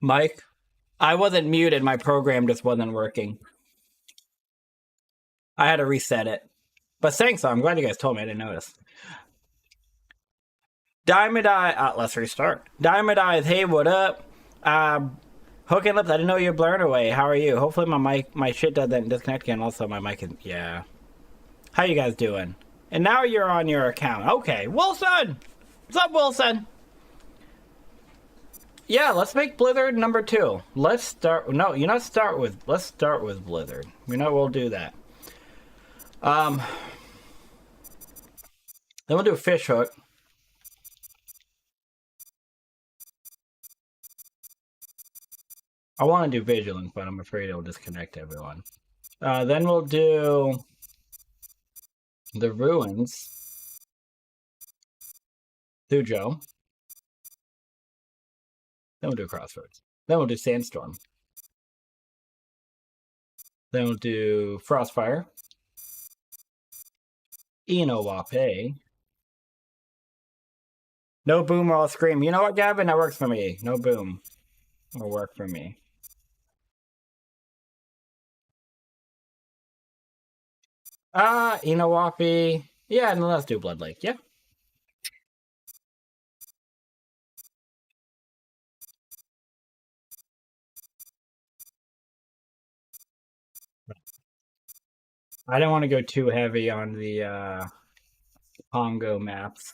Mike, I wasn't muted. My program just wasn't working. I had to reset it. But thanks, I'm glad you guys told me. I didn't notice. Diamond Eye, let's restart. Diamond Eyes, hey, what up? Hook and Lips, I didn't know you were blurred away. How are you? Hopefully my shit doesn't disconnect again. Also, my mic is, yeah. How you guys doing? And now you're on your account. Okay, Wilson! What's up, Wilson? Yeah, let's make Blizzard number 2. Let's start, no, let's start with Blizzard. We'll do that. Then we'll do Fishhook. I want to do Vigilance, but I'm afraid it'll disconnect everyone. Then we'll do the Ruins. Thujo. Then we'll do Crossroads. Then we'll do Sandstorm. Then we'll do Frostfire. Enowape. No boom or I'll scream. You know what, Gavin? That works for me. No boom will work for me. Enowape. Yeah, no, let's do Blood Lake. Yeah. I don't want to go too heavy on the Pongo maps.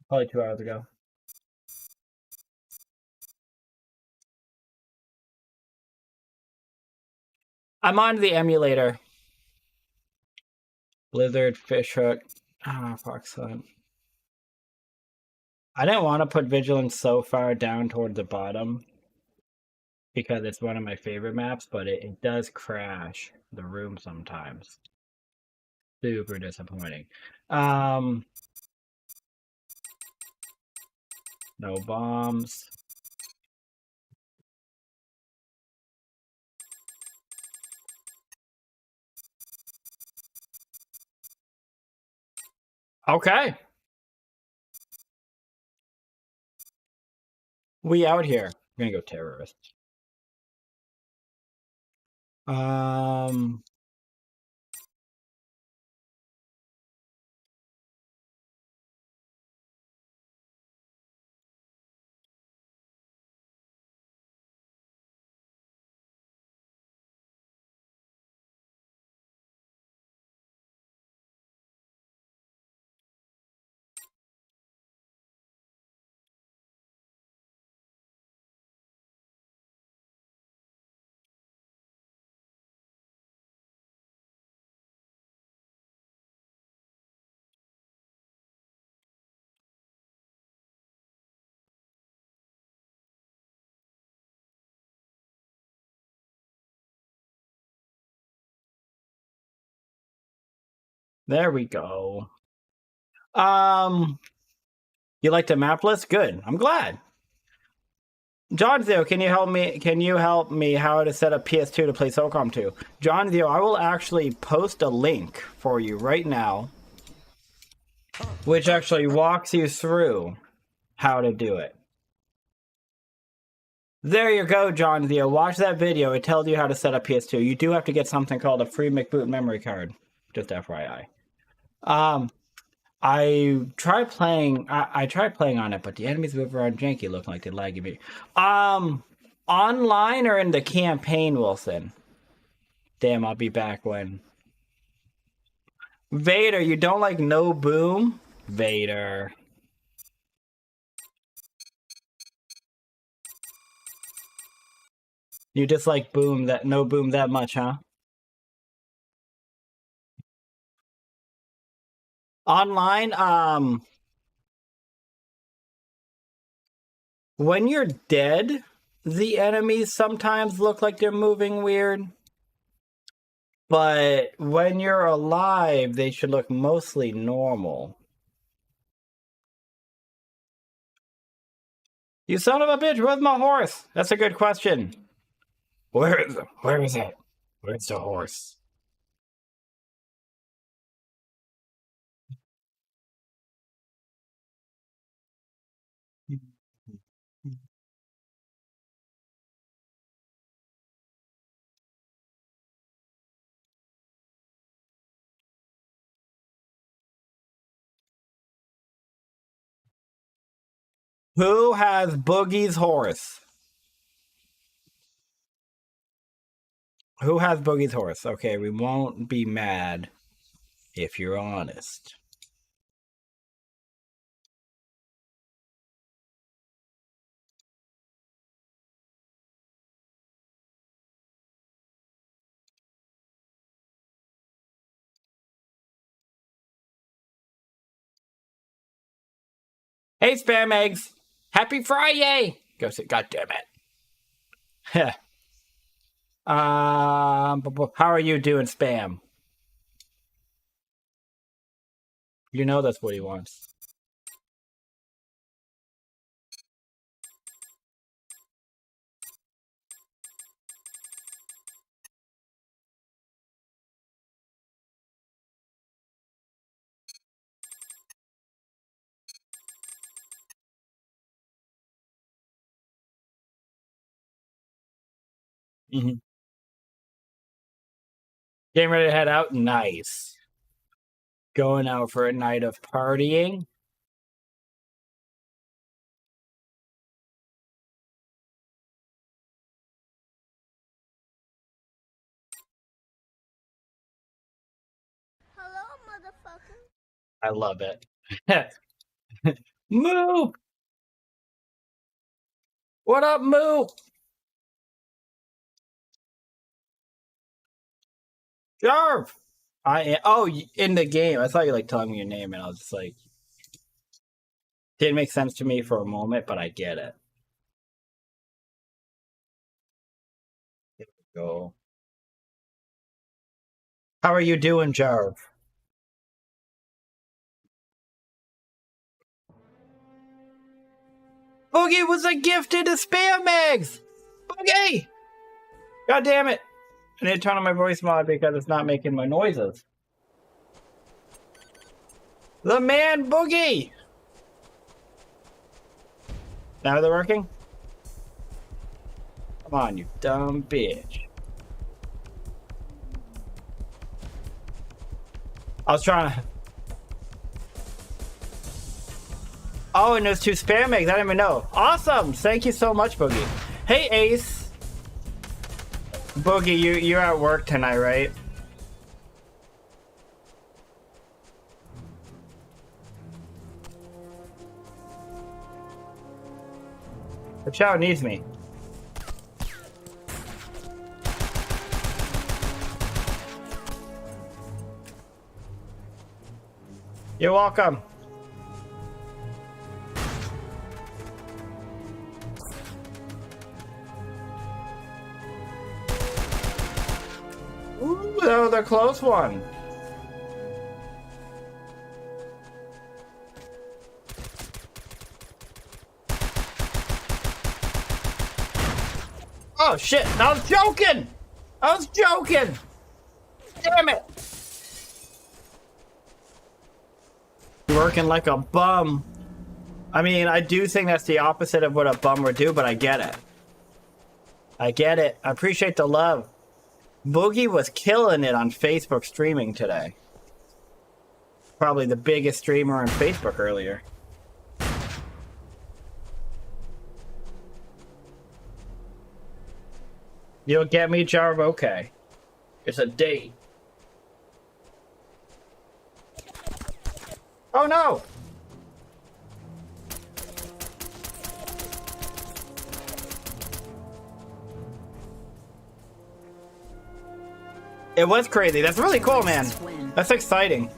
Probably 2 hours ago. I'm on the emulator. Blizzard, Fishhook. Foxhunt. I didn't want to put Vigilance so far down toward the bottom because it's one of my favorite maps, but it does crash the room sometimes. Super disappointing. No bombs. Okay. We out here. I'm gonna go terrorist. There we go. You like the map list? Good. I'm glad. John Theo, can you help me? Can you help me how to set up PS2 to play Socom 2? John Theo, I will actually post a link for you right now, which actually walks you through how to do it. There you go, John Theo. Watch that video. It tells you how to set up PS2. You do have to get something called a free McBoot memory card. Just FYI. I tried playing. I tried playing on it, but the enemies move around janky, looking like they laggy me. Online or in the campaign, Wilson? Damn, I'll be back when. Vader, you don't like no boom? Vader. You just like boom that no boom that much, huh? Online, when you're dead, the enemies sometimes look like they're moving weird. But when you're alive, they should look mostly normal. You son of a bitch, where's my horse? That's a good question. Where is it? Where is it? Where's the horse? Who has Boogie's horse? Who has Boogie's horse? Okay, we won't be mad if you're honest. Hey, Spam Eggs! Happy Friday! Go sit. God damn it. How are you doing, Spam? You know that's what he wants. Mm-hmm. Getting ready to head out? Nice. Going out for a night of partying? Hello, motherfucker. I love it. Moo! What up, Moo? Jarv! In the game. I thought you like telling me your name, and I was just like, didn't make sense to me for a moment, but I get it. Here we go. How are you doing, Jarv? Boogie was a gifted to Spam Eggs! Boogie! God damn it! I need to turn on my voice mod because it's not making my noises. The man Boogie! Now they're working? Come on, you dumb bitch. I was trying to... Oh, and there's 2 Spam Eggs. I didn't even know. Awesome! Thank you so much, Boogie. Hey, Ace. Boogie, you're at work tonight, right? The child needs me. You're welcome. Ooh, that was a close one. Oh shit, I was joking! I was joking! Damn it! Working like a bum. I mean, I do think that's the opposite of what a bum would do, but I get it. I get it. I appreciate the love. Boogie was killing it on Facebook streaming today. Probably the biggest streamer on Facebook earlier. You'll get me, Jarv? Okay. It's a date. Oh no! It was crazy. That's really cool, man. That's exciting.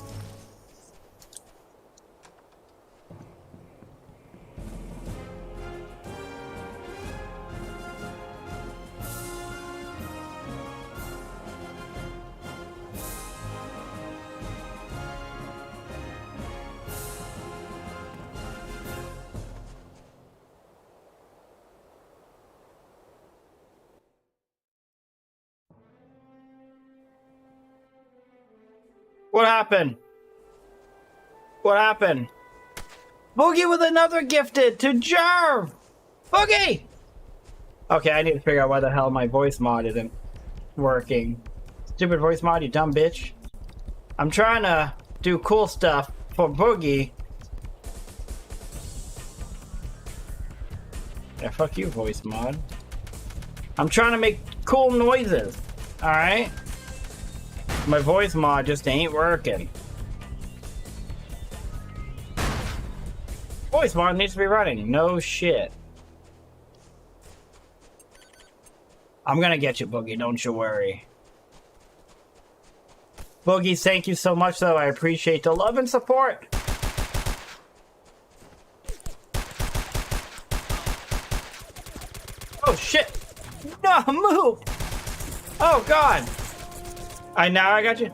What happened? What happened? Boogie with another gifted to Jarv! Boogie! Okay, I need to figure out why the hell my voice mod isn't working. Stupid voice mod, you dumb bitch. I'm trying to do cool stuff for Boogie. Yeah, fuck you, voice mod. I'm trying to make cool noises. Alright? My voice mod just ain't working. Voice mod needs to be running. No shit. I'm gonna get you, Boogie. Don't you worry. Boogie, thank you so much, though. I appreciate the love and support. Oh, shit. No, move. Oh, God. Now I got you.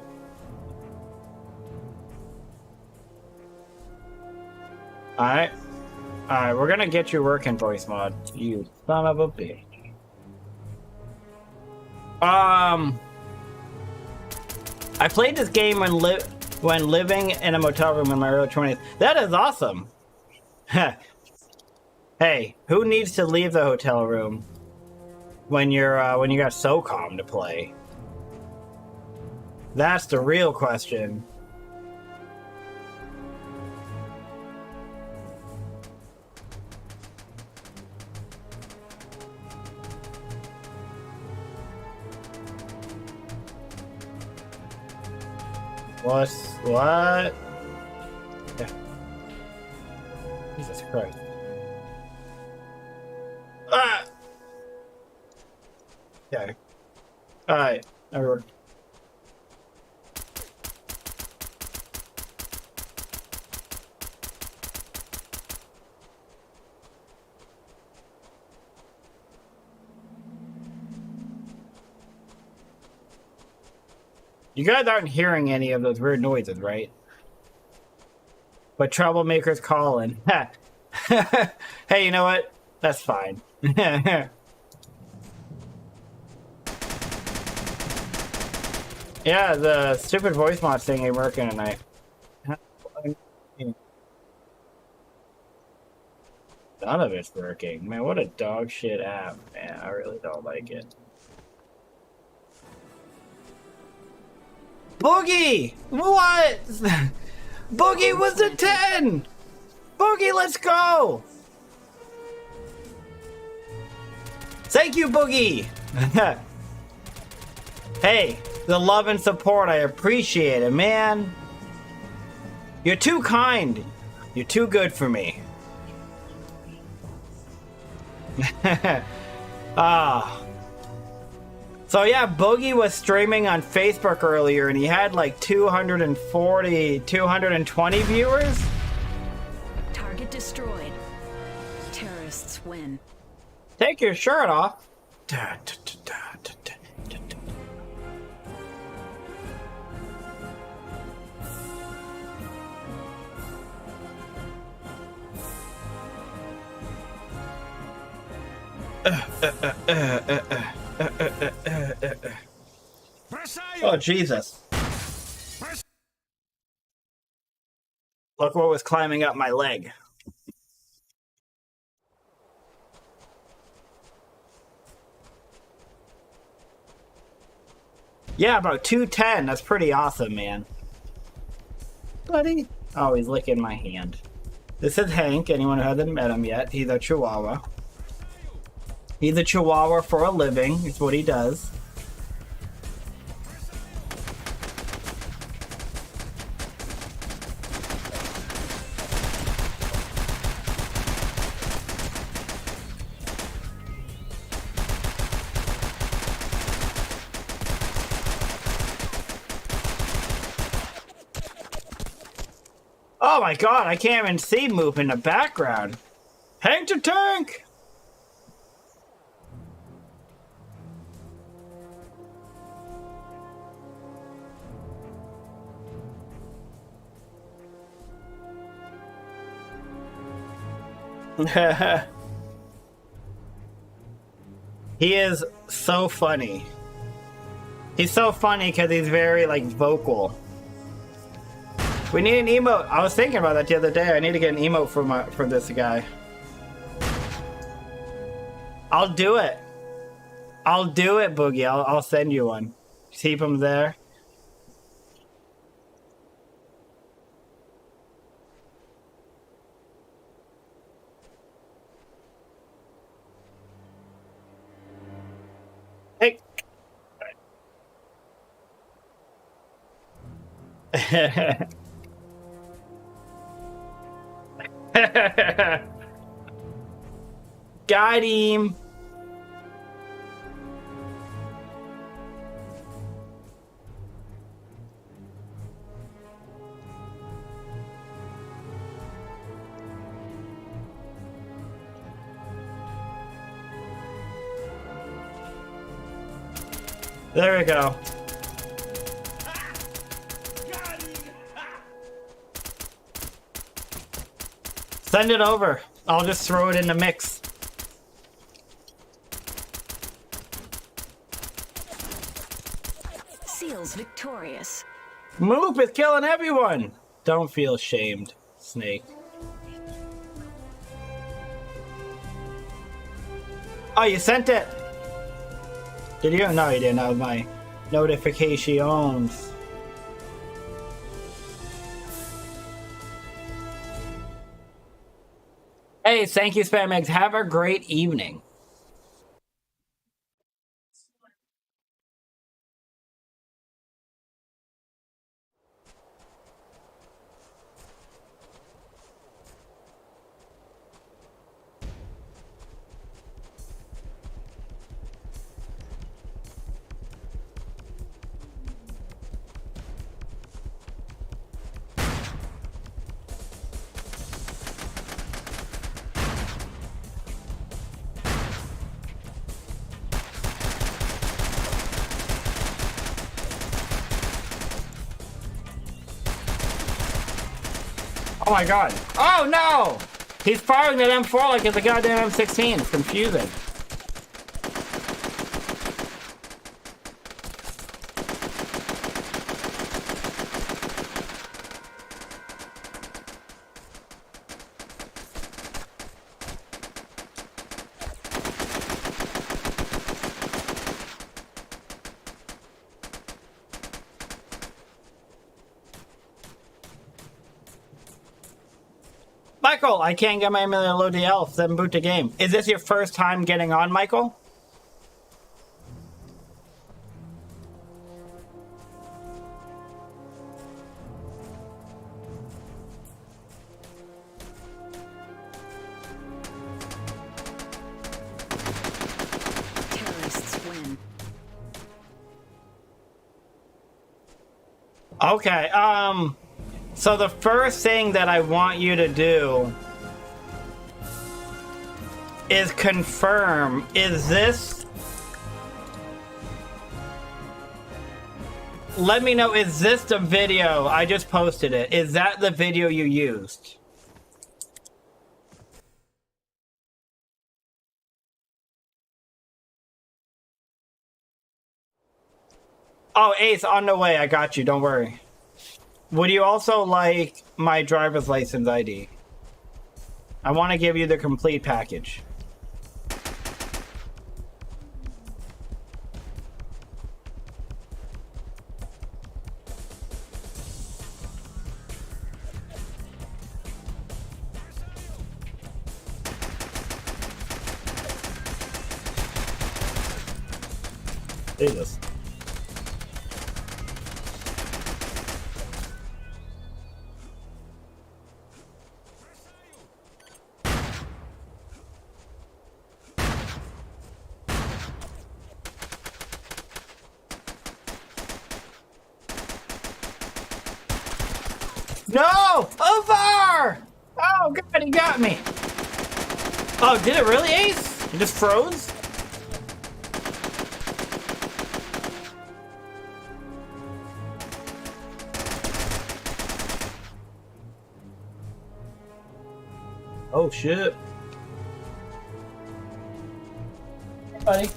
Alright. Alright, we're gonna get you working, voice mod. You son of a bitch. I played this game when living in a motel room in my early 20s. That is awesome. Hey, who needs to leave the hotel room when you got Socom to play? That's the real question. What? Yeah. Jesus Christ. Ah! Yeah. Alright. Everyone. You guys aren't hearing any of those weird noises, right? But troublemakers calling. Hey, you know what? That's fine. Yeah, the stupid voice mod thing ain't working tonight. None of it's working. Man, what a dog shit app. Man, I really don't like it. Boogie! What? Boogie was a 10! Boogie, let's go! Thank you, Boogie! Hey, the love and support, I appreciate it, man. You're too kind. You're too good for me. Ah. So yeah, Boogie was streaming on Facebook earlier and he had like 220 viewers. Target destroyed. Terrorists win. Take your shirt off. Oh, Jesus. Look what was climbing up my leg. Yeah, about 210. That's pretty awesome, man. Buddy. Oh, he's licking my hand. This is Hank. Anyone who hasn't met him yet, he's a Chihuahua. He's a Chihuahua for a living. It's what he does. Oh my god, I can't even see Moop in the background. Hank the Tank! He is so funny. He's so funny because he's very, like, vocal. We need an emote. I was thinking about that the other day. I need to get an emote for this guy. I'll do it. I'll do it, Boogie. I'll send you one. Keep him there. Got him. There we go. Send it over. I'll just throw it in the mix. Seals victorious. Moop is killing everyone. Don't feel shamed, Snake. Oh, you sent it. Did you? No, you didn't. That was my notifications. Hey, thank you, Spam Eggs. Have a great evening. Oh my god. Oh no! He's firing that M4 like it's a goddamn M16. It's confusing. Michael, I can't get my emulator load the elf, then boot the game. Is this your first time getting on, Michael? Terrorists win. Okay, so the first thing that I want you to do is confirm, is this... Let me know, is this the video? I just posted it. Is that the video you used? Oh, Ace, on the way. I got you. Don't worry. Would you also like my driver's license ID? I want to give you the complete package. Jesus. No! Ovar! Oh god, he got me! Oh, did it really, Ace? It just froze? Oh shit. Hey, buddy.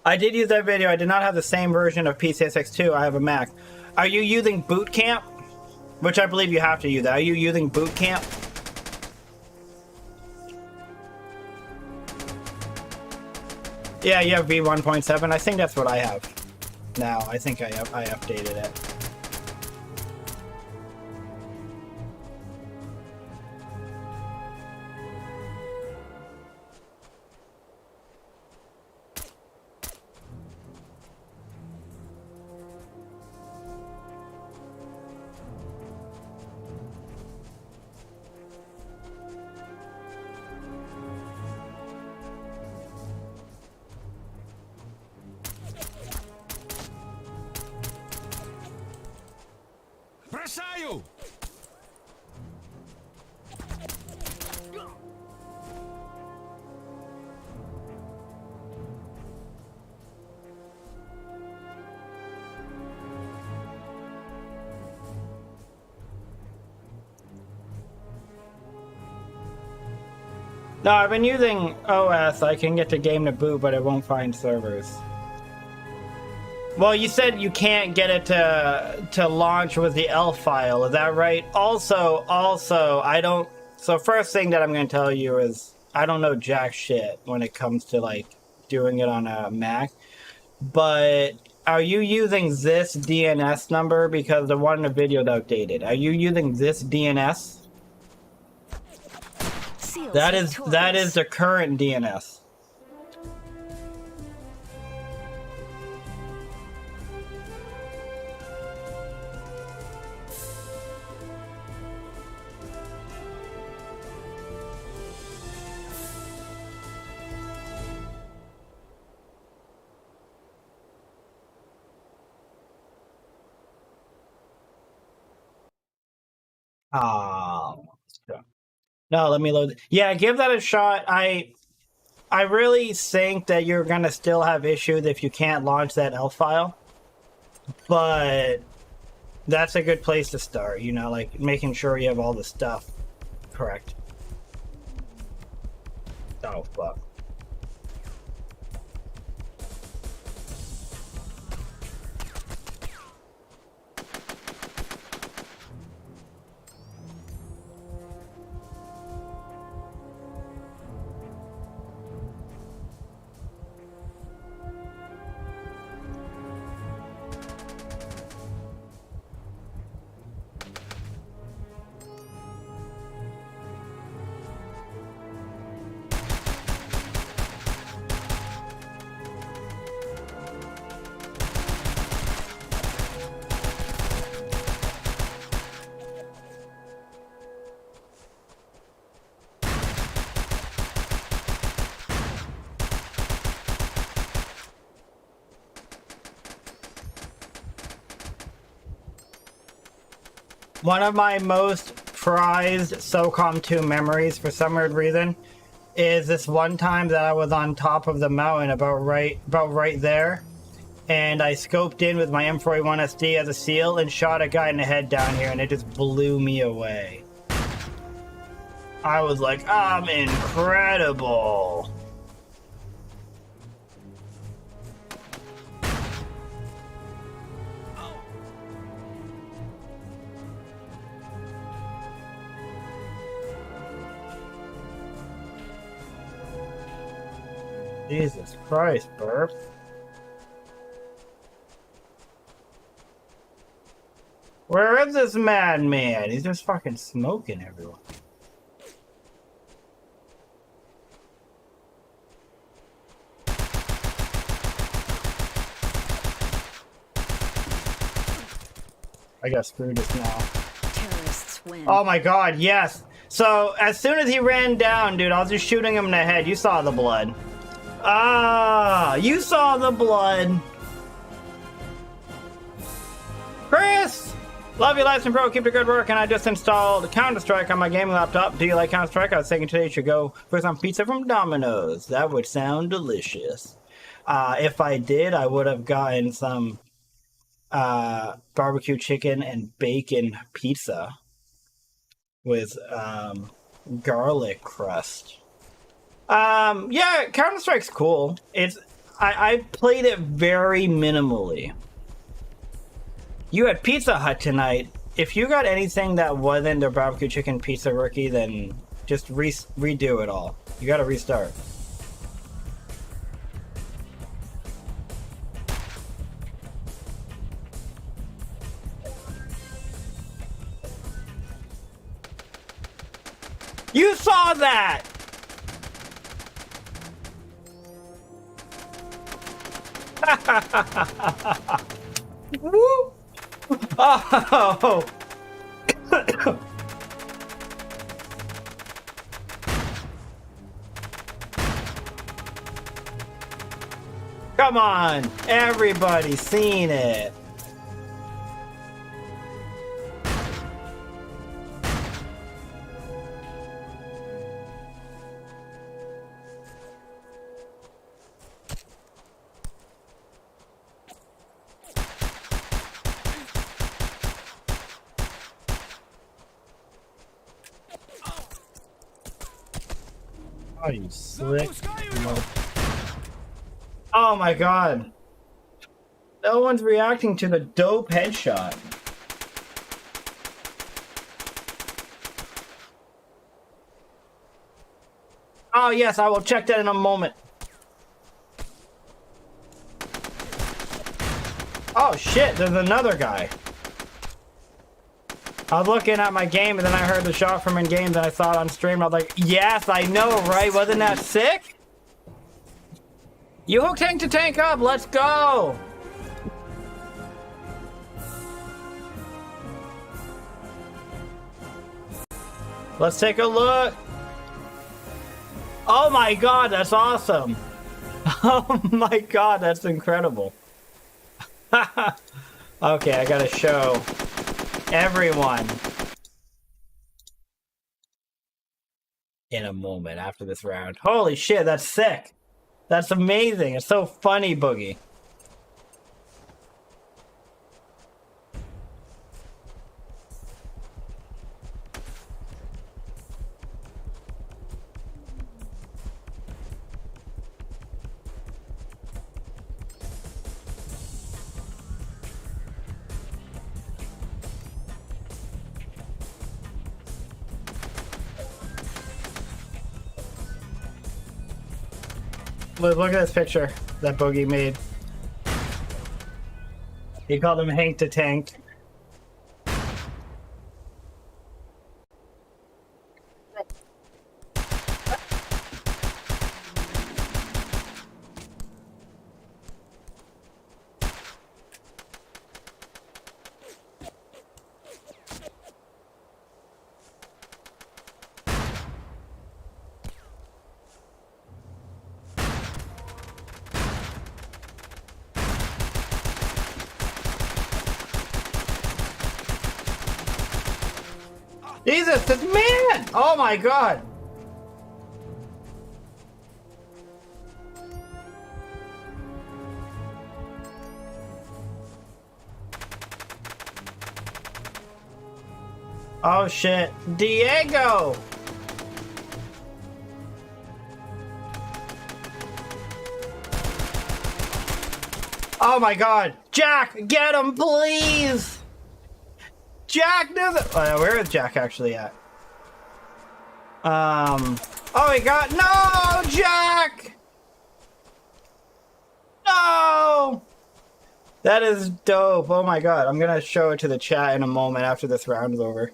I did use that video. I did not have the same version of PCSX2. I have a Mac. Are you using Boot Camp? Which I believe you have to use that. Are you using Boot Camp? Yeah, you have V1.7. I think that's what I have now. I think I updated it. Бросаю! No, I've been using OS. I can get the game to boot, but it won't find servers. Well, you said you can't get it to launch with the L file. Is that right? Also, I don't. So first thing that I'm going to tell you is I don't know jack shit when it comes to like doing it on a Mac. But are you using this DNS number because the one in the video is outdated? Are you using this DNS? That is the current DNS. No, let me load. Yeah, give that a shot. I really think that you're gonna still have issues if you can't launch that L file, but that's a good place to start. You know, like making sure you have all the stuff correct. Oh fuck. One of my most prized Socom 2 memories for some weird reason is this one time that I was on top of the mountain about right there, and I scoped in with my M4A1 SD as a SEAL and shot a guy in the head down here, and it just blew me away. I was like, I'm incredible. Jesus Christ, Burp. Where is this madman? He's just fucking smoking everyone. I got screwed just now. Terrorists win. Oh my god, yes. So, as soon as he ran down, dude, I was just shooting him in the head. You saw the blood. Ah, you saw the blood. Chris! Love you, License Pro. Keep the good work. And I just installed Counter-Strike on my gaming laptop. Do you like Counter-Strike? I was thinking today you should go for some pizza from Domino's. That would sound delicious. If I did, I would have gotten some barbecue chicken and bacon pizza with garlic crust. Yeah, Counter-Strike's cool. I played it very minimally. You had Pizza Hut tonight. If you got anything that wasn't the barbecue chicken pizza rookie, then just redo it all. You gotta restart. You saw that! Woo! Oh! Come on! Everybody's seen it! Oh, you slick. Oh my god. No one's reacting to the dope headshot. Oh yes, I will check that in a moment. Oh shit, there's another guy. I was looking at my game and then I heard the shot from in game and I saw it on stream and I was like, yes, I know, right? Wasn't that sick? You hook tank to tank up, let's go! Let's take a look. Oh my god, that's awesome. Oh my god, that's incredible. Okay, I gotta show everyone in a moment after this round. Holy shit, that's sick. That's amazing. It's so funny, Boogie. Look at this picture that Boogie made. He called him Hank to Tank. Jesus, this man! Oh my god! Oh shit, Diego! Oh my god, Jack, get him, please! Jack doesn't. Oh, where is Jack actually at? Oh, he got. No, Jack! No! That is dope. Oh my god. I'm gonna show it to the chat in a moment after this round is over.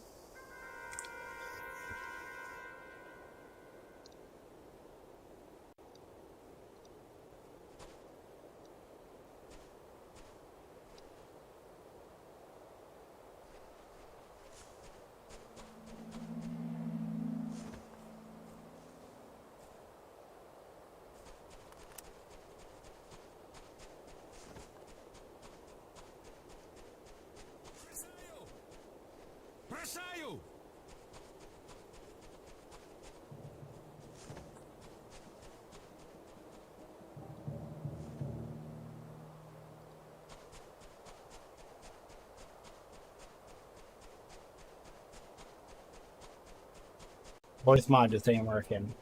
Voice mod just ain't working.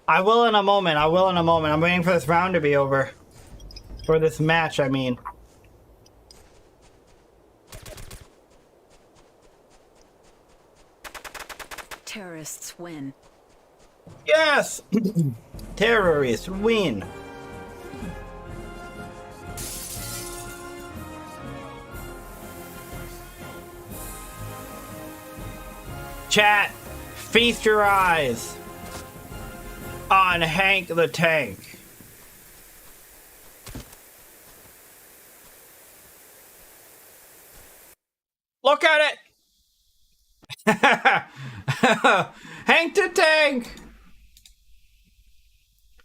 I will in a moment. I will in a moment. I'm waiting for this round to be over. For this match, I mean. Terrorists win. Yes! Terrorists win. Chat, feast your eyes on Hank the Tank. Look at it! Hank the Tank!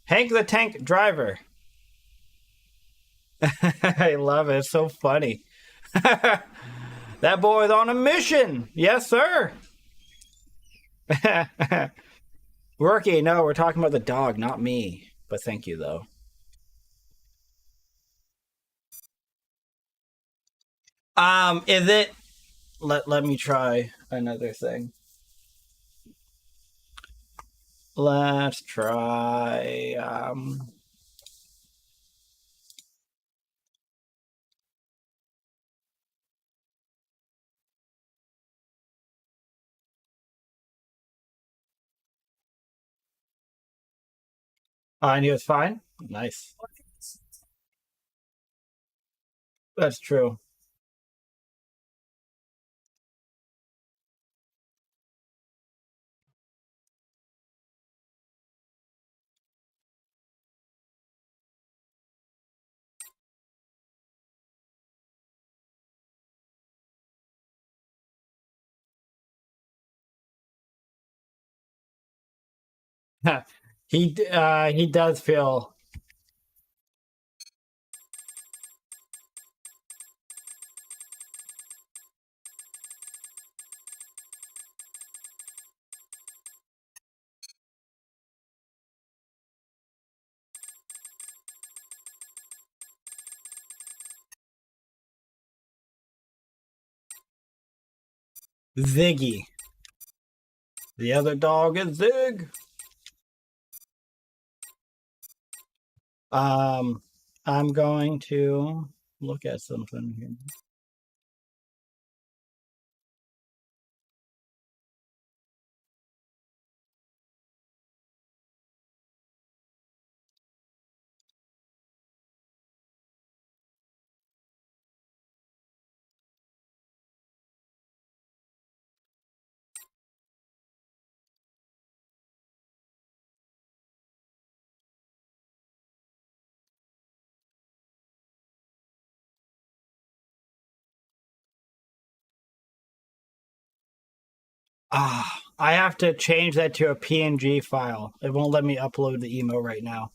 Hank the Tank driver. I love it. It's so funny. That boy's on a mission. Yes, sir. Rookie, no, we're talking about the dog, not me. But thank you, though. Is it... Let me try another thing. Let's try. And he was fine. Nice. That's true. He does feel. Ziggy. The other dog is Zig. I'm going to look at something here. I have to change that to a PNG file. It won't let me upload the emo right now.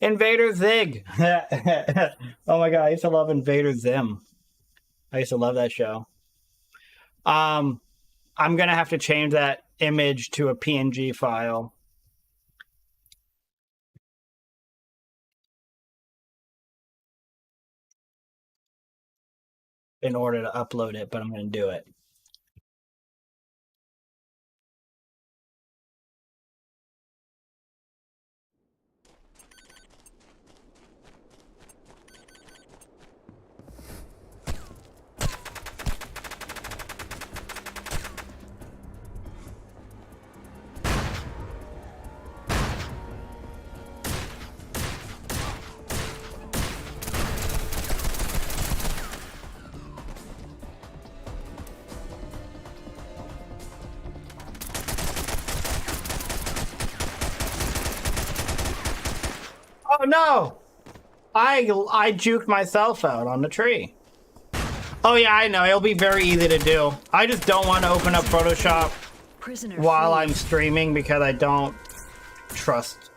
Invader Zig. Oh my god, I used to love Invader Zim. I used to love that show. I'm gonna have to change that image to a PNG file in order to upload it, but I'm gonna do it. Oh no! I juked myself out on the tree. Oh yeah, I know. It'll be very easy to do. I just don't want to open up Photoshop while I'm streaming because I don't trust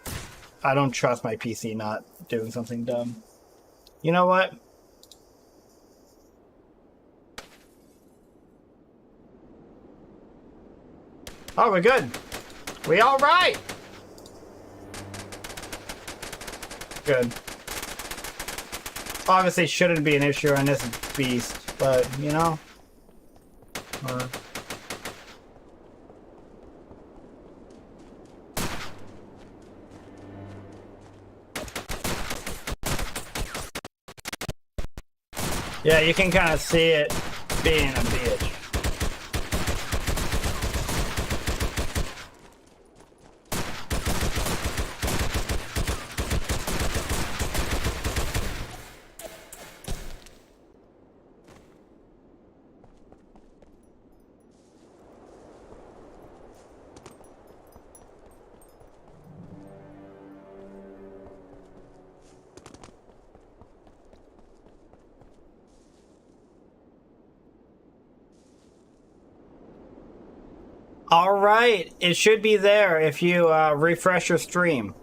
my PC not doing something dumb. You know what? Oh, we're good. We all right. Good. Obviously shouldn't be an issue on this beast, but you know. Yeah, you can kind of see it being a bitch. All right, it should be there if you refresh your stream.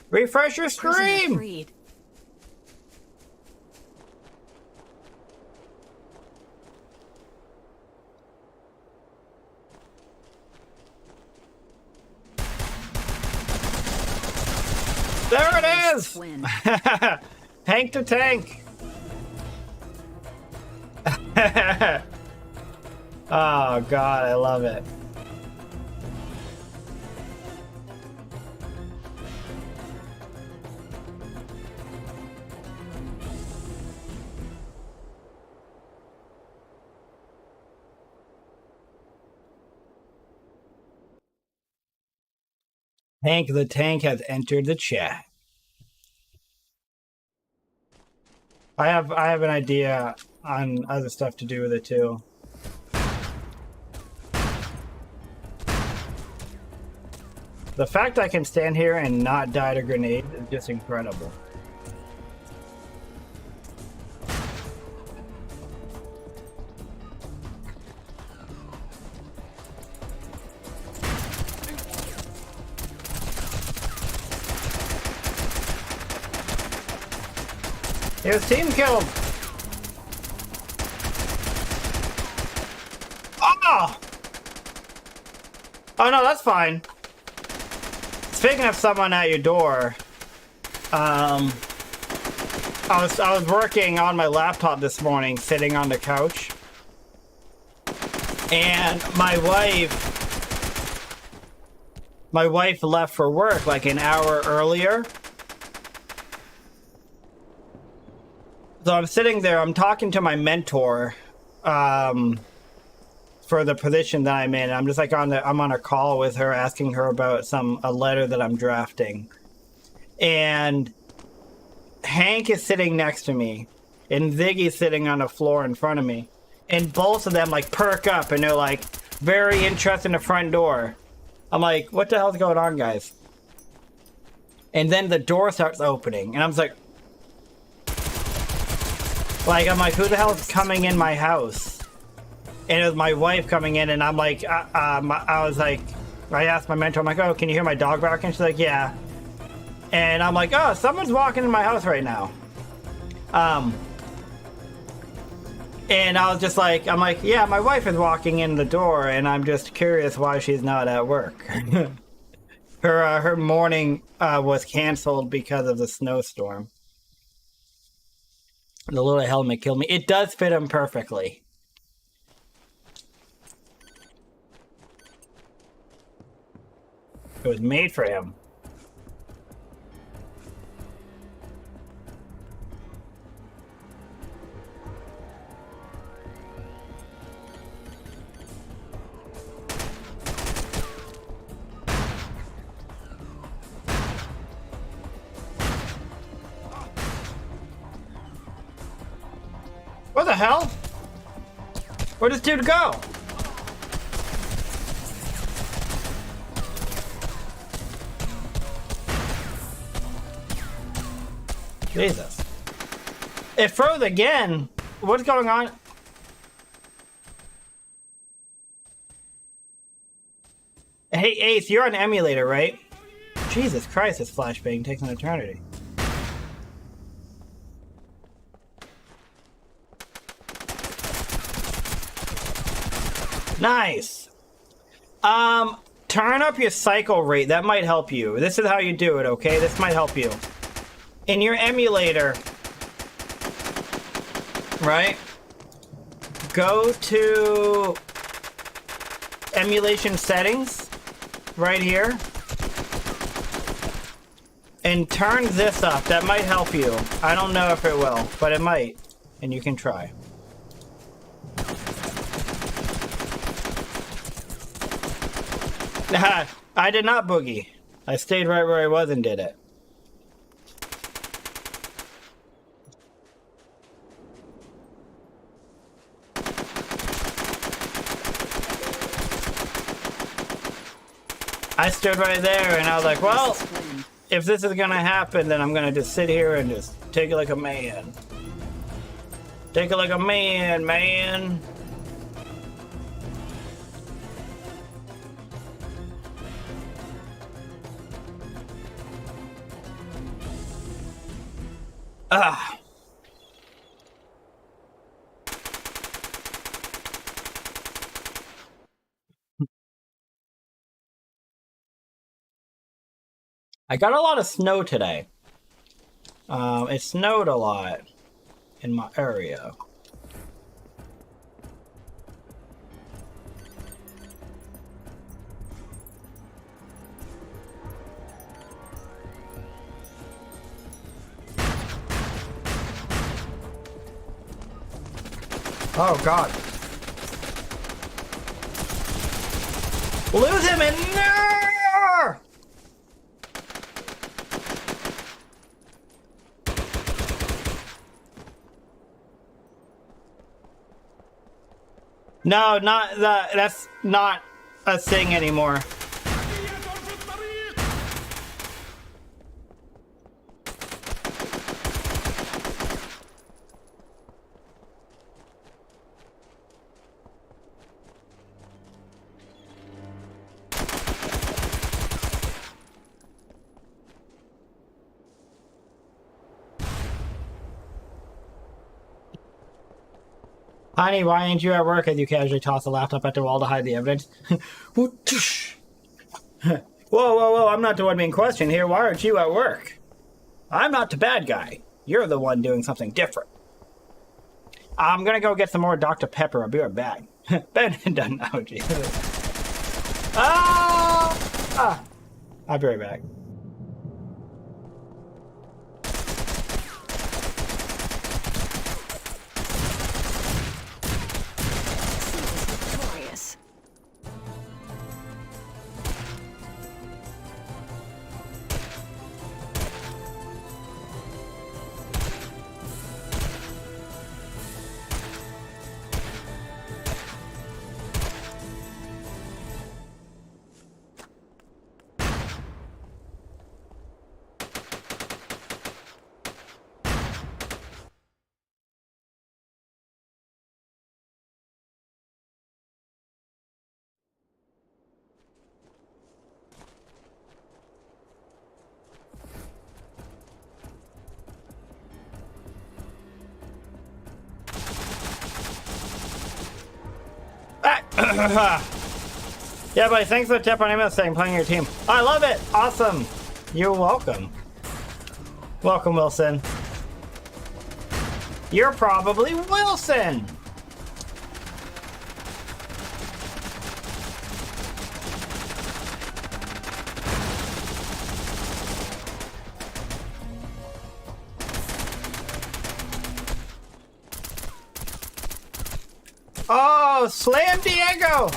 Refresh your stream! There it is! Hank to tank. Oh god, I love it. Hank the Tank has entered the chat. I have an idea on other stuff to do with it too. The fact I can stand here and not die to grenades is just incredible. He was team killed. Oh! Oh no, that's fine. Speaking of someone at your door, I was working on my laptop this morning, sitting on the couch, and my wife left for work like an hour earlier. So I'm sitting there, I'm talking to my mentor for the position that I'm in. I'm just like I'm on a call with her, asking her about a letter that I'm drafting. And Hank is sitting next to me, and Ziggy's sitting on the floor in front of me. And both of them like perk up, and they're like very interested in the front door. I'm like, what the hell's going on, guys? And then the door starts opening, and I'm like, I'm like, who the hell is coming in my house? And it was my wife coming in, and I'm like, I was like, I asked my mentor, I'm like, oh, can you hear my dog barking? She's like, yeah. And I'm like, oh, someone's walking in my house right now. And I was just like, I'm like, yeah, my wife is walking in the door, and I'm just curious why she's not at work. Her morning was canceled because of the snowstorm. The little helmet killed me. It does fit him perfectly. It was made for him. What the hell? Where'd this dude go? Jesus. It froze again. What's going on? Hey, Ace, you're on emulator, right? Jesus Christ, this flashbang takes an eternity. Nice. Turn up your cycle rate. That might help you. This is how you do it, okay? This might help you. In your emulator, right? Go to emulation settings right here and turn this up. That might help you. I don't know if it will, but it might, and you can try. I did not boogie. I stayed right where I was and did it. I stood right there and I was like, well, if this is gonna happen, then I'm gonna just sit here and just take it like a man. Take it like a man, man. Ah. I got a lot of snow today. It snowed a lot in my area. Oh, God. Lose him in there! No, not that. That's not a thing anymore. Honey, why ain't you at work? As you casually toss the laptop at the wall to hide the evidence. Whoa, whoa, whoa, I'm not the one being questioned here. Why aren't you at work? I'm not the bad guy. You're the one doing something different. I'm gonna go get some more Dr. Pepper. I'll be right back. Ben done now, Jesus. I'll be right back. Victorious. Yeah, buddy, thanks for the tip on email saying playing your team. I love it. Awesome. You're welcome. Welcome, Wilson. You're probably Wilson. Oh, slam Diego!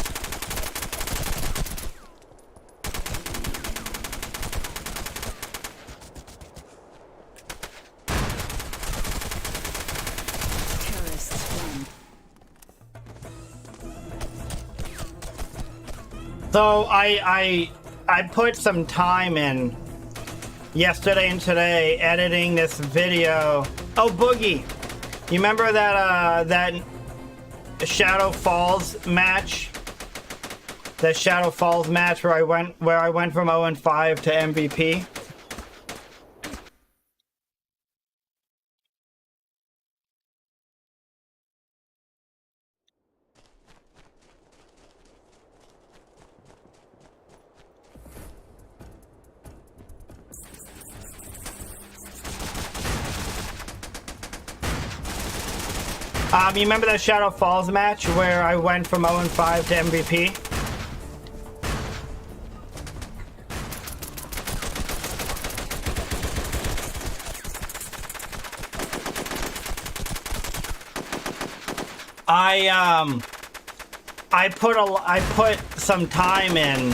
Terrorists win. So I put some time in yesterday and today editing this video. Oh, Boogie, you remember that that Shadow Falls match? That Shadow Falls match where I went from 0-5 to MVP. You remember that Shadow Falls match where I went from 0-5 to MVP? I put some time in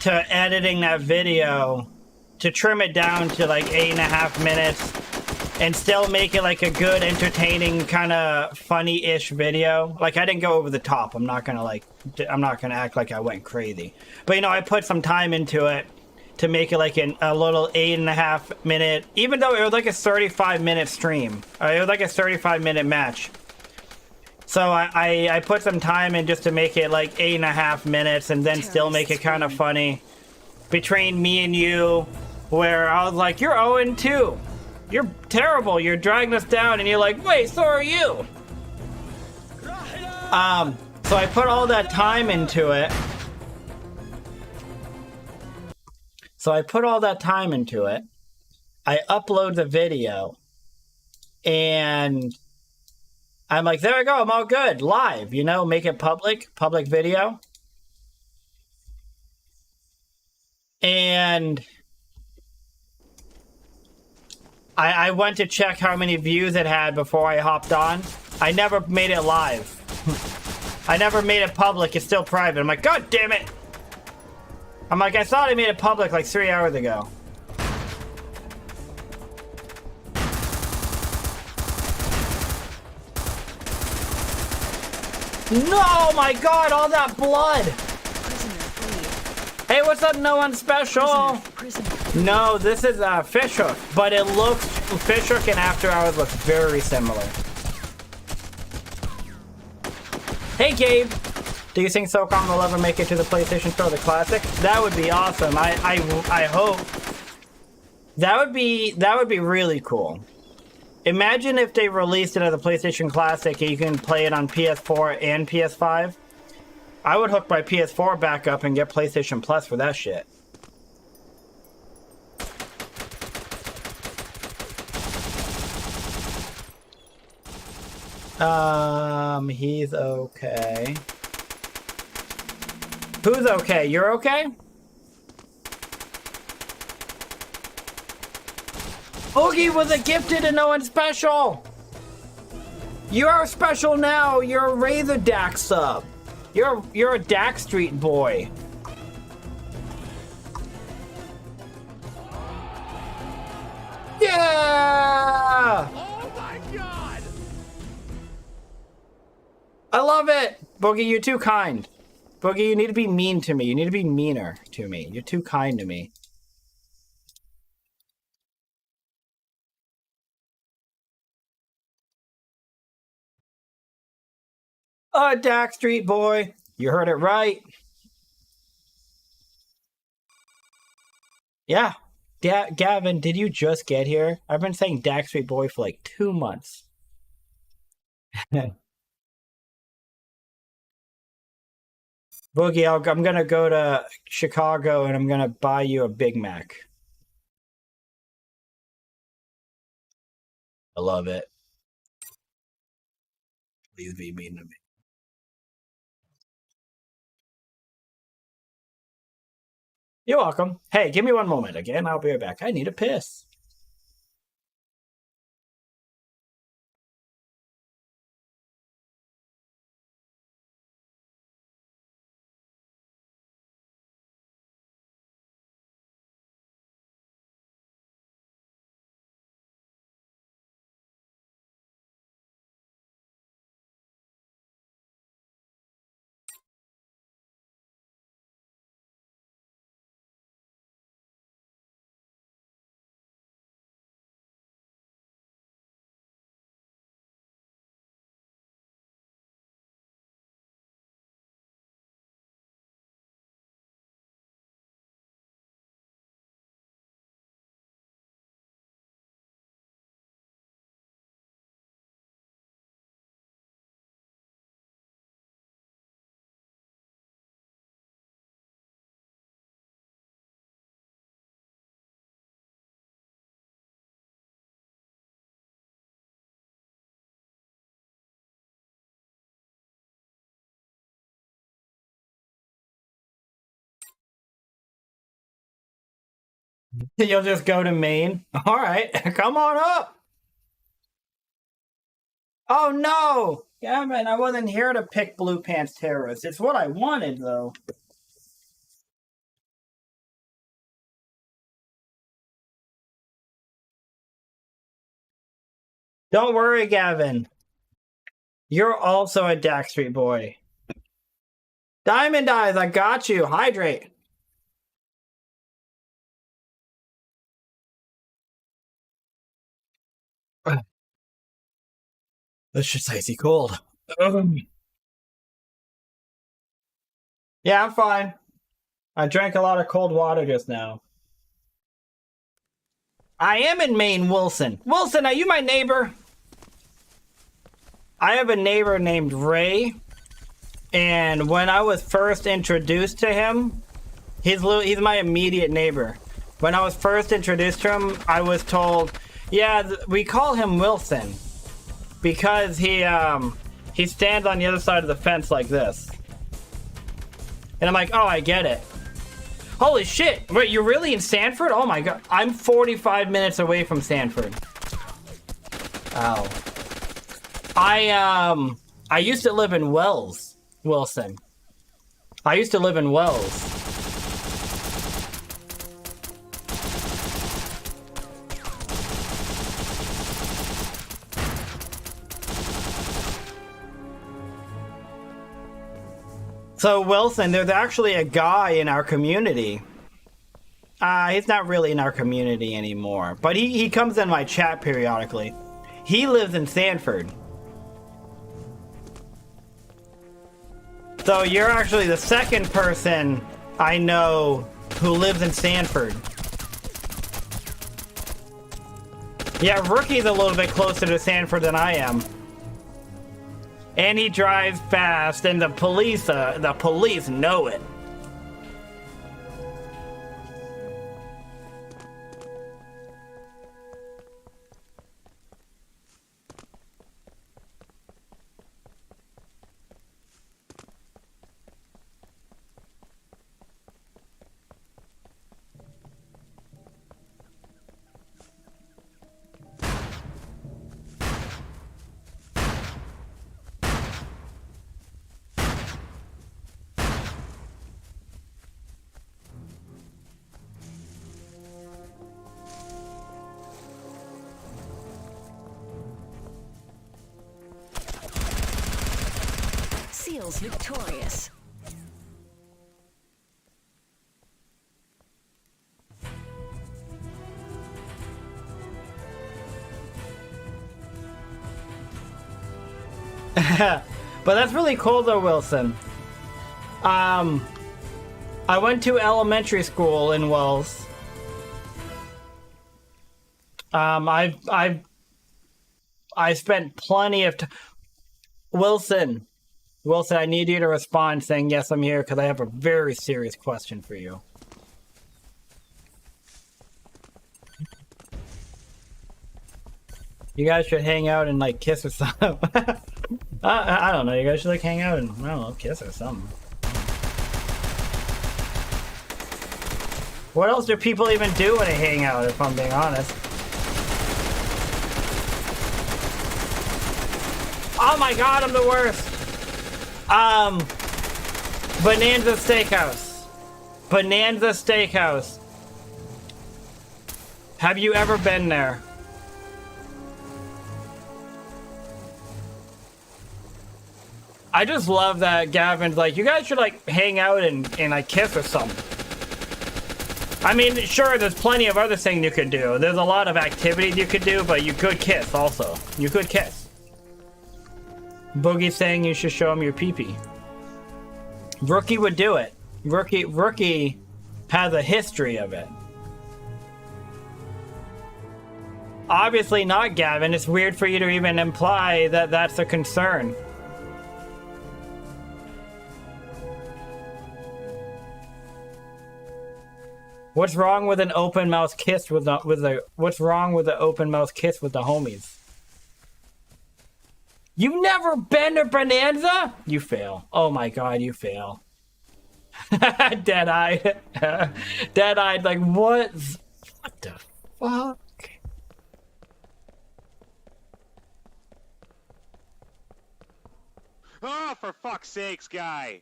to editing that video to trim it down to like 8.5 minutes and still make it like a good, entertaining, kind of funny-ish video. Like, I didn't go over the top. I'm not gonna act like I went crazy. But, you know, I put some time into it to make it like a little 8.5 minute, even though it was like a 35-minute stream. It was like a 35-minute match. So I put some time in just to make it like 8.5 minutes and then still make it kind of funny. Between me and you, where I was like, you're 0-2. You're terrible. You're dragging us down. And you're like, wait, so are you. So I put all that time into it. I upload the video. And I'm like, there I go. I'm all good. Live, you know, make it public video. And I went to check how many views it had before I hopped on. I never made it live. I never made it public. It's still private. I'm like, God damn it. I'm like, I thought I made it public like 3 hours ago. No, my God, all that blood. Hey, what's up, no one special? No, this is Fishhook, but it looks, Fishhook and After Hours looks very similar. Hey, Gabe. Do you think Socom will ever make it to the PlayStation Store, the classic? That would be awesome. I hope. That would be really cool. Imagine if they released it as a PlayStation Classic and you can play it on PS4 and PS5. I would hook my PS4 back up and get PlayStation Plus for that shit. He's okay. Who's okay? You're okay? Oogie was a gifted and no one special. You are special now. You're a Razor Dax sub. You're a Dax Street boy. Yeah! Oh my God! I love it. Boogie, you're too kind. Boogie, you need to be mean to me. You need to be meaner to me. You're too kind to me. Dax Street boy. You heard it right. Yeah. Gavin, did you just get here? I've been saying Dax Street boy for like 2 months. Boogie, I'm going to go to Chicago and I'm going to buy you a Big Mac. I love it. Please be mean to me. You're welcome. Hey, give me one moment again. I'll be right back. I need a piss. You'll just go to Maine? All right, come on up. Oh, no. Gavin, I wasn't here to pick Blue Pants terrorists. It's what I wanted, though. Don't worry, Gavin. You're also a Dax Street boy. Diamond Eyes, I got you. Hydrate. It's just icy cold. Yeah, I'm fine. I drank a lot of cold water just now. I am in Maine, Wilson. Wilson, are you my neighbor? I have a neighbor named Ray. And when I was first introduced to him, he's my immediate neighbor. When I was first introduced to him, I was told, yeah, we call him Wilson. Because he stands on the other side of the fence like this. And I'm like, oh, I get it. Holy shit, wait, you're really in Sanford? Oh my God, I'm 45 minutes away from Sanford. Ow. I used to live in Wells, Wilson. I used to live in Wells. So Wilson, there's actually a guy in our community. He's not really in our community anymore, but he comes in my chat periodically. He lives in Sanford. So you're actually the second person I know who lives in Sanford. Yeah, Rookie's a little bit closer to Sanford than I am. And he drives fast, and the police know it. Seals victorious. But that's really cool though, Wilson. I went to elementary school in Wells. I spent plenty of time. Wilson, I need you to respond saying yes, I'm here, because I have a very serious question for you. You guys should hang out and like kiss or something. I don't know. You guys should like hang out and I don't know, kiss or something. What else do people even do when they hang out? If I'm being honest. Oh my god, I'm the worst. Bonanza Steakhouse. Bonanza Steakhouse. Have you ever been there? I just love that Gavin's like, you guys should like hang out and like kiss or something. I mean, sure, there's plenty of other things you could do. There's a lot of activities you could do, but you could kiss also. You could kiss. Boogie's saying you should show him your pee-pee. Rookie would do it. Rookie has a history of it. Obviously not, Gavin. It's weird for you to even imply that that's a concern. What's wrong with an open mouth kiss with the what's wrong with the open mouth kiss with the homies? You've never been to Bonanza? You fail. Oh my god, you fail. Dead-eyed. Dead-eyed, like what the fuck? Oh, for fuck's sakes, guy.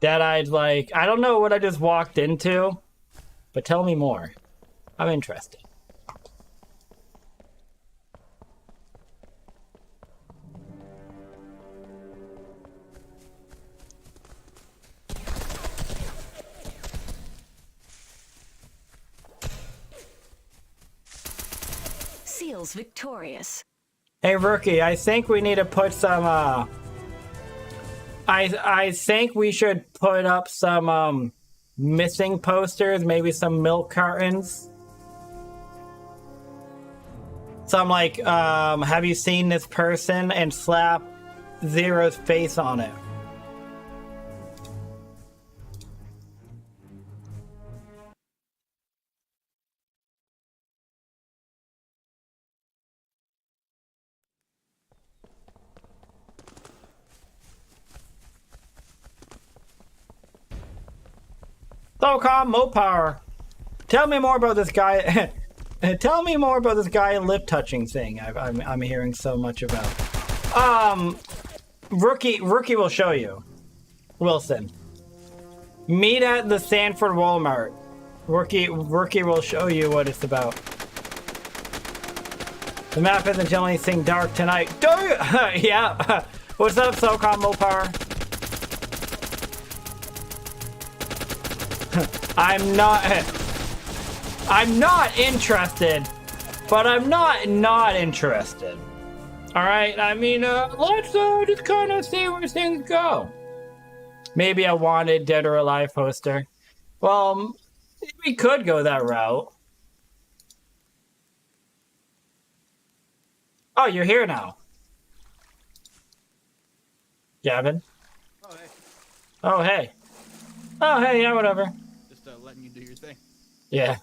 Dead-eyed, like, I don't know what I just walked into, but tell me more. I'm interested. Seals victorious. Hey, Rookie, I think we need to put some, I think we should put up some, missing posters, maybe some milk cartons. Some, like, have you seen this person? And slap Zero's face on it. Socom, Mo Power. Tell me more about this guy. Tell me more about this guy lip touching thing I'm hearing so much about. Rookie will show you. Wilson. Meet at the Sanford Walmart. Rookie will show you what it's about. The map isn't generally seeing dark tonight. Yeah. What's up, Socom Mopar? I'm not interested, but I'm not interested. All right. I mean, let's just kind of see where things go. Maybe a wanted dead or alive poster. Well, we could go that route. Oh, you're here now. Gavin? Oh, hey. Oh, hey. Oh, hey, yeah, whatever. Just letting you do your thing. Yeah.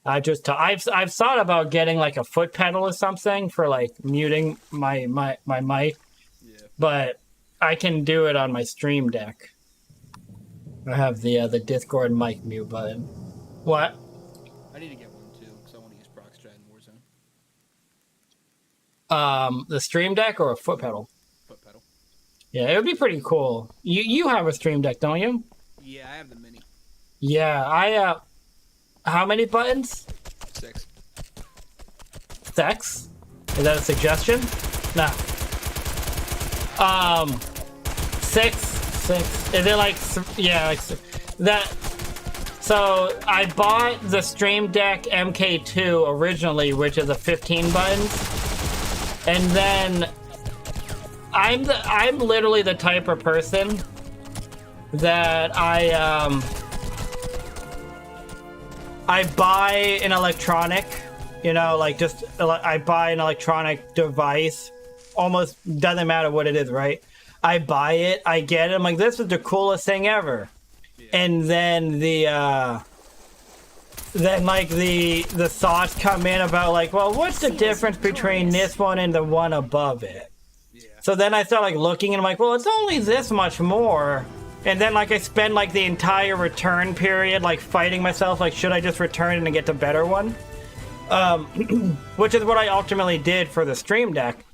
I've thought about getting like a foot pedal or something for like muting my mic. Yeah. But I can do it on my Stream Deck. I have the Discord mic mute button. What? I need to get one too, because I want to use Proxstrat in Warzone. The Stream Deck or a foot pedal? Foot pedal. Yeah, it would be pretty cool. You have a Stream Deck, don't you? Yeah, I have the mini. Yeah, how many buttons? 6. Sex? Is that a suggestion? No. 6. Is it like, yeah, like that? So I bought the Stream Deck MK2 originally, which is a 15 buttons, and then I'm literally the type of person that I buy an electronic, you know, like just I buy an electronic device, almost doesn't matter what it is, right? I buy it, I get it, I'm like, this is the coolest thing ever. Yeah. And then the thoughts come in about like, well, what's the difference between this one and the one above it? Yeah. So then I start like looking and I'm like, well, it's only this much more. And then like I spend like the entire return period like fighting myself, like should I just return it and get the better one? Which is what I ultimately did for the Stream Deck.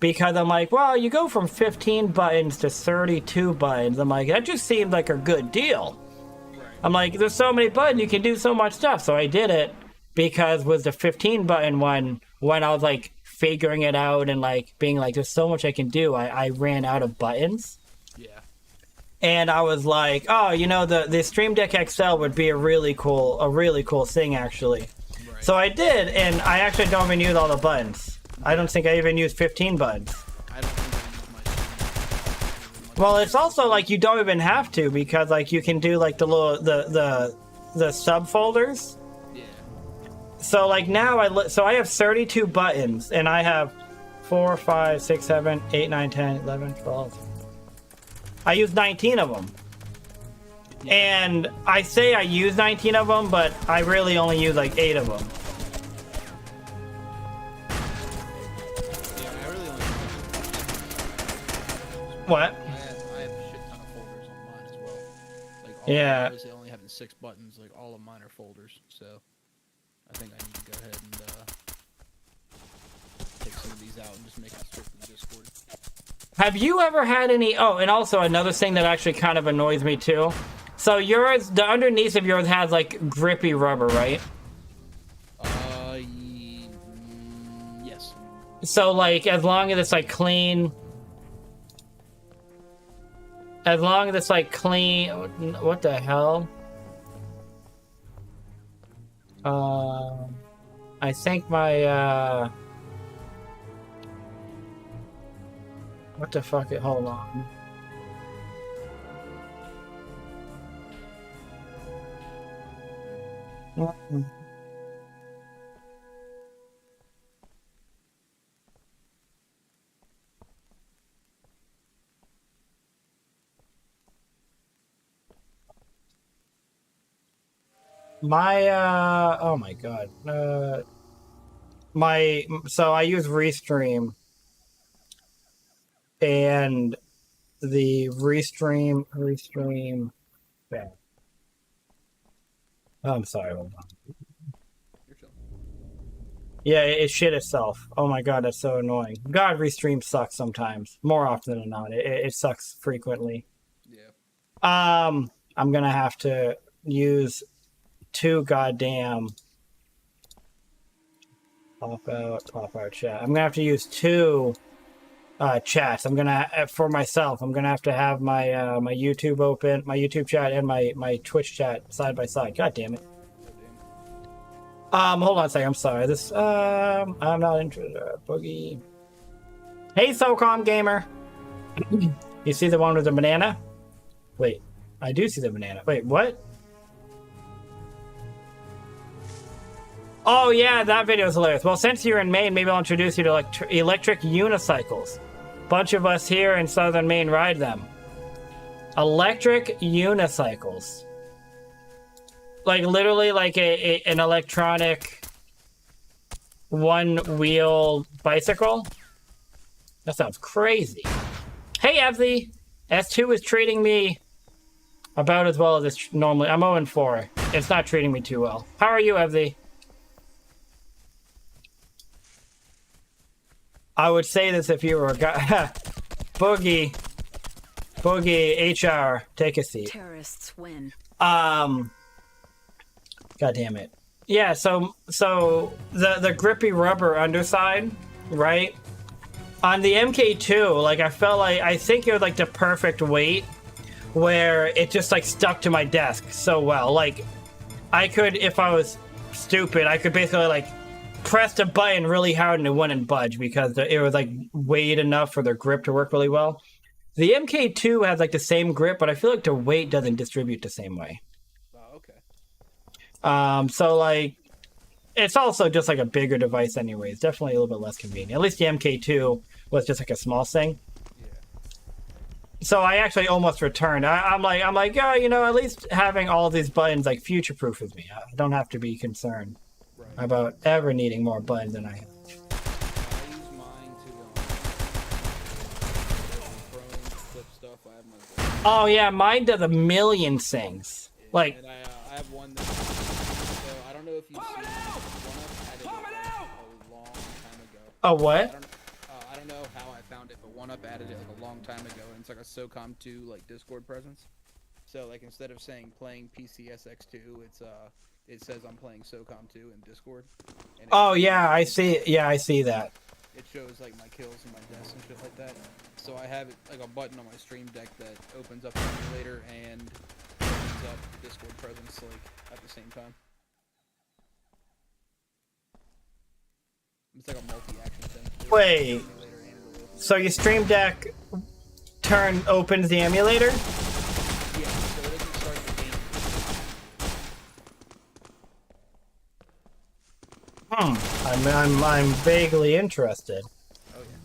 Because I'm like, well, you go from 15 buttons to 32 buttons. I'm like, that just seemed like a good deal. Right. I'm like, there's so many buttons, you can do so much stuff. So I did it because with the 15 button one, when I was like figuring it out and like being like, there's so much I can do, I ran out of buttons. Yeah. And I was like, oh, you know, the Stream Deck XL would be a really cool thing actually. Right. So I did, and I actually don't even use all the buttons. I don't think I even use 15 buttons. I don't think I use my. Well, it's also like you don't even have to because like you can do like the little the subfolders. Yeah. So like now I have 32 buttons and I have 4, 5, 6, 7, 8, 9, 10, 11, 12. I use 19 of them. Yeah. And I say I use 19 of them, but I really only use like 8 of them. What? I have a shit ton of folders on mine as well. Like all yeah. Obviously only having 6 buttons, like all of mine are folders. So I think I need to go ahead and take some of these out and just make it strictly Discord. Have you ever had any? Oh, and also another thing that actually kind of annoys me too. So yours, the underneath of yours has like grippy rubber, right? Yes. So like, as long as it's like clean. As long as it's like clean, what the hell? I think my what the fuck? Hold on. My oh my god. So I use Restream, and the Restream yeah. Oh, I'm sorry, hold on. You're chilling. Yeah, it shit itself. Oh my god, that's so annoying. God, restream sucks sometimes. More often than not, it sucks frequently. Yeah. I'm gonna have to use 2 goddamn pop out chat. I'm gonna have to use 2 chats. I'm gonna for myself. I'm gonna have to have my my YouTube open, my YouTube chat, and my Twitch chat side by side. God damn it. Hold on a second. I'm sorry. This I'm not interested. Boogie. Hey, Socom gamer. You see the one with the banana? Wait, I do see the banana. Wait, what? Oh yeah, that video is hilarious. Well, since you're in Maine, maybe I'll introduce you to electric unicycles. Bunch of us here in southern Maine ride them. Electric unicycles. Like literally like an electronic one-wheel bicycle. That sounds crazy. Hey, Evie. S2 is treating me about as well as it's normally. I'm 0-4. It's not treating me too well. How are you, Evie? I would say this if you were a guy. Boogie, HR, take a seat. Terrorists win. God damn it. Yeah, so the grippy rubber underside, right? On the MK2, like I felt like I think it was like the perfect weight where it just like stuck to my desk so well. Like I could, if I was stupid, I could basically like press the button really hard and it wouldn't budge because it was like weight enough for the grip to work really well. The MK2 has like the same grip, but I feel like the weight doesn't distribute the same way. Oh, okay. So like it's also just like a bigger device anyways. Definitely a little bit less convenient. At least the MK2 was just like a small thing. Yeah. So I actually almost returned. I'm like, oh, you know, at least having all these buttons like future-proofs me. I don't have to be concerned about ever needing more buttons than I have. I use mine to clip stuff. I have my. Oh yeah, mine does a million things. Like. And I have one that. So I don't know if you've seen one up added it a long time ago. Oh what? I don't know how I found it, but one up added it like a long time ago, and it's like a Socom 2 like Discord presence. So like instead of saying playing PCSX2, it says I'm playing Socom 2 in Discord. And oh yeah, I see. Yeah, I see that. It shows like my kills and my deaths and shit like that. So I have it like a button on my stream deck that opens up the emulator and opens up the Discord presence like at the same time. It's like a multi-action thing. Wait. So your stream deck opens the emulator? Yeah, so it doesn't start the game. I'm vaguely interested. Oh yeah.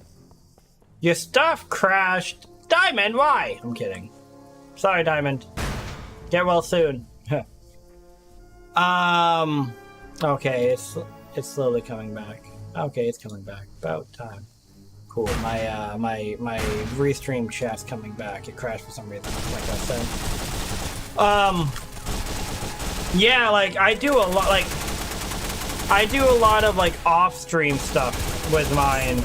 Your stuff crashed. Diamond, why? I'm kidding. Sorry, Diamond. Get well soon. Okay, it's slowly coming back. Okay, it's coming back. About time. Cool. My restream chat's coming back. It crashed for some reason, like I said. Yeah, like I do a lot of like off-stream stuff with mine.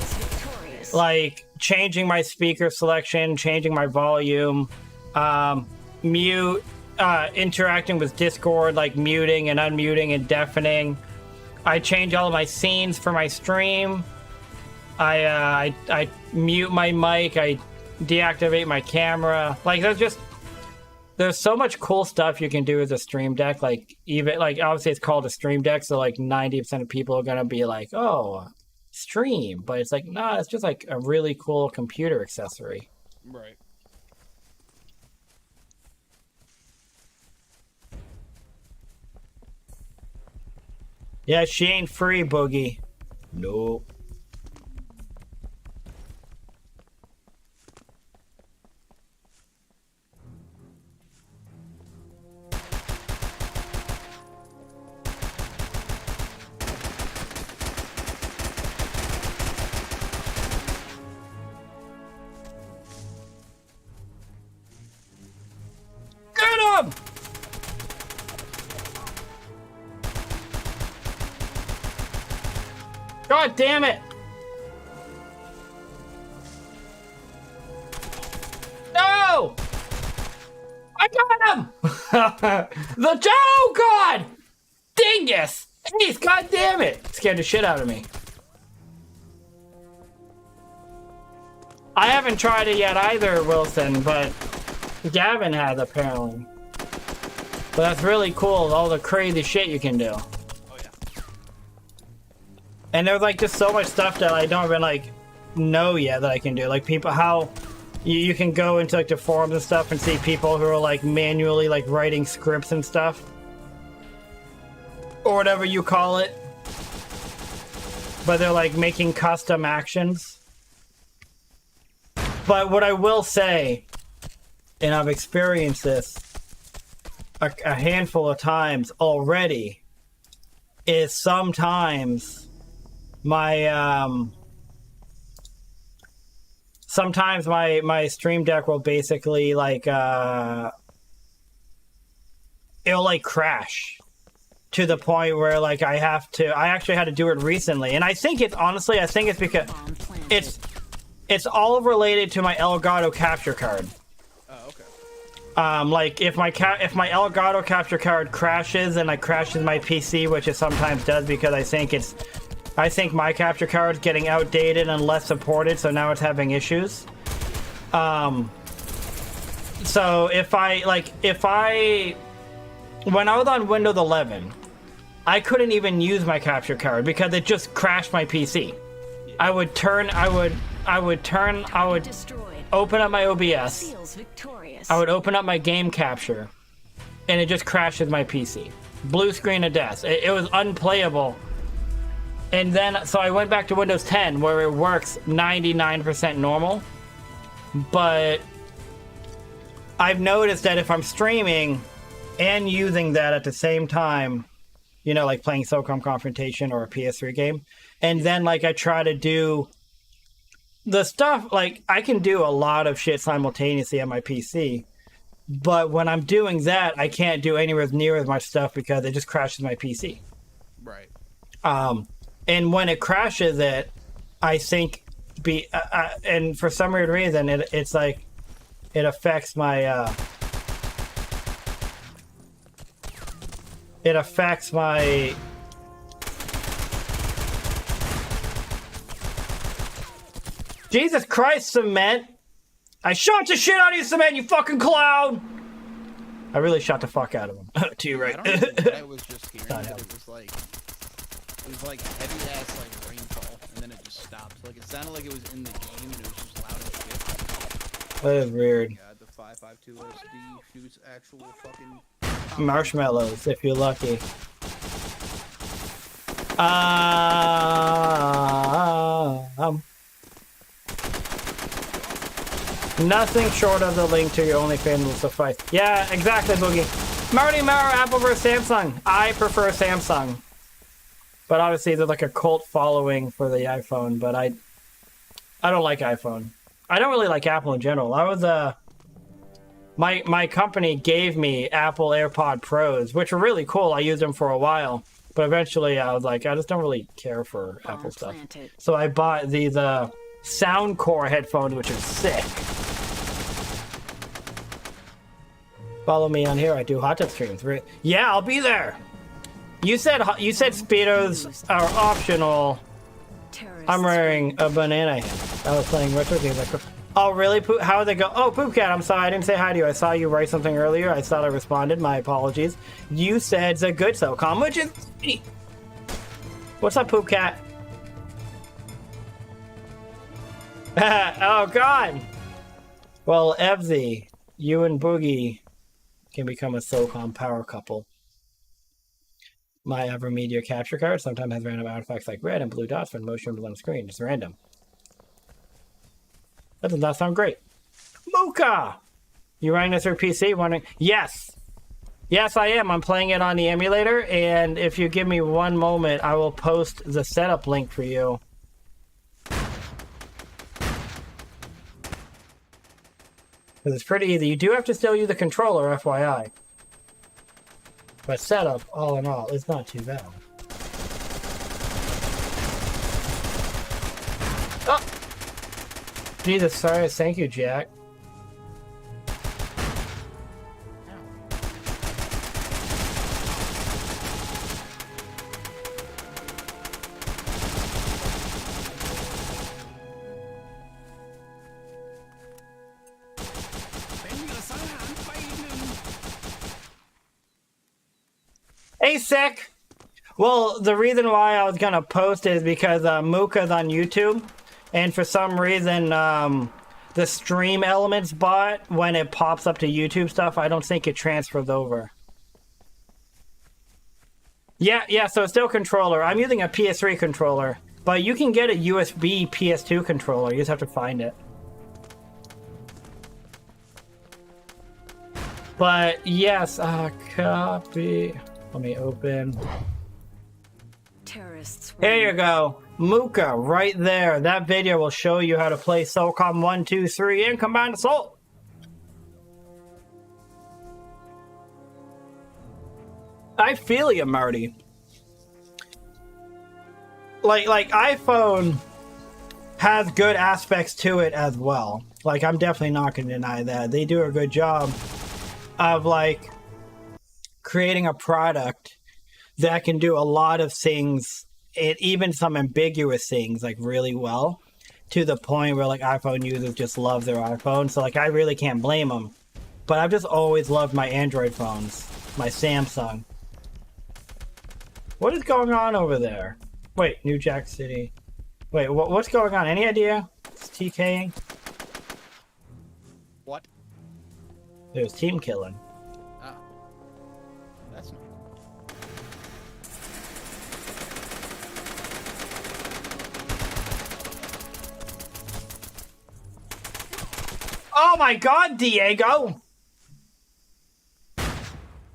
Like changing my speaker selection, changing my volume, mute, interacting with Discord, like muting and unmuting and deafening. I change all of my scenes for my stream. I mute my mic. I deactivate my camera. Like there's so much cool stuff you can do with a stream deck. Like even like obviously it's called a stream deck, so like 90% of people are gonna be like, oh, stream, but it's like nah, it's just like a really cool computer accessory. Right. Yeah, she ain't free, Boogie. Nope. Get him! God damn it! No! I got him! Oh God! Dingus! Jeez, God damn it! Scared the shit out of me. I haven't tried it yet either, Wilson, but Gavin has apparently. But that's really cool, all the crazy shit you can do. Oh yeah. And there's like just so much stuff that I don't even like know yet that I can do. Like people, how you can go into like the forums and stuff and see people who are like manually like writing scripts and stuff. Or whatever you call it. But they're like making custom actions. But what I will say, and I've experienced this a handful of times already, is sometimes my my stream deck will basically like it'll like crash to the point where like I actually had to do it recently, and I think it's honestly because it's all related to my Elgato capture card. Oh, okay. Like if my Elgato capture card crashes and like crashes my PC, which it sometimes does because I think my capture card is getting outdated and less supported, so now it's having issues. So when I was on Windows 11, I couldn't even use my capture card because it just crashed my PC. I would open up my OBS. Seals victorious. I would open up my game capture, and it just crashes my PC. Blue screen of death. It was unplayable. And then, so I went back to Windows 10, where it works 99% normal. But I've noticed that if I'm streaming and using that at the same time, you know, like playing Socom Confrontation or a PS3 game, and then like I try to do the stuff, like I can do a lot of shit simultaneously on my PC, but when I'm doing that, I can't do anywhere near as much stuff because it just crashes my PC. Right. And when it crashes it, I think and for some weird reason, it's like it affects my Jesus Christ, Cement! I shot the shit out of you, Cement, you fucking clown! I really shot the fuck out of him. To you, right? I don't know what I was just hearing, but it was like heavy ass like rainfall, and then it just stopped. Like it sounded like it was in the game, and it was just loud as shit. That is weird. God, the 552 SD shoots actual fucking Marshmallows, if you're lucky. Nothing short of the link to your OnlyFans will suffice. Yeah, exactly, Boogie. Marty Mara, Apple versus Samsung. I prefer Samsung. But obviously there's like a cult following for the iPhone, but I don't like iPhone. I don't really like Apple in general. I was my company gave me Apple AirPod Pros, which were really cool. I used them for a while, but eventually I was like, I just don't really care for Apple stuff. So I bought these Soundcore headphones, which are sick. Follow me on here. I do hot tub streams. Yeah, I'll be there. You said Speedos are optional. I'm wearing a banana hat. I was playing retro games. Like, oh, really? How did they go? Oh, Poop Cat, I'm sorry. I didn't say hi to you. I saw you write something earlier. I thought I responded. My apologies. You said it's a good Socom, which is... What's up, Poop Cat? Oh, God. Well, Evzy, you and Boogie can become a Socom power couple. My Evermedia capture card sometimes has random artifacts like red and blue dots when motion on the screen. Just random. That does not sound great. Mocha! You running this through PC? Wondering? Yes! Yes, I am. I'm playing it on the emulator, and if you give me one moment, I will post the setup link for you. Because it's pretty easy. You do have to still use the controller, FYI. But setup, all in all, is not too bad. Jesus, sorry. Thank you, Jack. Hey, sick. Well, the reason why I was gonna post is because Mooka's on YouTube, and for some reason, the stream elements bot, when it pops up to YouTube stuff, I don't think it transfers over. Yeah, so it's still controller. I'm using a PS3 controller, but you can get a USB PS2 controller. You just have to find it. But yes, copy. Let me open. Terrorists. Here you go. Mooka, right there. That video will show you how to play Socom 1, 2, 3 in Combined Assault. I feel you, Marty. Like iPhone has good aspects to it as well. Like, I'm definitely not going to deny that. They do a good job of, like, creating a product that can do a lot of things, even some ambiguous things, like, really well, to the point where, like, iPhone users just love their iPhone. So, like, I really can't blame them. But I've just always loved my Android phones, my Samsung. What is going on over there? Wait, New Jack City. Wait, what's going on? Any idea? It's TKing? What? There's team killing. Ah. That's not. Oh my god, Diego!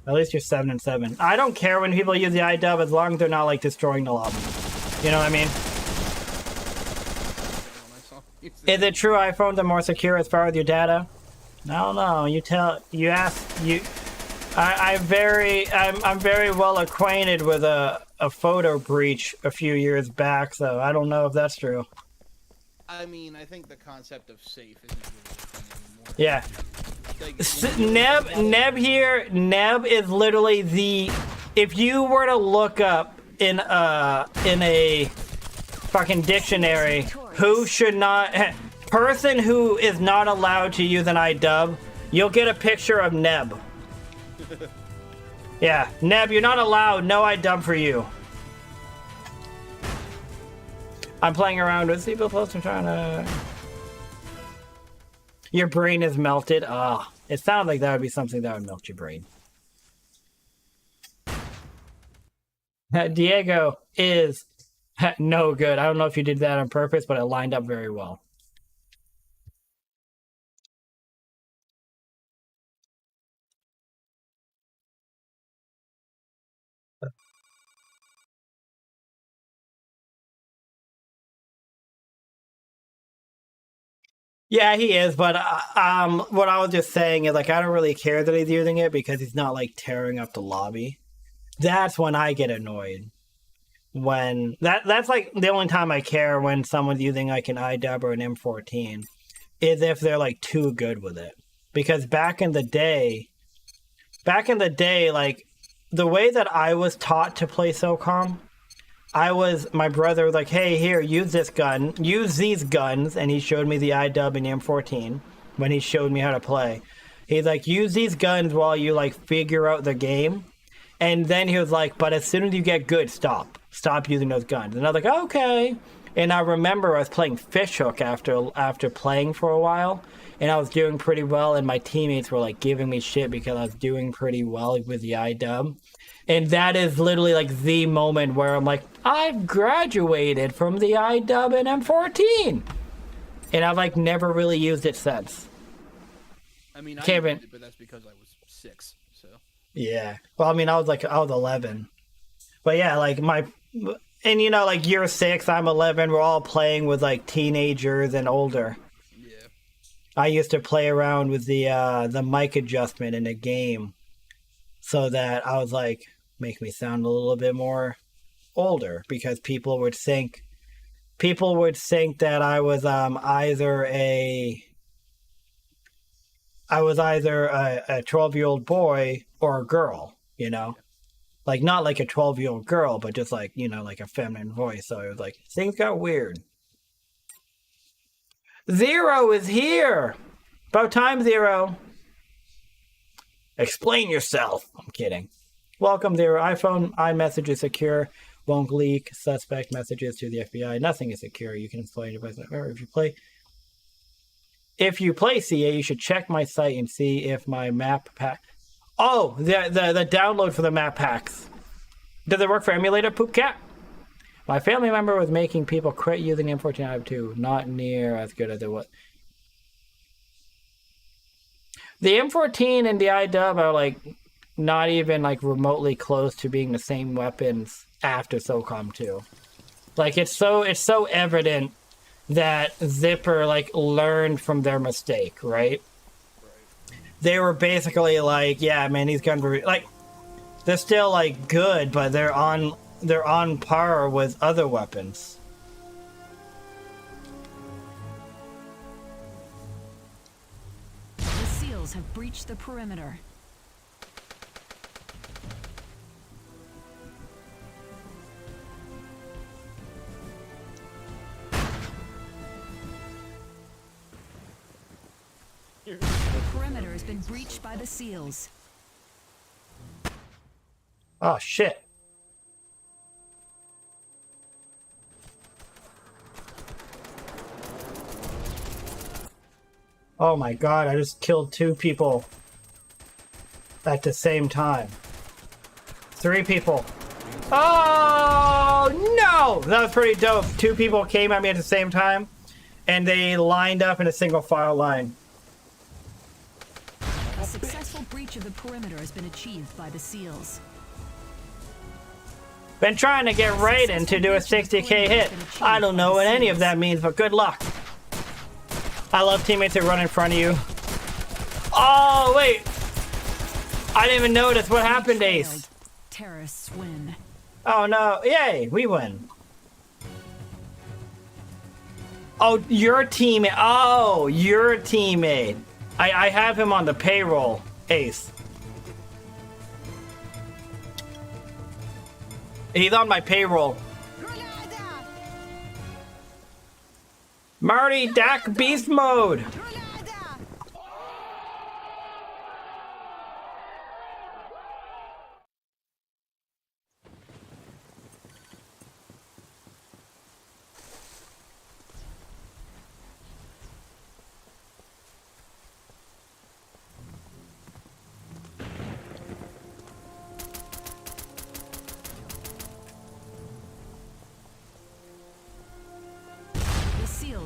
At least you're 7 and 7. I don't care when people use the iDub as long as they're not, like, destroying the lobby. You know what I mean? Is it true iPhones are more secure as far as your data? I don't know. I'm very well acquainted with a photo breach a few years back, so I don't know if that's true. I mean, I think the concept of safe isn't really a thing anymore. Yeah. Like, Neb is literally the, if you were to look up in a fucking dictionary who should not, person who is not allowed to use an iDub, you'll get a picture of Neb. Yeah, Neb, you're not allowed. No iDub for you. I'm playing around with C++. I'm trying to... Your brain is melted. Ah, it sounds like that would be something that would melt your brain. Diego is no good. I don't know if you did that on purpose, but it lined up very well. Yeah, he is, but what I was just saying is, like, I don't really care that he's using it because he's not, like, tearing up the lobby. That's when I get annoyed. When that's like the only time I care when someone's using like an iDub or an M14 is if they're like too good with it. Because back in the day, like the way that I was taught to play Socom, my brother was like, hey, here, use this gun, use these guns, and he showed me the iDub and the M14 when he showed me how to play. He's like, use these guns while you like figure out the game. And then he was like, but as soon as you get good, stop using those guns. And I was like, okay. And I remember I was playing Fishhook after playing for a while, and I was doing pretty well, and my teammates were like giving me shit because I was doing pretty well with the iDub. And that is literally like the moment where I'm like, I've graduated from the iDub and M14. And I've like never really used it since. I mean, I used it, but that's because I was 6, so. Yeah. Well, I mean, I was 11. But yeah, like and you know, like you're 6, I'm 11, we're all playing with like teenagers and older. Yeah. I used to play around with the mic adjustment in a game so that I was like, make me sound a little bit more older because people would think people would think that I was either a 12-year-old boy or a girl, you know? Like, not like a 12-year-old girl, but just like, you know, like a feminine voice. So it was like, things got weird. Zero is here! About time, Zero. Explain yourself. I'm kidding. Welcome, Zero. iPhone iMessage is secure. Won't leak suspect messages to the FBI. Nothing is secure. You can explain it. If you play CA, you should check my site and see if my map pack. Oh, the download for the map packs. Does it work for emulator, Poop Cat? My family member was making people quit using M14 too. Not near as good as it was. The M14 and the iDub are like not even like remotely close to being the same weapons after Socom 2. Like it's so evident that Zipper like learned from their mistake, right? They were basically like, yeah, man, these guns were like they're still like good, but they're on par with other weapons. The SEALs have breached the perimeter. The perimeter has been breached by the SEALs. Oh shit. Oh my god, I just killed 2 people at the same time. 3 people. Oh no! That was pretty dope. 2 people came at me at the same time and they lined up in a single file line. A successful breach of the perimeter has been achieved by the SEALs. Been trying to get Raiden to do a 60k hit. I don't know what any of that means, but good luck. I love teammates who run in front of you. Oh, wait. I didn't even notice what happened, Ace. Terrorists win. Oh, no. Yay, we win. Oh, your teammate. Oh, your teammate. I have him on the payroll, Ace. He's on my payroll. Marty Dak Beast Mode.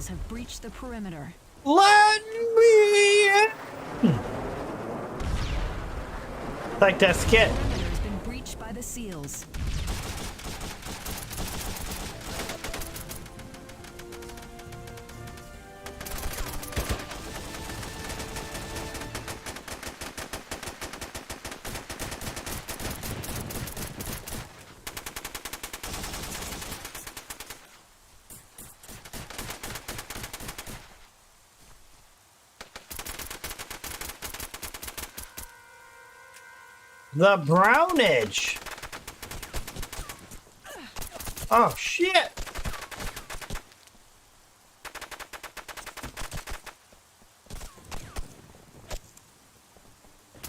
Have breached the perimeter. Let me in. Like that skit. The perimeter has been breached by the SEALs. The Brownage. Oh, shit.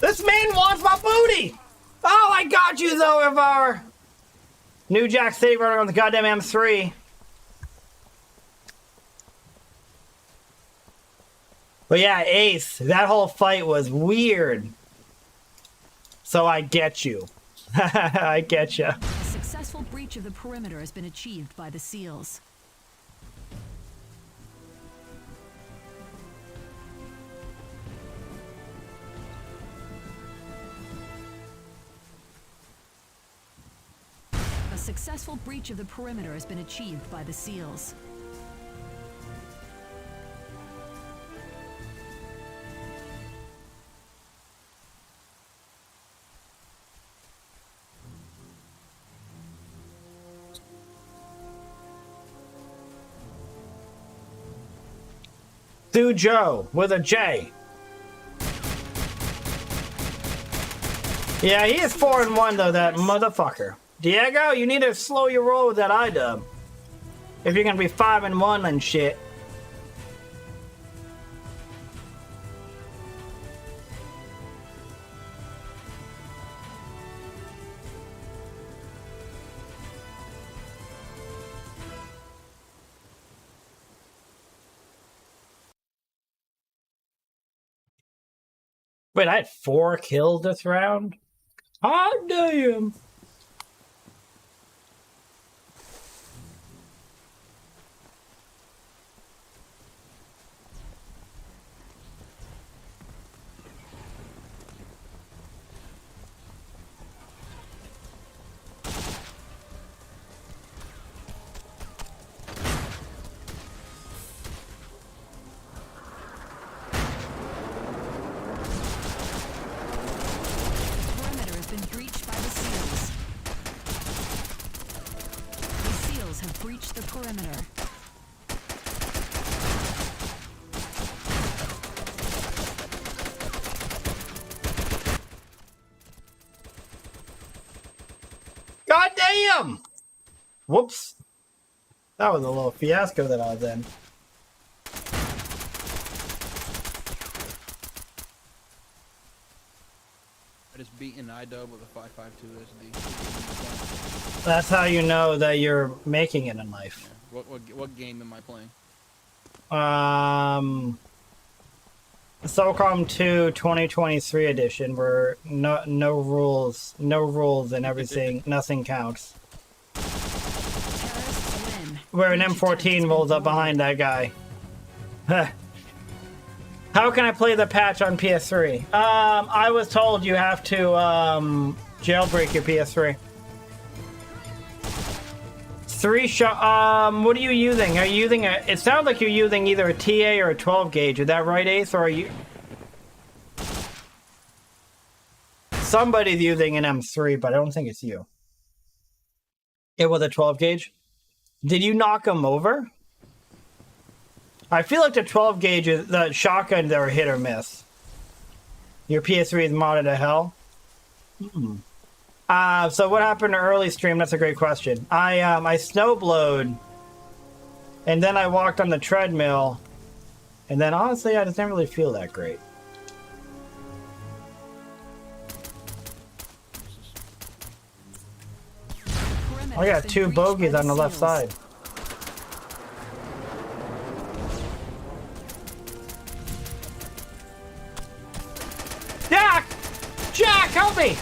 This man wants my booty. Oh, I got you, though, Ivar. New Jack City running on the goddamn M3. But yeah, Ace, that whole fight was weird. So I get you. I get you. A successful breach of the perimeter has been achieved by the SEALs. A successful breach of the perimeter has been achieved by the SEALs. Suzhou with a J. Yeah, he is 4-1 though, that motherfucker. Diego, you need to slow your roll with that iDub. If you're gonna be 5-1 and shit. Wait, I had 4 kills this round? Hot damn! Breach the perimeter. God damn! Whoops. That was a little fiasco that I was in. I just beat an iDub with a 5.52 SD. That's how you know that you're making it in life. Yeah. What game am I playing? Socom 2 2023 edition, where no rules and everything, nothing counts. Where an M14 rolls up behind that guy. How can I play the patch on PS3? I was told you have to jailbreak your PS3. 3-shot. What are you using? Are you using a? It sounds like you're using either a TA or a 12 gauge. Is that right, Ace? Or are you? Somebody's using an M3, but I don't think it's you. It was a 12 gauge. Did you knock him over? I feel like the 12 gauge is the shotguns are hit or miss. Your PS3 is modded to hell. So what happened to early stream? That's a great question. I snowblowed, and then I walked on the treadmill, and then honestly I just didn't really feel that great. I got 2 bogeys on the left side. Jack! Jack, help me!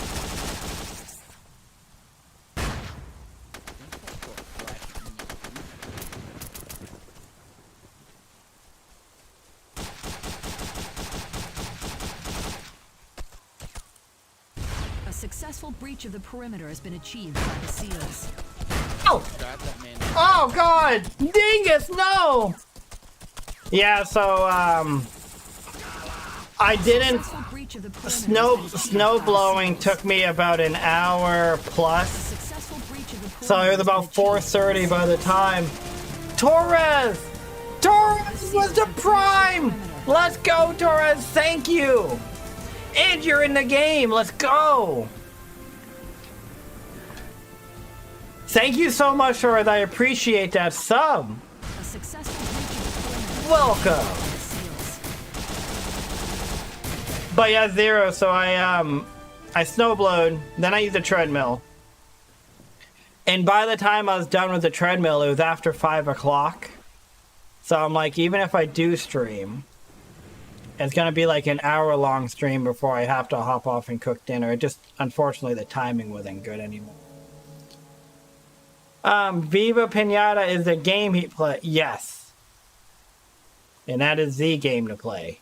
A successful breach of the perimeter has been achieved by the SEALs. Oh! Oh god! Dingus, no! Yeah, so I didn't. Snow blowing took me about an hour plus. So it was about 4:30 by the time. Torres! Torres was the prime! Let's go, Torres! Thank you! And you're in the game! Let's go! Thank you so much, Torres. I appreciate that sub. Welcome. But yeah, 0. So I snowblowed, then I used the treadmill. And by the time I was done with the treadmill, it was after 5 o'clock. So I'm like, even if I do stream, it's gonna be like an hour-long stream before I have to hop off and cook dinner. It just, unfortunately, the timing wasn't good anymore. Viva Pinata is the game he play. Yes. And that is the game to play.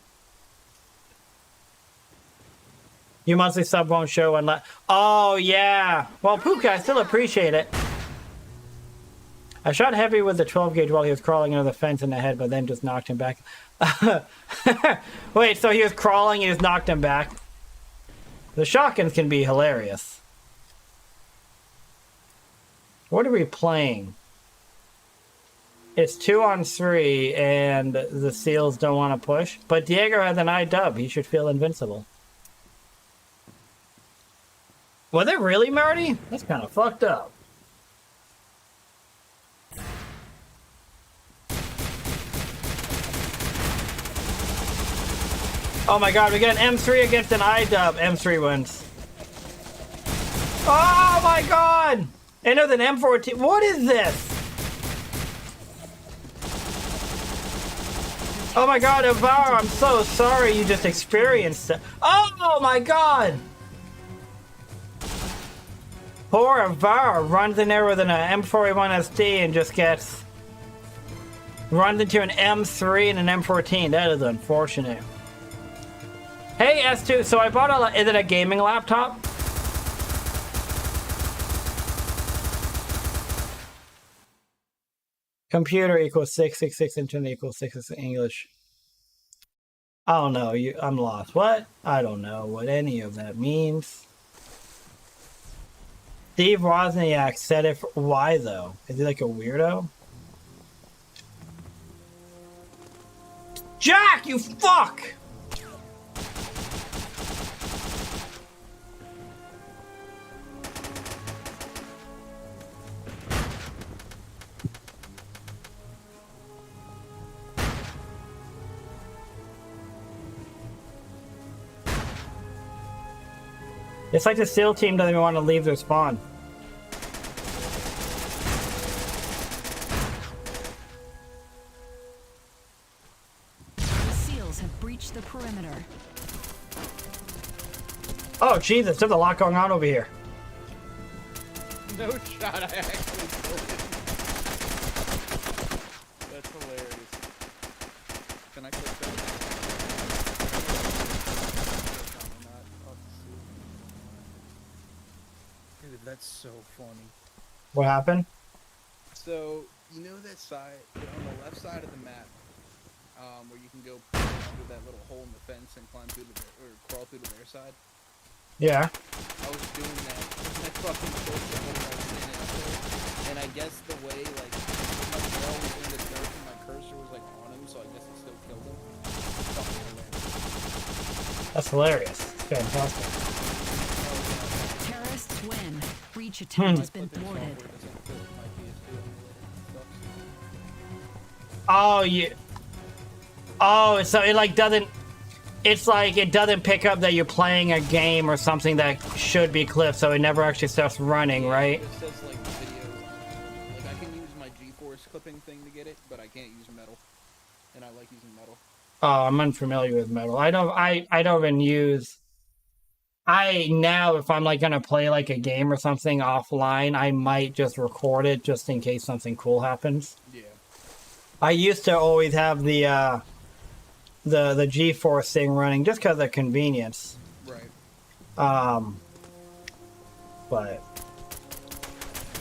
Your monthly sub won't show unless... Oh, yeah. Well, Puka, I still appreciate it. I shot heavy with the 12 gauge while he was crawling into the fence in the head, but then just knocked him back. Wait, so he was crawling and just knocked him back? The shotguns can be hilarious. What are we playing? It's 2-on-3, and the Seals don't want to push. But Diego has an I-dub. He should feel invincible. Was it really, Marty? That's kind of fucked up. Oh my god, we get an M3 against an I-dub. M3 wins. Oh my god! And there's an M14. What is this? Oh my god, Avar, I'm so sorry you just experienced it. Oh my god! Poor Avar runs in there with an M41 SD and just gets... runs into an M3 and an M14. That is unfortunate. Hey, S2, so I bought a... Is it a gaming laptop? Computer equals 666, internet equals 666 English. I don't know. I'm lost. What? I don't know what any of that means. Steve Wozniak said it. Why though? Is he like a weirdo? Jack, you fuck! It's like the SEAL team doesn't even want to leave their spawn. The SEALs have breached the perimeter. Oh Jesus, there's a lot going on over here. No shot, I actually killed it. That's hilarious. Can I click that? Dude, that's so funny. What happened? So, you know that side, on the left side of the map, where you can go under that little hole in the fence and climb through the, or crawl through to their side? Yeah. I was doing that. I fucking killed the hole I was standing up there. And I guess the way, like, my barrel was in the dirt and my cursor was, like, on him, so I guess it still killed him. Fucking hilarious. That's hilarious. Fantastic. Terrorists win. Breach attempt has been thwarted. Oh, you. Oh, so it like doesn't. It's like it doesn't pick up that you're playing a game or something that should be clipped, so it never actually starts running, right? It says like videos. Like I can use my G-force clipping thing to get it, but I can't use metal. And I like using metal. Oh, I'm unfamiliar with metal. I don't even use. Now if I'm like gonna play like a game or something offline, I might just record it just in case something cool happens. Yeah. I used to always have the G-force thing running just because of convenience. Right. But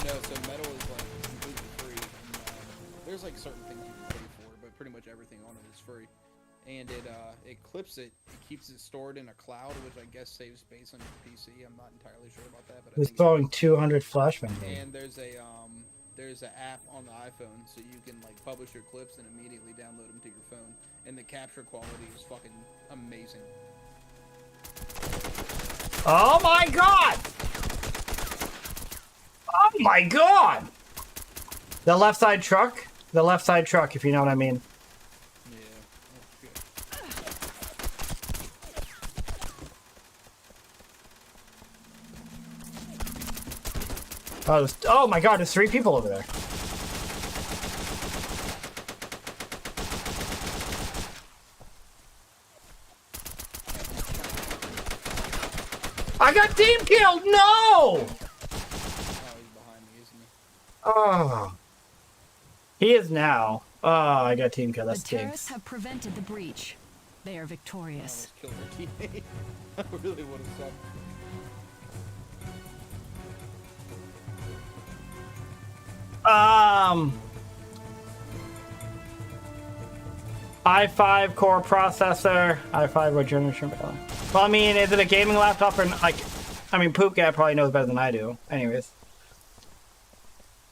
No, so metal is like completely free. And, there's like certain things you can pay for, but pretty much everything on it is free. And it clips it, keeps it stored in a cloud, which I guess saves space on your PC. I'm not entirely sure about that, but I it's think throwing 200 flashbangs. And there's an app on the iPhone, so you can like publish your clips and immediately download them to your phone. And the capture quality is fucking amazing. Oh my god! Oh my god! The left side truck? The left side truck, if you know what I mean. Yeah. Oh, shit. Oh my god, there's 3 people over there. I got team killed! No! Oh, he's behind me, isn't he? Oh. He is now. Oh, I got team killed. The That's terrorists stinks. have prevented the breach. They are I victorious. almost killed our teammate. I really would have sucked. i5 core processor. i5 with generation. Well, I mean, is it a gaming laptop or like? I mean, Poop Guy probably knows better than I do. Anyways,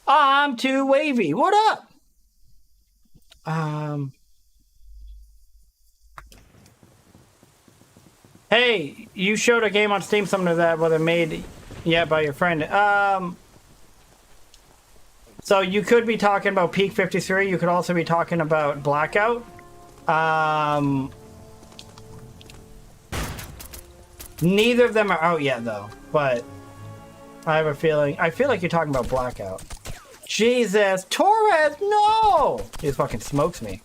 I'm too wavy. What up? Hey, you showed a game on Steam, something of that, whether made yet by your friend. So you could be talking about Peak 53. You could also be talking about Blackout. Neither of them are out yet, though. But I have a feeling. I feel like you're talking about Blackout. Jesus, Torres, no! He fucking smokes me.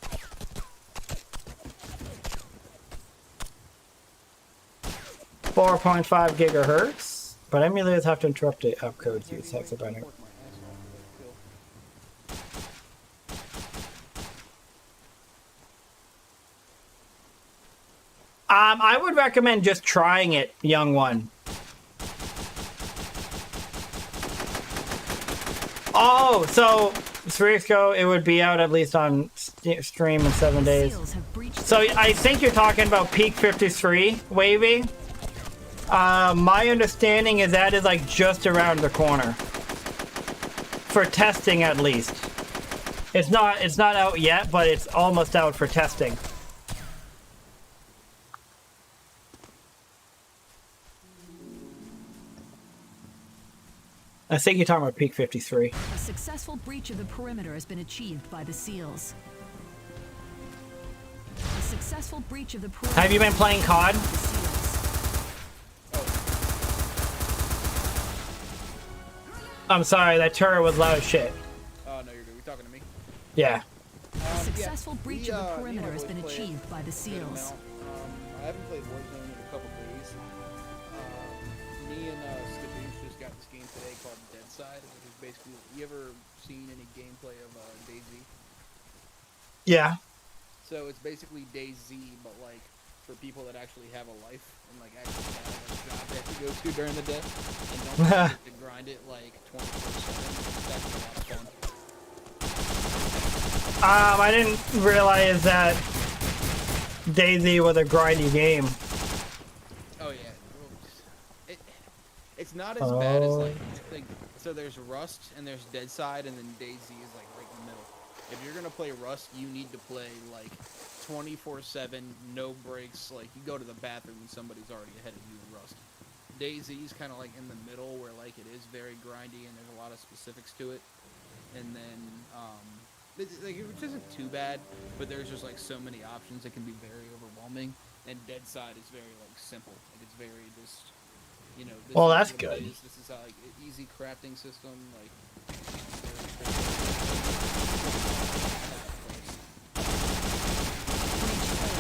.5 gigahertz, but emulators have to interrupt the upcodes use hexabyte. I would recommend just trying it, young one. Oh, so 3 weeks ago, it would be out at least on stream in 7 days. So I think you're talking about Peak 53, Wavy. My understanding is that is like just around the corner. For testing, at least. It's not out yet, but it's almost out for testing. I think you're talking about Peak 53. A successful breach of the perimeter has been achieved by the SEALs. A successful breach of the perimeter. Have you been playing COD? I'm sorry, that turret was loud as shit. Oh, no, you're good. You're talking to me? Yeah. A successful breach of the perimeter has been achieved by the SEALs. I haven't played Warzone in a couple days. Me and Skippers just got this game today called Dead Side, which is basically, you ever seen any gameplay of DayZ? Yeah. So it's basically DayZ, but like for people that actually have a life and like actually have a job they have to go to during the day and don't have to grind it like 24/7. It's actually a lot of fun. I didn't realize that DayZ was a grindy game. Oh yeah, it's not as bad as like so there's Rust and there's Dead Side and then DayZ is like right in the middle. If you're gonna play Rust, you need to play like 24/7, no breaks. Like you go to the bathroom and somebody's already ahead of you in Rust. DayZ is kind of like in the middle where like it is very grindy and there's a lot of specifics to it. And then which isn't too bad, but there's just like so many options it can be very overwhelming. And Dead Side is very like simple. Like it's very just This well, is that's what good. it is. This is like an easy crafting system. Like.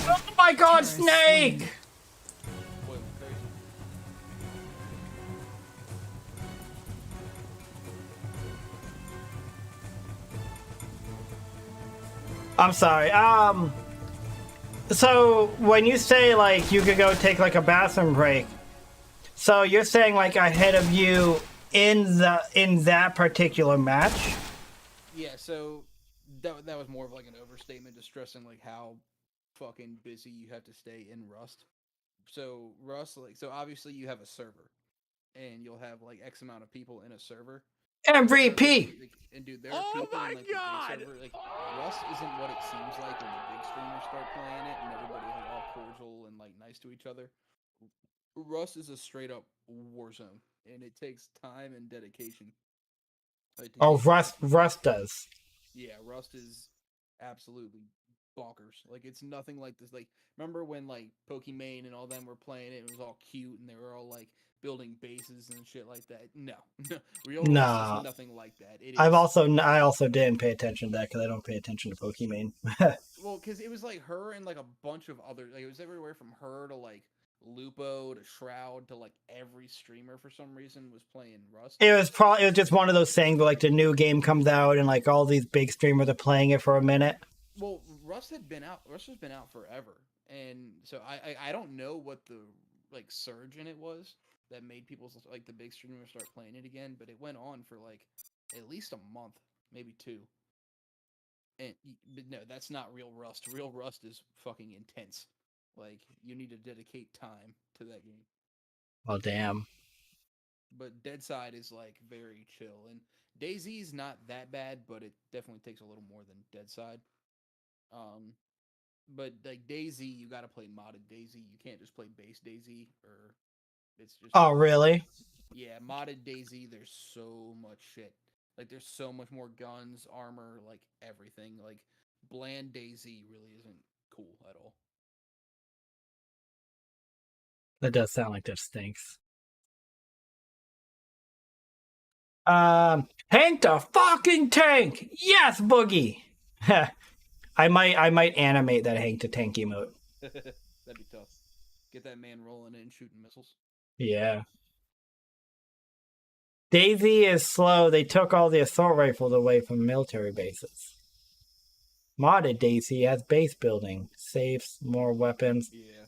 Oh my God, Snake! I'm sorry. So when you say like you could go take like a bathroom break, so you're saying like ahead of you in that particular match? Yeah. So that was more of like an overstatement, just stressing like how fucking busy you have to stay in Rust. So Rust, like, so obviously you have a server, and you'll have like X amount of people in a server. MVP. And dude, there are people in like the big server. Like Rust isn't what it seems like when the big streamers start playing it, and everybody's all cordial and like nice to each other. Rust is a straight up war zone, and it takes time and dedication. Oh, Rust does. Yeah, Rust is absolutely bonkers. Like it's nothing like this. Like remember when like Pokimane and all them were playing it? It was all cute and they were all like building bases and shit like that. No, real Rust is nothing like that. It is. I also didn't pay attention to that because I don't pay attention to Pokimane. Well, because it was like her and like a bunch of other. Like it was everywhere from her to like Lupo to Shroud to like every streamer for some reason was playing Rust. It was just one of those things where like the new game comes out and like all these big streamers are playing it for a minute. Well, Rust has been out forever, and so I don't know what the like surge in it was that made people like the big streamers start playing it again, but it went on for like at least a month, maybe 2. And but no, that's not real Rust. Real Rust is fucking intense. Like you need to dedicate time to that game. Oh damn. But Dead Side is like very chill, and DayZ is not that bad, but it definitely takes a little more than Dead Side. But like Daisy, you gotta play modded Daisy. You can't just play base Daisy, or it's just. Oh, really? Yeah, modded Daisy. There's so much shit. Like, there's so much more guns, armor, like everything. Like, bland Daisy really isn't cool at all. That does sound like that stinks. Hank the fucking tank! Yes, Boogie! I might animate that Hank the tank emote. That'd be tough. Get that man rolling in shooting missiles. Yeah. Daisy is slow. They took all the assault rifles away from military bases. Modded Daisy has base building, safes, more weapons. Yeah.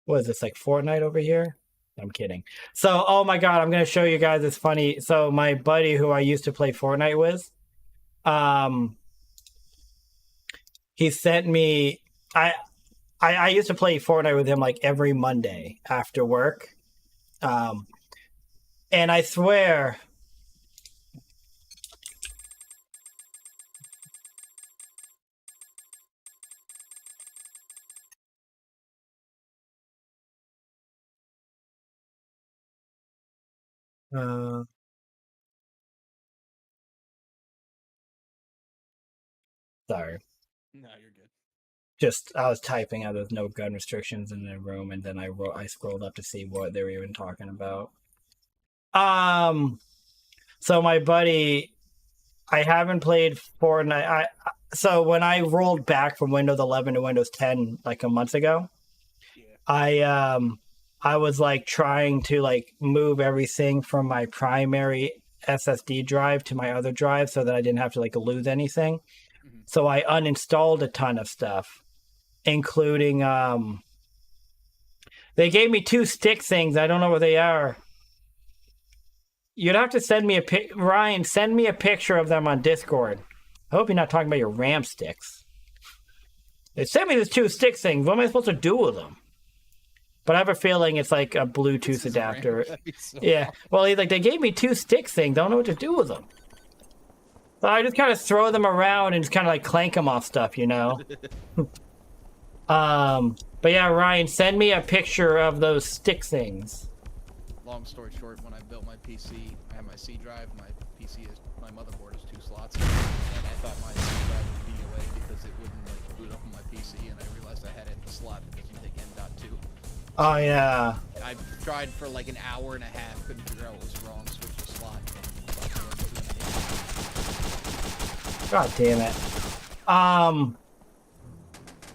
What is this, like Fortnite over here? I'm kidding. So, oh my god, I'm going to show you guys this funny. So, my buddy who I used to play Fortnite with, he sent me. I used to play Fortnite with him like every Monday after work. And I swear, sorry. No, you're good. Just I was typing out there's no gun restrictions in the room, and then I scrolled up to see what they were even talking about. So my buddy, I haven't played Fortnite. So when I rolled back from Windows 11 to Windows 10 like a month ago, yeah. I was like trying to like move everything from my primary SSD drive to my other drive so that I didn't have to like lose anything. Mm-hmm. So I uninstalled a ton of stuff, including they gave me 2 stick things. I don't know what they are. You'd have to send me Ryan, send me a picture of them on Discord. I hope you're not talking about your RAM sticks. They sent me these 2 stick things. What am I supposed to do with them? But I have a feeling it's like a Bluetooth adapter. So yeah. Well, they gave me 2 stick things. I don't know what to do with them. So I just kind of throw them around and just kind of like clank them off stuff, you know? But yeah, Ryan, send me a picture of those stick things. Long story short, when I built my PC, I had my C drive. My motherboard is 2 slots, and I thought my C drive would be away because it wouldn't like boot up on my PC, and I realized I had it in the slot because you take M.2. Oh yeah. I tried for like an hour and a half, couldn't figure out what was wrong. Switched the slot. God damn it.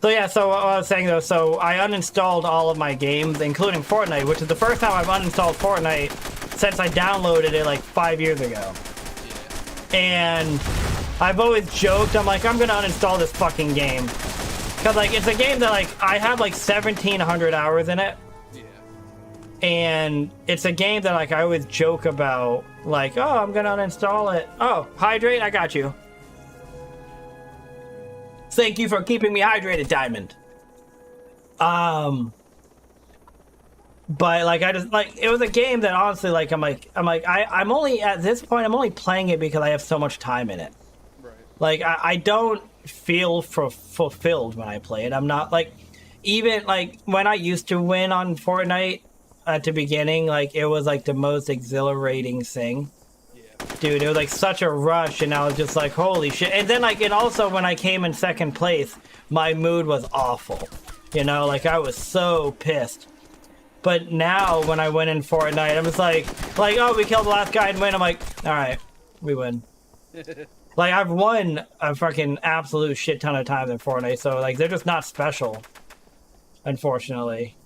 So yeah, so what I was saying though, so I uninstalled all of my games, including Fortnite, which is the first time I've uninstalled Fortnite since I downloaded it like 5 years ago. Yeah. And I've always joked, I'm like, I'm gonna uninstall this fucking game. Cause like, it's a game that like, I have like 1,700 hours in it. Yeah. And it's a game that like, I always joke about, like, oh, I'm gonna uninstall it. Oh, hydrate, I got you. Thank you for keeping me hydrated, Diamond. But like I just like it was a game that honestly like I'm only at this point I'm only playing it because I have so much time in it. Right. Like I don't feel fulfilled when I play it. I'm not like even like when I used to win on Fortnite at the beginning, like it was like the most exhilarating thing. Dude, it was like such a rush, and I was just like, holy shit. And then like, and also when I came in second place, my mood was awful. You know, like I was so pissed. But now when I went in Fortnite, I'm just like, oh, we killed the last guy and win. I'm like, all right, we win. Like I've won a fucking absolute shit ton of times in Fortnite, so like they're just not special, unfortunately.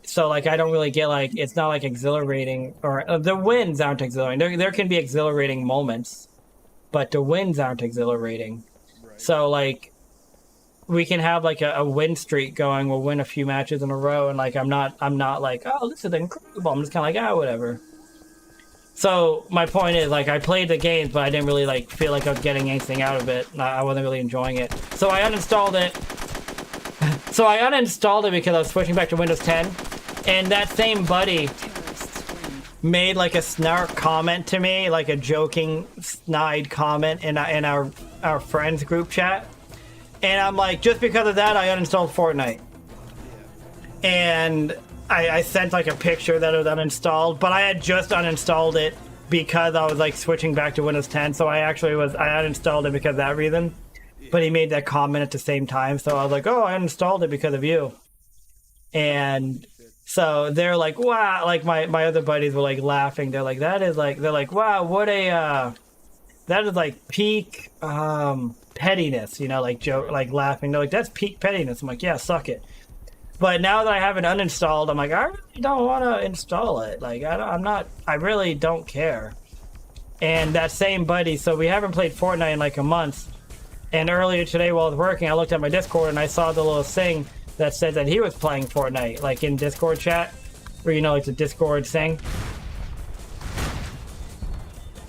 So, like, I don't really get, like, it's not, like, exhilarating, or the wins aren't exhilarating. There can be exhilarating moments, but the wins aren't exhilarating. Right. So, like, we can have, like, a win streak going. We'll win a few matches in a row, and, like, I'm not like, oh, this is incredible. I'm just kind of like, ah, whatever. So, my point is, like, I played the games, but I didn't really, like, feel like I was getting anything out of it. I wasn't really enjoying it. So, I uninstalled it. So, I uninstalled it because I was switching back to Windows 10. And that same buddy made like a snark comment to me, like a joking, snide comment in our friends group chat. And I'm like, just because of that, I uninstalled Fortnite. And I sent like a picture that it was uninstalled, but I had just uninstalled it because I was like switching back to Windows 10. So I uninstalled it because of that reason. But he made that comment at the same time, so I was like, "Oh, I uninstalled it because of you." And so they're like, "Wow!" Like my other buddies were like laughing. They're like, they're like, "Wow, what a that is like peak pettiness," you know, like joke, like laughing. They're like, "That's peak pettiness." I'm like, "Yeah, suck it." But now that I have it uninstalled, I'm like, I really don't want to install it. Like, I really don't care. And that same buddy, so we haven't played Fortnite in like a month. And earlier today while I was working, I looked at my Discord and I saw the little thing that said that he was playing Fortnite, like in Discord chat, where you know, like the Discord thing.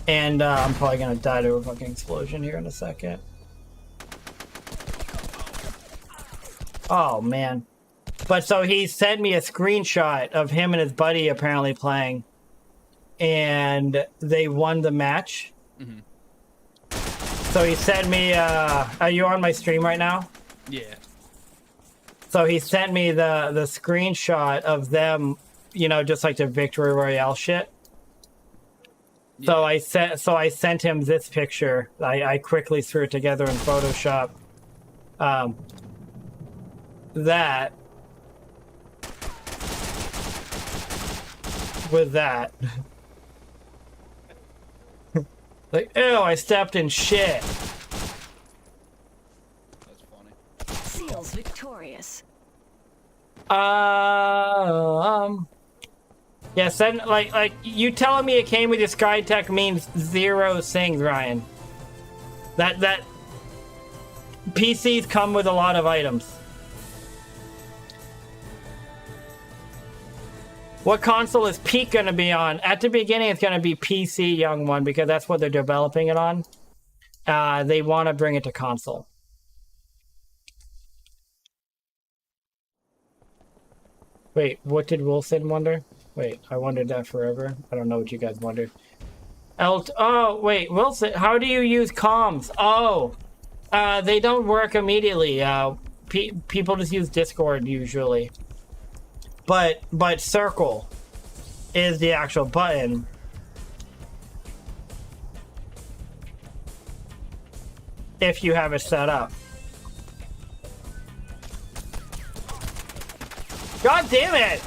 And I'm probably gonna die to a fucking explosion here in a second. Oh man. But so he sent me a screenshot of him and his buddy apparently playing. And they won the match. Mm-hmm. So he sent me, are you on my stream right now? Yeah. So he sent me the screenshot of them, you know, just like the Victory Royale shit. Yeah. So I sent him this picture. I quickly threw it together in Photoshop. That. With that. Like, ew, I stepped in shit. That's funny. Seals victorious. Yeah, send, like, you telling me it came with your SkyTech means zero things, Ryan. That PCs come with a lot of items. What console is Peak going to be on? At the beginning, it's going to be PC, young one, because that's what they're developing it on. They want to bring it to console. Wait, what did Wilson wonder? Wait, I wondered that forever. I don't know what you guys wondered. Oh, wait, Wilson, how do you use comms? Oh, they don't work immediately. People just use Discord usually. But circle is the actual button. If you have it set up. God damn it!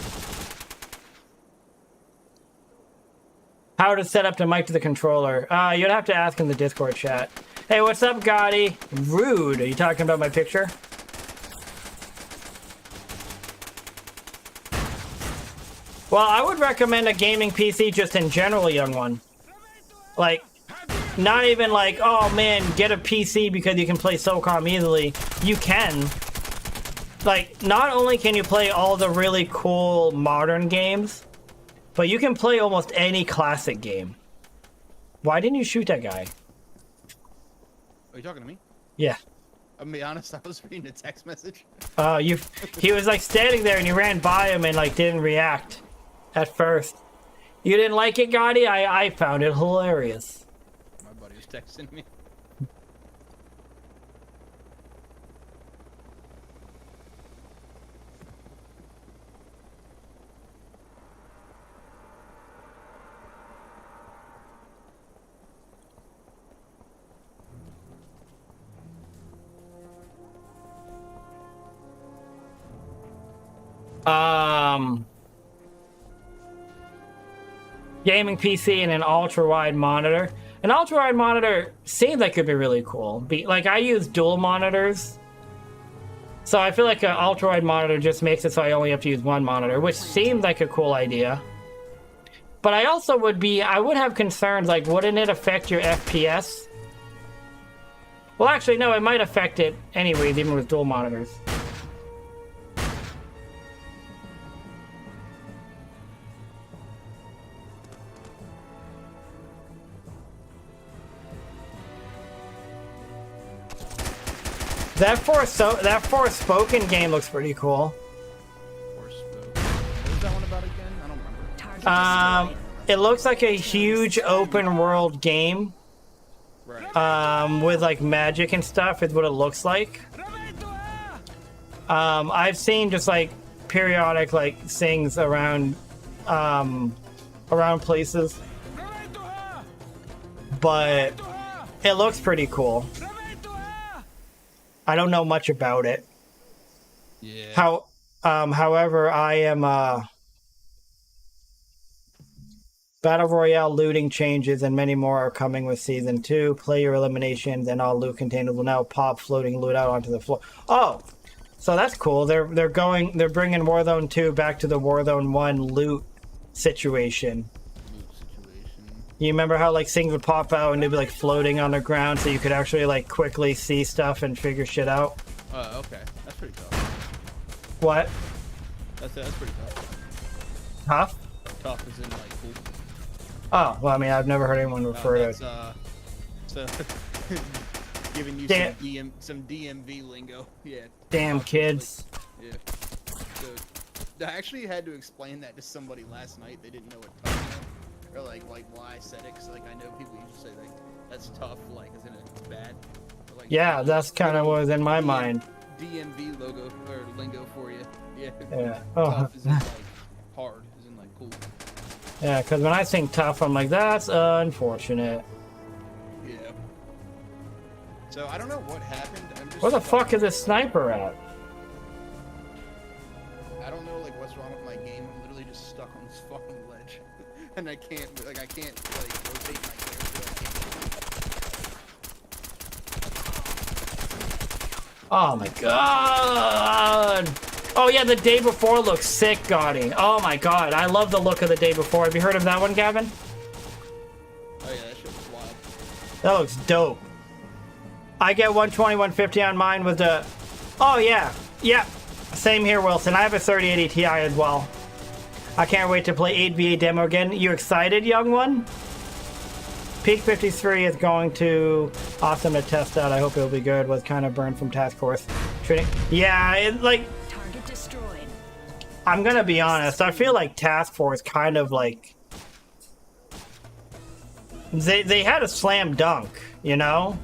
How to set up the mic to the controller. You'd have to ask in the Discord chat. Hey, what's up, Gotti? Rude. Are you talking about my picture? Well, I would recommend a gaming PC just in general, young one. Like, not even like, oh man, get a PC because you can play Socom easily. You can. Like, not only can you play all the really cool modern games, but you can play almost any classic game. Why didn't you shoot that guy? Are you talking to me? Yeah. I'll be honest, I was reading a text message. He was like standing there and you ran by him and like didn't react at first. You didn't like it, Gotti? I found it hilarious. My buddy was texting me. Gaming PC and an ultra-wide monitor. An ultra-wide monitor seems like could be really cool. Like, I use dual monitors. So I feel like an ultra-wide monitor just makes it so I only have to use one monitor, which seems like a cool idea. But I also would have concerns, like, wouldn't it affect your FPS? Well, actually, no, it might affect it anyways, even with dual monitors. That Forspoken game looks pretty cool. Forspoken. What was that one about again? I don't remember. It looks like a huge open world game. Right. With like magic and stuff is what it looks like. I've seen just like periodic like things around places, but it looks pretty cool. I don't know much about it. Yeah. However, I am Battle Royale looting changes and many more are coming with Season 2. Player eliminations and all loot containers will now pop floating loot out onto the floor. Oh, so that's cool. They're bringing Warzone 2 back to the Warzone 1 loot situation. You remember how like things would pop out and they'd be like floating on the ground so you could actually like quickly see stuff and figure shit out? Okay. That's pretty tough. What? That's pretty tough. Tough? Tough as in like cool. Oh, well, I mean, I've never heard anyone refer to... So, giving you some DMV lingo. Yeah. Damn kids. Yeah. So, I actually had to explain that to somebody last night. They didn't know what tough meant. Or like why I said it, because like I know people used to say like that's tough, like isn't it bad? Or, like, Yeah, that's kind of what was in my mind. DMV logo or lingo for you. Yeah. Yeah. Oh. Tough is in like hard, is in like cool. Yeah, because when I think tough, I'm like, that's unfortunate. Yeah. So I don't know what happened. I'm just Where the fuck is this sniper at? I don't know like what's wrong with my game. I'm literally just stuck on this fucking ledge. And I can't like rotate my character. Oh my god! Oh yeah, the day before looks sick, Gotti. Oh my god, I love the look of the day before. Have you heard of that one, Gavin? Oh yeah, that shit was wild. That looks dope. I get 120, 150 on mine with the... Oh yeah, yeah. Same here, Wilson. I have a 3080 Ti as well. I can't wait to play 8v8 demo again. You excited, young one? Peak 53 is going to... Awesome to test out. I hope it'll be good. Was kind of burned from Task Force training. Yeah, it like... Target destroyed. I'm gonna be honest. I feel like Task Force kind of like... They had a slam dunk, you know?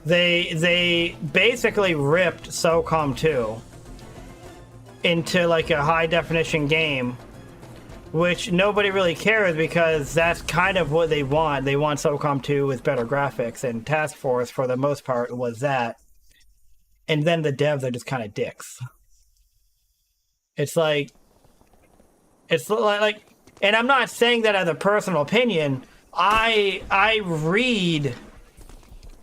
They basically ripped Socom 2 into like a high definition game, which nobody really cares because that's kind of what they want. They want Socom 2 with better graphics, and Task Force for the most part was that. And then the devs are just kind of dicks. It's like, and I'm not saying that as a personal opinion. I read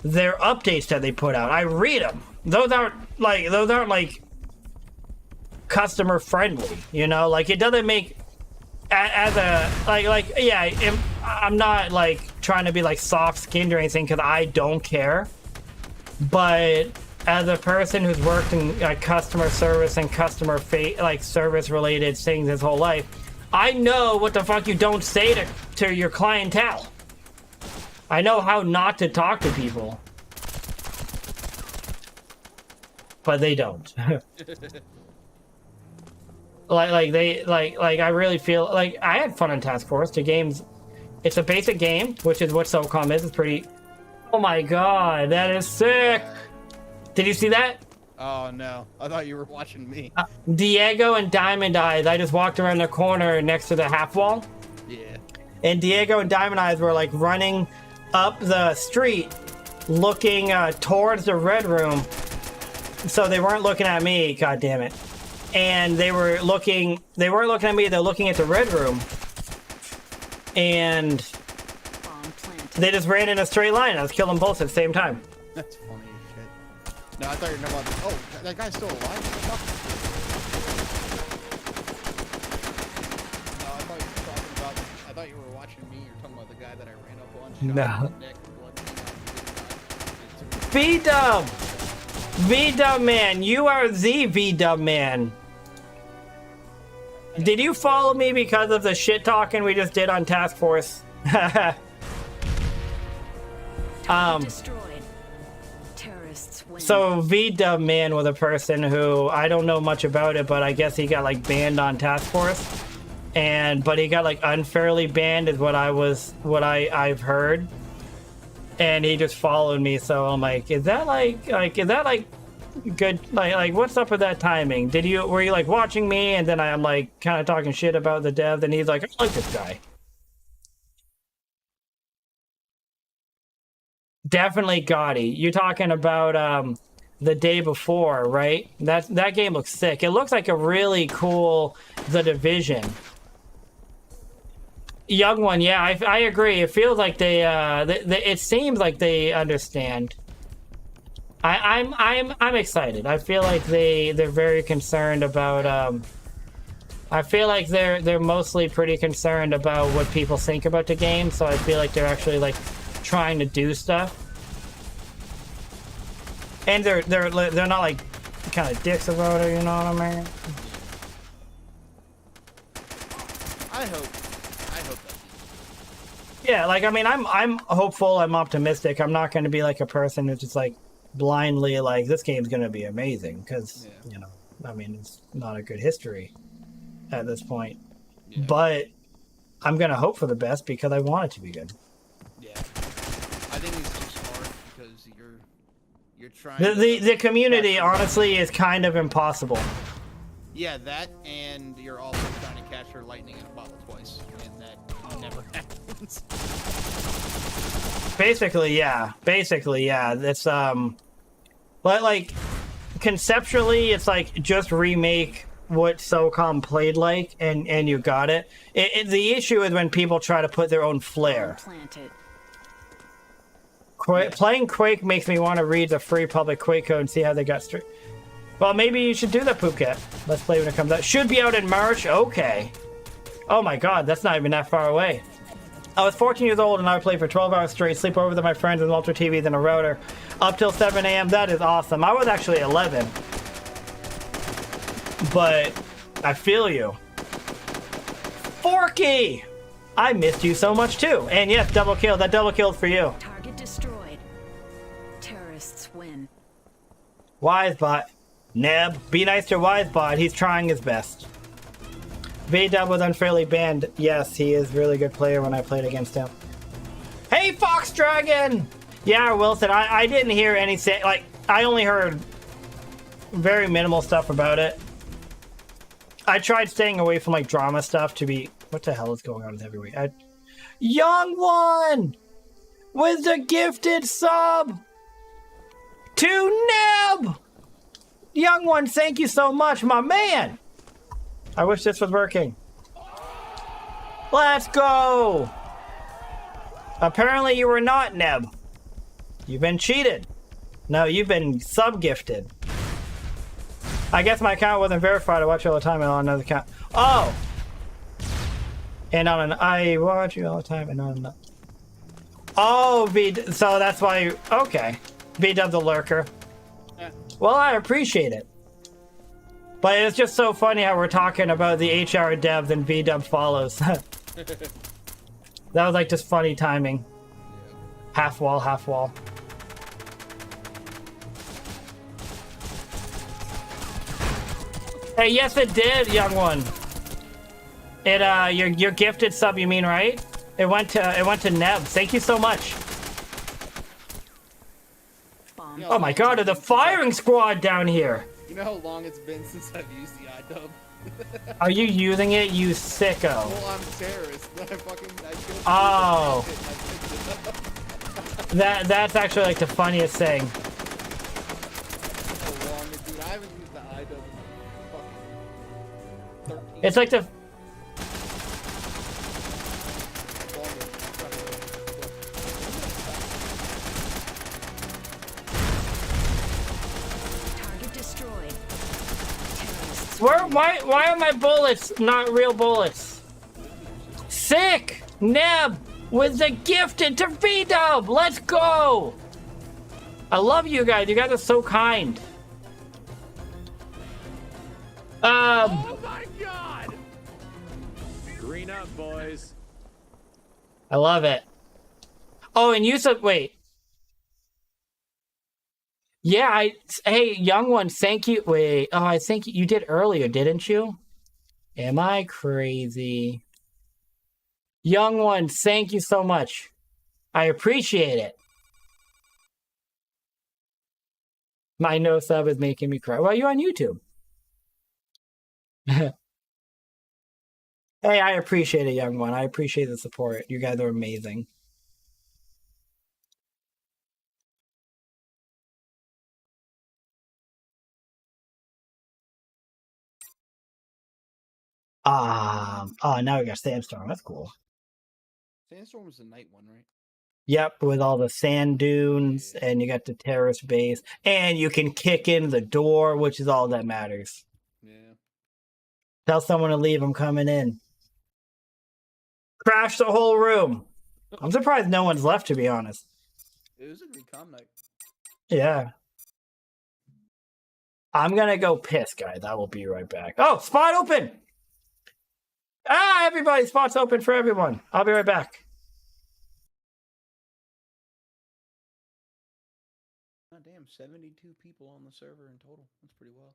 their updates that they put out. I read them. Those aren't like customer friendly, you know? Like it doesn't make as a like yeah, I'm not like trying to be like soft skinned or anything because I don't care. But as a person who's worked in customer service and customer service related things his whole life, I know what the fuck you don't say to your clientele. I know how not to talk to people. But they don't. I really feel like I had fun in Task Force. The game's, it's a basic game, which is what Socom is. It's pretty... Oh my god, that is sick! Did you see that? Oh no, I thought you were watching me. Diego and Diamond Eyes, I just walked around the corner next to the half wall. Yeah. And Diego and Diamond Eyes were like running up the street looking towards the red room. So they weren't looking at me, god damn it. And they weren't looking at me, they're looking at the red room. And they just ran in a straight line. I was killing both at the same time. That's funny as shit. No, I thought you were talking about... Oh, that guy's still alive? No, I thought you were watching me. You're talking about the guy that I ran up on. No. Neck, V-Dub! V-Dub man, you are the V-Dub man. Did you follow me because of the shit talking we just did on Task Force? Destroyed. Terrorists win. So V-Dub man was a person who I don't know much about it, but I guess he got like banned on Task Force, but he got like unfairly banned is what I've heard, and he just followed me. So I'm like, is that like good, like what's up with that timing? Were you like watching me and then I'm like kind of talking shit about the dev and he's like, I like this guy. Definitely Gotti. You're talking about the day before, right? That game looks sick. It looks like a really cool The Division. Young one, yeah, I agree. It feels like they it seems like they understand. I'm excited. I feel like they're very concerned about I feel like they're mostly pretty concerned about what people think about the game, so I feel like they're actually like trying to do stuff. And they're not like kind of dicks about it, you know what I mean? I hope that. Yeah, like I mean, I'm hopeful, I'm optimistic. I'm not going to be like a person who's just like blindly like this game's going to be amazing because you know, I mean, it's not a good history at this point. Yeah. But I'm going to hope for the best because I want it to be good. Yeah, I think it's just hard because you're trying. The community honestly is kind of impossible. Yeah, that, and you're also trying to capture lightning in a bottle twice, and that never happens. Basically, yeah. It's but like conceptually, it's like just remake what Socom played like, and you got it. The issue is when people try to put their own flair. Playing Quake makes me want to read the free public Quake code and see how they got straight. Well, maybe you should do that, Poopcat. Let's play when it comes out. Should be out in March. Okay. Oh my God, that's not even that far away. I was 14 years old and I would play for 12 hours straight, sleep over with my friends and multiple TVs and a router up till 7 a.m. That is awesome. I was actually 11. But I feel you. Forky! I missed you so much too. And yes, double kill. That double kill's for you. Target destroyed. Terrorists win. Wisebot. Neb. Be nice to Wisebot. He's trying his best. VDub was unfairly banned. Yes, he is a really good player when I played against him. Hey, Fox Dragon! Yeah, Wilson, I didn't hear anything. Like, I only heard very minimal stuff about it. I tried staying away from, like, drama stuff to be... What the hell is going on with heavyweight? Young one! With the gifted sub! To Neb! Young one, thank you so much, my man! I wish this was working. Let's go! Apparently you were not, Neb. You've been cheated. No, you've been sub-gifted. I guess my account wasn't verified. I watch you all the time and on another account. Oh! And on an... I watch you all the time and on another... Oh, so that's why... Okay. VW the lurker. Well, I appreciate it. But it's just so funny how we're talking about the HR devs and VW follows. That was like just funny timing. Half wall, half wall. Hey, yes it did, young one. It your gifted sub, you mean, right? It went to Neb. Thank you so much. Oh my God, the firing squad down here. You know how long it's been since I've used the iDub? Are you using it, you sicko? Well, I'm a terrorist. Oh. That's actually like the funniest thing. So long, dude. I haven't used the iDub in fucking 13 It's like the... Why are my bullets not real bullets? Sick! Neb with the gifted to VDub! Let's go! I love you guys. You guys are so kind. Oh my God! Green up, boys. I love it. Oh, and you said, wait. Yeah, hey, young one, thank you. Wait, oh, I think you did earlier, didn't you? Am I crazy? Young one, thank you so much. I appreciate it. My no sub is making me cry. Well, you on YouTube. Hey, I appreciate it, young one. I appreciate the support. You guys are amazing. Oh, now we got Sandstorm. That's cool. Sandstorm was the night one, right? Yep, with all the sand dunes, and you got the terrorist base, and you can kick in the door, which is all that matters. Yeah. Tell someone to leave. I'm coming in. Crash the whole room. I'm surprised no one's left, to be honest. It was a recom night. Yeah. I'm gonna go piss, guys. I will be right back. Oh, spot open! Ah, everybody, spot's open for everyone. I'll be right back. Oh, damn, 72 people on the server in total. That's pretty well.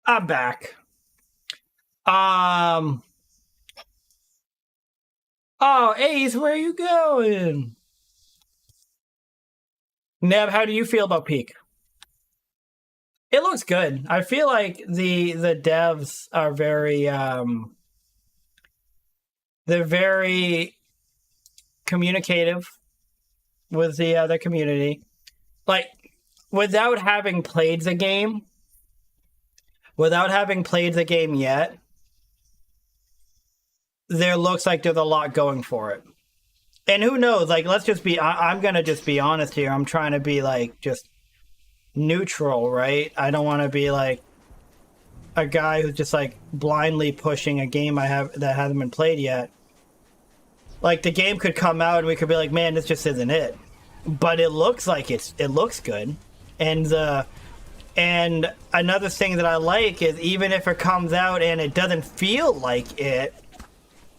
I'm back. Oh, Ace, where are you going? Neb, how do you feel about Peak? It looks good. I feel like the devs are very they're very communicative with the other community. Like, without having played the game yet, there looks like there's a lot going for it. And who knows? Like, let's just be. I'm gonna just be honest here. I'm trying to be like just neutral, right? I don't want to be like a guy who's just like blindly pushing a game that hasn't been played yet. Like, the game could come out and we could be like, man, this just isn't it. But it looks like it looks good. And another thing that I like is, even if it comes out and it doesn't feel like it,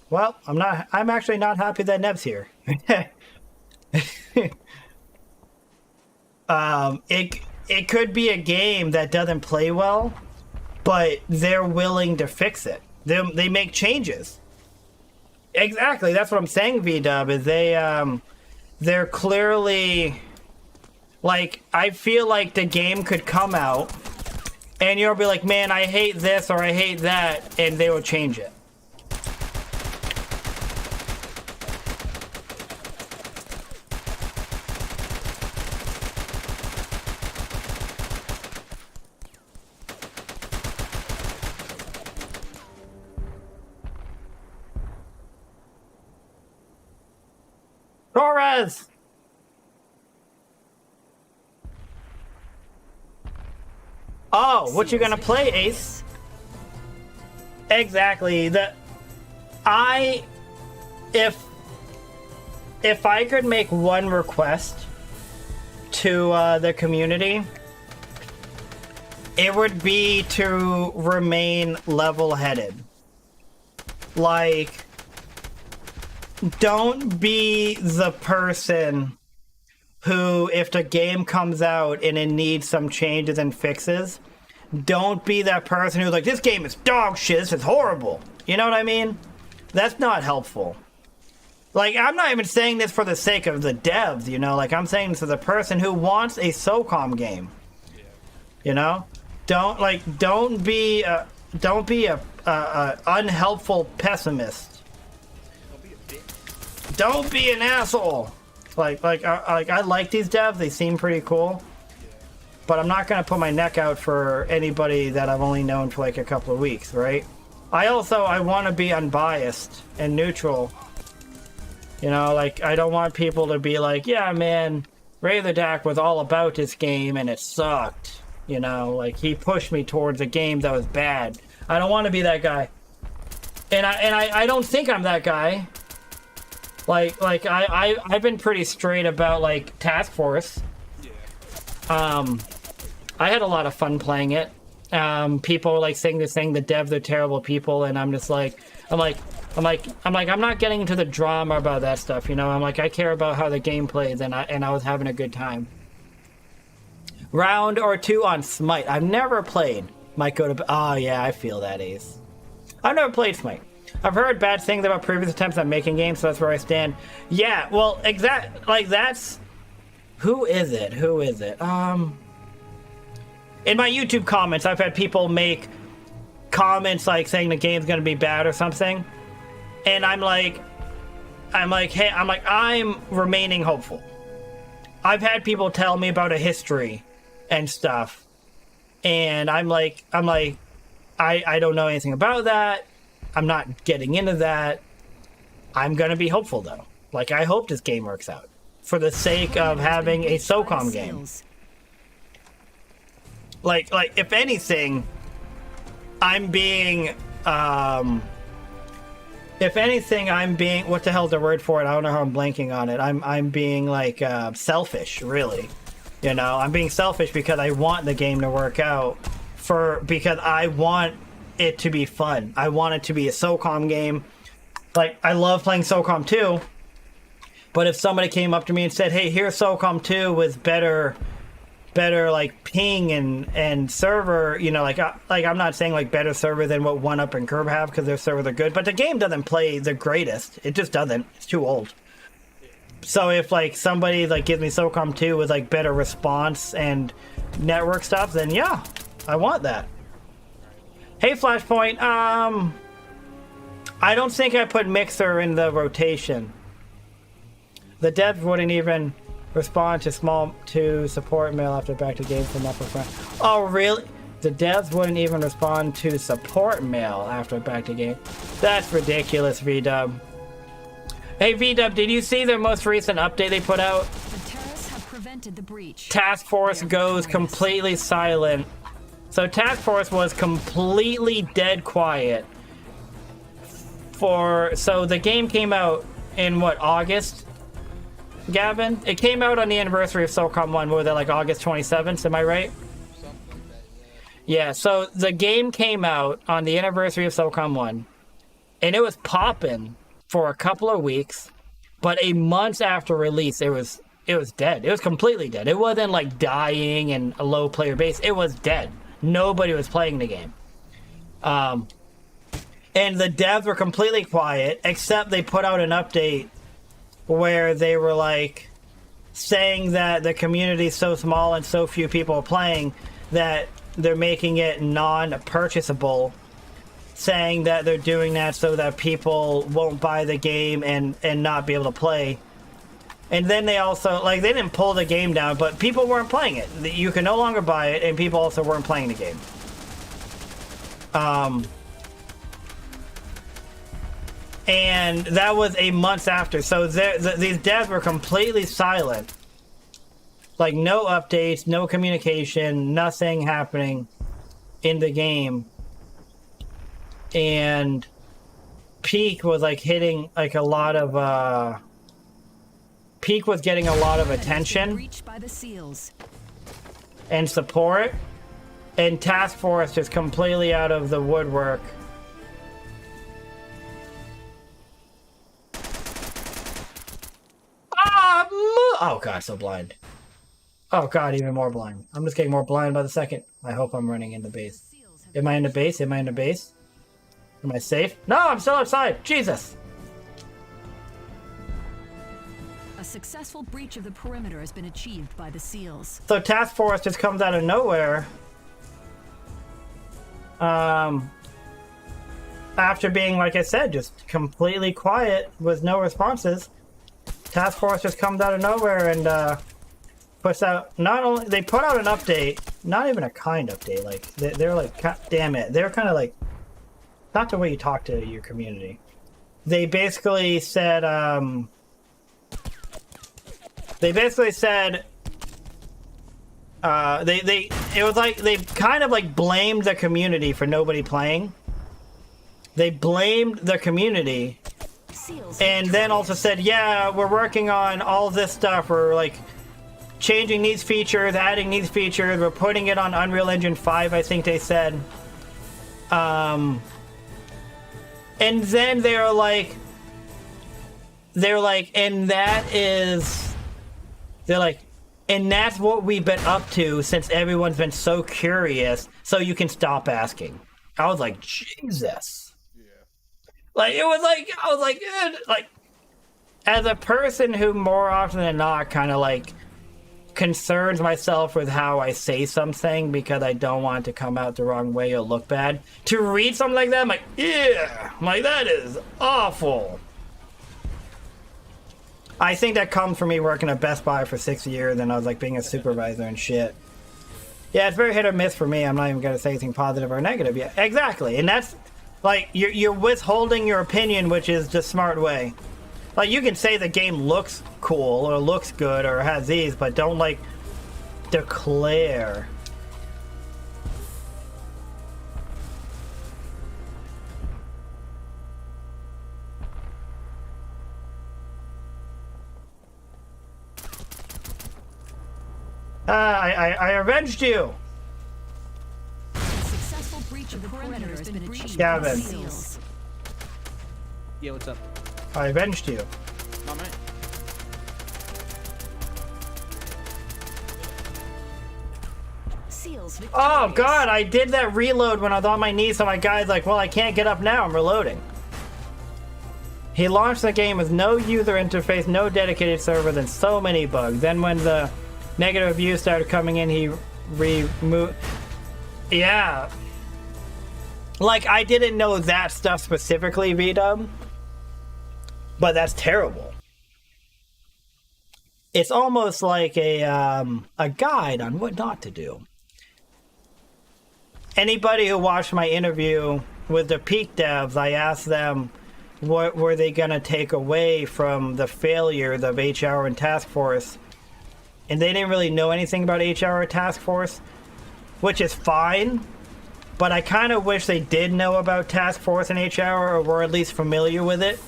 well, I'm actually not happy that Neb's here. It could be a game that doesn't play well, but they're willing to fix it. They make changes. Exactly, that's what I'm saying, VDub, is they're clearly, like, I feel like the game could come out and you'll be like, man, I hate this or I hate that, and they will change it. Torres! Oh, what you gonna play, Ace? Exactly. If I could make one request to the community, it would be to remain level-headed. Like, don't be the person who, if the game comes out and it needs some changes and fixes, don't be that person who's like, this game is dog shit, this is horrible. You know what I mean? That's not helpful. Like, I'm not even saying this for the sake of the devs, you know? Like, I'm saying this to the person who wants a Socom game. You know? Don't be a unhelpful pessimist. Don't be an asshole. Like I like these devs. They seem pretty cool. But I'm not gonna put my neck out for anybody that I've only known for like a couple of weeks, right? I want to be unbiased and neutral. You know, like, I don't want people to be like, yeah, man, Razordack was all about this game and it sucked. You know, like, he pushed me towards a game that was bad. I don't want to be that guy. And I don't think I'm that guy. I've been pretty straight about, like, Task Force. I had a lot of fun playing it. People like saying this thing, the devs are terrible people, and I'm just like, I'm not getting into the drama about that stuff, you know? I'm like, I care about how the game plays, and I was having a good time. Round or two on Smite. I've never played. Might go to, oh yeah, I feel that, Ace. I've never played Smite. I've heard bad things about previous attempts at making games, so that's where I stand. Yeah, well, that's... Who is it? In my YouTube comments, I've had people make comments like saying the game's gonna be bad or something. And I'm remaining hopeful. I've had people tell me about a history and stuff. And I don't know anything about that. I'm not getting into that. I'm gonna be hopeful though. Like, I hope this game works out for the sake of having a Socom game. Like if anything, I'm being what the hell's the word for it? I don't know how I'm blanking on it. I'm being like selfish, really. You know, I'm being selfish because I want the game to work out because I want it to be fun. I want it to be a Socom game. Like, I love playing Socom 2, but if somebody came up to me and said, hey, here's Socom 2 with better like ping and server, you know, like I'm not saying like better server than what 1UP and Curb have, because their servers are good, but the game doesn't play the greatest. It just doesn't. It's too old. So if like somebody like gives me Socom 2 with like better response and network stuff, then yeah, I want that. Hey, Flashpoint, I don't think I put Mixer in the rotation. The devs wouldn't even respond to support mail after back to game from upper front. Oh, really? The devs wouldn't even respond to support mail after back to game. That's ridiculous, VDub. Hey, VDub, did you see their most recent update they put out? The terrorists have prevented the breach. Task Force goes completely silent. So Task Force was completely dead quiet. So the game came out in what, August? Gavin? It came out on the anniversary of Socom 1, what was that, like August 27th, am I right? Something like that, Yeah, so the game came out on the anniversary of Socom 1, and it was popping for a couple of weeks, but a month after release, it was dead. It was completely dead. It wasn't like dying and a low player base. It was dead. Nobody was playing the game. and the devs were completely quiet, except they put out an update where they were like saying that the community is so small and so few people are playing that they're making it non-purchasable, saying that they're doing that so that people won't buy the game and not be able to play. And then they also, like, they didn't pull the game down, but people weren't playing it. You can no longer buy it, and people also weren't playing the game. And that was a month after. So these devs were completely silent. Like, no updates, no communication, nothing happening in the game. And Peak was, like, hitting, like, a lot of, Peak was getting a lot of attention and support. And Task Force just completely out of the woodwork. Oh god, so blind. Oh god, even more blind. I'm just getting more blind by the second. I hope I'm running into base. Am I in the base? Am I in the base? Am I safe? No, I'm still outside. Jesus. A successful breach of the perimeter has been achieved by the SEALs. So Task Force just comes out of nowhere. After being, like I said, just completely quiet with no responses. Task Force just comes out of nowhere and puts out, not only, they put out an update, not even a kind update, like, they're like, God damn it, they're kind of like, not the way you talk to your community. They basically said, it was like, they kind of like blamed the community for nobody playing. They blamed the community. And then also said, yeah, we're working on all this stuff. We're like changing these features, adding these features. We're putting it on Unreal Engine 5, I think they said. And then they're like, and that's what we've been up to since everyone's been so curious, so you can stop asking. I was like, Jesus. Like, it was like, I was like, as a person who more often than not kind of like concerns myself with how I say something because I don't want it to come out the wrong way or look bad, to read something like that, I'm like, yeah, I'm like, that is awful. I think that comes from me working at Best Buy for 6 years and I was like being a supervisor and shit. Yeah, it's very hit or miss for me. I'm not even going to say anything positive or negative yet. Exactly, and that's, like, you're withholding your opinion, which is the smart way. Like, you can say the game looks cool or looks good or has these, but don't, like, declare. I avenged you. The perimeter has been breached. Gavin. Yeah, what's up? I avenged you. Not mine. Oh god, I did that reload when I was on my knees, so my guy's like, well, I can't get up now, I'm reloading. He launched the game with no user interface, no dedicated server, and so many bugs. Then when the negative reviews started coming in, he removed... Yeah. Like, I didn't know that stuff specifically, V-Dub. But that's terrible. It's almost like a guide on what not to do. Anybody who watched my interview with the Peak devs, I asked them what were they going to take away from the failures of HR and Task Force. And they didn't really know anything about HR or Task Force, which is fine. But I kind of wish they did know about Task Force and HR, or were at least familiar with it.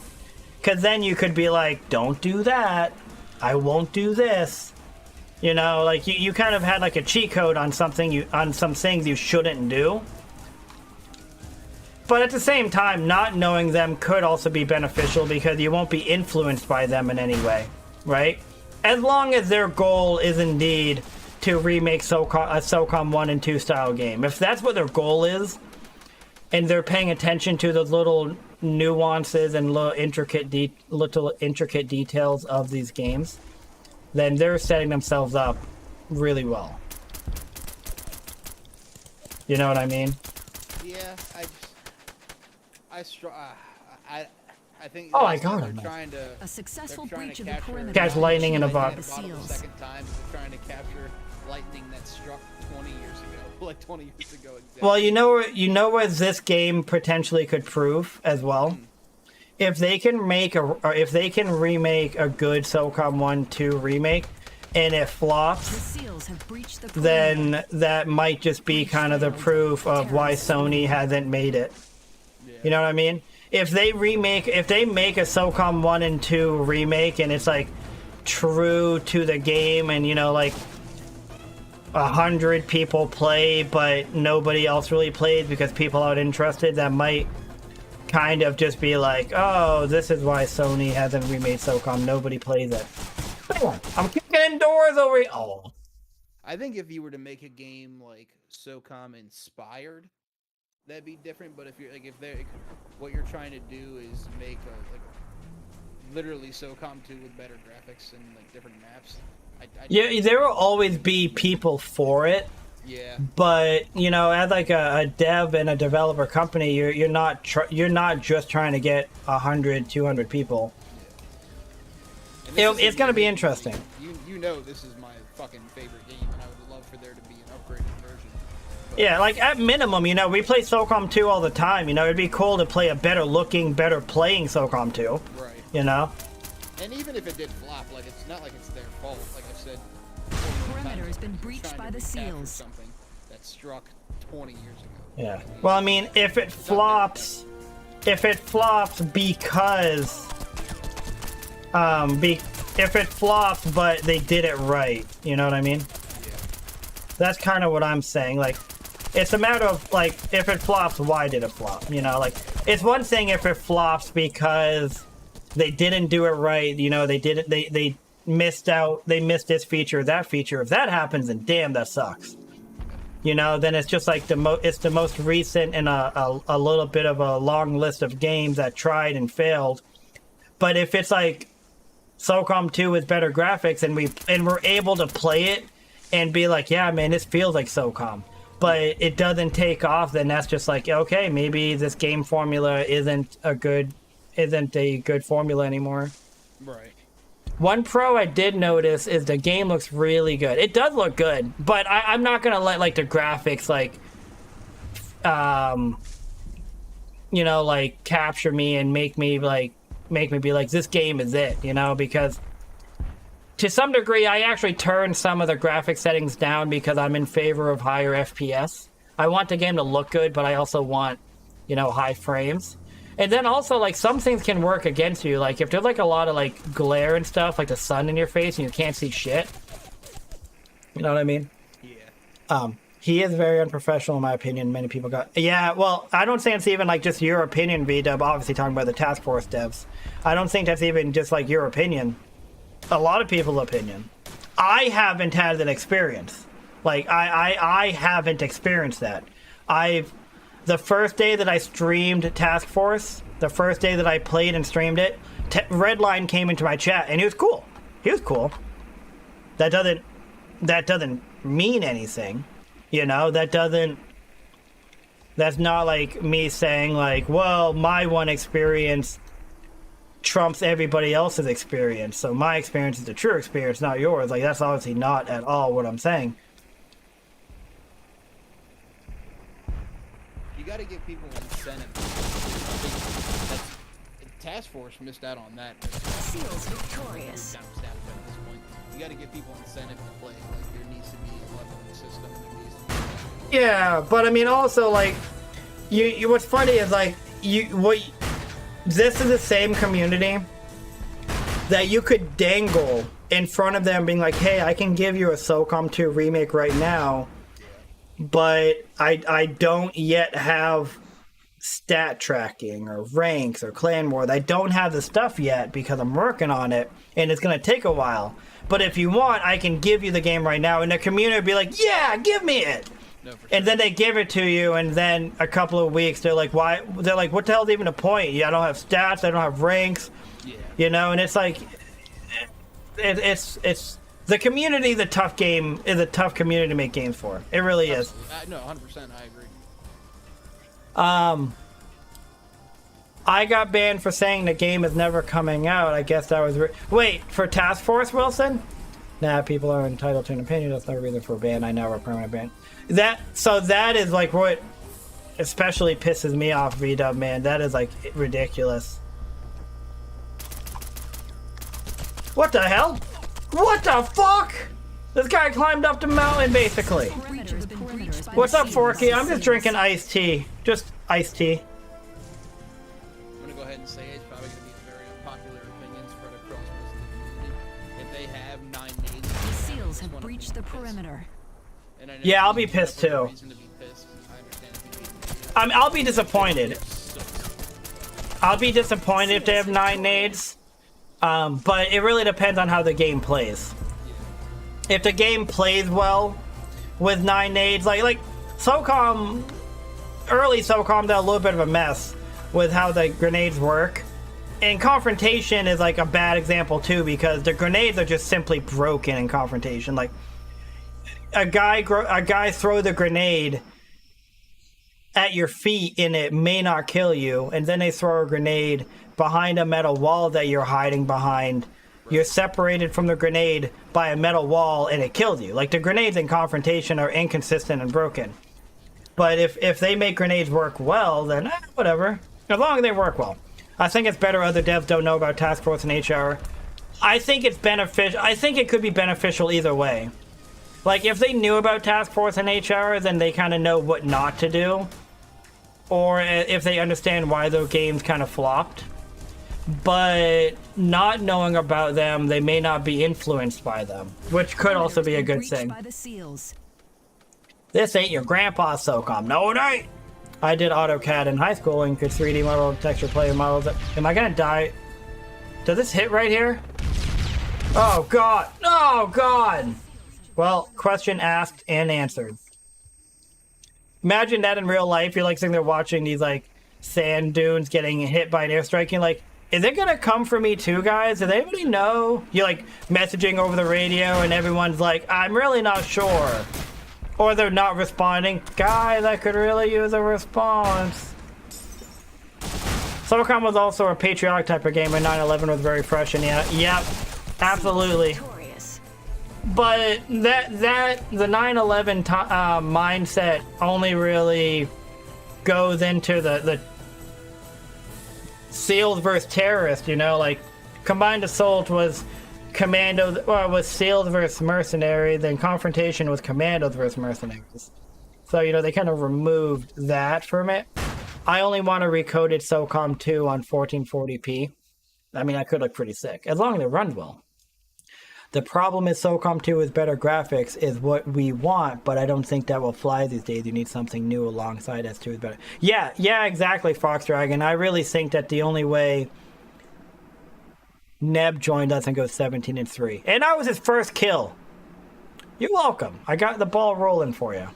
Because then you could be like, don't do that. I won't do this. You know, like you kind of had like a cheat code on something, on some things you shouldn't do. But at the same time, not knowing them could also be beneficial because you won't be influenced by them in any way, right? As long as their goal is indeed to remake a Socom 1 and 2 style game. If that's what their goal is, and they're paying attention to the little nuances and little intricate details of these games, then they're setting themselves up really well. You know what I mean? Yeah, I think. Oh, I got they're him. trying to. A successful They're trying breach to of the capture- perimeter. Guys, lightning in a achieved by box. the The seals. second time, they're trying to capture lightning that struck 20 years ago, like 20 years ago exactly. Well, you know what this game potentially could prove as well. If they can remake a good SOCOM 1-2 remake, and it The flops, seals have breached the perimeter. then that might just be kind of the proof of why Sony hasn't made it. You know what I mean? If they make a SOCOM 1 and 2 remake and it's like true to the game, and 100 people play but nobody else really plays because people aren't interested, that might kind of just be like, oh, this is why Sony hasn't remade SOCOM, nobody plays it. I'm kicking indoors over here. Oh. I think if you were to make a game like SOCOM inspired, that'd be different. But if you're what you're trying to do is make literally SOCOM 2 with better graphics and different maps. Yeah, there will always be people for it. Yeah. But as a dev and a developer company, you're not just trying to get 100, 200 people. It's gonna be interesting. You know, this is my fucking favorite game, and I would love for there to be an upgraded version. But Yeah, at minimum, we play SOCOM 2 all the time. It'd be cool to play a better looking, better playing SOCOM 2. Right. And even if it did flop, it's not like it's their fault. Like I've said, Perimeter has been breached by the seals. Something that struck 20 years ago. Yeah. Well, I mean, if it flops because if it flops but they did it right, you know what I mean? Yeah. That's kind of what I'm saying. It's a matter of if it flops, why did it flop? It's one thing if it flops because they didn't do it right. They missed this feature, that feature. If that happens, then damn, that sucks. Then it's just it's the most recent in a little bit of a long list of games that tried and failed. But if it's SOCOM 2 with better graphics and we're able to play it and be like, yeah, man, this feels like SOCOM, but it doesn't take off, then that's just okay, maybe this game formula isn't a good formula anymore. Right. One pro I did notice is the game looks really good. It does look good, but I'm not gonna let the graphics capture me and make me be like, this game is it, because to some degree I actually turned some of the graphic settings down because I'm in favor of higher FPS. I want the game to look good, but I also want high frames. And then also some things can work against you, if there's a lot of glare and stuff, the sun in your face and you can't see shit, you know what I mean? Yeah. He is very unprofessional in my opinion. Many people got... Yeah, well, I don't think it's even just your opinion, V-Dub, obviously talking about the task force devs. I don't think that's even just your opinion. A lot of people's opinion. I haven't had that experience. I haven't experienced that. The first day that I streamed Task Force, the first day that I played and streamed it, Redline came into my chat and he was cool. He was cool. That doesn't mean anything. That's not me saying well, my one experience trumps everybody else's experience, so my experience is the true experience, not yours. That's obviously not at all what I'm saying. You got to give people incentive. Task Force missed out on that. Seals victorious. Kind of stabbed at this point. You got to give people incentive to play. There needs to be a leveling system. There needs to be... Yeah, but I mean, also you what's funny is this is the same community that you could dangle in front of them, being like, hey, I can give you a SOCOM 2 remake right now, but I don't yet have stat tracking or ranks or clan wars. I don't have the stuff yet because I'm working on it and it's going to take a while. But if you want, I can give you the game right now. And the community would be like, yeah, give me it. No, for And sure. then they give it to you, and then a couple of weeks, they're like, why? They're like, what the hell's even the point? Yeah, I don't have stats, I don't have ranks, Yeah. you know, and it's like, it's the community, the tough game, is a tough community to make games for. It really is. No, 100%. I agree. I got banned for saying the game is never coming out. I guess that was... Wait, for Task Force, Wilson? Nah, people are entitled to an opinion. That's no reason for a ban. I now have a permanent ban. So that is like what especially pisses me off, V-Dub, man. That is like ridiculous. What the hell? What the fuck? This guy climbed up the mountain, basically. Perimeter has been breached by What's the up, seals. Forky? I'm just drinking iced tea. Just iced tea. I'm gonna go ahead and say it's probably gonna be a very unpopular opinion spread across most of the community. If they have 9 nades, The seals have breached the perimeter. and I know Yeah, I'll you be have pissed a too. reason to be pissed. I understand if you being I'll be disappointed. so, I'll be disappointed if they have 9 nades. But it really depends on how the game plays. If the game plays well with 9 nades, like Socom, early Socom did a little bit of a mess with how the grenades work. And Confrontation is like a bad example too, because the grenades are just simply broken in Confrontation. Like a guy throw the grenade at your feet and it may not kill you, and then they throw a grenade behind a metal wall that you're hiding behind. You're separated from the grenade by a metal wall and it kills you. Like the grenades in Confrontation are inconsistent and broken. But if they make grenades work well, then whatever. As long as they work well. I think it's better other devs don't know about Task Force and HR. I think it's beneficial. I think it could be beneficial either way. Like if they knew about Task Force and HR, then they kind of know what not to do. Or if they understand why those games kind of flopped. But not knowing about them, they may not be influenced by them, which could also be a good thing. By the seals. This ain't your grandpa's Socom. No, it ain't. I did AutoCAD in high school and could 3D model texture player models. Am I gonna die? Does this hit right here? Oh god. Oh god. Well, question asked and answered. Imagine that in real life. You're like sitting there watching these like sand dunes getting hit by an airstrike. You're like, is it gonna come for me too, guys? Does anybody know? You're like messaging over the radio and everyone's like, I'm really not sure. Or they're not responding. Guys, I could really use a response. Socom was also a patriotic type of game, and 9/11 was very fresh, and yep, absolutely. Victorious. But the 9/11 mindset only really goes into the SEALs versus terrorists, you know, like Combined Assault was Commando, well, was SEALs versus mercenary, then Confrontation was Commandos versus mercenaries. So, you know, they kind of removed that from it. I only want to recode it SOCOM 2 on 1440p. I mean, that could look pretty sick, as long as it runs well. The problem is SOCOM 2 with better graphics is what we want, but I don't think that will fly these days. You need something new alongside S2 is better. Yeah, exactly, Fox Dragon. I really think that the only way Neb joined us and goes 17-3. And that was his first kill. You're welcome. I got the ball rolling for you.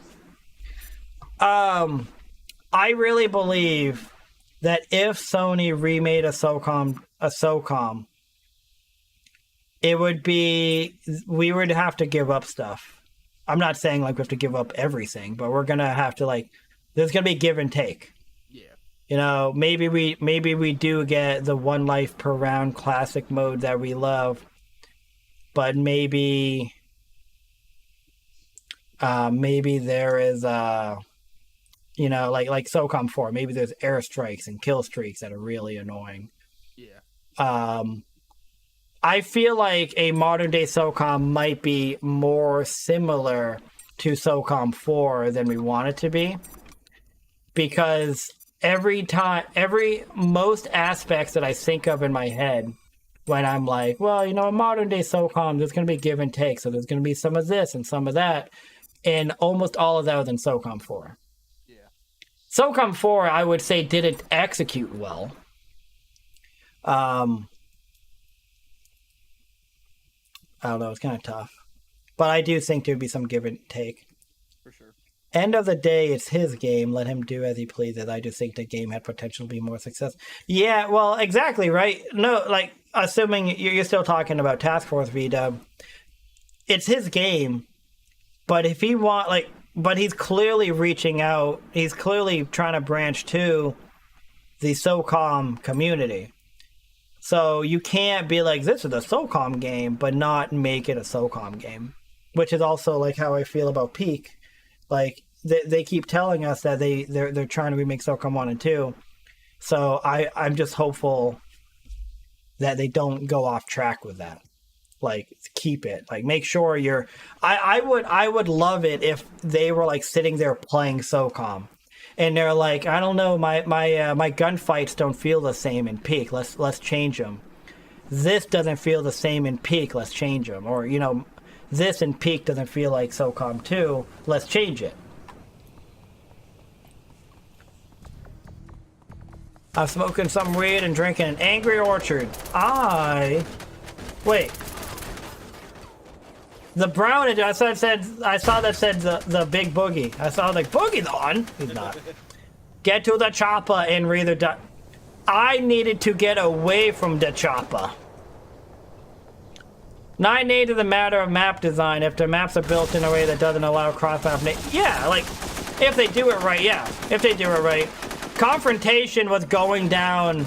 I really believe that if Sony remade a SOCOM, it would be, we would have to give up stuff. I'm not saying like we have to give up everything, but we're gonna have to like, there's gonna be give and take. yeah. You know, maybe we do get the 1 life per round classic mode that we love, but maybe there is you know, like SOCOM 4, maybe there's airstrikes and kill streaks that are really annoying. Yeah. I feel like a modern day SOCOM might be more similar to SOCOM 4 than we want it to be, because most aspects that I think of in my head when I'm like, well, you know, a modern day SOCOM, there's going to be give and take. So there's going to be some of this and some of that. And almost all of that was in SOCOM 4. Yeah. SOCOM 4, I would say, didn't execute well. I don't know, it's kind of tough. But I do think there'd be some give and take. For sure. End of the day, it's his game. Let him do as he pleases. I just think the game had potential to be more successful. Yeah, well, exactly, right? No, like, assuming you're still talking about Task Force V-Dub, it's his game, but if he but he's clearly reaching out. He's clearly trying to branch to the SOCOM community. So you can't be like, this is a SOCOM game, but not make it a SOCOM game. Which is also like how I feel about Peak. Like, they keep telling us that they're trying to remake SOCOM 1 and 2. So I'm just hopeful that they don't go off track with that. Like, keep it. Like, make sure you're... I would love it if they were, like, sitting there playing SOCOM. And they're like, I don't know, my gunfights don't feel the same in Peak. Let's change them. This doesn't feel the same in Peak. Let's change them. Or, you know... This in Peak doesn't feel like SOCOM 2. Let's change it. I'm smoking some weed and drinking an Angry Orchard. Wait. The brown, I saw that said the big boogie. I saw like, Boogie's on. He's not. Get to the chopper and read the... I needed to get away from the chopper. 9A to the matter of map design. If the maps are built in a way that doesn't allow cross-map... Yeah, like, if they do it right, yeah. If they do it right. Confrontation was going down...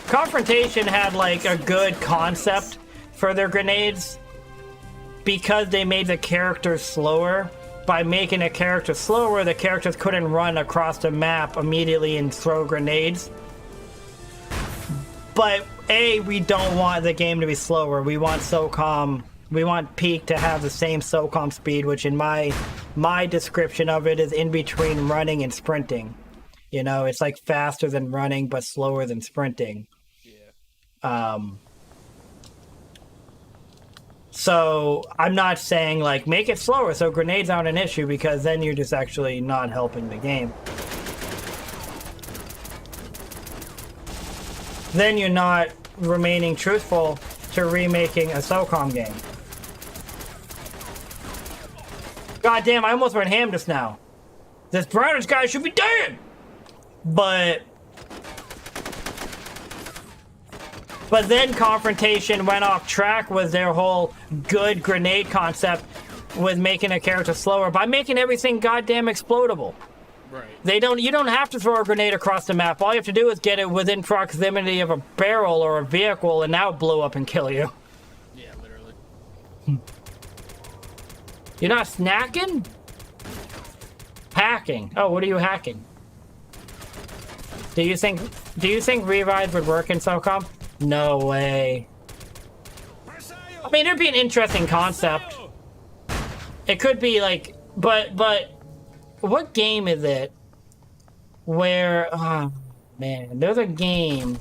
Confrontation had, like, a good concept for their grenades because they made the characters slower. By making a character slower, the characters couldn't run across the map immediately and throw grenades. But... we don't want the game to be slower. We want SOCOM. We want Peak to have the same SOCOM speed, which in my description of it is in between running and sprinting. You know, it's like faster than running, but slower than sprinting. Yeah. So I'm not saying like make it slower so grenades aren't an issue, because then you're just actually not helping the game. Then you're not remaining truthful to remaking a SOCOM game. God damn, I almost went ham just now. This brownish guy should be dead! But then Confrontation went off track with their whole good grenade concept with making a character slower by making everything goddamn explodable. Right. You don't have to throw a grenade across the map. All you have to do is get it within proximity of a barrel or a vehicle, and now it blow up and kill you. Yeah, literally. You're not snacking? Hacking. Oh, what are you hacking? Do you think revives would work in SOCOM? No way. I mean, it'd be an interesting concept. It could be like, but what game is it where, oh man, there's a game.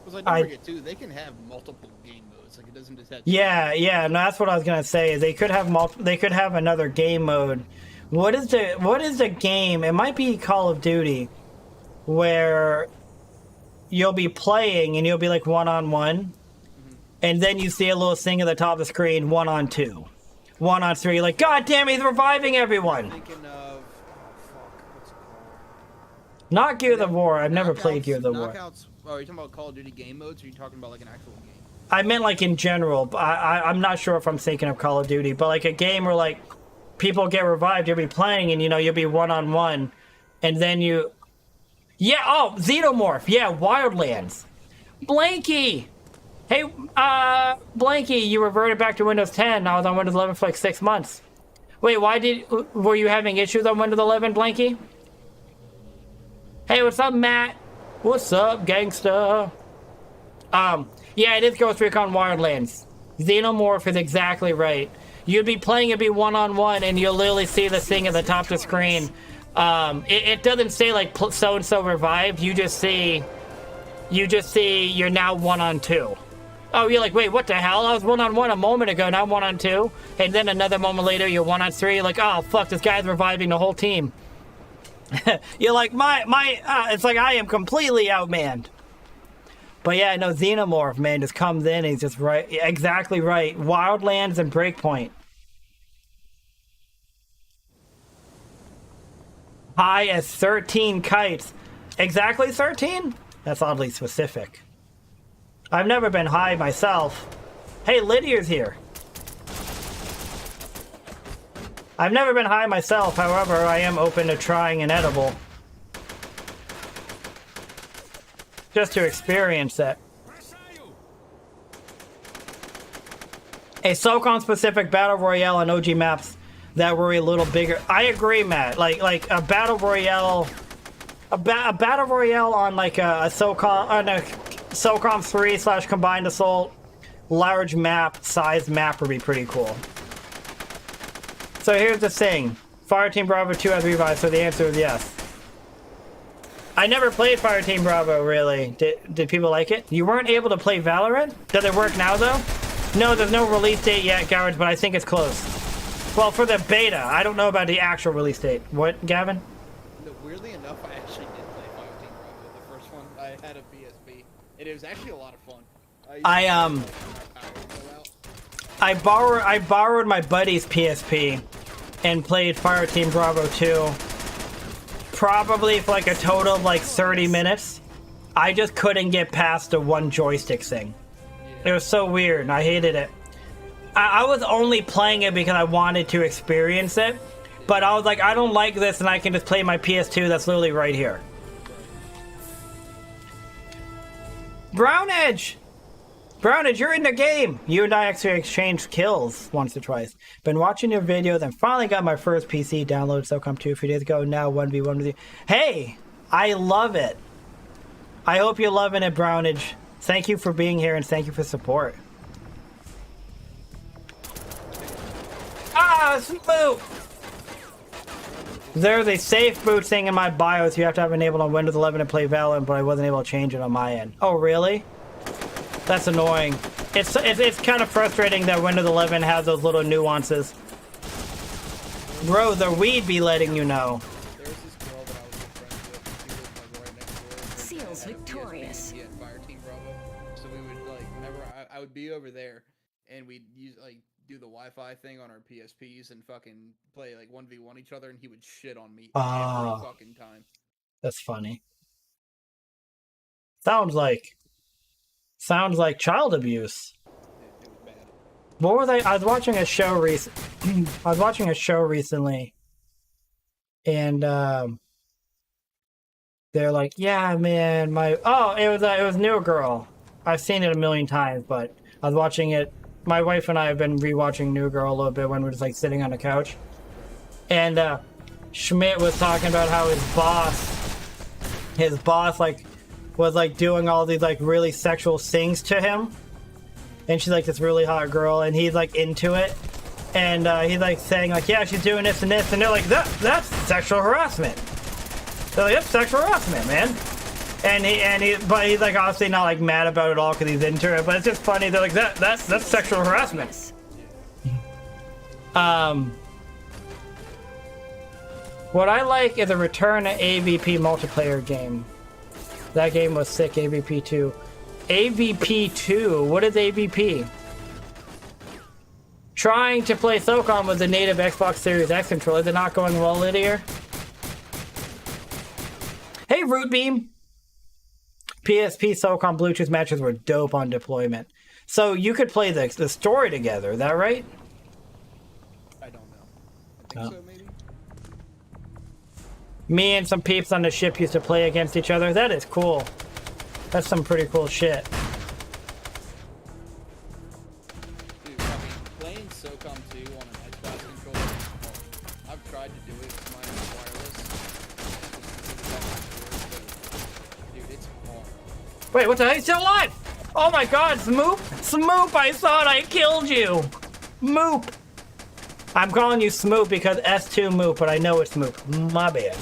Because I forget too, they can have multiple game modes. Like, it doesn't just have. Yeah, no, that's what I was gonna say. They could have another game mode. What is the game? It might be Call of Duty, where you'll be playing and you'll be like 1-on-1, and then you see a little thing at the top of the screen, 1-on-2. 1-on-3, you're like, God damn it, he's reviving everyone! I'm thinking of... what's it called? Not Gears of War, I've never played Gears of War. Knockouts, oh, are you talking about Call of Duty game modes, or are you talking about like an actual game? I meant like in general, but I'm not sure if I'm thinking of Call of Duty, but like a game where like, people get revived, you'll be playing, and you know, you'll be 1-on-1, and then you... Yeah, oh, Xenomorph, yeah, Wildlands. Blanky! Hey, Blanky, you reverted back to Windows 10. I was on Windows 11 for like 6 months. Wait, were you having issues on Windows 11, Blanky? Hey, what's up, Matt? What's up, gangsta? Yeah, it is Ghost Recon Wildlands. Xenomorph is exactly right. You'd be playing, it'd be 1-on-1, and you'll literally see the thing at the top of the screen. It doesn't say like so-and-so revived, you just see you're now 1-on-2. Oh, you're like, wait, what the hell? I was 1-on-1 a moment ago, now 1-on-2. And then another moment later, you're 1-on-3. You're like, oh, fuck, this guy's reviving the whole team. You're like, it's like I am completely outmanned. But yeah, no, Xenomorph, man, just comes in and he's just right, exactly right. Wildlands and Breakpoint. high as 13 kites. Exactly 13? That's oddly specific. I've never been high myself. Hey, Lydia's here. I've never been high myself, however, I am open to trying an edible. Just to experience it. A Socom specific battle royale on OG maps that were a little bigger. I agree, Matt. Like a battle royale, a battle royale on like a Socom 3 / combined assault, large map, size map would be pretty cool. So here's the thing: Fireteam Bravo 2 has revived, so the answer is yes. I never played Fireteam Bravo, really. Did people like it? You weren't able to play Valorant? Does it work now, though? No, there's no release date yet, Garage, but I think it's close. Well, for the beta. I don't know about the actual release date. What, Gavin? No, weirdly enough, I actually did play Fireteam Bravo, the first one. I had a PSP, and it was actually a lot of fun. I borrowed my buddy's PSP and played Fireteam Bravo 2. Probably for like a total of like 30 minutes. I just couldn't get past the one joystick thing. It was so weird, and I hated it. I was only playing it because I wanted to experience it, but I was like, I don't like this, and I can just play my PS2 that's literally right here. Brown Edge! Brown Edge, you're in the game! You and I actually exchanged kills once or twice. Been watching your videos and finally got my first PC downloaded Socom 2 a few days ago. Now 1v1 with you. Hey! I love it! I hope you're loving it, Brown Edge. Thank you for being here and thank you for support. Ah, smooth! There's a safe boot thing in my BIOS. You have to have enabled on Windows 11 to play Valorant, but I wasn't able to change it on my end. Oh, really? That's annoying. It's kind of frustrating that Windows 11 has those little nuances. Bro, the weed be letting you know. There was this girl that I was friends with. She lived like right next door. Seals victorious. Yeah, Fireteam Bravo. So we would like whenever I would be over there, and we'd use do the Wi-Fi thing on our PSPs and fucking play like 1v1 each other, and he would shit on me every fucking time. That's funny. Sounds like child abuse. It was bad. What was I was watching a show recently, and they're like, yeah, man, it was New Girl. I've seen it a million times, but I was watching it. My wife and I have been rewatching New Girl a little bit when we're just like sitting on the couch, and Schmidt was talking about how his boss was like doing all these like really sexual things to him, and she's like this really hot girl, and he's like into it, and he's like saying like, yeah, she's doing this and this, and they're like, that's sexual harassment. They're like, that's sexual harassment, man. But he's like obviously not like mad about it all because he's into it, but it's just funny. They're like, that's sexual harassment. What I like is a return to AVP multiplayer game. That game was sick, AVP 2. AVP 2? What is AVP? Trying to play Socom with the native Xbox Series X controller. Is it not going well, Lydia? Hey, Rootbeam! PSP Socom Bluetooth matches were dope on deployment. So you could play the story together, is that right? I don't know. I think so, maybe. Me and some peeps on the ship used to play against each other. That is cool. That's some pretty cool shit. Dude, I mean, playing Socom 2 on an Xbox controller is hard. I've tried to do it because mine is wireless. Dude, it's hard. Wait, what the hell? He's still alive! Oh my god, Smoop! Smoop, I thought I killed you! Moop! I'm calling you Smoop because S2 Moop, but I know it's Moop. My bad.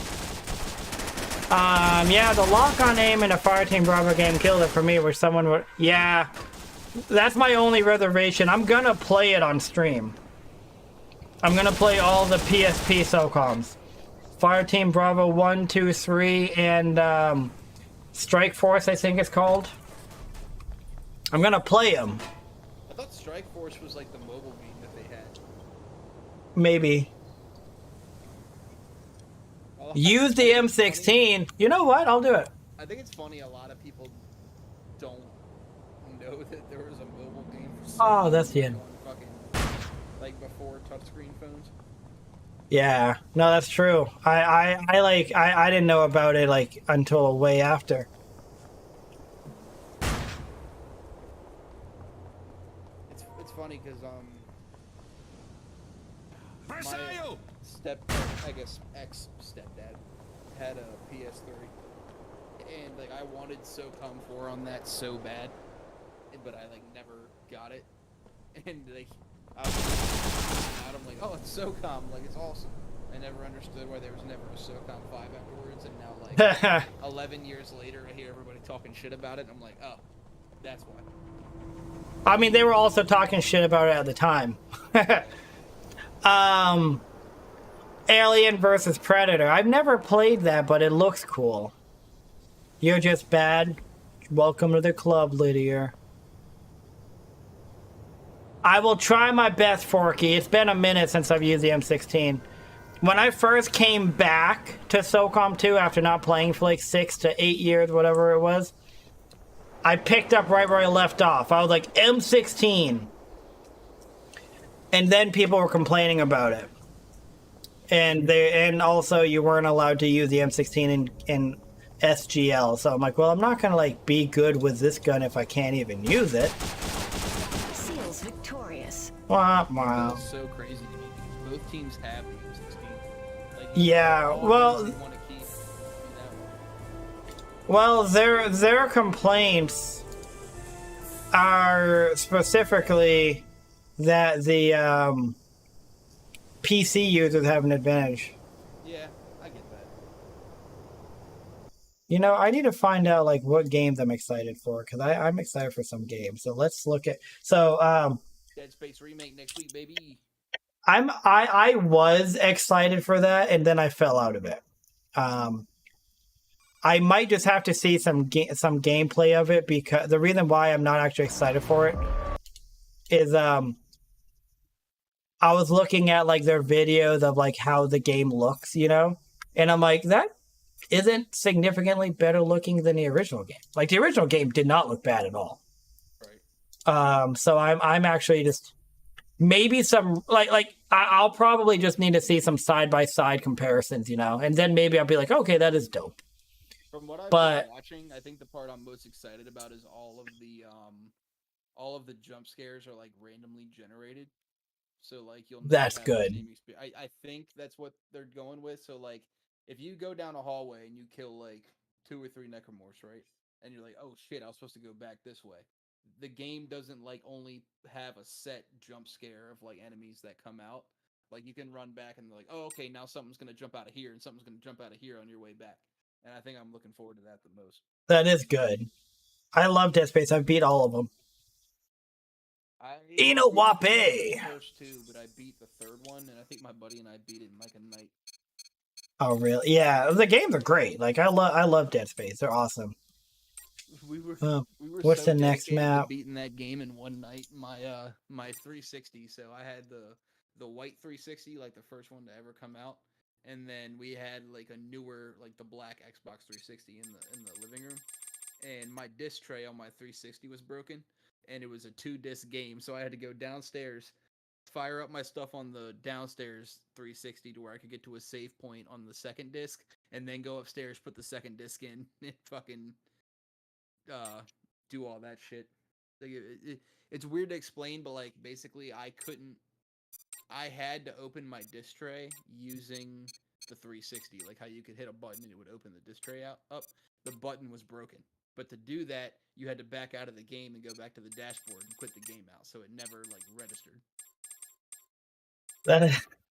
Yeah, the lock-on aim in a Fireteam Bravo game killed it for me, where someone would... Yeah, that's my only reservation. I'm gonna play it on stream. I'm gonna play all the PSP Socoms. Fireteam Bravo 1, 2, 3, and Strike Force, I think it's called. I'm gonna play them. I thought Strike Force was like the mobile game that they had. Maybe. I'll Use the M16. You know what? I'll do it. I think it's funny. A lot of people don't know that there was a mobile game for Oh, that's the end. on fucking like before touchscreen phones. Yeah, no, that's true. I didn't know about it like until way after. It's funny because my I guess ex-stepdad had a PS3, and like I wanted Socom 4 on that so bad, but I like never got it, and like I was I'm like, oh, it's Socom, like it's awesome. I never understood why there was never a Socom 5 afterwards, and now like 11 years later, I hear everybody talking shit about it, and I'm like, oh, that's why. I mean, they were also talking shit about it at the time. Alien versus Predator. I've never played that, but it looks cool. You're just bad. Welcome to the club, Lydia. I will try my best, Forky. It's been a minute since I've used the M16. When I first came back to SOCOM 2 after not playing for like 6 to 8 years, whatever it was, I picked up right where I left off. I was like, M16. And then people were complaining about it. And also you weren't allowed to use the M16 in SGL. So I'm like, well, I'm not going to like be good with this gun if I can't even use it. Seals victorious. Wow. It's so crazy to me because both teams have the M16. Like, Yeah, well, well, their complaints are specifically that the PC users have an advantage. Yeah, I get that. You know, I need to find out like what games I'm excited for because I'm excited for some games. So let's look at Dead Space remake next week, baby. I was excited for that and then I fell out of it. I might just have to see some gameplay of it because the reason why I'm not actually excited for it is I was looking at like their videos of like how the game looks, you know, and I'm like, that isn't significantly better looking than the original game. Like the original game did not look bad at all. Right. So I'm actually just maybe some I'll probably just need to see some side by side comparisons, you know, and then maybe I'll be like, okay, that is dope. From what I've been watching, I think the part I'm most excited about is all of the jump scares are like randomly generated. So like you'll never That's have good. the same experience. I think that's what they're going with. So like if you go down a hallway and you kill like 2 or 3 necromorphs, right? And you're like, oh shit, I was supposed to go back this way. The game doesn't like only have a set jump scare of like enemies that come out. Like you can run back and they're like, oh okay, now something's gonna jump out of here and something's gonna jump out of here on your way back. And I think I'm looking forward to that the most. That is good. I love Dead Space. I've beat all of them. Eno Wape! The first 2, but I beat the 3rd one, and I think my buddy and I beat it in like a night. Oh really? Yeah, the games are great. Like I love Dead Space. They're awesome. We were what's so the next map? Beating that game in one night. My 360. So I had the white 360, like the first one to ever come out, and then we had like a newer, like the black Xbox 360 in the living room, and my disc tray on my 360 was broken, and it was a 2-disc game, so I had to go downstairs, fire up my stuff on the downstairs 360 to where I could get to a save point on the second disc, and then go upstairs, put the second disc in, and fucking do all that shit. Like it's weird to explain, but like basically I had to open my disc tray using the 360, like how you could hit a button and it would open the disc tray up. The button was broken, but to do that, you had to back out of the game and go back to the dashboard and quit the game out, so it never like registered.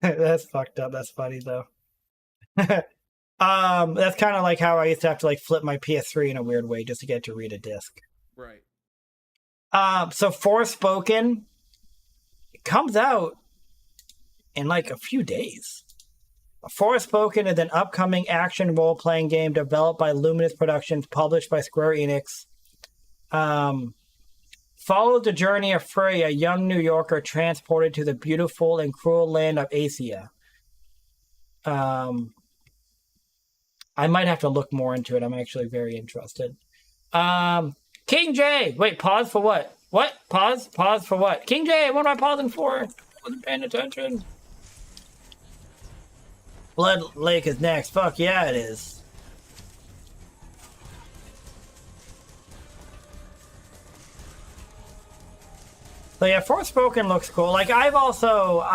That's fucked up. That's funny though. That's kind of like how I used to have to like flip my PS3 in a weird way just to get to read a disc. Right. So Forspoken comes out in like a few days. Forspoken is an upcoming action role-playing game developed by Luminous Productions, published by Square Enix. Follows the journey of Frey, a young New Yorker transported to the beautiful and cruel land of Asia. I might have to look more into it. I'm actually very interested. King J! Wait, pause for what? What? Pause? Pause for what? King J, what am I pausing for? I wasn't paying attention. Blood Lake is next. Fuck yeah, it is. So yeah, Forspoken looks cool. Like I've also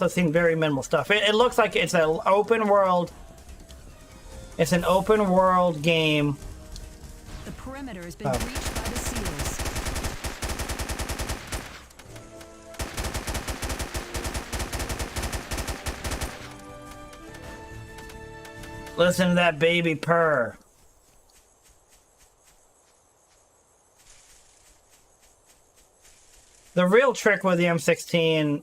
seen very minimal stuff. It looks like it's an open world. It's an open world game. The perimeter has been breached by the seals. Listen to that baby purr. The real trick with the M16.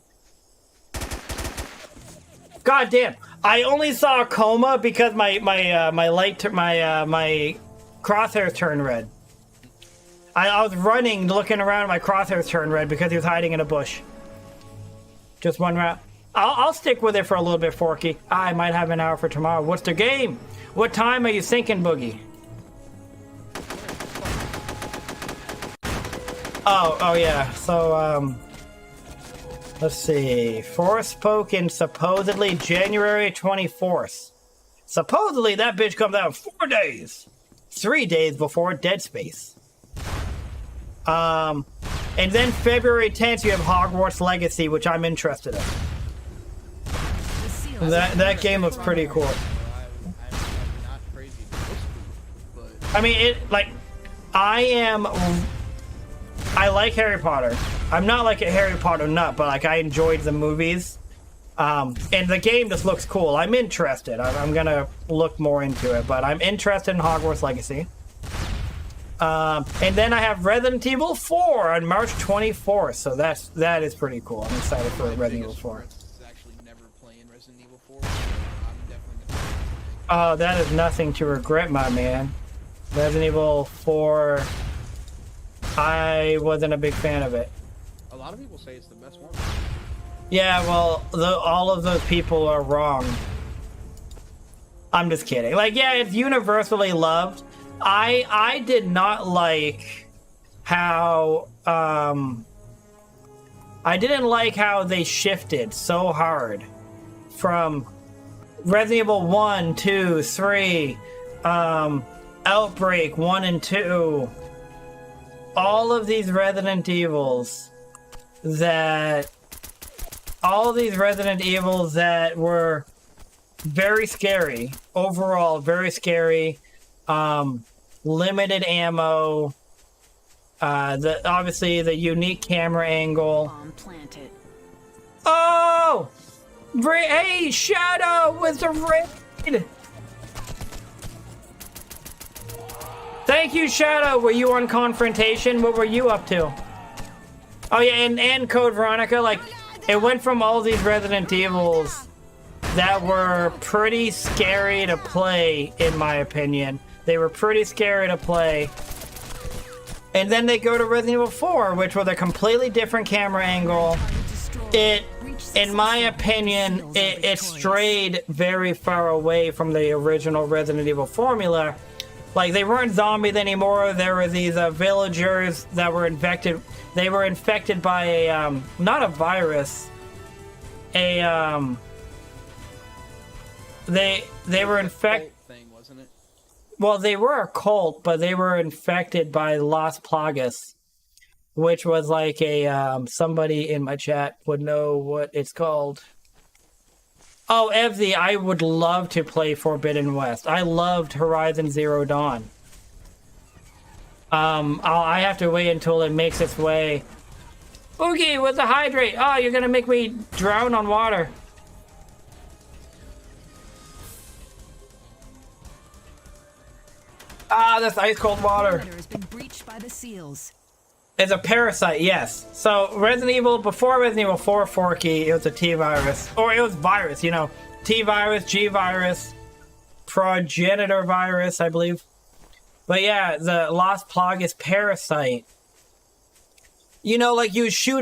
God damn! I only saw a coma because my crosshairs turned red. I was running, looking around, my crosshairs turned red because he was hiding in a bush. Just one round. I'll stick with it for a little bit, Forky. I might have an hour for tomorrow. What's the game? What time are you thinking, Boogie? Oh yeah. So let's see. Forspoken supposedly January 24th. Supposedly that bitch comes out in 4 days. 3 days before Dead Space. And then February 10th you have Hogwarts Legacy, which I'm interested in. That game looks pretty cool. I'm not crazy but I mean, I like Harry Potter. I'm not like a Harry Potter nut, but like I enjoyed the movies. And the game just looks cool. I'm interested. I'm gonna look more into it, but I'm interested in Hogwarts Legacy. And then I have Resident Evil 4 on March 24th, so that is pretty cool. I'm excited for Resident Evil 4. actually never playing Resident Evil 4. I'm definitely gonna play it. Oh, that is nothing to regret, my man. Resident Evil 4, I wasn't a big fan of it. A lot of people say it's the best one. Yeah, well, all of those people are wrong. I'm just kidding. Like, yeah, it's universally loved. I did not like how I didn't like how they shifted so hard from Resident Evil 1, 2, 3, Outbreak 1 and 2. All of these Resident Evils that were very scary. Overall, very scary. Limited ammo. Obviously the unique camera angle. Bomb planted. Oh! Hey, Shadow with the raid! Thank you, Shadow. Were you on Confrontation? What were you up to? Oh yeah, and Code Veronica, like, it went from all these Resident Evils that were pretty scary to play, in my opinion. They were pretty scary to play. And then they go to Resident Evil 4, which was a completely different camera angle. In my opinion, it strayed very far away from the original Resident Evil formula. Like, they weren't zombies anymore. There were these villagers that were infected. They were infected by a, not a virus. They were infected. Wasn't it? Well, they were a cult, but they were infected by Las Plagas, which was like a, somebody in my chat would know what it's called. Oh, Evzy, I would love to play Forbidden West. I loved Horizon Zero Dawn. I have to wait until it makes its way. Oogie with the hydrate. Oh, you're gonna make me drown on water. Ah, that's ice cold water. Perimeter has been breached by the seals. It's a parasite, yes. So Resident Evil, before Resident Evil 4 Forky, it was a T-virus. Or it was virus, you know. T-virus, G-virus, progenitor virus, I believe. But yeah, the Las Plagas parasite. You know, like you shoot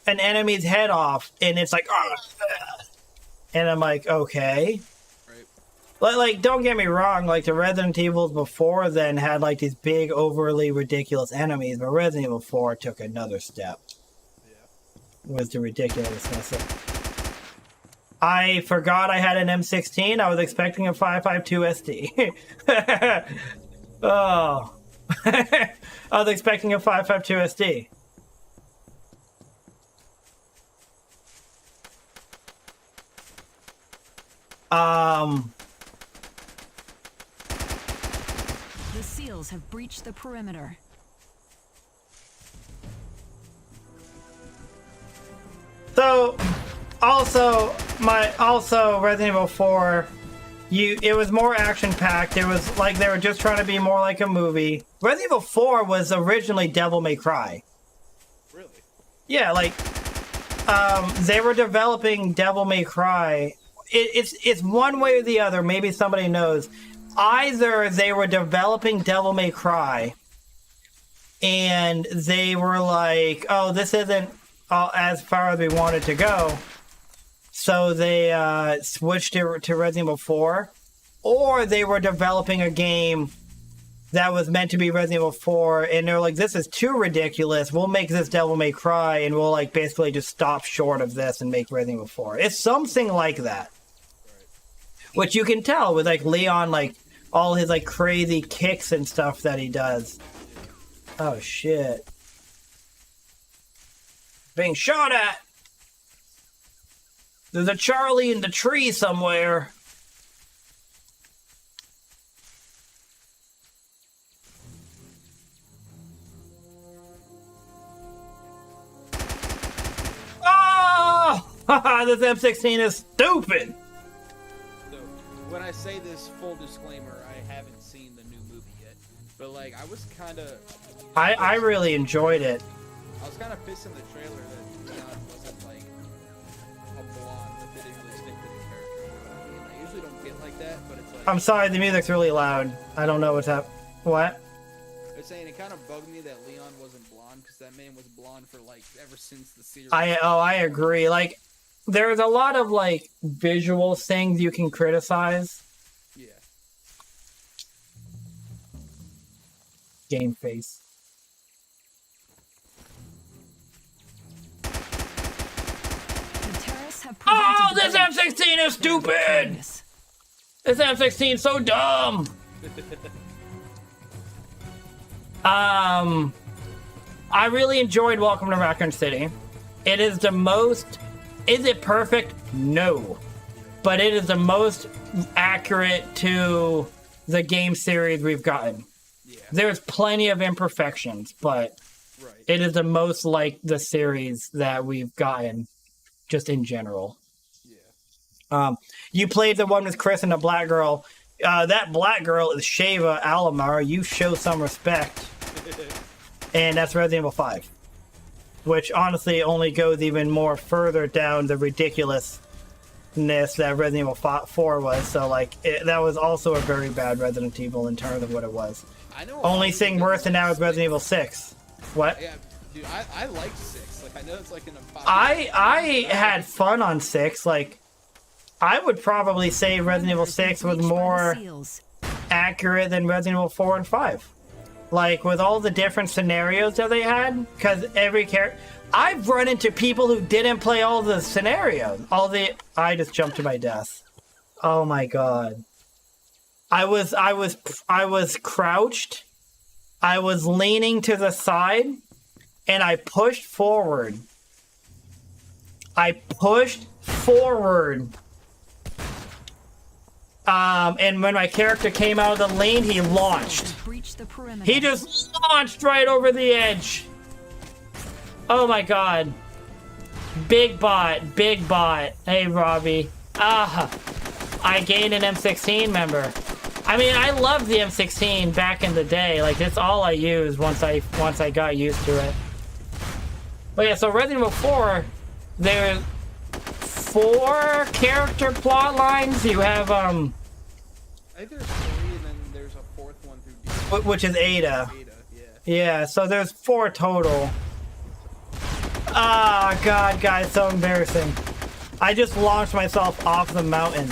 an enemy's head off, and it's like, oh, and I'm like, okay. Right. Like, don't get me wrong, like, the Resident Evils before then had, like, these big, overly ridiculous enemies, but Resident Evil 4 took another step. Yeah. Was the ridiculousness. I forgot I had an M16. I was expecting a 5.52 SD. Oh. I was expecting a 5.52 SD. The SEALs have breached the perimeter. So, also Resident Evil 4, it was more action-packed. It was like they were just trying to be more like a movie. Resident Evil 4 was originally Devil May Cry. Really? Yeah, like, they were developing Devil May Cry. It's one way or the other. Maybe somebody knows. Either they were developing Devil May Cry, and they were like, "Oh, this isn't as far as we wanted to go," so they switched it to Resident Evil 4, or they were developing a game that was meant to be Resident Evil 4, and they're like, "This is too ridiculous. We'll make this Devil May Cry, and we'll like basically just stop short of this and make Resident Evil 4." It's something like that. Which you can tell with, like, Leon, like, all his, like, crazy kicks and stuff that he does. Oh, shit. Being shot at! There's a Charlie in the tree somewhere. Oh! This M16 is stupid! When I say this, full disclaimer, I haven't seen the new movie yet, but like I was kind of, I really enjoyed it. I was kind of pissed in the trailer that Leon wasn't like a blonde, that they didn't really stick to the character. I mean, I usually don't get like that, but it's like I'm sorry, the music's really loud. I don't know what's up. What? I was saying it kind of bugged me that Leon wasn't blonde because that man was blonde for like ever since the series. I agree. Like, there's a lot of, like, visual things you can criticize. Yeah. Game face. The terrorists have Oh, prevented this the M16 is stupid! This M16 is so dumb! I really enjoyed Welcome to Raccoon City. It is the most... Is it perfect? No. But it is the most accurate to the game series we've gotten. Yeah. There's plenty of imperfections, but it is the most like the series that we've gotten, just in general. Yeah. You played the one with Chris and the black girl. That black girl is Sheva Alomar. You show some respect. And that's Resident Evil 5. Which honestly only goes even more further down the ridiculousness that Resident Evil 4 was. So, like, that was also a very bad Resident Evil in terms of what it was. I know. Only thing worse than now is Resident Evil 6. What? Yeah, dude, I liked 6. Like, I know it's like in a. I had fun on 6. Like, I would probably say Resident Evil 6 was more accurate than Resident Evil 4 and 5. Like, with all the different scenarios that they had, because every character... I've run into people who didn't play all the scenarios. I just jumped to my death. Oh my god. I was crouched. I was leaning to the side, and I pushed forward. And when my character came out of the lane, he launched. He just launched right over the edge. Oh my god. Big bot. Hey, Robbie. I gained an M16 member. I mean, I loved the M16 back in the day. Like, that's all I used once I got used to it. But yeah, so Resident Evil 4, there's 4 character plot lines. You have, I think there's 3, and then there's a 4th one through D. Which is Ada. Yeah. Yeah, so there's 4 total. Ah, god, guys, so embarrassing. I just launched myself off the mountain.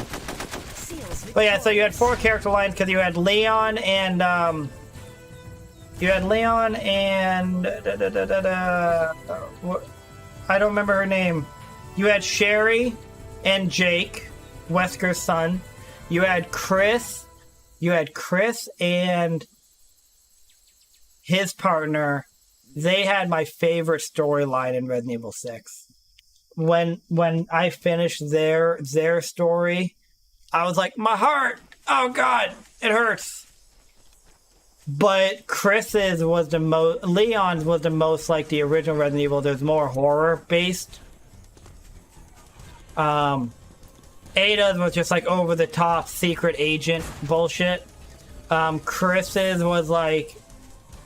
SEALs But yeah, so you had 4 character lines because you had Leon and I don't remember her name. You had Sherry and Jake, Wesker's son. You had Chris and his partner. They had my favorite storyline in Resident Evil 6. When I finished their story, I was like, my heart, oh god, it hurts. But Chris's was the most, Leon's was the most like the original Resident Evil. There's more horror based. Ada's was just like over the top secret agent bullshit. Chris's was like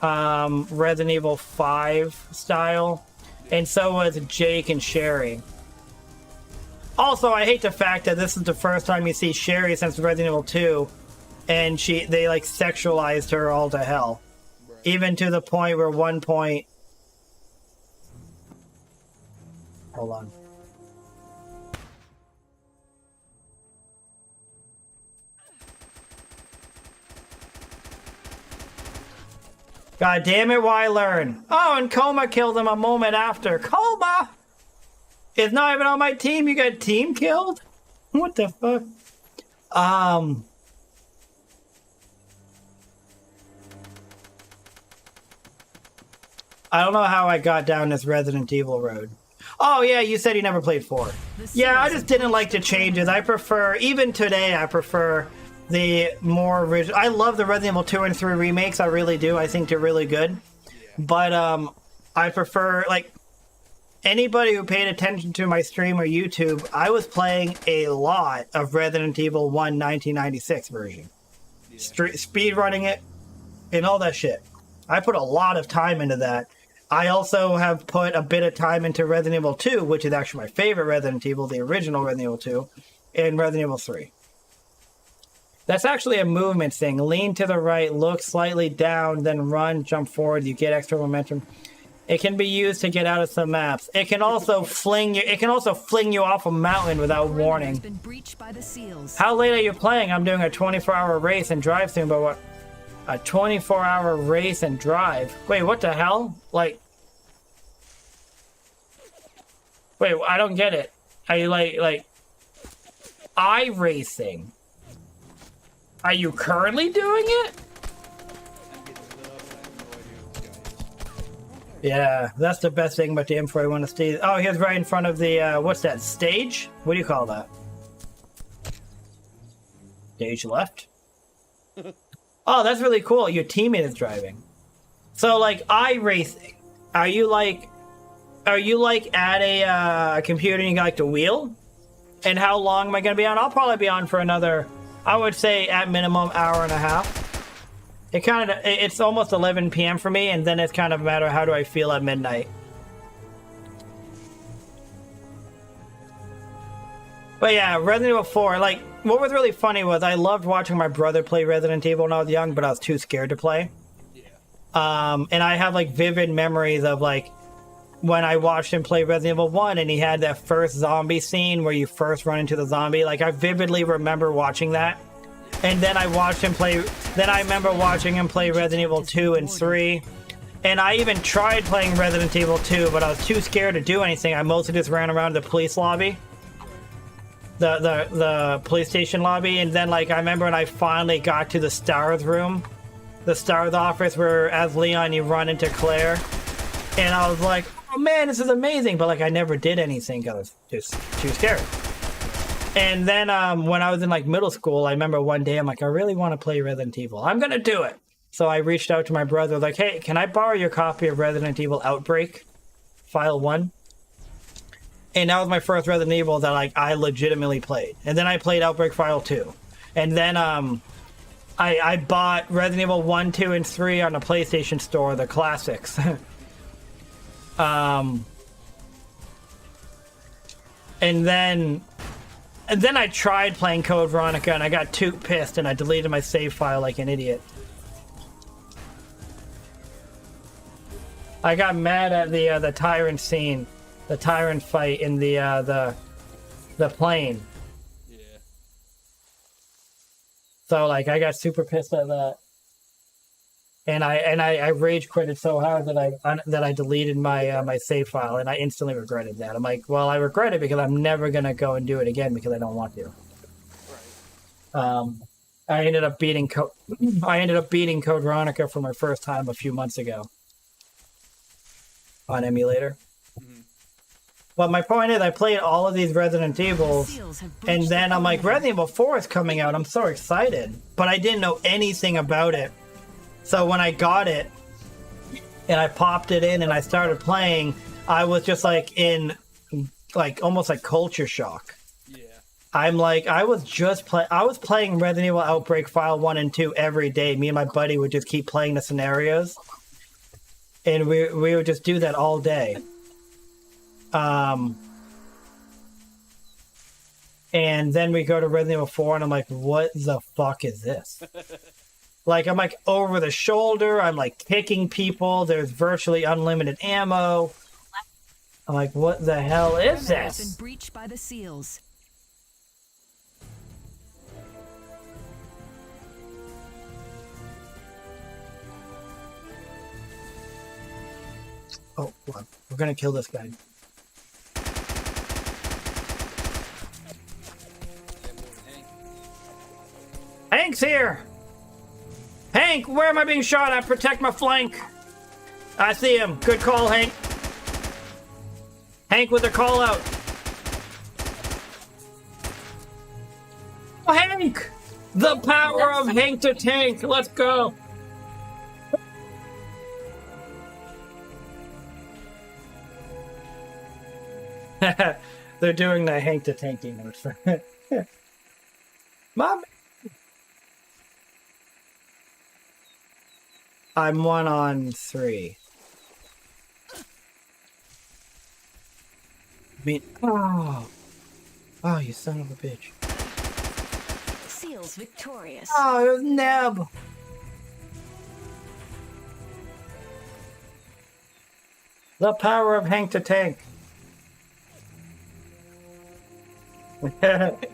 Resident Evil 5 style, and so was Jake and Sherry. Also, I hate the fact that this is the first time you see Sherry since Resident Evil 2, and they like sexualized her all to hell. Right. Even to the point where one point... Hold on. God damn it, why learn? Oh, and Coma killed him a moment after. Coma! Is not even on my team. You got team killed? What the fuck? I don't know how I got down this Resident Evil road. Oh yeah, you said you never played 4. Yeah, I just didn't like the changes. I prefer, even today, I prefer the more original. I love the Resident Evil 2 and 3 remakes. I really do. I think they're really good. Yeah. But I prefer, like, anybody who paid attention to my stream or YouTube, I was playing a lot of Resident Evil 1 1996 version. Yeah. Speed running it and all that shit. I put a lot of time into that. I also have put a bit of time into Resident Evil 2, which is actually my favorite Resident Evil, the original Resident Evil 2, and Resident Evil 3. That's actually a movement thing. Lean to the right, look slightly down, then run, jump forward. You get extra momentum. It can be used to get out of some maps. It can also fling you. It can also fling you off a mountain without warning. Been breached by the seals. How late are you playing? I'm doing a 24-hour race and drive soon, but what? A 24-hour race and drive? Wait, what the hell? Like, wait, I don't get it. Are you like iRacing? Are you currently doing it? Yeah, that's the best thing about the M4A1 to stay. Oh, here's right in front of the, what's that, stage? What do you call that? Stage left? Oh, that's really cool. Your teammate is driving. So, like, iRacing, are you like at a computer and you got like the wheel? And how long am I going to be on? I'll probably be on for another, I would say at minimum, hour and a half. It's almost 11 p.m. for me, and then it's kind of a matter of how do I feel at midnight. But yeah, Resident Evil 4, like, what was really funny was I loved watching my brother play Resident Evil when I was young, but I was too scared to play. Yeah. And I have, like, vivid memories of, like, when I watched him play Resident Evil 1, and he had that first zombie scene where you first run into the zombie. Like, I vividly remember watching that. And then I watched him play, then I remember watching him play Resident Evil 2 and 3. And I even tried playing Resident Evil 2, but I was too scared to do anything. I mostly just ran around the police lobby. The police station lobby. And then, like, I remember when I finally got to the STARS room, the STARS office, where as Leon you run into Claire. And I was like, oh man, this is amazing. But, like, I never did anything because I was just too scared. And then when I was in, like, middle school, I remember one day I'm like, I really want to play Resident Evil. I'm going to do it. So I reached out to my brother, like, hey, can I borrow your copy of Resident Evil Outbreak, File 1? And that was my first Resident Evil that, like, I legitimately played. And then I played Outbreak File 2. And then I bought Resident Evil 1, 2, and 3 on the PlayStation Store, the classics. And then I tried playing Code Veronica, and I got too pissed, and I deleted my save file like an idiot. I got mad at the tyrant scene, the tyrant fight in the plane. So like I got super pissed at that. And I rage quitted so hard that I deleted my my save file, and I instantly regretted that. I'm like, well, I regret it because I'm never gonna go and do it again because I don't want to. Right. I ended up beating Code Veronica for my first time a few months ago on emulator. Mm-hmm. But my point is, I played all of these Resident Evils, and then I'm like, Resident Evil 4 is coming out. I'm so excited, but I didn't know anything about it. So when I got it and I popped it in and I started playing, I was just like in like almost like culture shock. Yeah. I'm like, I was playing Resident Evil Outbreak File 1 and 2 every day. Me and my buddy would just keep playing the scenarios. And we would just do that all day. And then we go to Resident Evil 4 and I'm like, what the fuck is this? Like, I'm like over the shoulder. I'm like kicking people. There's virtually unlimited ammo. I'm like, what the hell is this? Been breached by the seals. Oh, well, we're gonna kill this guy. Hank's here! Hank, where am I being shot at? Protect my flank. I see him. Good call, Hank. Hank with a call out. Oh, Hank! The power of Hank to tank. Let's go. They're doing the Hank to tanking notes. Mom. I'm 1 on 3. I mean, oh, you son of a bitch. Seals victorious. Oh, it was Neb. The power of Hank to tank. That boy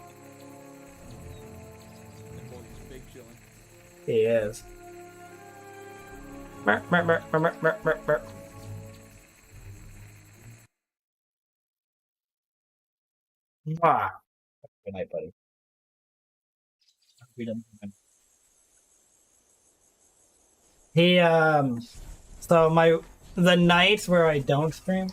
is big chillin'. He is. Mer, mer, mer, mer, mer, mer, mer, mer. Mwah. Good night, buddy. He so the nights where I don't stream.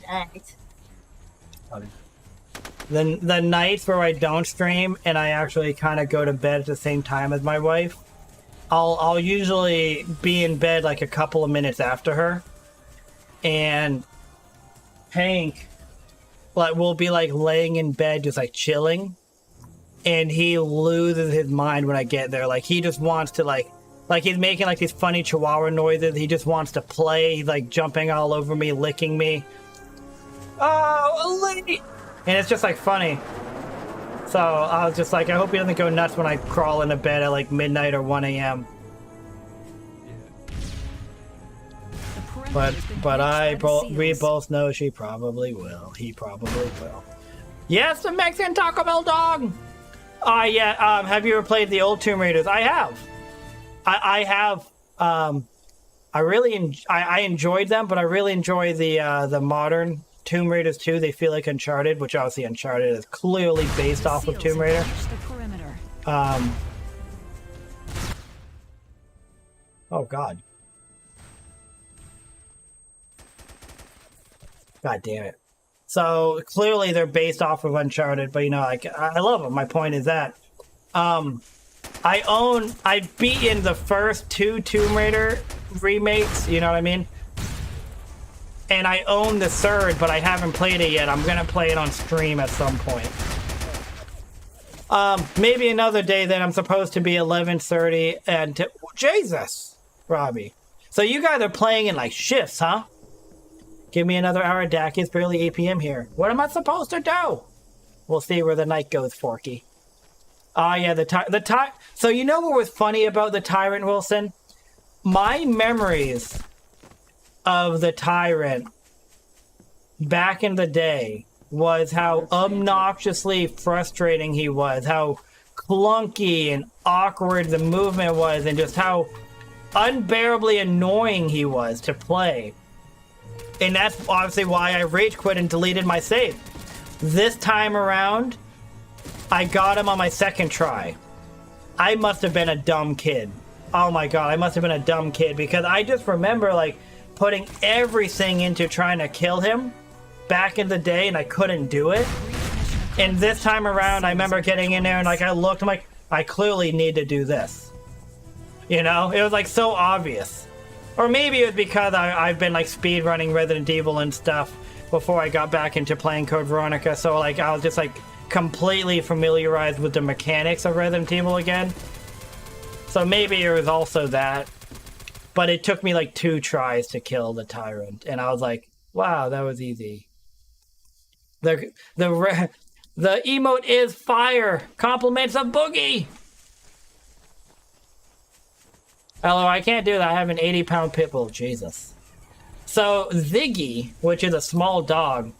The nights where I don't stream and I actually kind of go to bed at the same time as my wife, I'll usually be in bed like a couple of minutes after her, and Hank will be like laying in bed just like chilling, and he loses his mind when I get there. Like he just wants to like he's making like these funny chihuahua noises. He just wants to play. He's like jumping all over me, licking me. Oh, a lady! And it's just like funny. So I was just like, I hope he doesn't go nuts when I crawl into bed at like midnight or 1 a.m. But we both know she probably will. He probably will. Yes, the Mexican Taco Bell dog. Yeah. Have you ever played the old Tomb Raiders? I have. I have. I really I enjoyed them, but I really enjoy the modern Tomb Raiders too. They feel like Uncharted, which obviously Uncharted is clearly based off of Tomb Raider. Oh God. God damn it. So clearly they're based off of Uncharted, but you know, like I love them. My point is that I've beaten the first 2 Tomb Raider remakes, you know what I mean? And I own the third, but I haven't played it yet. I'm gonna play it on stream at some point. Maybe another day that I'm supposed to be 11:30 and Jesus, Robbie. So you guys are playing in like shifts, huh? Give me another hour, Dak. It's barely 8 p.m. here. What am I supposed to do? We'll see where the night goes, Forky. Yeah, So you know what was funny about the Tyrant, Wilson? My memories of the Tyrant back in the day was how obnoxiously frustrating he was, how clunky and awkward the movement was, and just how unbearably annoying he was to play. And that's obviously why I rage quit and deleted my save. This time around, I got him on my second try. I must have been a dumb kid. Oh my god, I must have been a dumb kid, because I just remember like putting everything into trying to kill him back in the day, and I couldn't do it. And this time around, I remember getting in there and like I looked, I'm like, I clearly need to do this. You know, it was like so obvious. Or maybe it was because I've been like speed running Resident Evil and stuff before I got back into playing Code Veronica, so like I was just like completely familiarized with the mechanics of Resident Evil again. So maybe it was also that. But it took me like 2 tries to kill the Tyrant, and I was like, wow, that was easy. The emote is fire. Compliments of Boogie. Hello, I can't do that. I have an 80-pound pit bull. Jesus. So Ziggy, which is a small dog,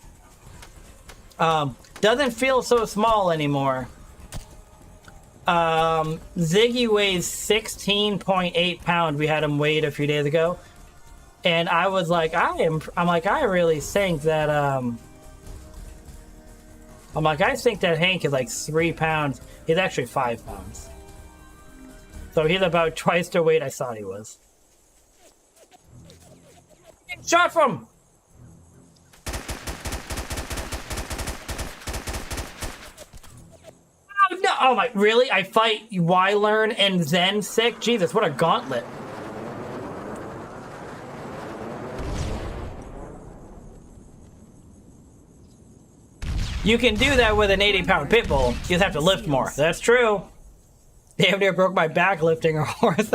doesn't feel so small anymore. Ziggy weighs 16.8 pounds. We had him weighed a few days ago, and I was like, I really think that I think that Hank is like 3 pounds. He's actually 5 pounds. So he's about twice the weight I thought he was. Shot from! Oh no! Oh my, really? I fight Y learn and then sick? Jesus, what a gauntlet. You can do that with an 80-pound pit bull. You just have to lift more. That's true. Damn near broke my back lifting a horse.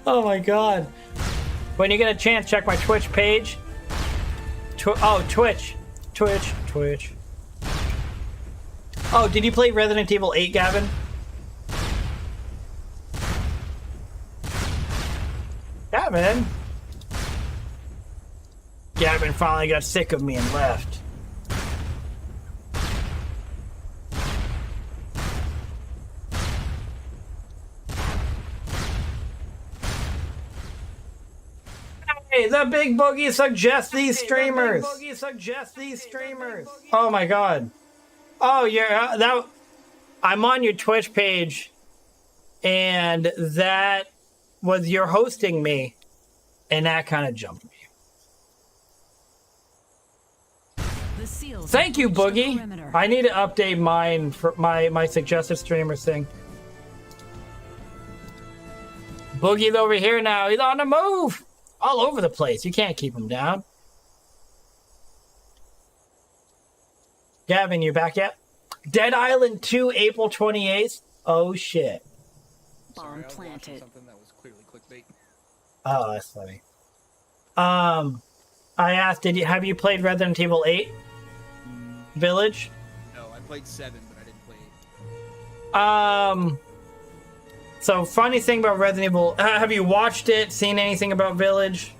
Oh my god. When you get a chance, check my Twitch page. Twitch. Oh, did you play Resident Evil 8, Gavin? Gavin? Gavin finally got sick of me and left. Hey, the Big Boogie suggests these streamers. Oh my god. Oh, yeah, I'm on your Twitch page, and that was you're hosting me, and that kind of jumped me. Thank you, Boogie. I need to update mine for my suggested streamers thing. Boogie's over here now. He's on the move. All over the place. You can't keep him down. Gavin, you back yet? Dead Island 2, April 28th. Oh shit. Bomb planted. Something that was clearly clickbait. Oh, that's funny. I asked, have you played Resident Evil 8? Village? No, I played 7, but I didn't play 8. So funny thing about Resident Evil, have you watched it, seen anything about Village?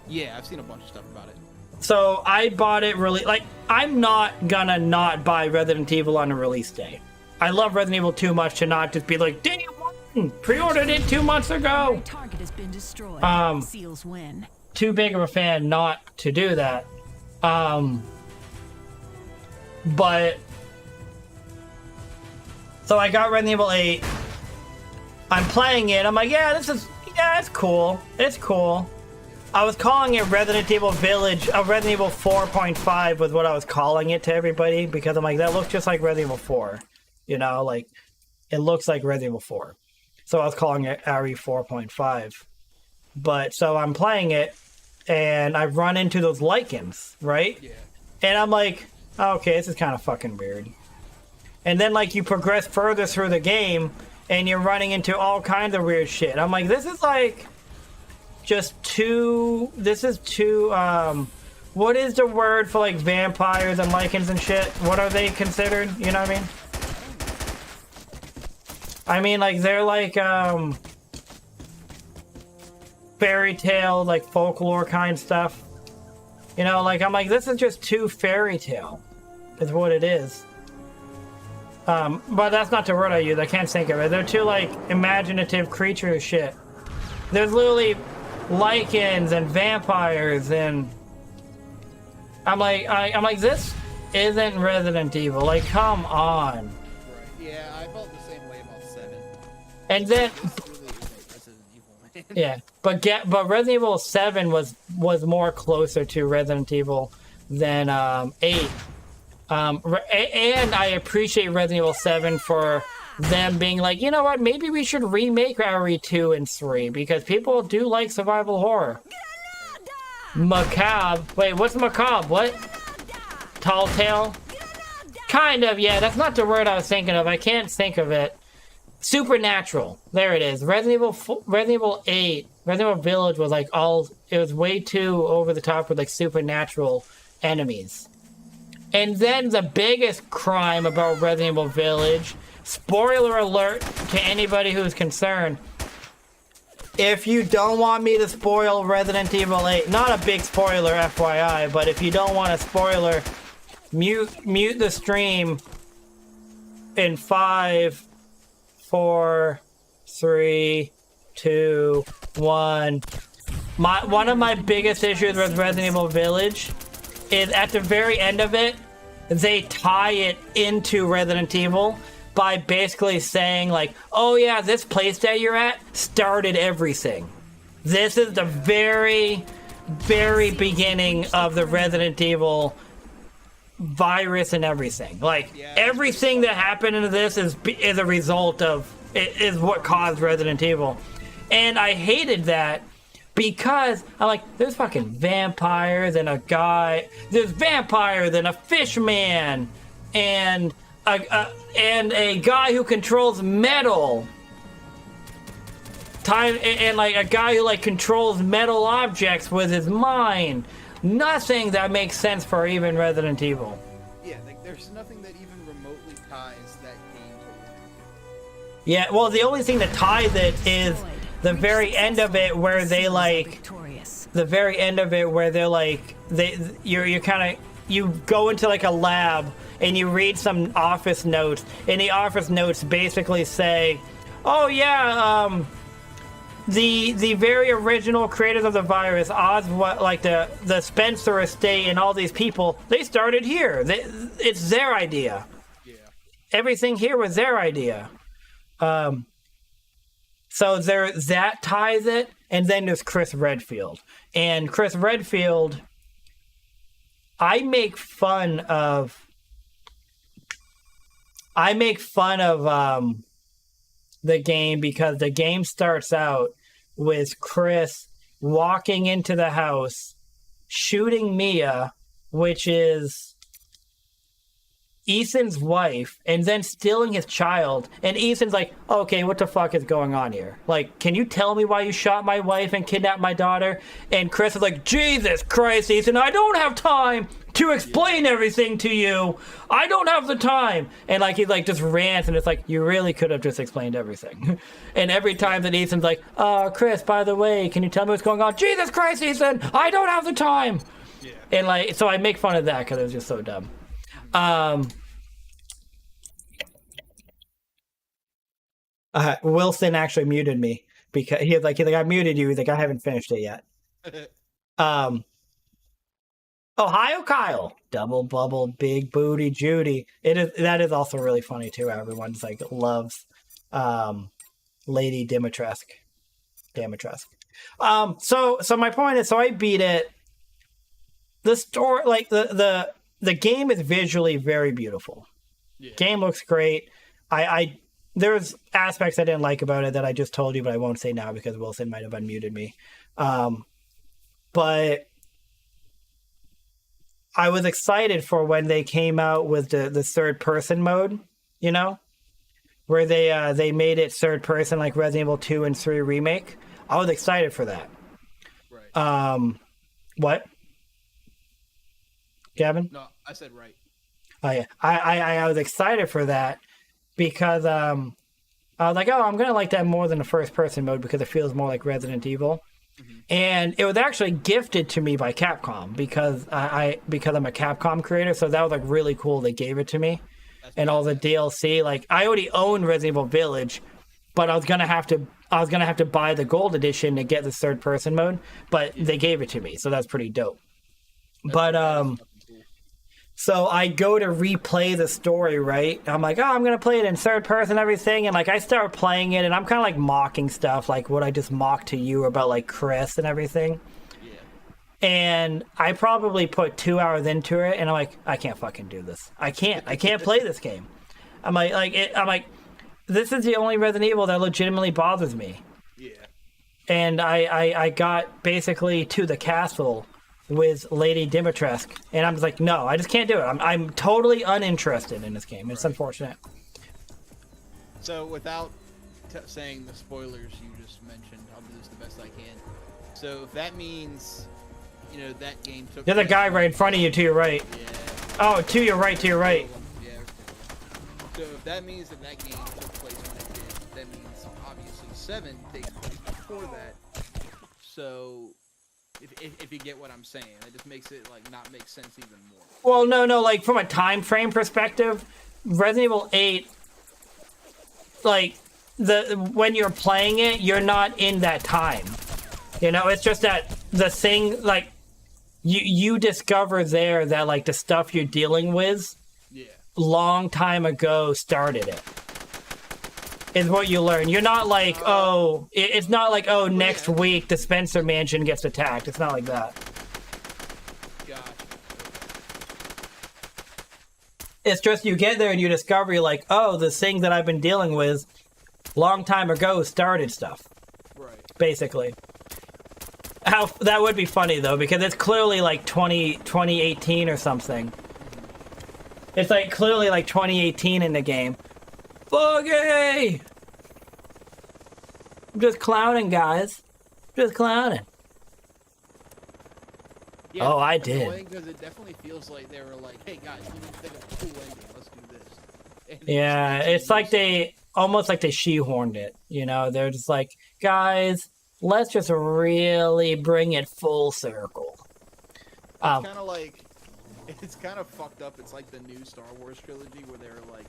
Yeah, I've seen a bunch of stuff about it. So I bought it really, like, I'm not gonna not buy Resident Evil on a release day. I love Resident Evil too much to not just be like, day one, pre-ordered it 2 months ago. Target has been destroyed. Seals win. Too big of a fan not to do that. But so I got Resident Evil 8. I'm playing it. I'm like, yeah, it's cool. It's cool. I was calling it Resident Evil Village, Resident Evil 4.5 was what I was calling it to everybody, because I'm like, that looks just like Resident Evil 4. You know, like, it looks like Resident Evil 4. So I was calling it RE 4.5. But, so I'm playing it, and I run into those lichens, right? Yeah. And I'm like, oh, okay, this is kind of fucking weird. And then, like, you progress further through the game, and you're running into all kinds of weird shit. I'm like, this is like just too, what is the word for like vampires and lichens and shit? What are they considered? You know what I mean? I mean, like, they're like, fairy tale, like folklore kind stuff. You know, like, I'm like, this is just too fairy tale, is what it is. But that's not the word I use. I can't think of it. They're too like imaginative creature shit. There's literally lichens and vampires, and I'm like, this isn't Resident Evil. Like, come on. Right. Yeah, I felt the same way about 7. And then, This really isn't Resident Evil, man. yeah, but Resident Evil 7 was more closer to Resident Evil than 8. And I appreciate Resident Evil 7 for them being like, you know what, maybe we should remake RE 2 and 3 because people do like survival horror. Macabre. Wait, what's macabre? What? Tall tale? Kind of, yeah. That's not the word I was thinking of. I can't think of it. Supernatural. There it is. Resident Evil 8. Resident Evil Village was like it was way too over the top with like supernatural enemies. And then the biggest crime about Resident Evil Village, spoiler alert to anybody who's concerned, if you don't want me to spoil Resident Evil 8, not a big spoiler FYI, but if you don't want a spoiler, mute the stream in 5, 4, 3, 2, 1. One of my biggest issues with Resident Evil Village is at the very end of it, they tie it into Resident Evil by basically saying like, oh yeah, this place that you're at started everything. This is the very, very beginning of the Resident Evil virus and everything. Like, everything that happened in this is a result of, is what caused Resident Evil. And I hated that because I'm like, there's fucking vampires and a guy, there's vampires and a fish man and a guy who controls metal. And like a guy who like controls metal objects with his mind. Nothing that makes sense for even Resident Evil. Yeah, like there's nothing that even remotely ties that game to Resident Evil. Yeah, well, the only thing that ties it is the very end of it where they like, the very end of it where they're like, you're kind of, you go into like a lab and you read some office notes, and the office notes basically say, oh yeah, the very original creators of the virus, like the Spencer estate and all these people, they started here. It's their idea. Yeah. Everything here was their idea. So that ties it, and then there's Chris Redfield. And Chris Redfield, I make fun of the game because the game starts out with Chris walking into the house, shooting Mia, which is Ethan's wife, and then stealing his child. And Ethan's like, okay, what the fuck is going on here? Like, can you tell me why you shot my wife and kidnapped my daughter? And Chris is like, Jesus Christ, Ethan, I don't have time to explain everything to you. I don't have the time. And like, he like just rants, and it's like, you really could have just explained everything. And every time that Ethan's like, Chris, by the way, can you tell me what's going on? Jesus Christ, Ethan, I don't have the time. Yeah. And like, so I make fun of that because it was just so dumb. Wilson actually muted me because he's like, I muted you. He's like, I haven't finished it yet. Ohio Kyle, double bubble, big booty Judy. That is also really funny too. Everyone's like loves Lady Dimitrescu. So my point is, so I beat it. The story, like the game is visually very beautiful. Yeah. Game looks great. There's aspects I didn't like about it that I just told you, but I won't say now because Wilson might have unmuted me. But I was excited for when they came out with the third person mode, you know, where they made it third person like Resident Evil 2 and 3 remake. I was excited for that. Right. What? Gavin? No, I said right. Oh yeah, I was excited for that because I was like, oh, I'm gonna like that more than the first person mode because it feels more like Resident Evil. Mm-hmm. And it was actually gifted to me by Capcom because I'm a Capcom creator, so that was like really cool. They gave it to me. and all the DLC. Like I already own Resident Evil Village, but I was gonna have to buy the gold edition to get the third person mode, but they gave it to me, so that's pretty dope. So I go to replay the story, right? I'm like, oh, I'm gonna play it in third person and everything, and like I start playing it, and I'm kind of like mocking stuff, like what I just mocked to you about like Chris and everything. Yeah. And I probably put 2 hours into it, and I'm like, I can't fucking do this. I can't play this game. I'm like, this is the only Resident Evil that legitimately bothers me. Yeah. And I got basically to the castle with Lady Dimitrescu, and I'm just like, no, I just can't do it. I'm totally uninterested in this game. It's unfortunate. So without saying the spoilers you just mentioned, I'll do this the best I can. So if that means, you know, that game took... There's a guy right in front of you to your right. Yeah. Oh, to your right, to your right. Yeah. So if that means that that game took place when it did, that means obviously 7 takes place before that. So... If you get what I'm saying, it just makes it like not make sense even more. Well, no, like from a time frame perspective, Resident Evil 8, like when you're playing it, you're not in that time. You know, it's just that the thing, like you discover there that like the stuff you're dealing with, long time ago started it. Is what you learn. You're not like, it's not like, next week the Spencer mansion gets attacked. It's not like that. Gotcha. It's just you get there and you discover, you're like, this thing that I've been dealing with long time ago started stuff. Right. Basically. That would be funny, though, because it's clearly like 2018 or something. It's like clearly like 2018 in the game. Boogie! I'm just clowning, guys. Just clowning. Yeah, I did. Because it definitely feels like they were like, hey guys, we need to think of a cool ending. Let's do this. And yeah, it's like they almost like they shoehorned it. You know, they're just like, guys, let's just really bring it full circle. It's kind of like, it's kind of fucked up. It's like the new Star Wars trilogy where they're like,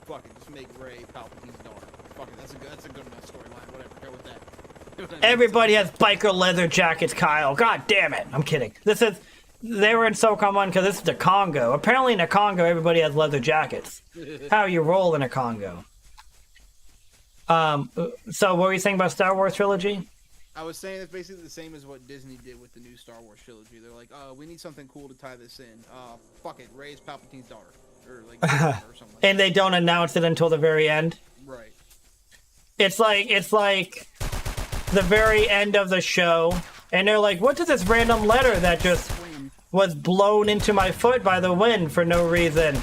fuck it, just make Rey Palpatine's daughter. Fuck it, that's a good enough storyline. Whatever, go with that. Everybody has biker leather jackets, Kyle. God damn it. I'm kidding. They were in Socom 1 because this is the Congo. Apparently in the Congo, everybody has leather jackets. How you roll in a Congo. So what were you saying about Star Wars trilogy? I was saying it's basically the same as what Disney did with the new Star Wars trilogy. They're like, we need something cool to tie this in. Fuck it, Rey's Palpatine's daughter. Or like or something like and they don't announce it until the very end. Right. It's like the very end of the show, and they're like, "What is this random letter that just was blown into my foot by the wind for no reason?"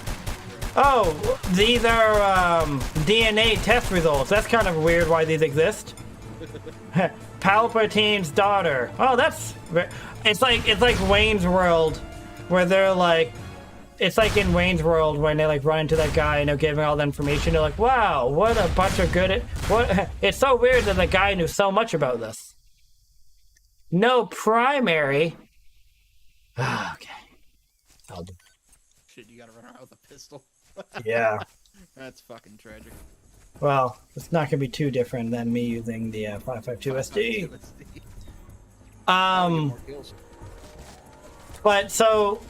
Oh, these are DNA test results. That's kind of weird. Why these exist? Palpatine's daughter. Oh, it's like Wayne's World, where they're like. It's like in Wayne's World when they like run into that guy and they're giving all the information. They're like, "Wow, what a bunch of good." It's so weird that the guy knew so much about this. No primary. Okay, I'll do. Shit, you gotta run around with a pistol. Yeah. That's fucking tragic. Well, it's not gonna be too different than me using the 552 SD. But so.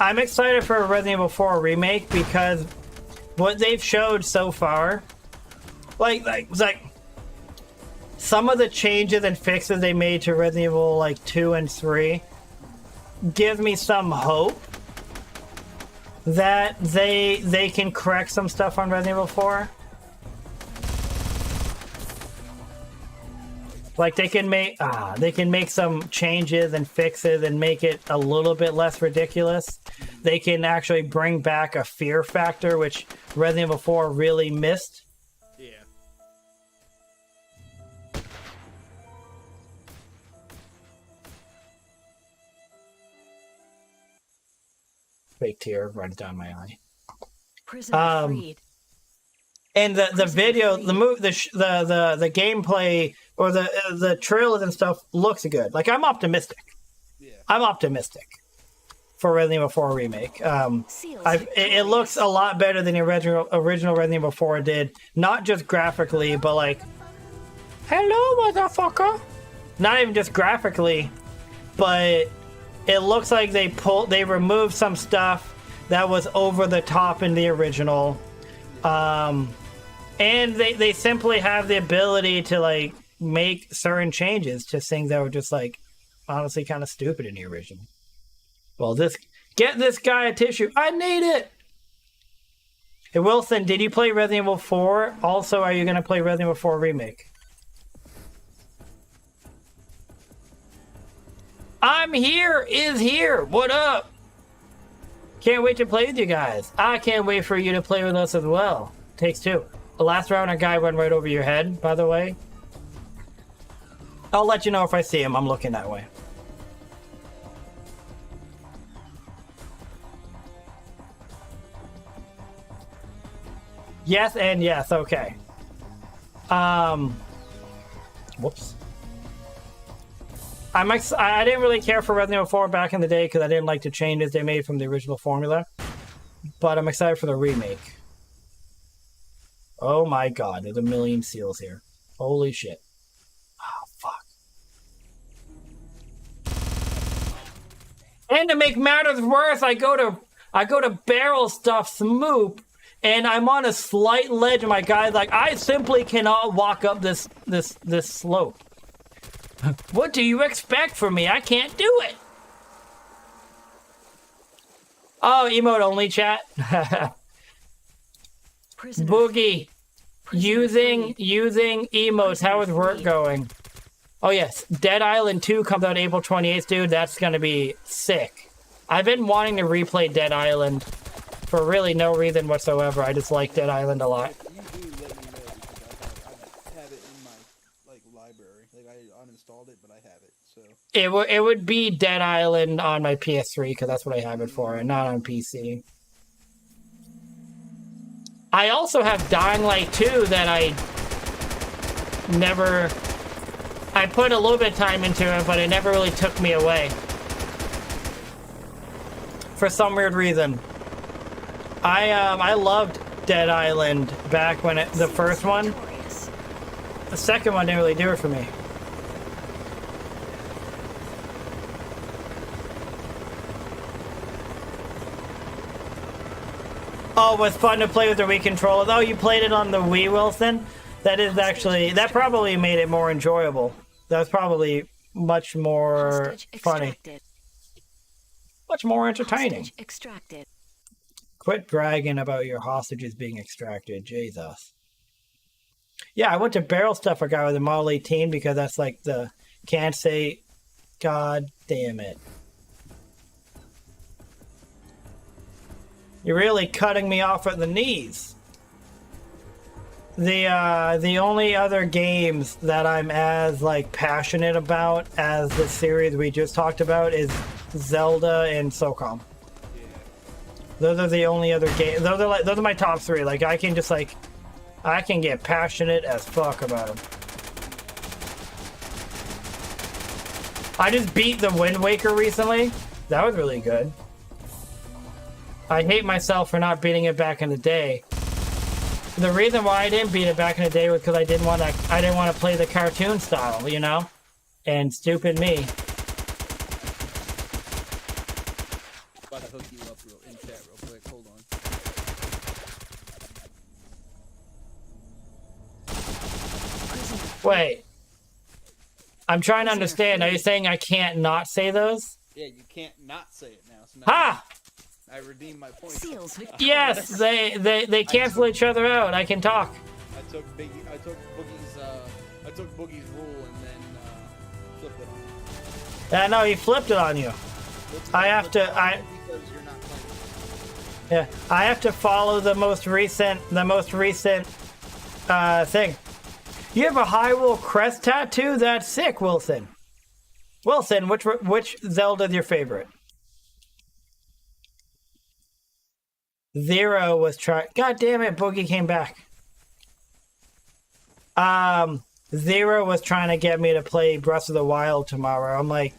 I'm excited for a Resident Evil 4 remake because what they've showed so far, like some of the changes and fixes they made to Resident Evil like 2 and 3 give me some hope that they can correct some stuff on Resident Evil 4. Like they can make some changes and fixes and make it a little bit less ridiculous. They can actually bring back a fear factor, which Resident Evil 4 really missed. Yeah. Fake tear runs down my eye. Prisoner freed. And the video, the gameplay or the trailers and stuff looks good. Like I'm optimistic. Yeah. I'm optimistic. for Resident Evil 4 remake. Seals It looks a lot better than the original Resident Evil 4 did. Not just graphically, but like, hello, motherfucker. Not even just graphically, but it looks like they removed some stuff that was over the top in the original. And they simply have the ability to like make certain changes to things that were just like honestly kind of stupid in the original. Well, get this guy a tissue. I need it. Hey Wilson, did you play Resident Evil 4? Also, are you gonna play Resident Evil 4 remake? I'm here is here. What up? Can't wait to play with you guys. I can't wait for you to play with us as well. Takes two. The last round, a guy went right over your head, by the way. I'll let you know if I see him. I'm looking that way. Yes and yes, okay. Whoops. I didn't really care for Resident Evil 4 back in the day because I didn't like the changes they made from the original formula. But I'm excited for the remake. Oh my god, there's a million seals here. Holy shit. Oh, fuck. And to make matters worse, I go to barrel stuff Smoop, and I'm on a slight ledge, and my guy's like, I simply cannot walk up this slope. What do you expect from me? I can't do it. Oh, emote only chat. Boogie. Using emotes. How is work going? Oh yes, Dead Island 2 comes out April 28th, dude. That's gonna be sick. I've been wanting to replay Dead Island for really no reason whatsoever. I just like Dead Island a lot. You do let me know because I have it in my library. Like I uninstalled it, but I have it. So It would be Dead Island on my PS3 because that's what I have it for, and not on PC. I also have Dying Light 2 that I put a little bit of time into it, but it never really took me away. For some weird reason. I loved Dead Island back when the first one. The second one didn't really do it for me. Oh, it was fun to play with the Wii controllers. Oh, you played it on the Wii, Wilson? That probably made it more enjoyable. That was probably much more funny. Much more entertaining. Extracted. Quit bragging about your hostages being extracted. Jesus. Yeah, I went to barrel stuff a guy with a Model 18 because that's like the... Can't say... God damn it. You're really cutting me off at the knees. The only other games that I'm as like passionate about as the series we just talked about is Zelda and Socom. Yeah. Those are the only other games. Those are my top three. Like I can get passionate as fuck about them. I just beat the Wind Waker recently. That was really good. I hate myself for not beating it back in the day. The reason why I didn't beat it back in the day was because I didn't want to play the cartoon style, you know? And stupid me. About to hook you up in chat real quick. Hold on. Wait. I'm trying to understand. Are you saying I can't not say those? Yeah, you can't not say it now. So now Ha! I redeemed my point. Yes, they cancel each other out. I can talk. I took Boogie's rule and then flipped it on you. Yeah, no, he flipped it on you. I have to follow the most recent thing. You have a Hyrule Crest tattoo? That's sick, Wilson. Wilson, which Zelda is your favorite? Zero was trying. God damn it, Boogie came back. Zero was trying to get me to play Breath of the Wild tomorrow. I'm like,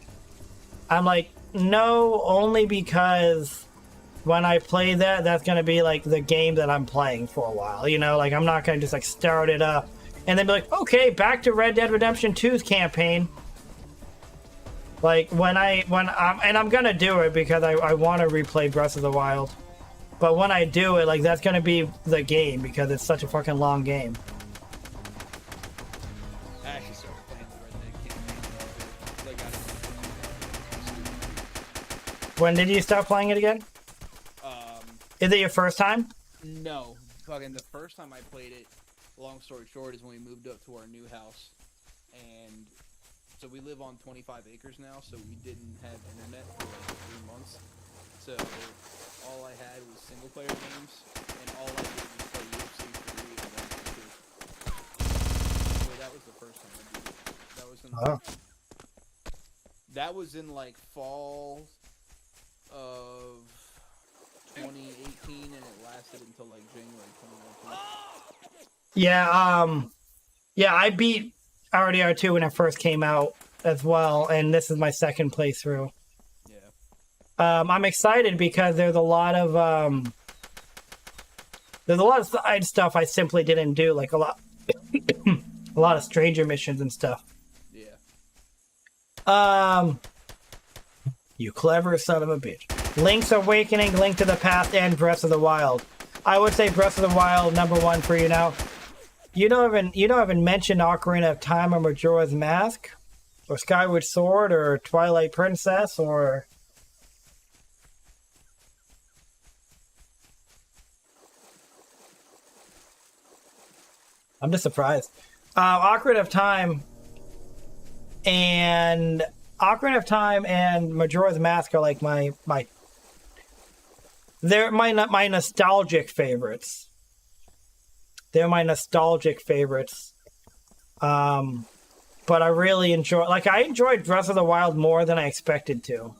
no, only because when I play that, that's gonna be like the game that I'm playing for a while. You know, like I'm not gonna just like start it up and then be like, okay, back to Red Dead Redemption 2's campaign. Like and I'm gonna do it because I want to replay Breath of the Wild. But when I do it, like that's gonna be the game because it's such a fucking long game. I actually started playing the Red Dead campaign. Like, When did you start playing it again? Is it your first time? No, fucking the first time I played it, long story short, is when we moved up to our new house, and so we live on 25 acres now, so we didn't have internet for like 3 months. So all I had was single player games, and all I did was play UFC 3 and then 2. So that was the first time I did it. That was in like fall of 2018, and it lasted until like January 2019. Yeah, I beat RDR2 when it first came out as well, and this is my second playthrough. Yeah. I'm excited because there's a lot of side stuff I simply didn't do, like a lot of stranger missions and stuff. Yeah. You clever son of a bitch. Link's Awakening, Link to the Past, and Breath of the Wild. I would say Breath of the Wild #1 for you now. You don't even mention Ocarina of Time or Majora's Mask, or Skyward Sword, or Twilight Princess, or I'm just surprised. Ocarina of Time and Majora's Mask are like they're my nostalgic favorites. They're my nostalgic favorites. But I really I enjoyed Breath of the Wild more than I expected to.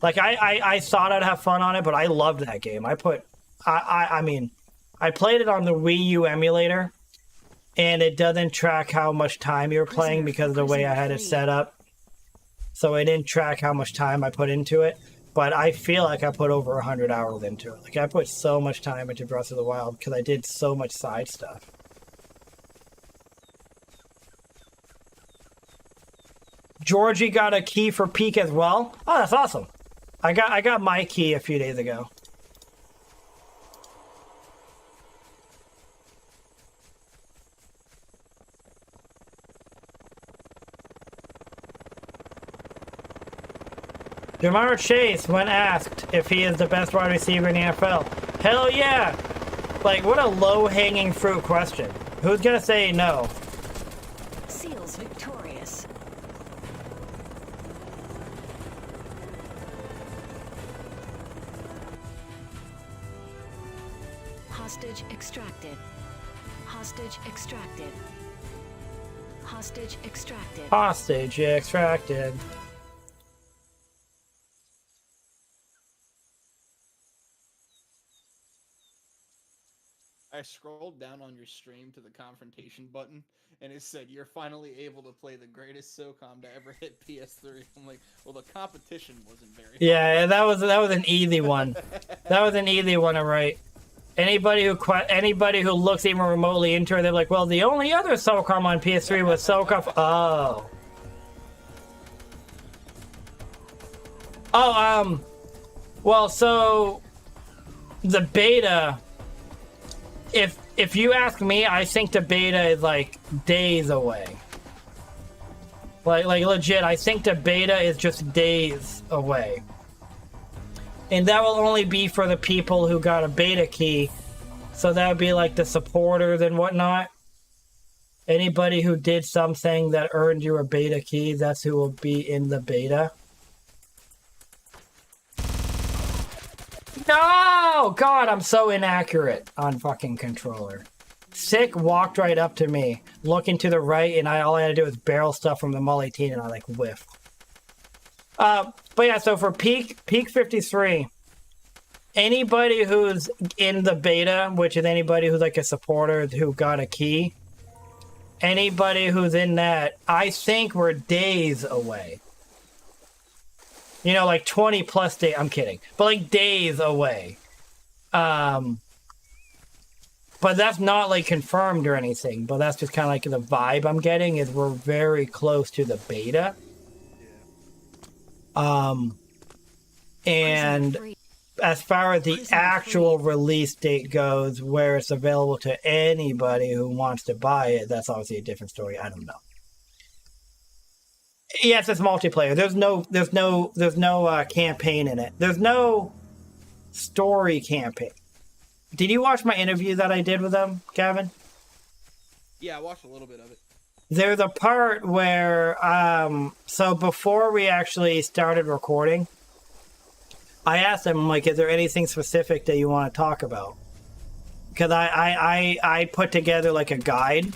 Like I thought I'd have fun on it, but I loved that game. I played it on the Wii U emulator, and it doesn't track how much time you're playing because of the way I had it set up. So it didn't track how much time I put into it. But I feel like I put over 100 hours into it. Like I put so much time into Breath of the Wild because I did so much side stuff. Georgie got a key for Peak as well. Oh, that's awesome. I got my key a few days ago. Jamar Chase, when asked if he is the best wide receiver in the NFL, hell yeah! Like, what a low-hanging fruit question. Who's gonna say no? Seals victorious. Hostage extracted. Hostage extracted. Hostage extracted. Hostage extracted. I scrolled down on your stream to the confrontation button, and it said you're finally able to play the greatest Socom to ever hit PS3. I'm like, well, the competition wasn't very. Yeah, that was an easy one. That was an easy one to write. Anybody who looks even remotely into it, they're like, well, the only other Socom on PS3 was Socom. Well, so the beta. If you ask me, I think the beta is like days away. Like legit, I think the beta is just days away. And that will only be for the people who got a beta key. So that would be like the supporters and whatnot. Anybody who did something that earned you a beta key, that's who will be in the beta. No! God, I'm so inaccurate on fucking controller. Sick walked right up to me, looking to the right, and all I had to do was barrel stuff from the Mully-Teen, and I like whiffed. But yeah, so for Peak 53, anybody who's in the beta, which is anybody who's like a supporter who got a key, anybody who's in that, I think we're days away. You know, like 20 plus days. I'm kidding, but like days away. But that's not like confirmed or anything. But that's just kind of like the vibe I'm getting is we're very close to the beta. And as far as the actual release date goes, where it's available to anybody who wants to buy it, that's obviously a different story. I don't know. Yes, it's multiplayer. There's no campaign in it. There's no story campaign. Did you watch my interview that I did with them, Gavin? Yeah, I watched a little bit of it. There's a part where, so before we actually started recording, I asked them, I'm like, is there anything specific that you want to talk about? Because I put together like a guide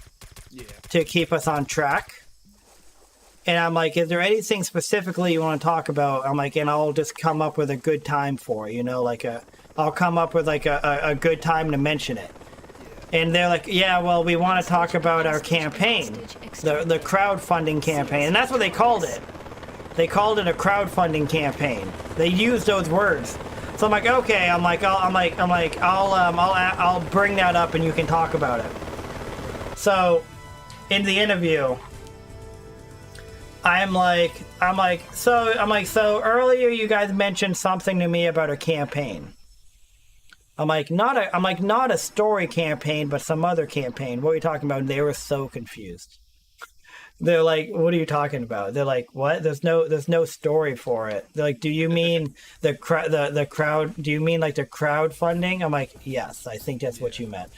to keep us on track. And I'm like, is there anything specifically you want to talk about? I'm like, and I'll just come up with a good time for it, you know, like I'll come up with like a good time to mention it. And they're like, yeah, well, we want to talk about our campaign, the crowdfunding campaign. And that's what they called it. They called it a crowdfunding campaign. They used those words. So I'm like, okay, I'll bring that up and you can talk about it. So in the interview, so earlier you guys mentioned something to me about a campaign. I'm like, not a story campaign, but some other campaign. What are you talking about? And they were so confused. They're like, what are you talking about? They're like, what? There's no story for it. They're like, do you mean the crowd? Do you mean like the crowdfunding? I'm like, yes, I think that's what you meant.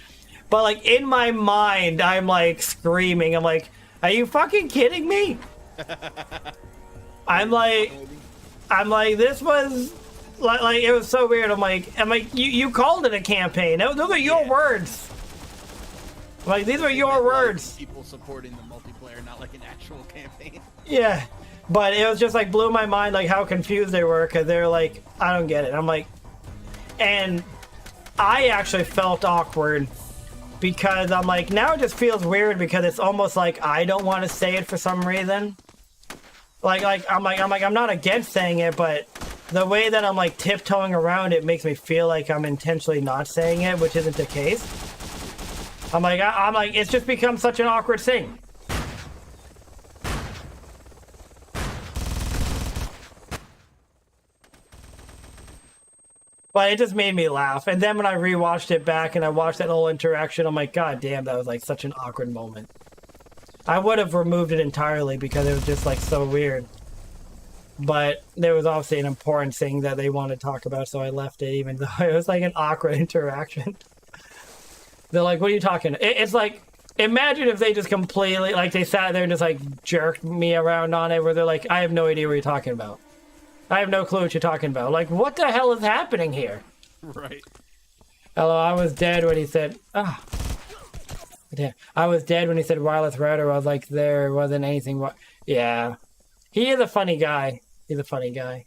But like in my mind, I'm like screaming. I'm like, are you fucking kidding me? I'm like, this was like it was so weird. I'm like, you called it a campaign. Those are your words. Like these were your words. People supporting the multiplayer, not like an actual campaign. Yeah, but it was just like blew my mind like how confused they were because they're like, I don't get it. I'm like, and I actually felt awkward because I'm like, now it just feels weird because it's almost like I don't want to say it for some reason. I'm not against saying it, but the way that I'm like tiptoeing around it makes me feel like I'm intentionally not saying it, which isn't the case. I'm like, it's just become such an awkward thing. But it just made me laugh. And then when I rewatched it back and I watched that whole interaction, I'm like, God damn, that was like such an awkward moment. I would have removed it entirely because it was just like so weird. But there was obviously an important thing that they wanted to talk about, so I left it even though it was like an awkward interaction. They're like, what are you talking? It's like, imagine if they just completely, like they sat there and just like jerked me around on it where they're like, I have no idea what you're talking about. I have no clue what you're talking about. Like, what the hell is happening here? Right. Hello, I was dead when he said, I was dead when he said wireless router. I was like, there wasn't anything. Yeah. He is a funny guy. He's a funny guy.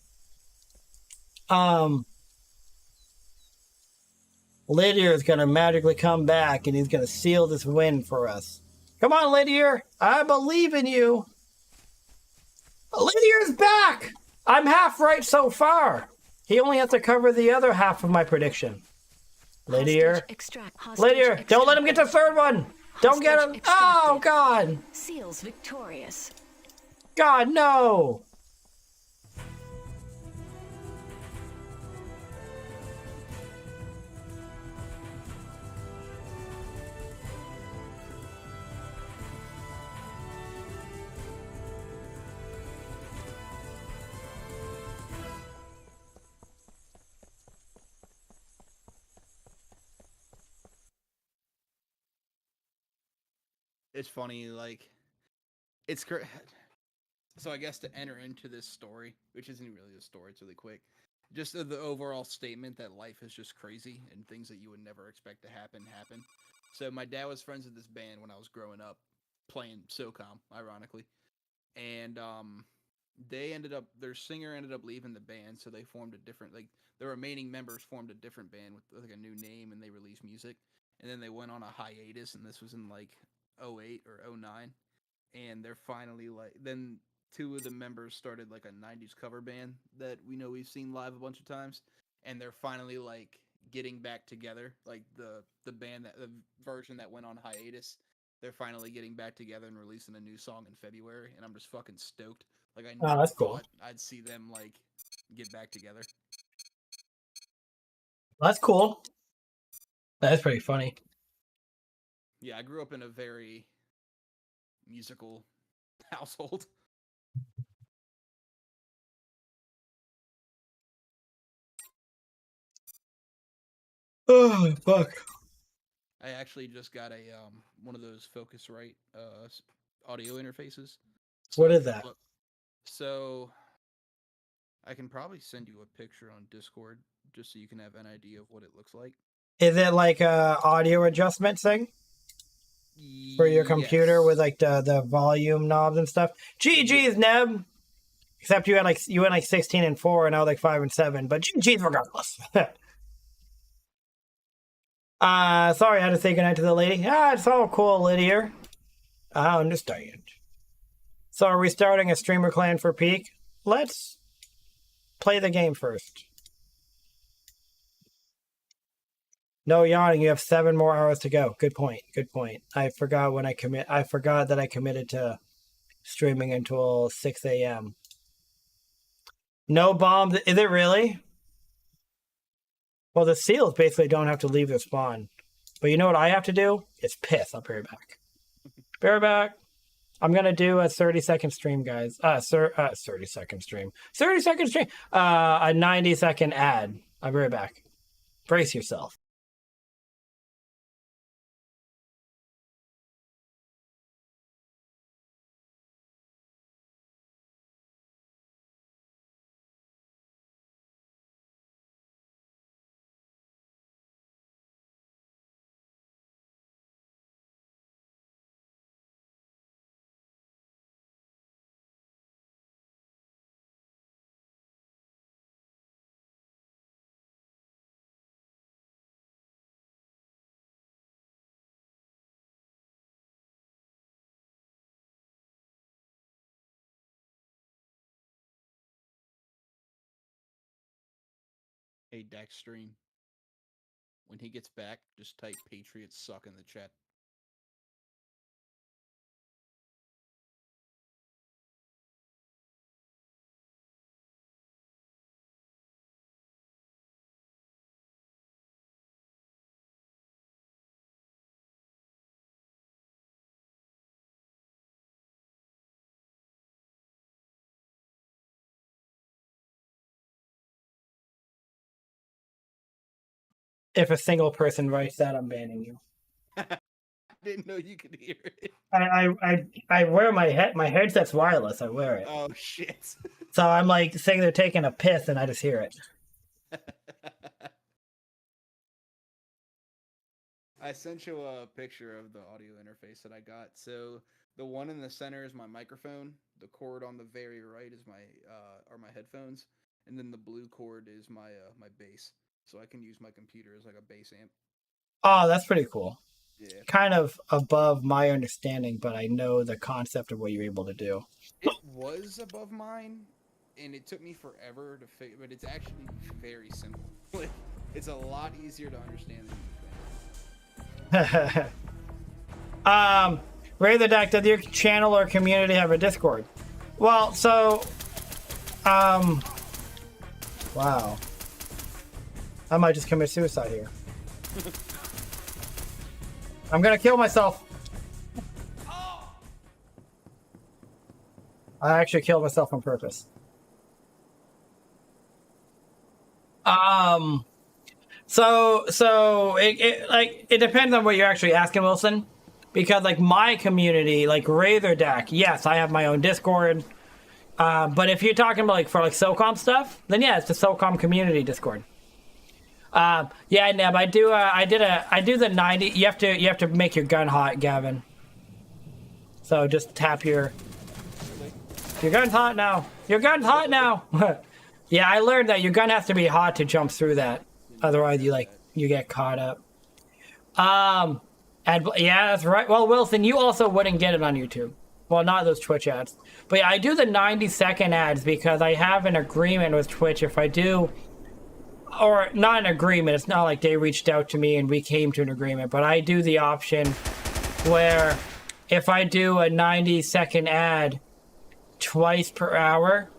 Lydia is going to magically come back and he's going to seal this win for us. Come on, Lydia. I believe in you. Lydia's back. I'm half right so far. He only has to cover the other half of my prediction. Lydia. Lydia, don't let him get the third one. Don't get him. Oh, God. Seals victorious. God, no. It's funny, like, it's great. So I guess to enter into this story, which isn't really a story, it's really quick. Just the overall statement that life is just crazy and things that you would never expect to happen. So my dad was friends with this band when I was growing up, playing Socom, ironically. And their singer ended up leaving the band, so they formed a different, like, the remaining members formed a different band with like a new name, and they released music. And then they went on a hiatus, and this was in like 08 or 09. And they're finally like, then two of the members started like a '90s cover band that we've seen live a bunch of times, and they're finally like getting back together. Like the band the version that went on hiatus, they're finally getting back together and releasing a new song in February, and I'm just fucking stoked. Like I never that's cool. thought I'd see them like get back together. That's cool. That's pretty funny. Yeah, I grew up in a very musical household. Oh fuck! I actually just got a one of those Focusrite audio interfaces. What is that? So I can probably send you a picture on Discord just so you can have an idea of what it looks like. Is it like a audio adjustment thing for your computer with like the volume knobs and stuff? GG's, Neb. Except you went like 16-4 and I was like 5-7, but GG's regardless. Sorry, I had to say goodnight to the lady. It's all cool, Lydia. I understand. So are we starting a streamer clan for Peak? Let's play the game first. No yawning, you have 7 more hours to go. Good point. Good point. I forgot that I committed to streaming until 6 a.m. No bombs. Is it really? Well, the seals basically don't have to leave their spawn. But you know what I have to do? It's piss. I'll be right back. Be right back. I'm going to do a 30-second stream, guys. 30-second stream. 30-second stream. A 90-second ad. I'll be right back. Brace yourself. Hey, Dax stream. When he gets back, just type Patriots suck in the chat. If a single person writes that, I'm banning you. I didn't know you could hear it. I wear my headset's wireless. I wear it. Oh shit. So I'm like saying they're taking a piss and I just hear it. I sent you a picture of the audio interface that I got. So the one in the center is my microphone. The cord on the very right is are my headphones, and then the blue cord is my bass. So I can use my computer as like a bass amp. Oh, that's pretty cool. Yeah. Kind of above my understanding, but I know the concept of what you're able to do. It was above mine, and it took me forever to figure, but it's actually very simple. It's a lot easier to understand than you think. Ray the Deck, does your channel or community have a Discord? Well, so, wow. I might just commit suicide here. I'm gonna kill myself. I actually killed myself on purpose. So it depends on what you're actually asking, Wilson, because like my community, like Rather Deck, yes, I have my own Discord. But if you're talking about like for like Socom stuff, then yeah, it's the Socom community Discord. Yeah, Neb, I do the 90. You have to make your gun hot, Gavin. So just tap your gun's hot now. Your gun's hot now. Yeah, I learned that your gun has to be hot to jump through that. Otherwise, you get caught up. Yeah, that's right. Well, Wilson, you also wouldn't get it on YouTube. Well, not those Twitch ads. But yeah, I do the 90-second ads because I have an agreement with Twitch. If I do, or not an agreement, it's not like they reached out to me and we came to an agreement, but I do the option where if I do a 90-second ad twice per hour,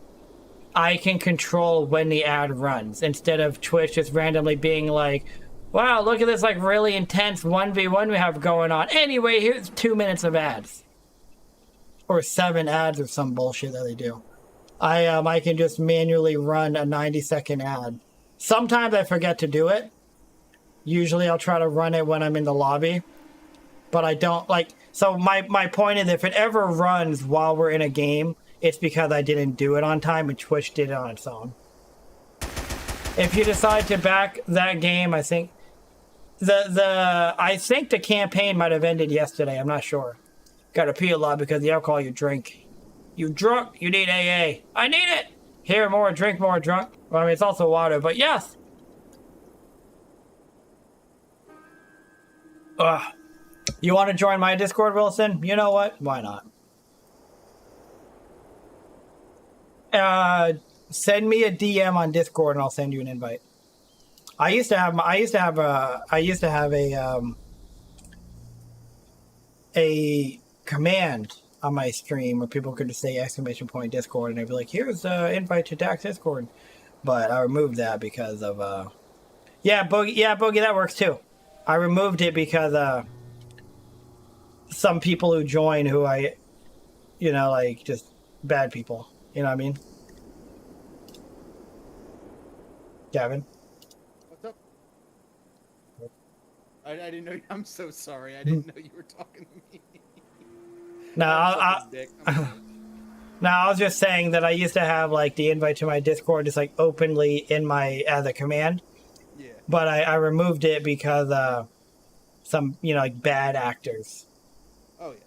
I can control when the ad runs instead of Twitch just randomly being like, wow, look at this like really intense 1v1 we have going on. Anyway, here's 2 minutes of ads. Or 7 ads or some bullshit that they do. I can just manually run a 90-second ad. Sometimes I forget to do it. Usually I'll try to run it when I'm in the lobby. But I don't like... So my point is, if it ever runs while we're in a game, it's because I didn't do it on time and Twitch did it on its own. If you decide to back that game, I think... I think the campaign might have ended yesterday. I'm not sure. Gotta pee a lot because the alcohol you drink. You drunk, you need AA. I need it! Hear more, drink more, drunk. Well, I mean, it's also water, but yes! Ugh. You want to join my Discord, Wilson? You know what? Why not? Send me a DM on Discord and I'll send you an invite. I used to have a command on my stream where people could just say !Discord and they'd be like, here's the invite to Dax Discord. But I removed that because of yeah, Boogie, that works too. I removed it because some people who join who I, you know, like just bad people. You know what I mean? Gavin? What's up? I didn't know. I'm so sorry. I didn't know you were talking to me. No, no, I was just saying that I used to have like the invite to my Discord just like openly in my as a command. Yeah. But I removed it because some, you know, like bad actors. Oh yeah.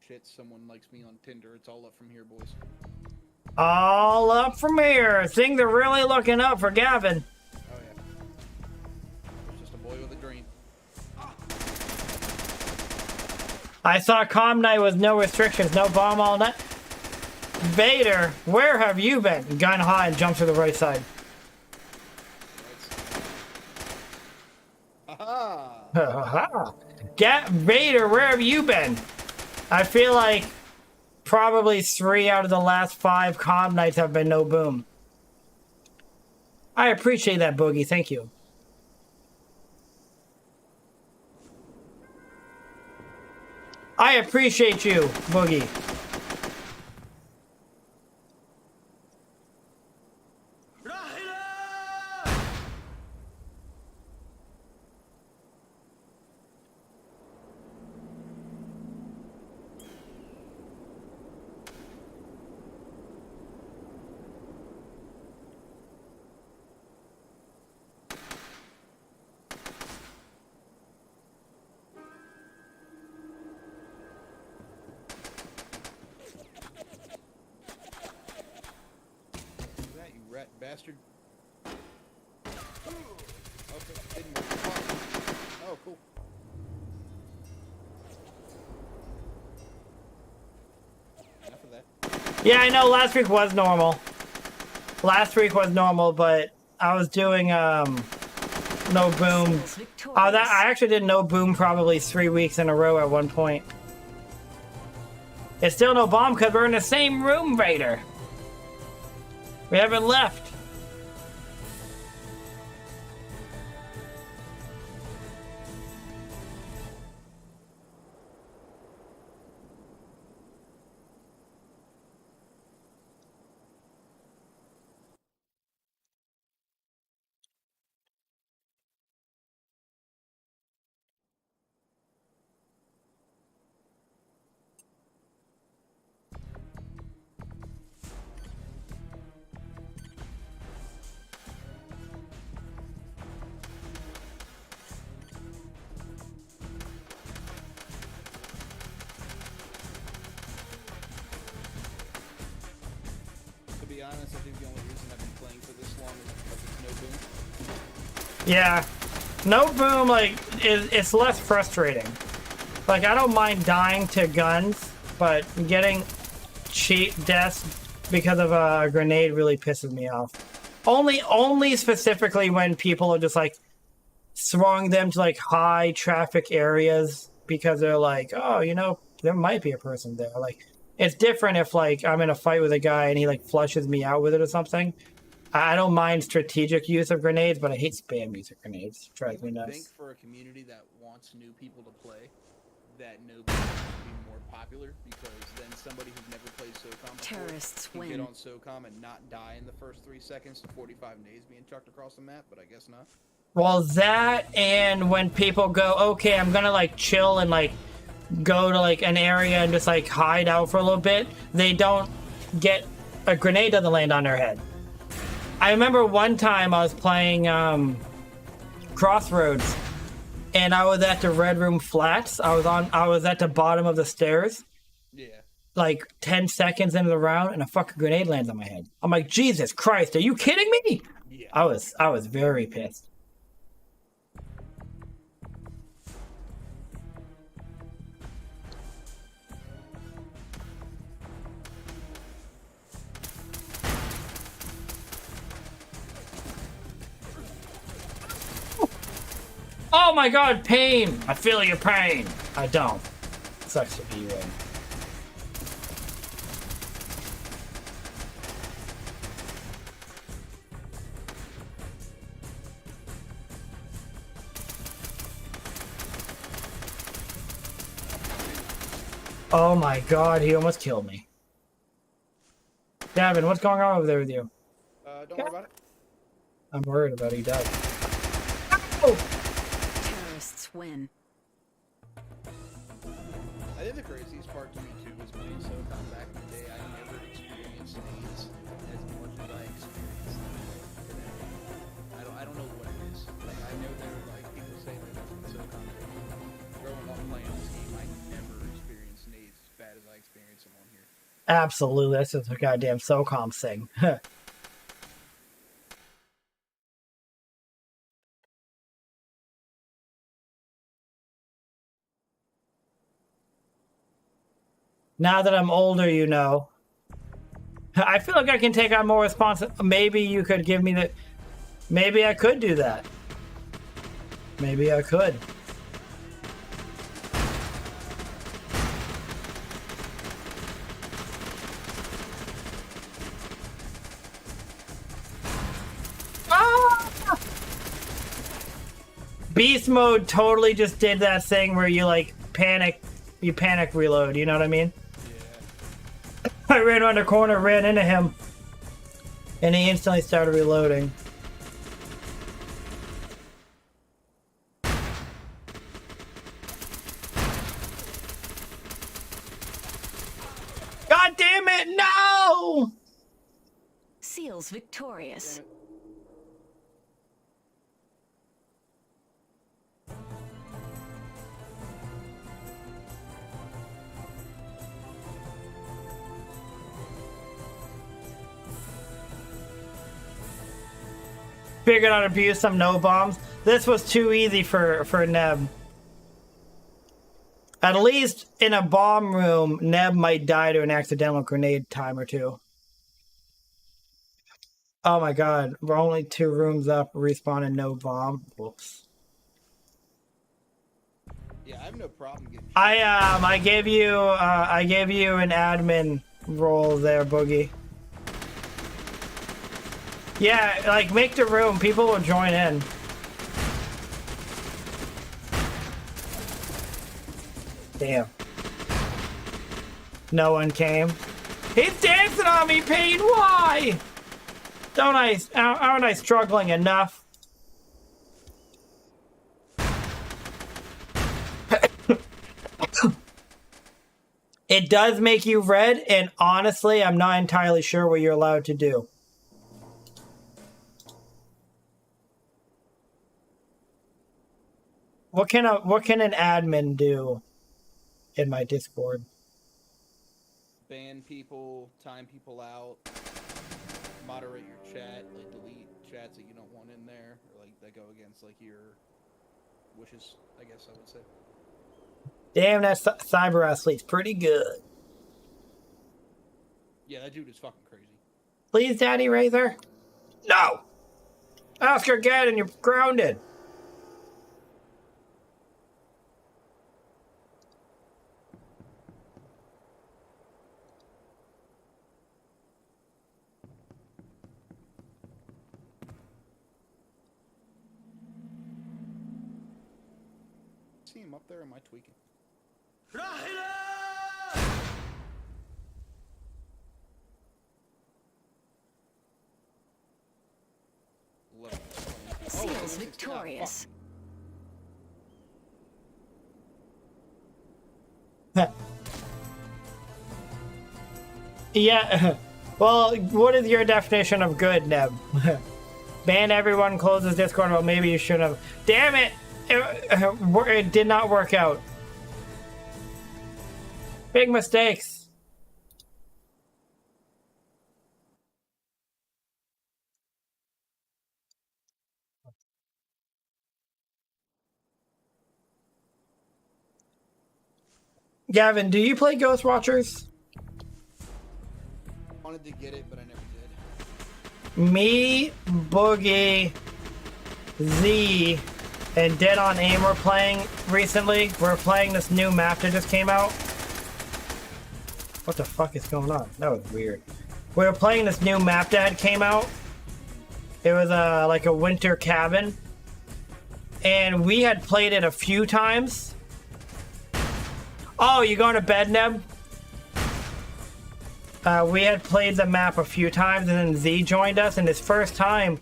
Shit, someone likes me on Tinder. It's all up from here, boys. All up from here. Things are really looking up for Gavin. Oh yeah. It's just a boy with a dream. I saw Com Night with no restrictions, no bomb all night. Vader, where have you been? Gun high and jump to the right side. Haha. Vader, where have you been? I feel like probably 3 out of the last 5 Com Nights have been no boom. I appreciate that, Boogie. Thank you. I appreciate you, Boogie. Bastard. Okay, didn't work. Oh, cool. Enough of that. Yeah, I know last week was normal. Last week was normal, but I was doing no boom. I actually did no boom probably 3 weeks in a row at one point. It's still no bomb because we're in the same room, Vader. We haven't left. honest, I think the only reason I've been playing for this long is because it's no boom. Yeah. No boom, like, it's less frustrating. Like, I don't mind dying to guns, but getting cheat deaths because of a grenade really pisses me off. Only specifically when people are just, like, throwing them to, like, high traffic areas because they're like, oh, you know, there might be a person there. Like, it's different if, like, I'm in a fight with a guy and he, like, flushes me out with it or something. I don't mind strategic use of grenades, but I hate spam use of grenades. It drives me I nuts. think for a community that wants new people to play, that no boom would be more popular, because then somebody who's never played SOCOM Terrorists before can win. get on SOCOM and not die in the first 3 seconds to 45 nades being chucked across the map, but I guess not. Well, that, and when people go, okay, I'm gonna, like, chill and, like, go to, like, an area and just, like, hide out for a little bit, they don't get, a grenade doesn't land on their head. I remember one time I was playing Crossroads, and I was at the Red Room Flats. I was at the bottom of the stairs, Yeah. like 10 seconds into the round, and a fucking grenade lands on my head. I'm like, Jesus Christ, are you kidding me? Yeah. I was very pissed. Oh my god, pain! I feel your pain! I don't. Sucks to be you. Oh my god, he almost killed me. Gavin, what's going on over there with you? Don't worry about it. I'm worried about he does. Oh! Terrorists win. I think the craziest part to me too was playing SOCOM back in the day. I never experienced nades as much as I experienced them today. I don't know what it is. Like, I know there are, like, people say that that's what SOCOM is. Growing up playing this game, I never experienced nades as bad as I experienced them on here. Absolutely, that's just a goddamn SOCOM thing. Now that I'm older, you know. I feel like I can take on more responsibility. Maybe you could give me the... Maybe I could do that. Maybe I could. Ah! Beast mode totally just did that thing where you, like, panic reload, you know what I mean? I ran around the corner, ran into him, and he instantly started reloading. God damn it, no! Seals victorious. Figured out to use some no bombs. This was too easy for Neb. At least in a bomb room, Neb might die to an accidental grenade time or two. Oh my god, we're only 2 rooms up, respawn and no bomb. Whoops. Yeah, I have no problem getting... I gave you an admin role there, Boogie. Yeah, like, make the room. People will join in. Damn. No one came. He's dancing on me, Payne! Why? Aren't I struggling enough? It does make you red, and honestly, I'm not entirely sure what you're allowed to do. What can an admin do in my Discord? ban people, time people out, moderate your chat, like delete chats that you don't want in there, or like that go against like your wishes, I guess I would say. Damn, that cyber athlete's pretty good. Yeah, that dude is fucking crazy. Please, Daddy Razor? No! Ask her again and you're grounded. See him up there, or am I tweaking? The seal's victorious. Yeah. Well, what is your definition of good, Neb? Ban everyone, closes Discord. Well, maybe you should have. Damn it! It did not work out. Big mistakes. Gavin, do you play Ghost Watchers? Wanted to get it, but I never did. Me, Boogie, Z, and Dead on Aim were playing recently. We're playing this new map that just came out. What the fuck is going on? That was weird. We were playing this new map that came out. It was like a winter cabin. And we had played it a few times. Oh, you going to bed, Neb? We had played the map a few times, and then Z joined us, and his first time,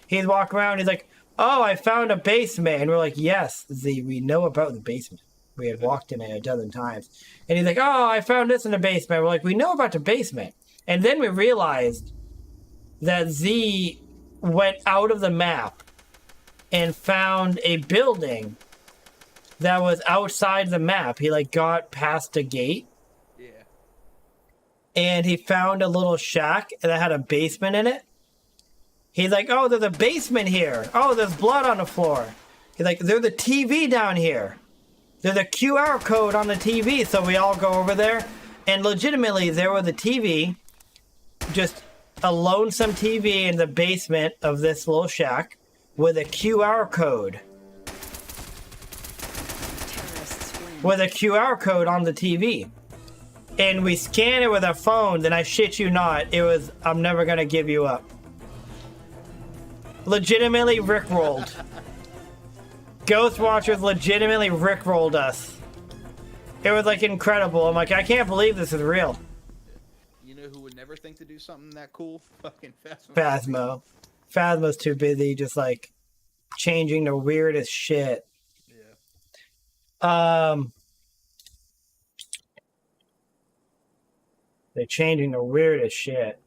he's walking around, he's like, oh, I found a basement. And we're like, yes, Z, we know about the basement. We had walked in it a dozen times. And he's like, oh, I found this in the basement. We're like, we know about the basement. And then we realized that Z went out of the map and found a building that was outside the map. He like got past a gate. Yeah. And he found a little shack that had a basement in it. He's like, oh, there's a basement here. Oh, there's blood on the floor. He's like, there's a TV down here. There's a QR code on the TV. So we all go over there. And legitimately, there was a TV, just a lonesome TV in the basement of this little shack with a QR code. With a QR code on the TV. And we scan it with our phone, then I shit you not, it was, I'm never gonna give you up. Legitimately rickrolled. Ghost Watchers legitimately rickrolled us. It was like incredible. I'm like, I can't believe this is real. You know who would never think to do something that cool? Fucking Phasmo. Phasmo. Phasmo's too busy just like changing the weirdest shit. Yeah. They're changing the weirdest shit.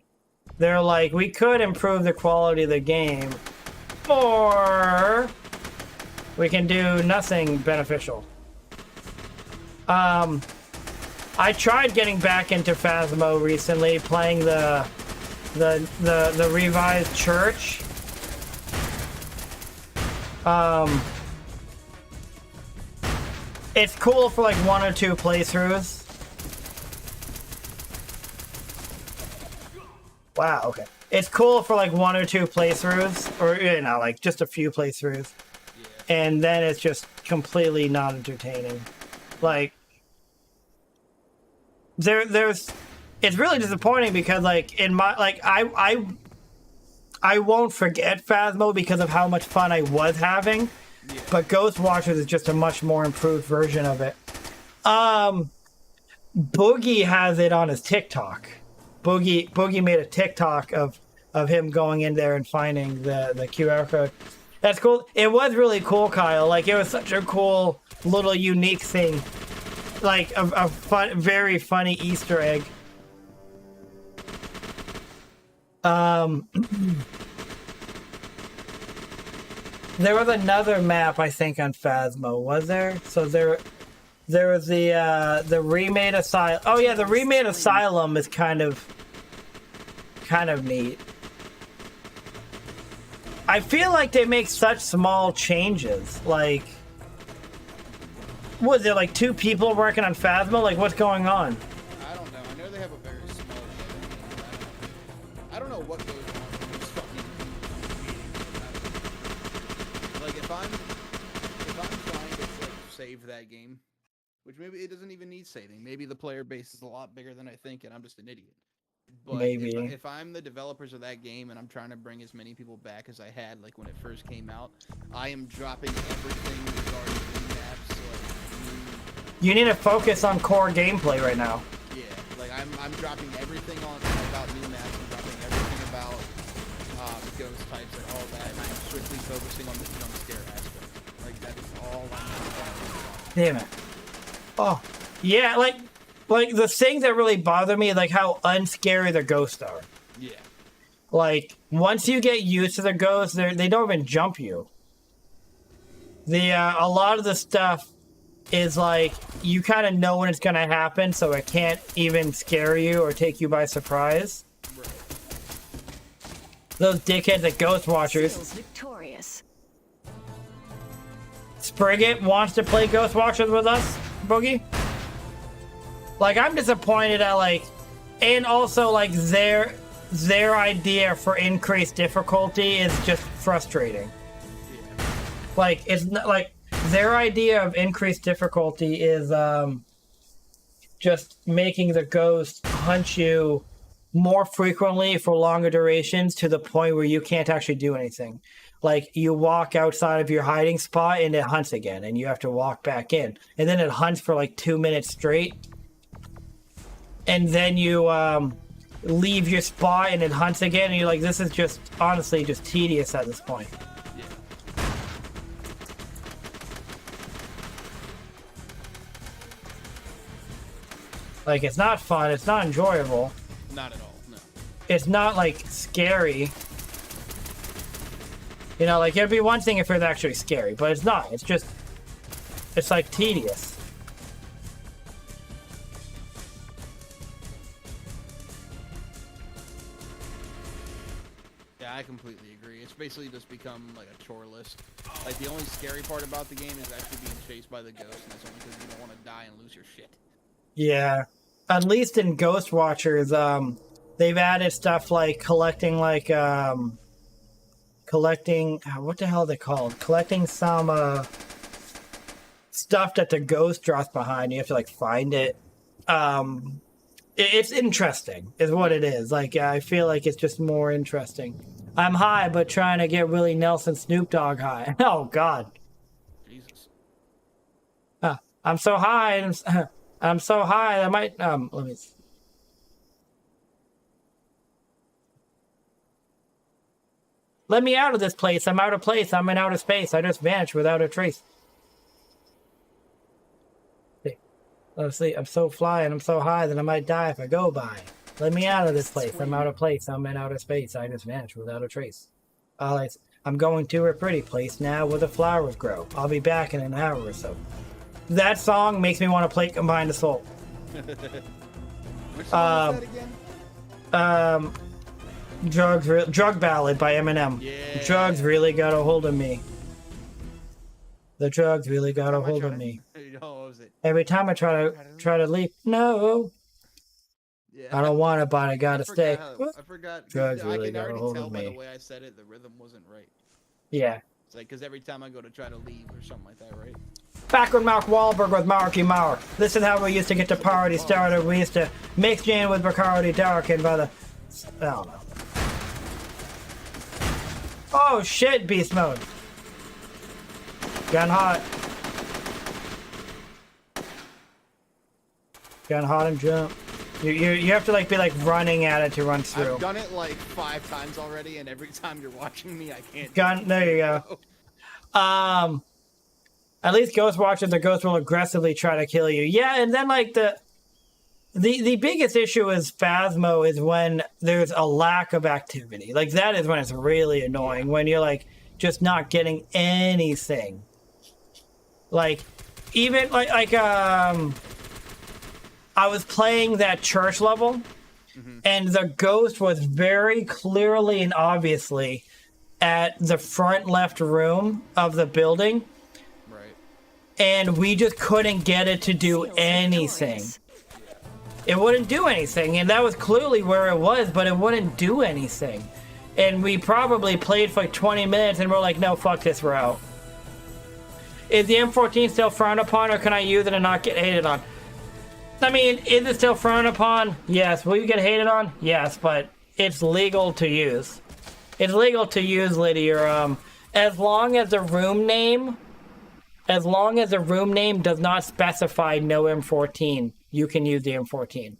They're like, we could improve the quality of the game, or we can do nothing beneficial. I tried getting back into Phasmo recently, playing the revised church. It's cool for like 1 or 2 playthroughs. Wow, okay. It's cool for like 1 or 2 playthroughs, or you know, like just a few playthroughs. Yeah. And then it's just completely not entertaining. Like there's it's really disappointing because like in my like I won't forget Phasmo because of how much fun I was having. Yeah. But Ghost Watchers is just a much more improved version of it. Boogie has it on his TikTok. Boogie made a TikTok of him going in there and finding the QR code. That's cool. It was really cool, Kyle. Like, it was such a cool little unique thing. Like a fun, very funny Easter egg. There was another map, I think, on Phasmo, was there? So There was the remade asylum. Oh yeah, the remade asylum is kind of neat. I feel like they make such small changes. Like, was there like 2 people working on Phasma? Like, what's going on? I don't know. I know they have a very small team. I don't know what goes on in these fucking meetings. Like, if I'm trying to like save that game, which maybe it doesn't even need saving. Maybe the player base is a lot bigger than I think, and I'm just an idiot. But Maybe. if I'm the developers of that game and I'm trying to bring as many people back as I had, like when it first came out, I am dropping everything regarding the maps. Like, You need to focus on core gameplay right now. yeah, like I'm dropping everything on about new maps. I'm dropping everything about ghost types and all that, and I'm strictly focusing on the jump scare aspect. Like that is all I'm doing. Damn it. Oh, yeah, like the things that really bother me, like how unscary the ghosts are. Yeah. Like, once you get used to the ghosts, they don't even jump you. A lot of the stuff is like, you kind of know when it's going to happen, so it can't even scare you or take you by surprise. Right. Those dickheads at Ghost Watchers. Skills victorious. Sprigget wants to play Ghost Watchers with us, Boogie. Like, I'm disappointed at, like, and also, like, their idea for increased difficulty is just frustrating. Yeah. Like, it's not, like, their idea of increased difficulty is, just making the ghost hunt you more frequently for longer durations to the point where you can't actually do anything. Like, you walk outside of your hiding spot and it hunts again, and you have to walk back in. And then it hunts for like 2 minutes straight. And then you leave your spot and it hunts again, and you're like, this is just, honestly, just tedious at this point. Yeah. Like, it's not fun, it's not enjoyable. Not at all. No. It's not, like, scary. You know, like, it'd be one thing if it was actually scary, but it's not. It's just, it's like tedious. Yeah, I completely agree. It's basically just become like a chore list. Like the only scary part about the game is actually being chased by the ghost, and that's only because you don't want to die and lose your shit. Yeah. At least in Ghost Watchers, they've added stuff like collecting, what the hell are they called? Collecting some, stuff that the ghost drops behind. You have to, like, find it. It's interesting, is what it is. Like, I feel like it's just more interesting. I'm high, but trying to get Willie Nelson Snoop Dogg high. Oh, God. Jesus. I'm so high, and I'm so high, I might, let me see. Let me out of this place. I'm out of place. I'm in outer space. I just vanished without a trace. Let's see. I'm so flying. I'm so high that I might die if I go by. Let me out of this place. I'm out of place. I'm in outer space. I just vanished without a trace. I'm going to a pretty place now where the flowers grow. I'll be back in an hour or so. That song makes me want to play Combine the Soul. Which song was that again? Drug Ballad by Eminem. Yeah. Drugs really got a hold of me. The drugs really got a hold of me. Oh, what was it? Every time I try to leap, no. Yeah. I don't want it, but I gotta stay. I forgot. Drugs I really can got a already hold tell of by the me. way I said it, the rhythm wasn't right. Yeah. It's like, because every time I go to try to leave or something like that, right? Back when Mark Wahlberg was Marky Mark. This is how we used to get the party started. We used to mix gin with Bacardi Dark and by the... I don't know. Oh shit, beast mode. Gun hot. Gun hot and jump. You have to like be like running at it to run through. I've done it like 5 times already, and every time you're watching me, I can't. Gun. There you go. At least Ghost Watchers, the ghost will aggressively try to kill you. Yeah, and then like the biggest issue is Phasmo is when there's a lack of activity. Like that is when it's really annoying, when you're like just not getting anything. Like even I was playing that church level, and the ghost was very clearly and obviously at the front left room of the building. Right. And we just couldn't get it to do anything. It wouldn't do anything, and that was clearly where it was, but it wouldn't do anything. And we probably played for like 20 minutes, and we're like, no, fuck this, we're out. Is the M14 still frowned upon, or can I use it and not get hated on? I mean, is it still frowned upon? Yes. Will you get hated on? Yes, but it's legal to use. It's legal to use, Lydia, as long as the room name does not specify no M14, you can use the M14.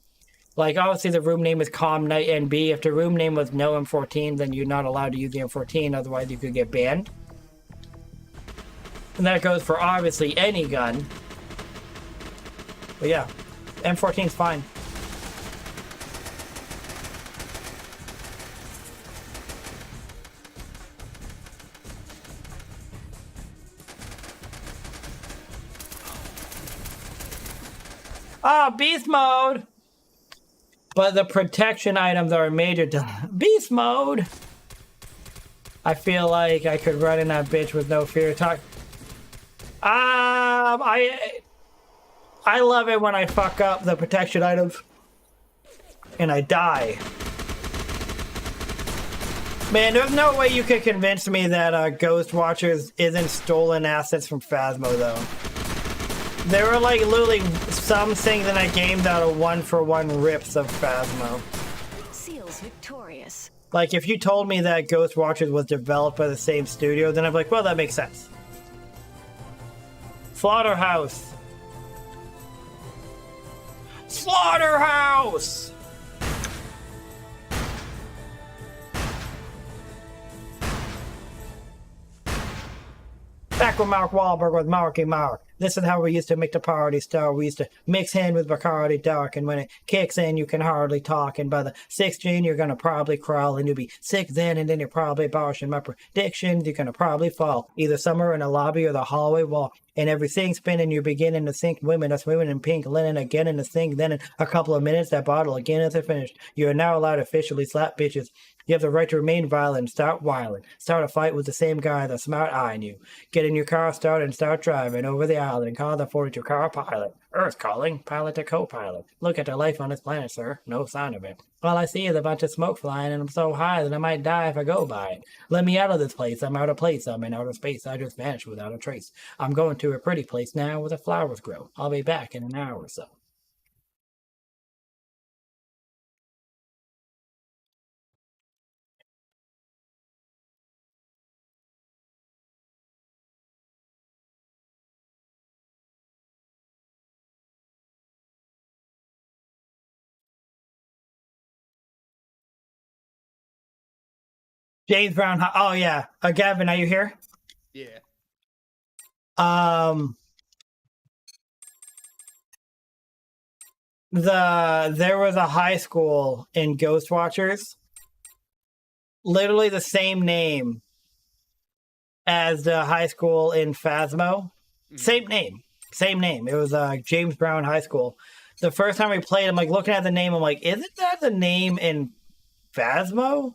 Like, obviously the room name is Com Night NB. If the room name was no M14, then you're not allowed to use the M14, otherwise you could get banned. And that goes for obviously any gun. But yeah, M14's fine. Oh, beast mode! But the protection items are a major beast mode! I feel like I could run in that bitch with no fear. I love it when I fuck up the protection items and I die. Man, there's no way you could convince me that Ghost Watchers isn't stolen assets from Phasmo, though. There were like literally some things in that game that are one-for-one rips of Phasmo. Seals victorious. Like, if you told me that Ghost Watchers was developed by the same studio, then I'd be like, well, that makes sense. Slaughterhouse. Slaughterhouse! Back when Mark Wahlberg was Marky Mark. This is how we used to make the party start. We used to mix hand with Bacardi Dark, and when it kicks in, you can hardly talk. And by the 6th gene, you're gonna probably crawl, and you'll be sick then, and then you're probably barshing my predictions. You're gonna probably fall, either somewhere in the lobby or the hallway wall. And everything's spinning, you're beginning to think women are swimming in pink linen again in the sink. Then in a couple of minutes, that bottle again is finished. You are now allowed to officially slap bitches. You have the right to remain violent, start whiling. Start a fight with the same guy with a smart eye on you. Get in your car, started, and start driving over the island and call the 42 car pilot. Earth calling, pilot to co-pilot. Look at the life on this planet, sir. No sign of it. All I see is a bunch of smoke flying, and I'm so high that I might die if I go by it. Let me out of this place. I'm out of place. I'm in outer space. I just vanished without a trace. I'm going to a pretty place now where the flowers grow. I'll be back in an hour or so. James Brown. Oh yeah, Gavin, are you here? Yeah. There was a high school in Ghost Watchers, literally the same name as the high school in Phasmo. Same name. It was James Brown High School. The first time we played, I'm like looking at the name. I'm like, isn't that the name in Phasmo?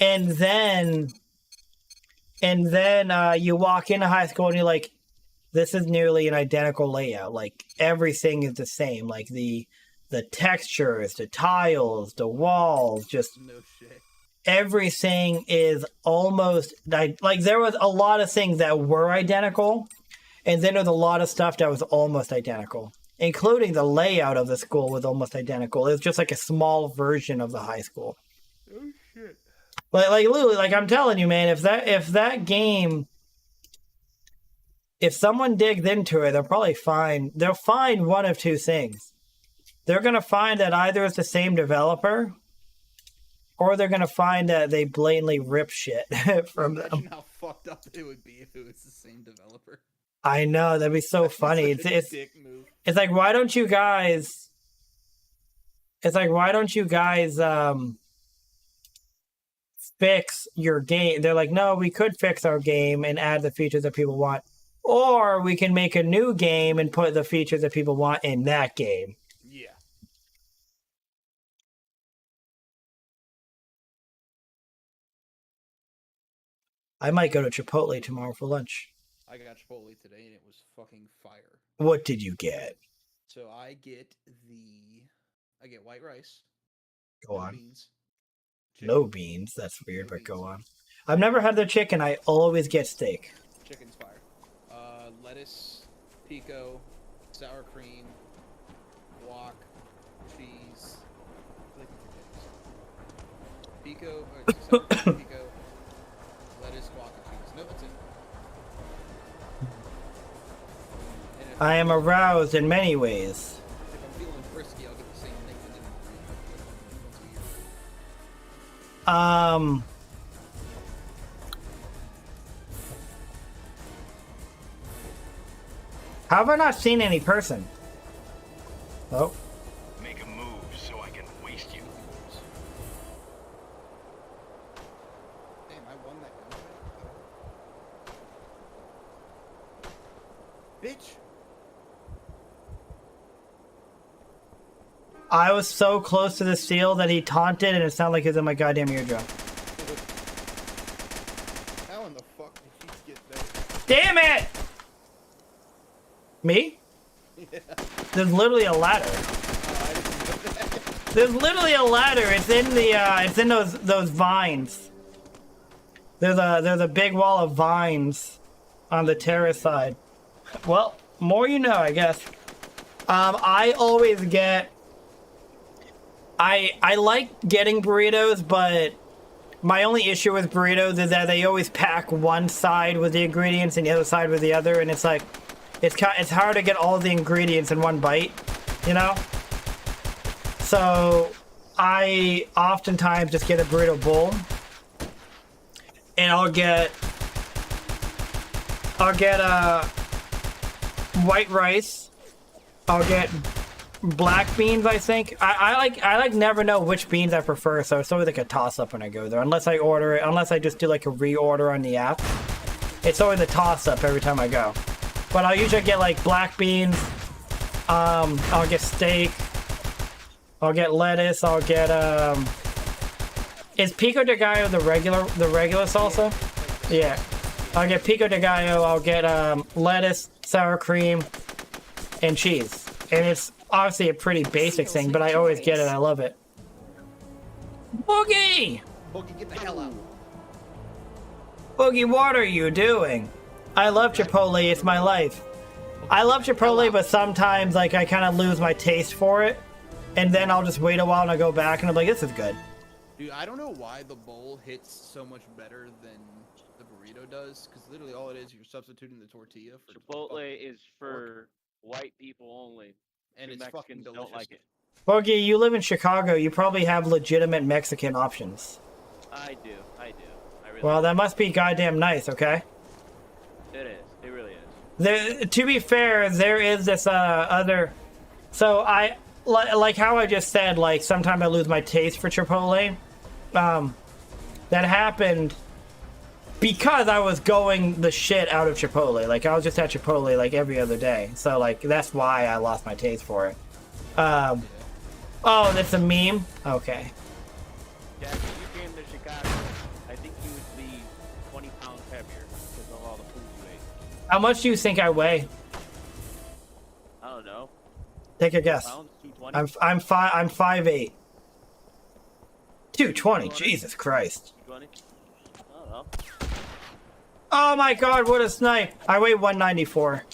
And then you walk into high school and you're like, this is nearly an identical layout. Like, everything is the same. Like, the textures, the tiles, the walls, just... No shit. Everything is almost... Like, there was a lot of things that were identical, and then there's a lot of stuff that was almost identical. Including the layout of the school was almost identical. It was just like a small version of the high school. Oh shit. Like literally, like I'm telling you, man, if that game, if someone digs into it, they'll find one of two things. They're gonna find that either it's the same developer, or they're gonna find that they blatantly rip shit from them. Imagine how fucked up it would be if it was the same developer. I know, that'd be so funny. It's dick move. It's like, why don't you guys? It's like, why don't you guys fix your game? They're like, no, we could fix our game and add the features that people want. Or we can make a new game and put the features that people want in that game. Yeah. I might go to Chipotle tomorrow for lunch. I got Chipotle today and it was fucking fire. What did you get? So I get white rice. Go on. Beans. No beans. That's weird, No but beans. go on. I've never had their chicken. I always get steak. Chicken's fire. Lettuce, pico, sour cream, guac, cheese. I think pico, sour cream, pico, lettuce, guac, and cheese. No, that's it. I am aroused in many ways. If I'm feeling frisky, I'll get the same thing I did once a year. How have I not seen any person? Oh. Make a move so I can waste you. Damn, I won that gunfight. Bitch! I was so close to the seal that he taunted and it sounded like he was in my goddamn eardrum. How in the fuck did he get that? Damn it! Me? Yeah. There's literally a ladder. I didn't know that. There's literally a ladder. It's in the it's in those vines. There's a big wall of vines on the terrace side. Well, more you know, I guess. I always get I like getting burritos, but my only issue with burritos is that they always pack one side with the ingredients and the other side with the other, and it's like it's hard to get all the ingredients in one bite, you know? So I oftentimes just get a burrito bowl, and I'll get white rice. I'll get black beans, I think. I like never know which beans I prefer, so it's always like a toss-up when I go there. Unless I just do like a reorder on the app. It's always a toss-up every time I go. But I'll usually get like black beans, I'll get steak, I'll get lettuce, I'll get is pico de gallo the regular salsa? Yeah. I'll get pico de gallo, I'll get lettuce, sour cream, and cheese. And it's obviously a pretty basic thing, but I always get it. I love it. Boogie! Boogie, get the hell out. Boogie, what are you doing? I love Chipotle. It's my life. I love Chipotle, but sometimes like I kind of lose my taste for it. And then I'll just wait a while and I go back and I'm like, this is good. Dude, I don't know why the bowl hits so much better than the burrito does, because literally all it is, you're substituting the tortilla for Chipotle is for white people only. and it's Mexicans fucking don't delicious. like it. Boogie, you live in Chicago. You probably have legitimate Mexican options. I do. I really Well, that must be goddamn nice, okay? It is. It really is. There, to be fair, there is this other. So I like how I just said. Like sometimes I lose my taste for Chipotle. That happened because I was going the shit out of Chipotle. Like I was just at Chipotle like every other day. So like that's why I lost my taste for it. Oh, that's a meme. Okay. Yeah, if you came to Chicago, I think you would be 20 pounds heavier because of all the food you ate. How much do you think I weigh? I don't know. Take a guess. Pounds, 220? I'm 5'8". 220. Jesus Christ. 220? I don't know. Oh my God! What a snipe! I weigh 194.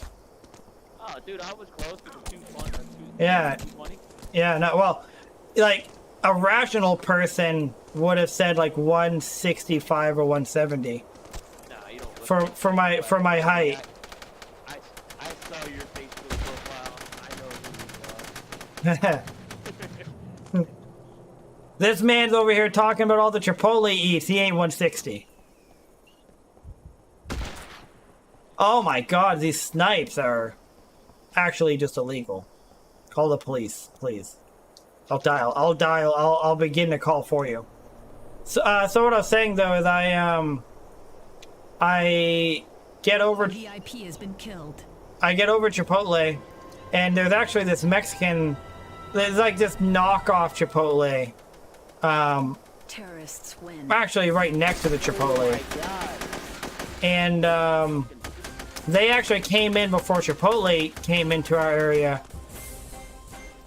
Oh, dude, I was close to 220. Yeah. 220? Yeah. No. Well, like a rational person would have said like 165 or 170 Nah, you don't look for my height. I saw your Facebook profile. I know who you are. This man's over here talking about all the Chipotle eats. He ain't 160. Oh my God! These snipes are actually just illegal. Call the police, please. I'll dial. I'll begin to call for you. So what I was saying though is I get over. VIP has been killed. I get over Chipotle, and there's actually this Mexican. There's like this knockoff Chipotle. Terrorists win. Actually, right next to the Chipotle. And they actually came in before Chipotle came into our area.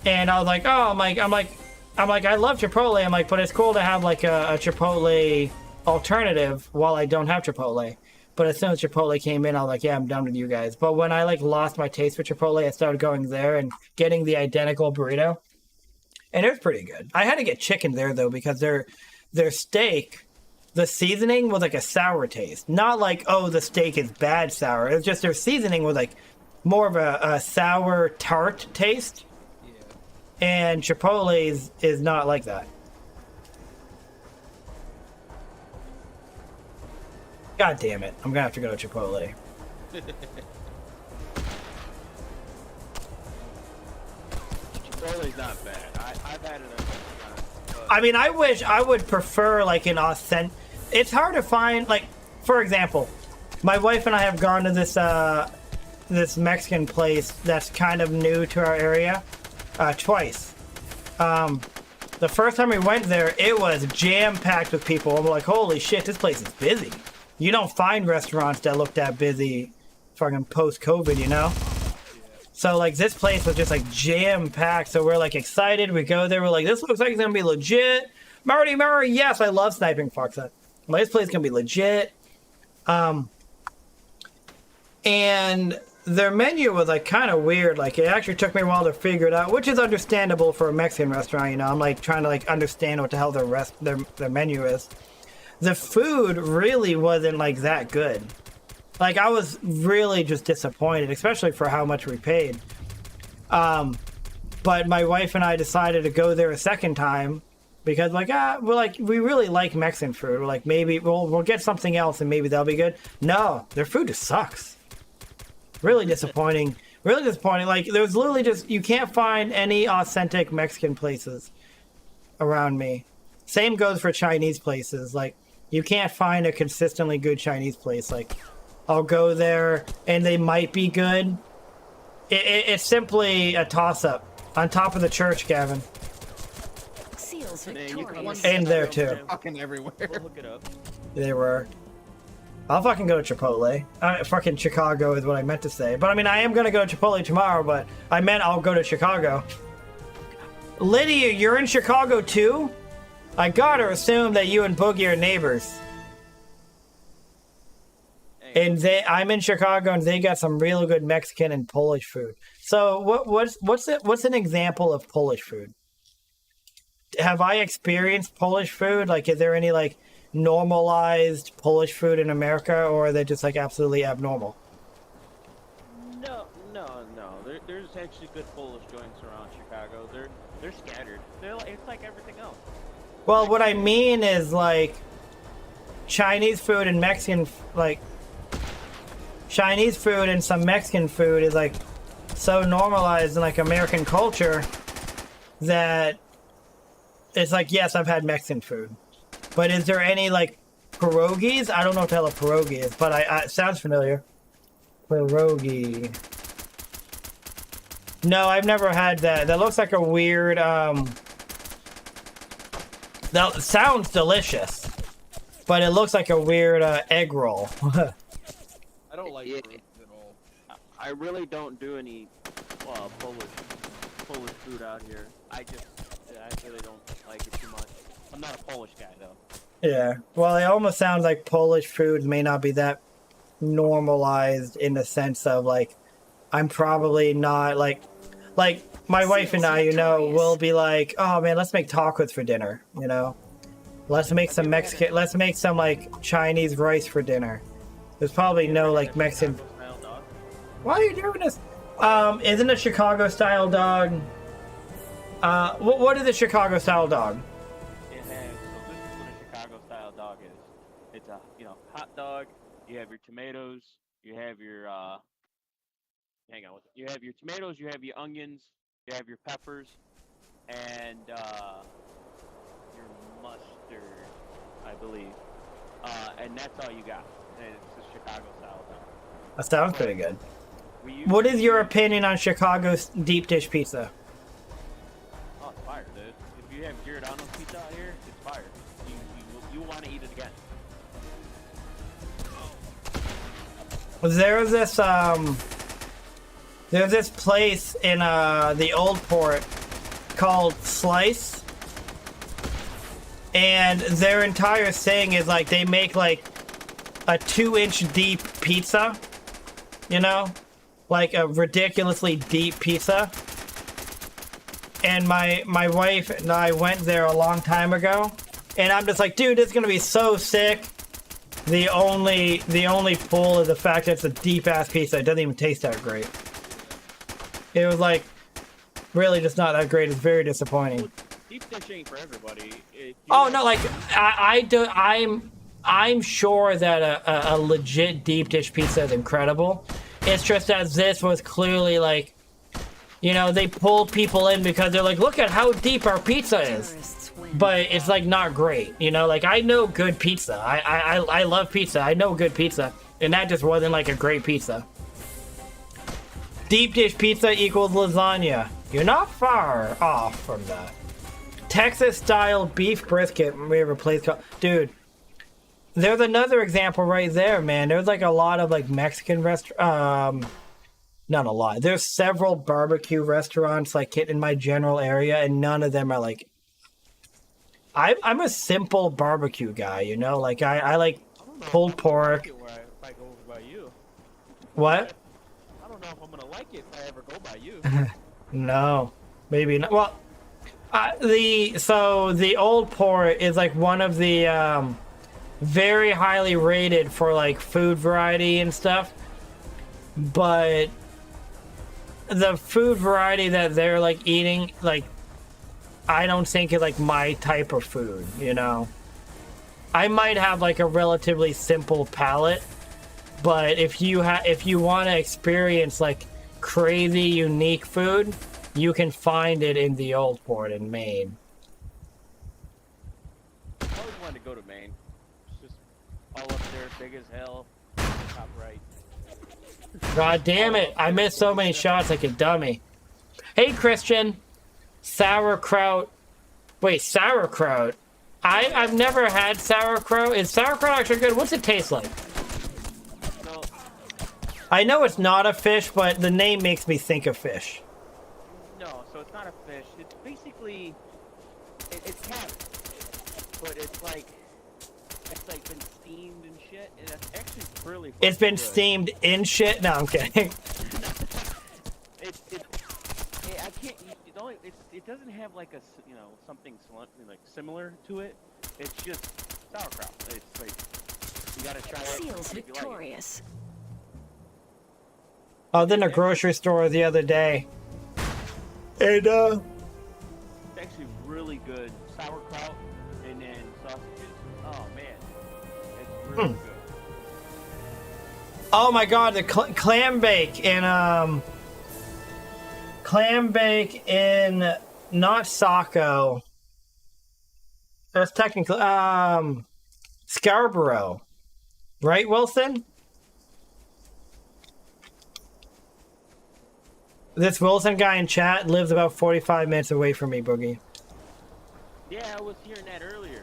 And I was like, oh, I'm like, I love Chipotle. I'm like, but it's cool to have like a Chipotle alternative while I don't have Chipotle. But as soon as Chipotle came in, I was like, yeah, I'm done with you guys. But when I like lost my taste for Chipotle, I started going there and getting the identical burrito. And it was pretty good. I had to get chicken there though, because their steak, the seasoning was like a sour taste. Not like, oh, the steak is bad sour. It's just their seasoning was like more of a sour tart taste. And Chipotle's is not like that. God damn it. I'm gonna have to go to Chipotle. Chipotle's not bad. I've had it a couple times. I mean, I wish I would prefer like an authentic. It's hard to find, like, for example, my wife and I have gone to this Mexican place that's kind of new to our area twice. The first time we went there, it was jam-packed with people. I'm like, holy shit, this place is busy. You don't find restaurants that look that busy fucking post-COVID, you know? So, like, this place was just, like, jam-packed. So we're, like, excited. We go there. We're like, this looks like it's going to be legit. Marty Murray, yes, I love sniping fox. Like, this place is going to be legit. And their menu was, like, kind of weird. Like, it actually took me a while to figure it out, which is understandable for a Mexican restaurant, you know? I'm, like, trying to, like, understand what the hell their menu is. The food really wasn't, like, that good. Like, I was really just disappointed, especially for how much we paid. But my wife and I decided to go there a second time because, like, we really like Mexican food. We're like, maybe we'll get something else and maybe that'll be good. No, their food just sucks. Really disappointing. Really disappointing. Like, there's literally just, you can't find any authentic Mexican places around me. Same goes for Chinese places. Like, you can't find a consistently good Chinese place. Like, I'll go there and they might be good. It's simply a toss-up. On top of the church, Gavin. Seals Man, you can victorious. And there too. Fucking everywhere. We'll hook it up. They were. I'll fucking go to Chipotle. Fucking Chicago is what I meant to say. But I mean, I am going to go to Chipotle tomorrow, but I meant I'll go to Chicago. Lydia, you're in Chicago too? I gotta assume that you and Boogie are neighbors. And I'm in Chicago, and they got some real good Mexican and Polish food. So, what's an example of Polish food? Have I experienced Polish food? Like, is there any like normalized Polish food in America, or are they just like absolutely abnormal? No. There's actually good Polish joints around Chicago. They're scattered. It's like everything else. Well, what I mean is like Chinese food and Mexican, like Chinese food and some Mexican food is like so normalized in like American culture that it's like, yes, I've had Mexican food, but is there any like pierogies? I don't know what the hell a pierogi is, but it sounds familiar. Pierogi. No, I've never had that. That looks like a weird that sounds delicious, but it looks like a weird egg roll. I don't like Yeah. fruits at all. I really don't do any Polish food out here. I really don't like it too much. I'm not a Polish guy though. Yeah, well, it almost sounds like Polish food may not be that normalized in the sense of like, I'm probably not like my wife and I, you know, will be like, oh man, let's make tacos for dinner, you know, let's make some Mexican, let's make some like Chinese rice for dinner. There's probably no like Mexican. Chicago-style dog. Why are you doing this? Isn't a Chicago style dog? What is a Chicago style dog? It has, so this is what a Chicago style dog is. It's a hot dog. You have your tomatoes. You have your you have your tomatoes. You have your onions. You have your peppers, and your mustard, I believe. And that's all you got. And it's a Chicago style dog. That sounds pretty good. We What is usually- your opinion on Chicago's deep dish pizza? Oh, it's fire, dude. If you have Giordano's pizza out here, it's fire. You want to eat it again. There's this place in the Old Port called Slice, and their entire thing is like they make like a 2-inch deep pizza, you know, like a ridiculously deep pizza. And my wife and I went there a long time ago, and I'm just like, dude, it's gonna be so sick. The only pull is the fact that it's a deep ass pizza. It doesn't even taste that great. It was like really just not that great. It's very disappointing. Well, deep dish ain't for everybody. Oh no, like I'm sure that a legit deep dish pizza is incredible. It's just that this was clearly like, you know, they pulled people in because they're like, look at how deep our pizza is. Terrorists win. But it's like not great, you know. Like I know good pizza. I love pizza. I know good pizza, and that just wasn't like a great pizza. Deep dish pizza equals lasagna. You're not far off from that. Texas style beef brisket. We have a place called, dude. There's another example right there, man. There's like a lot of like Mexican restaurants. Not a lot. There's several barbecue restaurants like in my general area, and none of them are like. I'm a simple barbecue guy, you know. Like I like pulled pork. If I go over by you. What? I don't know if I'm gonna like it if I ever go by you. No, maybe not. Well, the Old Port is like one of the very highly rated for like food variety and stuff, but the food variety that they're like eating, like I don't think is like my type of food, you know. I might have like a relatively simple palate, but if you want to experience like crazy unique food, you can find it in the Old Port in Maine. I always wanted to go to Maine. It's just all up there, big as hell. Top right. God damn it! I missed so many shots like a dummy. Hey Christian, sauerkraut. Wait, sauerkraut. I've never had sauerkraut. Is sauerkraut actually good? What's it taste like? So, I know it's not a fish, but the name makes me think of fish. no, so it's not a fish. It's basically, it's cabbage, but it's like been steamed and shit, and it's actually really. It's been good. steamed in shit. No, I'm kidding. I can't. It doesn't have like something like similar to it. It's just sauerkraut. It's like you gotta try it. Seals if you like it. victorious. I was in a grocery store the other day, and It's actually really good. Sauerkraut and then sausages. Oh man, it's really good. oh my god, the clam bake in not Saco. That's technically Scarborough, right, Wilson? This Wilson guy in chat lives about 45 minutes away from me, Boogie. Yeah, I was hearing that earlier.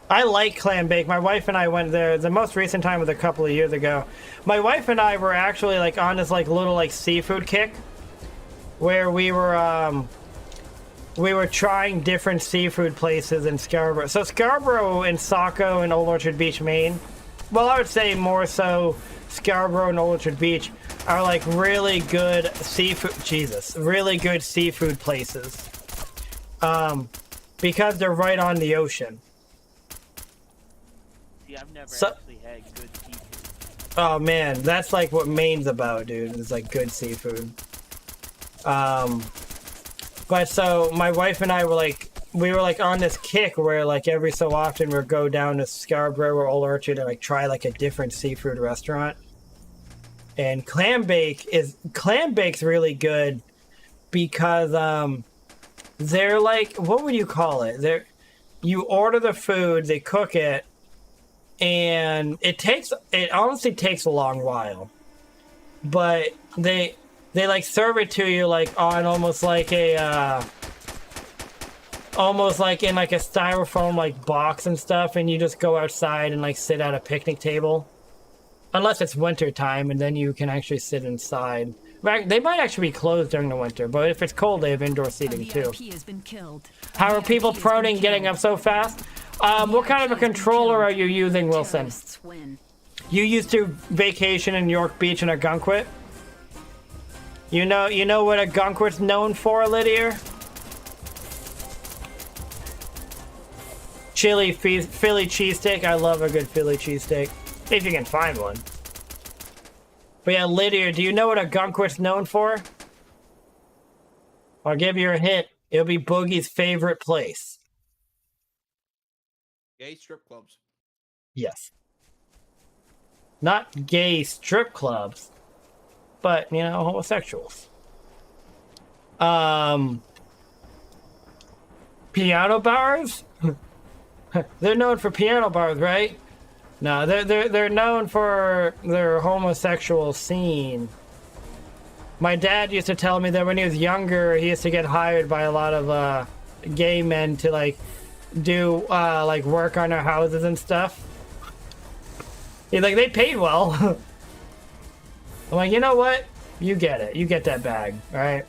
I like clam bake. My wife and I went there. The most recent time was a couple of years ago. My wife and I were actually like on this like little like seafood kick, where we were trying different seafood places in Scarborough. So Scarborough and Saco and Old Orchard Beach, Maine. Well, I would say more so Scarborough and Old Orchard Beach are like really good seafood. Really good seafood places. Because they're right on the ocean. See, I've never So- actually had good seafood. Oh man, that's like what Maine's about, dude. It's like good seafood. But so my wife and I were like, on this kick where like every so often we'd go down to Scarborough or Old Orchard and like try like a different seafood restaurant. And clam bake's really good because they're like, what would you call it? You order the food, they cook it, and it honestly takes a long while, but they like serve it to you like on almost like a almost like in like a styrofoam like box and stuff, and you just go outside and like sit at a picnic table, unless it's winter time, and then you can actually sit inside. They might actually be closed during the winter, but if it's cold, they have indoor seating too. Has been killed. How are people proning getting up so fast? What kind of a controller are you using, Wilson? You used to vacation in York Beach in a gunkwit? You know what a gunkwit's known for, Lydia? Philly cheesesteak. I love a good Philly cheesesteak, if you can find one. But yeah, Lydia, do you know what a gunkwit's known for? I'll give you a hint. It'll be Boogie's favorite place. Gay strip clubs. Yes. Not gay strip clubs, but, you know, homosexuals. Piano bars? They're known for piano bars, right? No, they're known for their homosexual scene. My dad used to tell me that when he was younger, he used to get hired by a lot of gay men to like do like work on their houses and stuff. He's like, they paid well. I'm like, you know what? You get it. You get that bag, all right?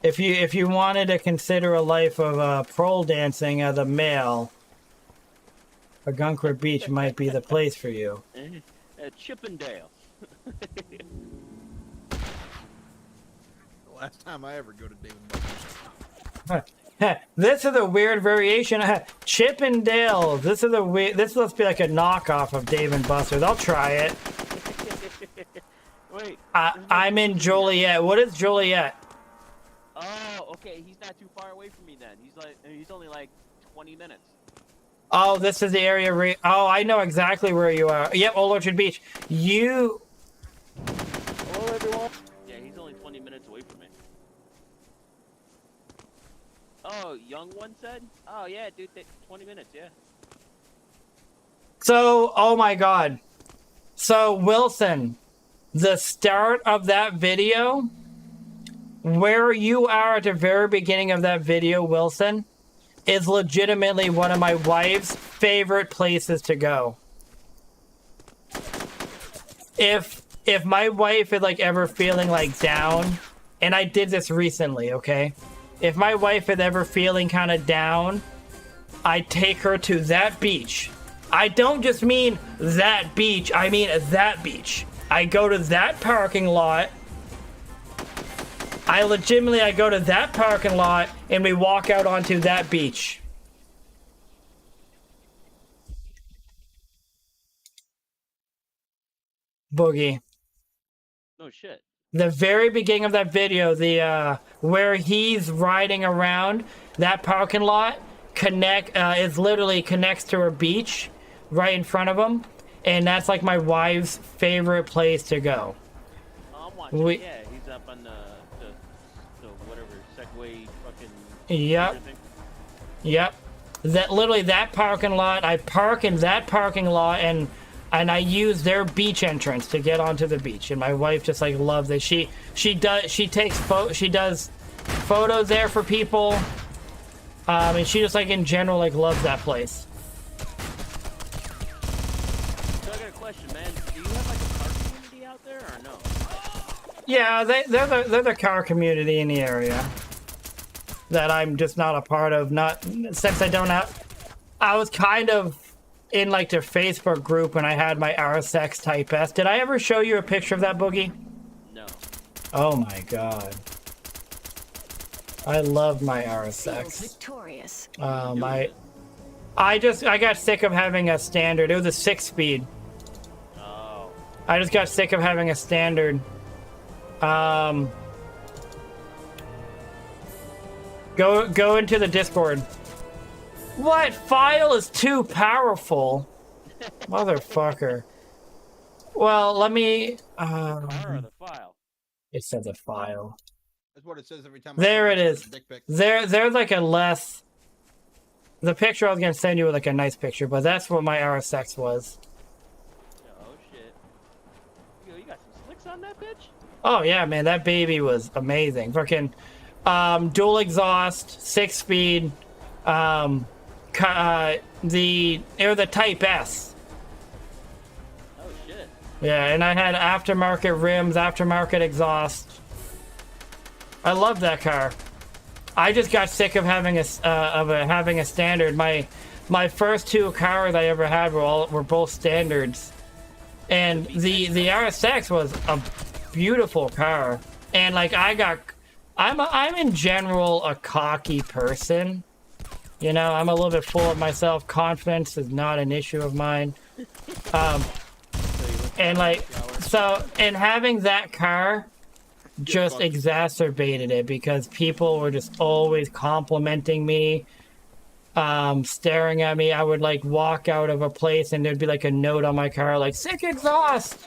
If you wanted to consider a life of pole dancing as a male, a Gunkwit Beach might be the place for you. Chippendale. The last time I ever go to David Buster's. This is a weird variation. Chippendale. This is a weird. This must be like a knockoff of Dave and Buster's. I'll try it. Wait. I'm in Joliet. What is Joliet? Oh, okay. He's not too far away from me then. He's only like 20 minutes. Oh, this is the area. Oh, I know exactly where you are. Yep, Old Orchard Beach. You. Hello, everyone. Yeah, he's only 20 minutes away from me. Oh, young one said? Oh, yeah, dude, 20 minutes, yeah. So, oh my God. So, Wilson, the start of that video, where you are at the very beginning of that video, Wilson, is legitimately one of my wife's favorite places to go. If my wife is like ever feeling like down, and I did this recently, okay? If my wife is ever feeling kind of down, I take her to that beach. I don't just mean that beach, I mean that beach. I go to that parking lot. I go to that parking lot and we walk out onto that beach. Boogie. No shit. The very beginning of that video, the where he's riding around, that parking lot is literally connects to a beach right in front of him, and that's like my wife's favorite place to go. Oh, I'm watching. Yeah, he's up on the whatever Segway fucking. Yep. Yep. That parking lot. I park in that parking lot and I use their beach entrance to get onto the beach, and my wife just like loves it. She does photos there for people, and she just like in general like loves that place. So I got a question, man. Do you have like a car community out there or no? Yeah, they're the car community in the area that I'm just not a part of. Not since I was kind of in like their Facebook group when I had my RSX Type S. Did I ever show you a picture of that, Boogie? No. Oh my God. I love my RSX. Victorious. I got sick of having a standard. It was a 6-speed. Oh. I just got sick of having a standard. Go into the Discord. What? File is too powerful. Motherfucker. Well, let me... Or the file. It says a file. That's what it says every time. There it send is. a dick pic. There's like a less. The picture I was gonna send you was like a nice picture, but that's what my RSX was. Oh shit. Yo, you got some slicks on that bitch? Oh yeah, man, that baby was amazing. Fucking dual exhaust, 6-speed. It was the Type S. Oh shit. Yeah, and I had aftermarket rims, aftermarket exhaust. I love that car. I just got sick of having having a standard. My first 2 cars I ever had were both standards, and the RSX was a beautiful car. And like I'm in general a cocky person. You know, I'm a little bit full of myself. Confidence is not an issue of mine. And like and having that car just exacerbated it because people were just always complimenting me, staring at me. I would like walk out of a place and there'd be like a note on my car like "sick exhaust."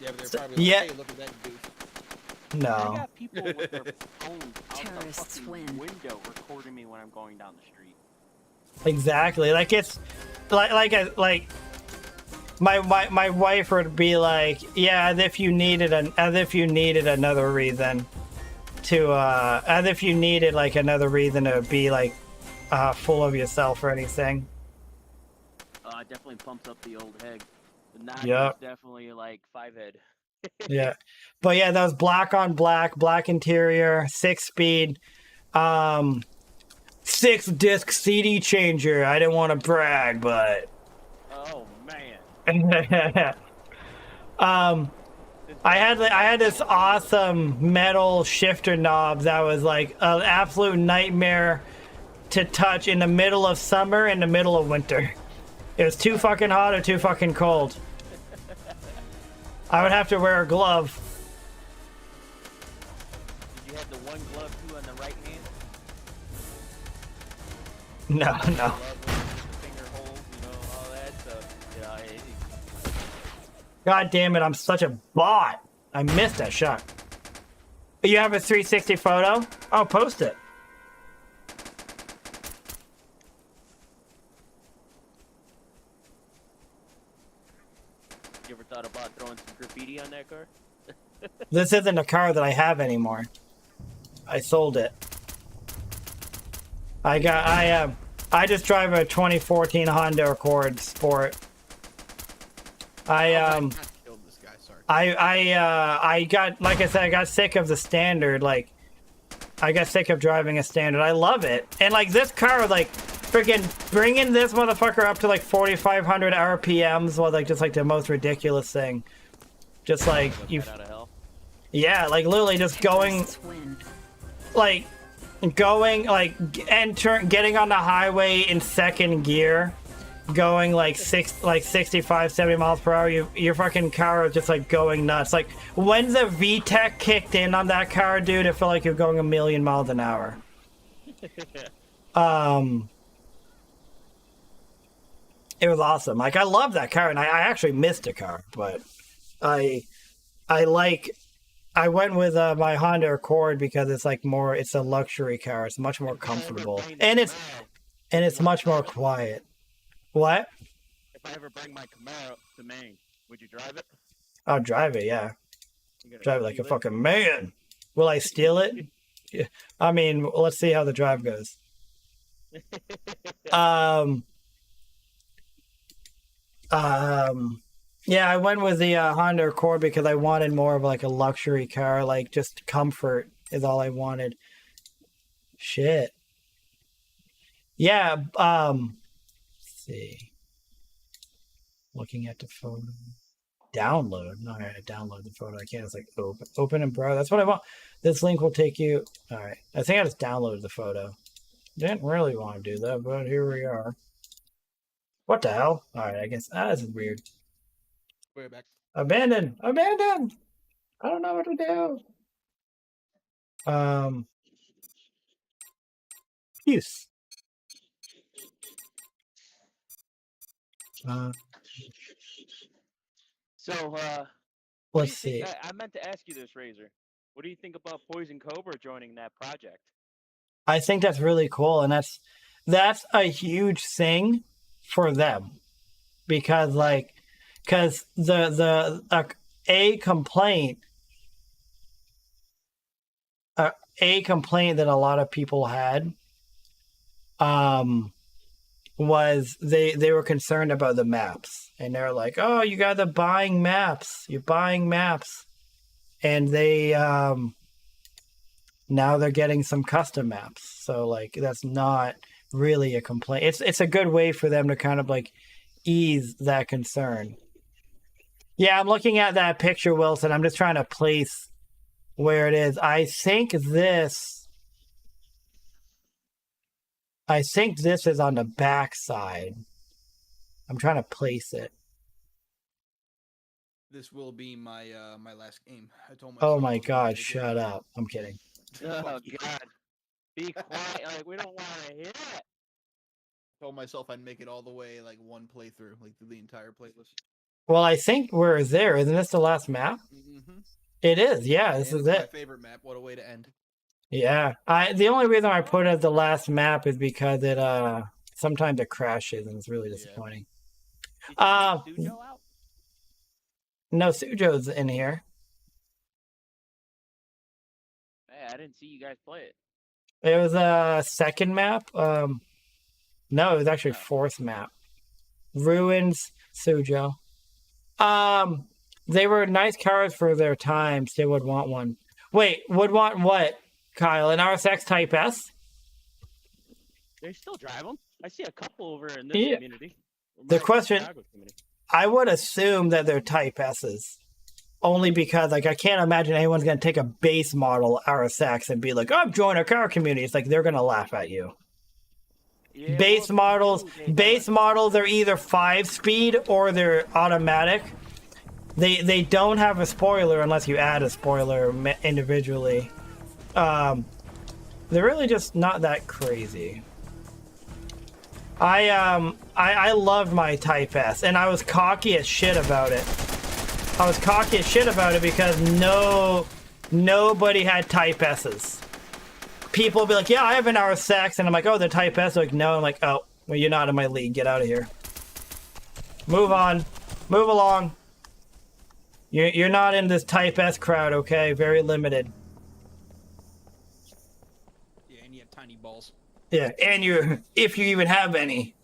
Yeah, but they're probably like, Yeah. hey, look at that douche. I No. got people with their phones out the Terrorists fucking win. window recording me when I'm going down the street. Exactly. Like it's like my wife would be like, yeah, as if you needed another reason to as if you needed like another reason to be like full of yourself or anything. It definitely pumps up the old head. The 9 Yep. is definitely like 5 head. Yeah. But yeah, that was black on black interior, 6-speed, 6-disc CD changer. I didn't want to brag, but Oh man. I had this awesome metal shifter knob that was like an absolute nightmare to touch in the middle of summer and the middle of winter. It was too fucking hot or too fucking cold. I would have to wear a glove. Did you have the one glove too on the right hand? No. Glove with the finger holes, you know, all that. So, yeah, God damn it, I'm such a bot. I missed that shot. You have a 360 photo? I'll post it. you ever thought about throwing some graffiti on that car? This isn't a car that I have anymore. I sold it. I just drive a 2014 Honda Accord Sport. I killed this guy. Sorry. I got, like I said, I got sick of the standard. Like, I got sick of driving a standard. I love it. And like this car, like, freaking bringing this motherfucker up to like 4,500 RPMs was like just like the most ridiculous thing. Just like you, Out of hell. yeah, like literally just going, Terrorists win. like, getting on the highway in second gear, going like 65, 70 miles per hour. Your fucking car is just like going nuts. Like when the VTEC kicked in on that car, dude, it felt like you're going 1,000,000 miles an hour. It was awesome. Like I love that car, and I actually missed a car, but I went with my Honda Accord because it's like more. It's a luxury car. It's much more comfortable, and it's much more quiet. What? If I ever bring my Camaro to Maine, would you drive it? I'll drive it. Yeah, You gonna drive it like a steal fucking man. Will I steal it? Yeah. I mean, let's see how the drive goes. Yeah, I went with the Honda Accord because I wanted more of like a luxury car, like just comfort is all I wanted. Shit. Yeah, let's see. Looking at the photo. Download. No, I gotta download the photo. I can't just like open and browse. That's what I want. This link will take you. All right. I think I just downloaded the photo. Didn't really want to do that, but here we are. What the hell? All right, I guess this is weird. Way back. Abandoned. I don't know what to do. Use. So, Let's see. I meant to ask you this, Razor. What do you think about Poison Cobra joining that project? I think that's really cool, and that's a huge thing for them because a complaint a complaint that a lot of people had was they were concerned about the maps, and they're like, oh, you guys are buying maps, and they now they're getting some custom maps, so like that's not really a complaint. It's a good way for them to kind of like ease that concern. Yeah, I'm looking at that picture, Wilson. I'm just trying to place where it is. I think this is on the back side. I'm trying to place it. This will be my my last game. I told myself. Oh my God! Shut up! I'm kidding. Oh God, be quiet! Like we don't want to hear it. Told myself I'd make it all the way like one playthrough, like through the entire playlist. Well, I think we're there. Isn't this the last map? Mm-hmm. It is. Yeah, this is My it. favorite map. What a way to end. Yeah. The only reason I put it as the last map is because it sometimes it crashes and it's really disappointing. Did you take Sujo out? No, Sujo's in here. Hey, I didn't see you guys play it. It was a second map. No, it was actually fourth map. Ruins, Sujo. They were nice cars for their times. They would want one. Wait, would want what, Kyle? An RSX Type S? They still drive them. I see a couple over in this community. The question, I would assume that they're Type S's. Only because, like, I can't imagine anyone's going to take a base model RSX and be like, oh, I'm joining a car community. It's like, they're going to laugh at you. Yeah, Base models are either 5-speed or they're automatic. They don't have a spoiler unless you add a spoiler individually. They're really just not that crazy. I loved my Type S, and I was cocky as shit about it. Because nobody had Type S's. People will be like, yeah, I have an RSX, and I'm like, oh, the Type S. They're like, no. I'm like, oh, well, you're not in my league. Get out of here. Move on. Move along. You're not in this Type S crowd, okay? Very limited. Yeah, and you have tiny balls. Yeah, and if you even have any.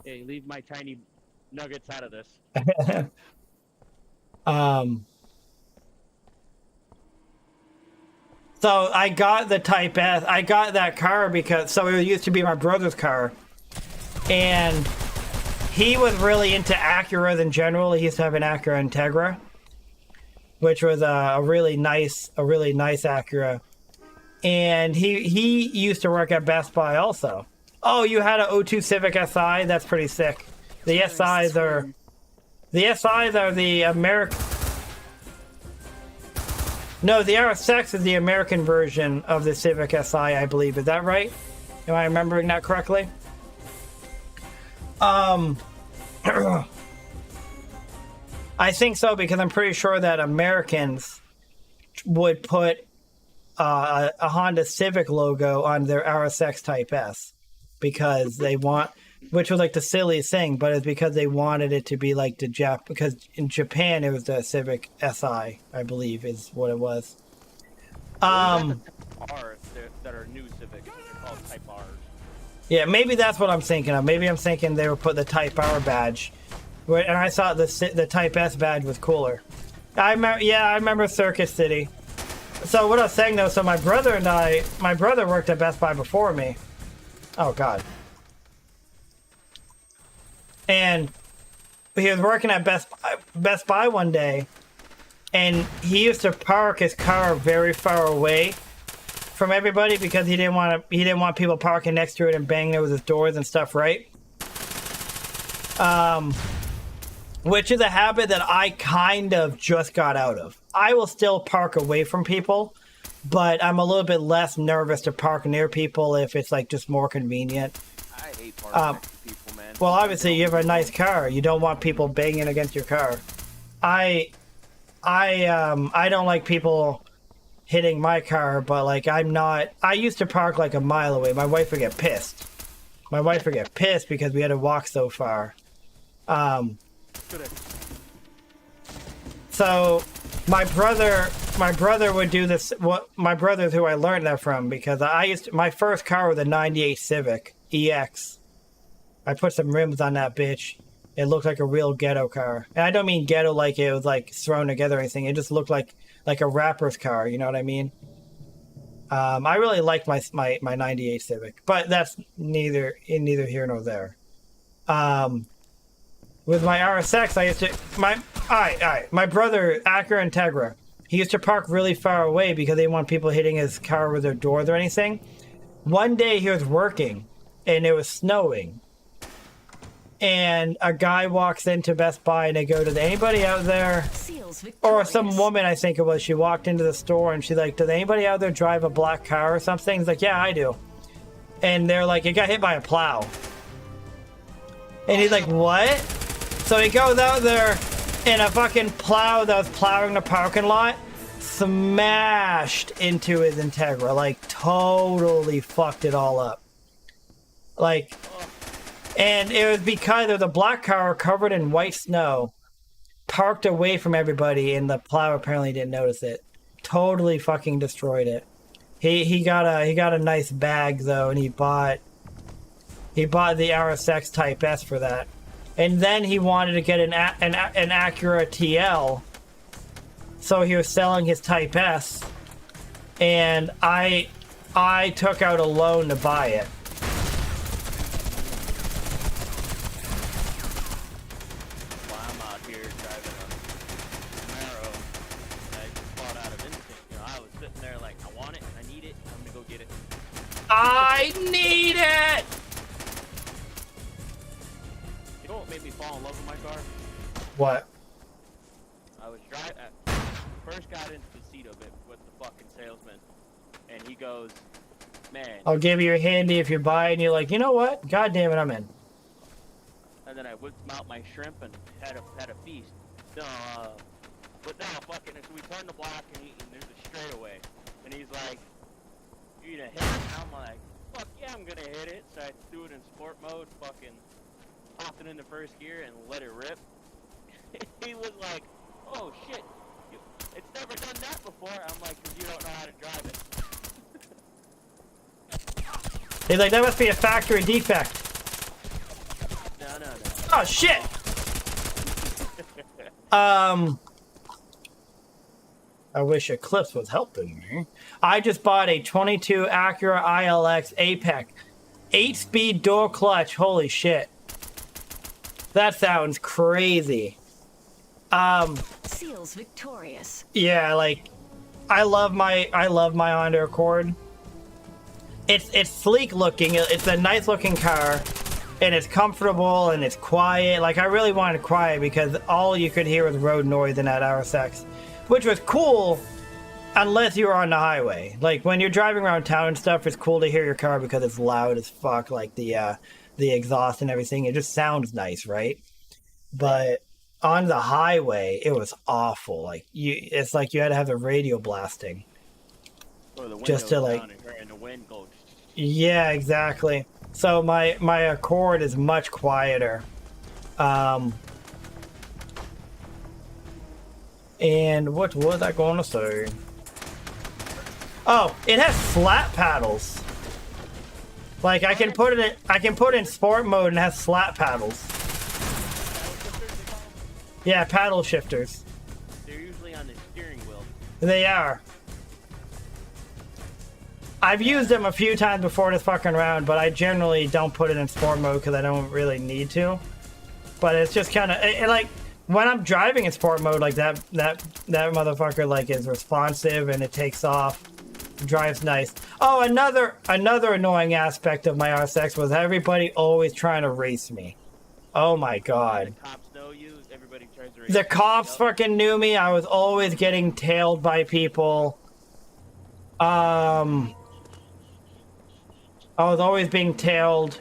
Hey, leave my tiny nuggets out of this. So I got the Type S. I got that car because it used to be my brother's car, and he was really into Acuras in general. He used to have an Acura Integra, which was a really nice Acura, and he used to work at Best Buy also. Oh, you had an 02 Civic Si? That's pretty sick. The SIs are the American. No, the RSX is the American version of the Civic Si, I believe. Is that right? Am I remembering that correctly? I think so, because I'm pretty sure that Americans would put a Honda Civic logo on their RSX Type S because they want, which was like the silliest thing, but it's because they wanted it to be like the because in Japan it was the Civic Si, I believe, is what it was. R's that are new Civics. They're called Type R's. Yeah, maybe that's what I'm thinking of. Maybe I'm thinking they would put the Type R badge, and I thought the Type S badge was cooler. I remember Circuit City. So what I was saying though, so my brother worked at Best Buy before me. Oh God. And he was working at Best Buy one day, and he used to park his car very far away from everybody because he didn't want people parking next to it and banging it with his doors and stuff, right? Which is a habit that I kind of just got out of. I will still park away from people, but I'm a little bit less nervous to park near people if it's like just more convenient. I hate parking next to people, man. Well, obviously you have a nice car. You don't want people banging against your car. I don't like people hitting my car, but like I'm not. I used to park like a mile away. My wife would get pissed. My wife would get pissed because we had to walk so far. So my brother would do this. What my brother's who I learned that from, because my first car was a '98 Civic EX. I put some rims on that bitch. It looked like a real ghetto car, and I don't mean ghetto like it was like thrown together or anything. It just looked like a rapper's car. You know what I mean? I really liked my '98 Civic, but that's neither here nor there. With my RSX, I used to my brother Acura Integra. He used to park really far away because they didn't want people hitting his car with their doors or anything. One day he was working, and it was snowing. And a guy walks into Best Buy and they go, "Does anybody out there?" Or some woman, I think it was, she walked into the store and she's like, "Does anybody out there drive a black car or something?" He's like, "Yeah, I do." And they're like, "It got hit by a plow." And he's like, "What?" So he goes out there and a fucking plow that was plowing the parking lot smashed into his Integra. Like, totally fucked it all up. Like... And it was because there was a black car covered in white snow, parked away from everybody, and the plow apparently didn't notice it. Totally fucking destroyed it. He got a nice bag though, and he bought the RSX Type S for that. And then he wanted to get an Acura TL, so he was selling his Type S, and I took out a loan to buy it. I need it! You know what made me fall in love with my car? What? I was driving, first got into the seat of it with the fucking salesman, and he goes, "Man." I'll give you a handy if you buy it, and you're like, "You know what? God damn it, I'm in." And then I whipped out my shrimp and had a feast. No, but no, fucking, so we turned the block and there's a straightaway, and he's like, "You gonna hit it?" And I'm like, "Fuck yeah, I'm gonna hit it." So I threw it in sport mode, fucking popped it into first gear and let it rip. He was like, "Oh shit, it's never done that before." I'm like, "'Cause you don't know how to drive it." He's like, "That must be a factory defect." No. Oh shit! I wish Eclipse was helping me. I just bought a 22 Acura ILX Apex. 8-speed dual clutch. Holy shit. That sounds crazy. Seals victorious. Yeah, like, I love my Honda Accord. It's sleek looking. It's a nice looking car. And it's comfortable and it's quiet. Like, I really wanted quiet because all you could hear was road noise in that RSX. Which was cool, unless you were on the highway. Like, when you're driving around town and stuff, it's cool to hear your car because it's loud as fuck, like the exhaust and everything. It just sounds nice, right? But on the highway, it was awful. Like, it's like you had to have the radio blasting. Or the just to, like... and the wind goes... Yeah, exactly. So my Accord is much quieter. And what was I going to say? Oh, it has flat paddles. Like, I can put it in sport mode and it has flat paddles. Yeah, paddle shifters. They're usually on the steering wheel. They are. I've used them a few times before this fucking round, but I generally don't put it in sport mode because I don't really need to. But it's just kind of like when I'm driving in sport mode, like that motherfucker like is responsive and it takes off, drives nice. Oh, another annoying aspect of my RSX was everybody always trying to race me. Oh my god. The cops know you. Everybody tries to race The cops fucking knew me. I was always getting tailed by people. I was always being tailed.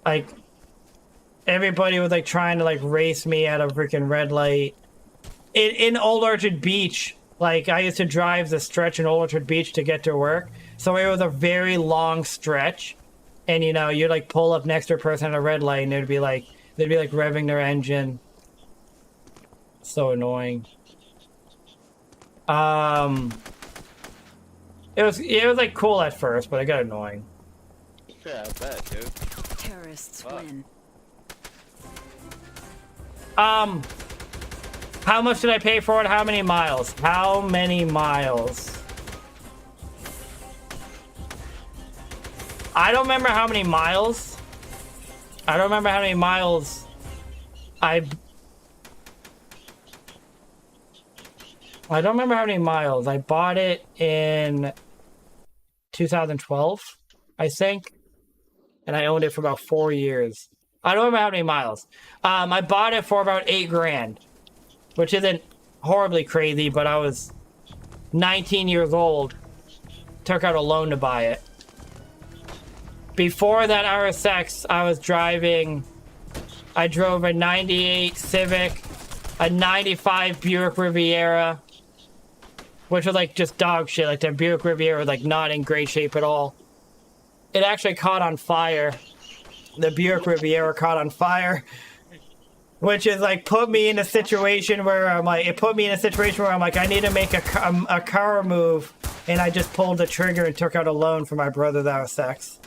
Like, everybody was like trying to like race me at a freaking red light. In Old Orchard Beach, Like, I used to drive the stretch in Old Orchard Beach to get to work. So it was a very long stretch. And, you know, you'd, like, pull up next to a person at a red light, and they'd be, like, revving their engine. So annoying. It was, like, cool at first, but it got annoying. Yeah, I bet, dude. Terrorists Fuck. win. How much did I pay for it? How many miles? How many miles? I don't remember how many miles. I don't remember how many miles I don't remember how many miles. I bought it in 2012, I think. And I owned it for about 4 years. I don't remember how many miles. I bought it for about $8 grand. Which isn't horribly crazy, but I was 19 years old. Took out a loan to buy it. Before that RSX, I drove a 98 Civic, a 95 Buick Riviera, which was like just dog shit. Like the Buick Riviera was like not in great shape at all. It actually caught on fire. The Buick Riviera caught on fire. Which is like put me in a situation where I'm like, I need to make a car move, and I just pulled the trigger and took out a loan for my brother that was sex.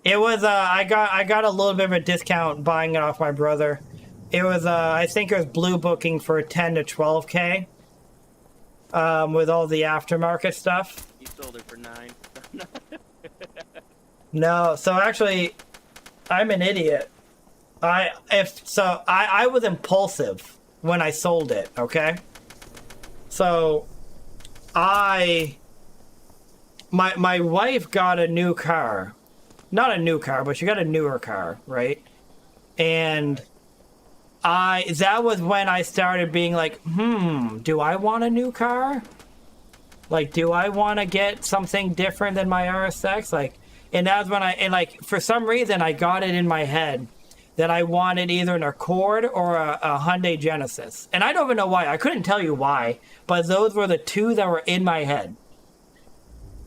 It was I got a little bit of a discount buying it off my brother. It was I think it was blue booking for 10 to 12K. With all the aftermarket stuff. He sold it for 9. No, so actually, I'm an idiot. I was impulsive when I sold it, okay? So, my wife got a new car. Not a new car, but she got a newer car, right? And that was when I started being like, do I want a new car? Like, do I want to get something different than my RSX? Like, and that's when for some reason, I got it in my head that I wanted either an Accord or a Hyundai Genesis. And I don't even know why. I couldn't tell you why, but those were the two that were in my head.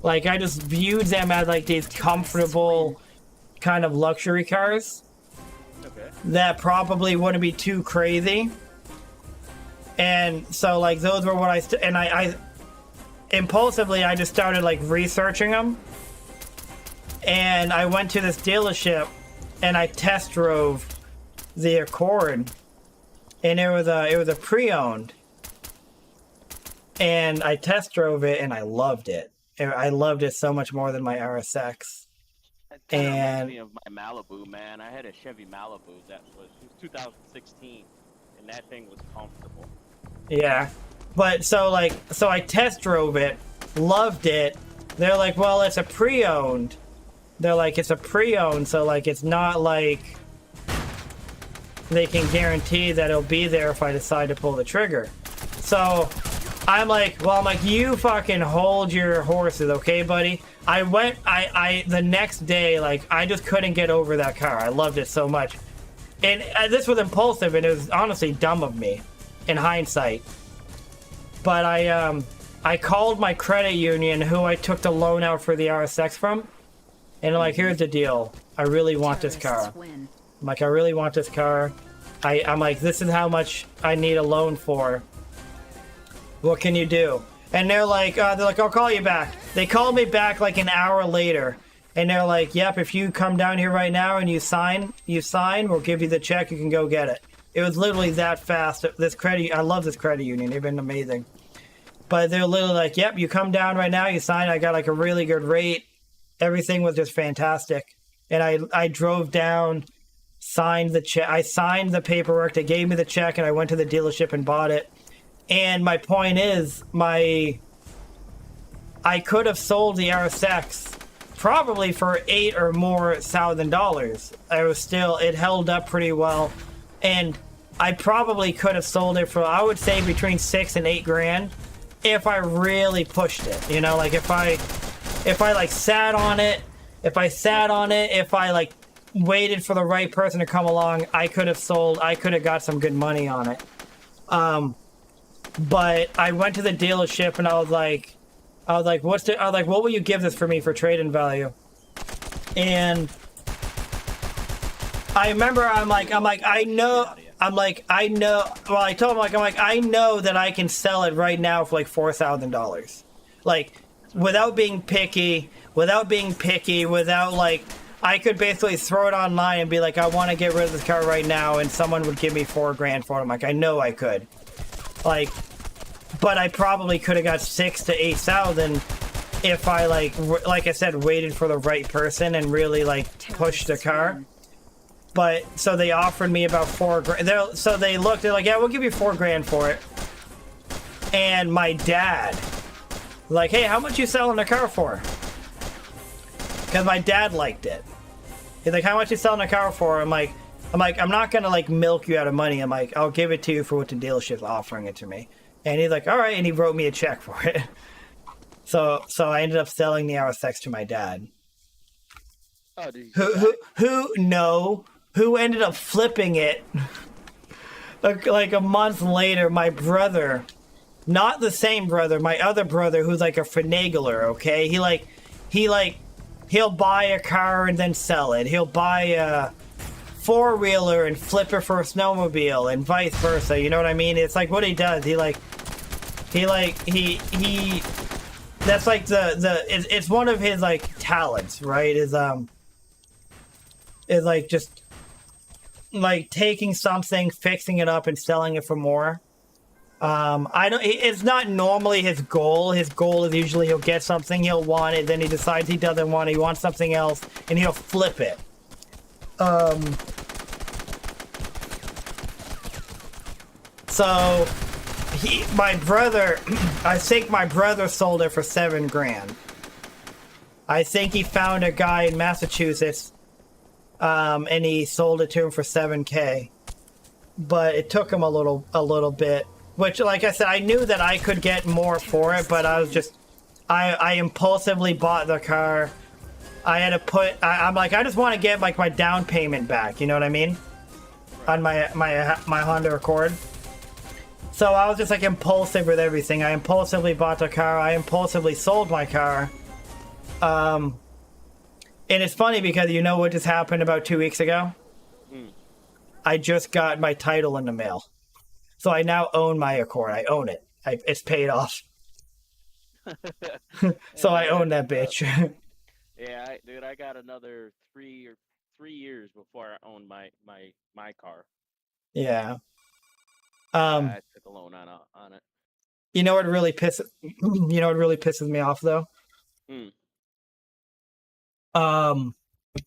Like, I just viewed them as, like, these comfortable kind of luxury cars. Okay. That probably wouldn't be too crazy. And so, like, those were what I impulsively, I just started, like, researching them. And I went to this dealership and I test drove the Accord, and it was a pre-owned, and I test drove it and I loved it. I loved it so much more than my RSX. That kind of reminds And me of my Malibu, man. I had a Chevy Malibu that was 2016, and that thing was comfortable. yeah, but so I test drove it, loved it. They're like, well, it's a pre-owned. They're like, it's a pre-owned, so like it's not like they can guarantee that it'll be there if I decide to pull the trigger. So I'm like, you fucking hold your horses, okay, buddy? The next day, like, I just couldn't get over that car. I loved it so much. And this was impulsive, and it was honestly dumb of me, in hindsight. But I called my credit union, who I took the loan out for the RSX from, and I'm like, here's the deal. I really want this car. Win. I'm like, I really want this car. I'm like, this is how much I need a loan for. What can you do? And they're like, I'll call you back. They called me back like an hour later, and they're like, yep, if you come down here right now and you sign, we'll give you the check. You can go get it. It was literally that fast. I love this credit union. They've been amazing. But they're literally like, yep, you come down right now, you sign. I got like a really good rate. Everything was just fantastic. And I drove down, signed the check. I signed the paperwork. They gave me the check, and I went to the dealership and bought it. And my point is, I could have sold the RSX probably for $8,000 or more. It held up pretty well. And I probably could have sold it for, I would say, between $6,000 and $8,000 if I really pushed it. You know, like if I like sat on it, if I like waited for the right person to come along, I could have got some good money on it. But I went to the dealership and I was like, what will you give this for me for trade-in value? And I remember I know. Well, I told him I know that I can sell it right now for like $4,000. Like, without being picky, without like, I could basically throw it online and be like, I want to get rid of this car right now, and someone would give me $4,000 for it. I'm like, I know I could. Like, but I probably could have got 6,000 to 8,000 if I like I said, waited for the right person and really like pushed the car. But so they offered me about $4,000. So they looked, they're like, yeah, we'll give you $4,000 for it. And my dad, like, hey, how much you selling the car for? Because my dad liked it. He's like, how much you selling the car for? I'm like, I'm not gonna like milk you out of money. I'm like, I'll give it to you for what the dealership's offering it to me. And he's like, all right, and he wrote me a check for it. So I ended up selling the RSX to my dad. Oh, dude. Who ended up flipping it like a month later? My brother, not the same brother, my other brother, who's like a finagler. Okay, he'll buy a car and then sell it. He'll buy a four-wheeler and flip it for a snowmobile, and vice versa. You know what I mean? It's like what he does. He that's like it's one of his like talents, right? Is like just like taking something, fixing it up, and selling it for more. It's not normally his goal. His goal is usually he'll get something, he'll want it, then he decides he doesn't want it, he wants something else, and he'll flip it. So my brother, I think my brother sold it for $7,000. I think he found a guy in Massachusetts, and he sold it to him for $7,000. But it took him a little bit. Which, like I said, I knew that I could get more for it, but I was just, I impulsively bought the car. I had to put, I'm like, I just want to get like my down payment back. You know what I mean? On my Honda Accord. So I was just like impulsive with everything. I impulsively bought the car. I impulsively sold my car. And it's funny because you know what just happened about 2 weeks ago? I just got my title in the mail. So I now own my Accord. I own it. It's paid off. So I own that bitch. Yeah, dude, I got another 3 years before I own my car. Yeah. I took a loan on it. You know what really pisses me off though?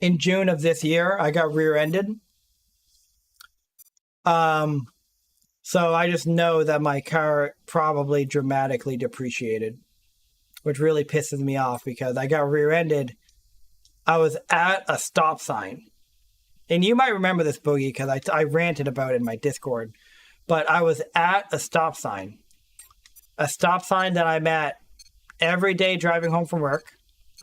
In June of this year, I got rear-ended. So I just know that my car probably dramatically depreciated, which really pisses me off because I got rear-ended. I was at a stop sign. And you might remember this, Boogie, because I ranted about it in my Discord. But I was at a stop sign. A stop sign that I'm at every day driving home from work.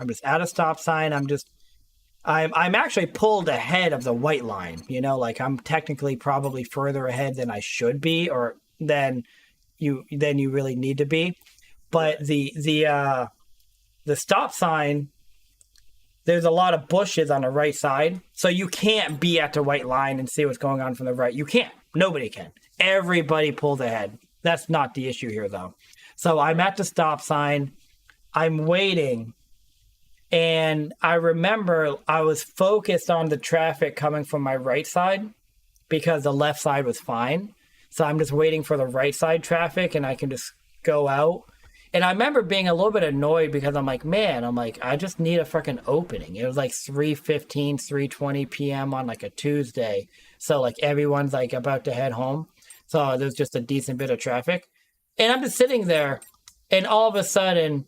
I'm just at a stop sign. I'm actually pulled ahead of the white line. You know, like I'm technically probably further ahead than I should be, or than you really need to be. But the stop sign, there's a lot of bushes on the right side, so you can't be at the white line and see what's going on from the right. You can't. Nobody can. Everybody pulled ahead. That's not the issue here, though. So I'm at the stop sign. I'm waiting. And I remember I was focused on the traffic coming from my right side because the left side was fine. So I'm just waiting for the right side traffic and I can just go out. And I remember being a little bit annoyed because I'm like, I just need a fucking opening. It was like 3:15, 3:20 p.m. on like a Tuesday. So like everyone's like about to head home. So there's just a decent bit of traffic. And I'm just sitting there and all of a sudden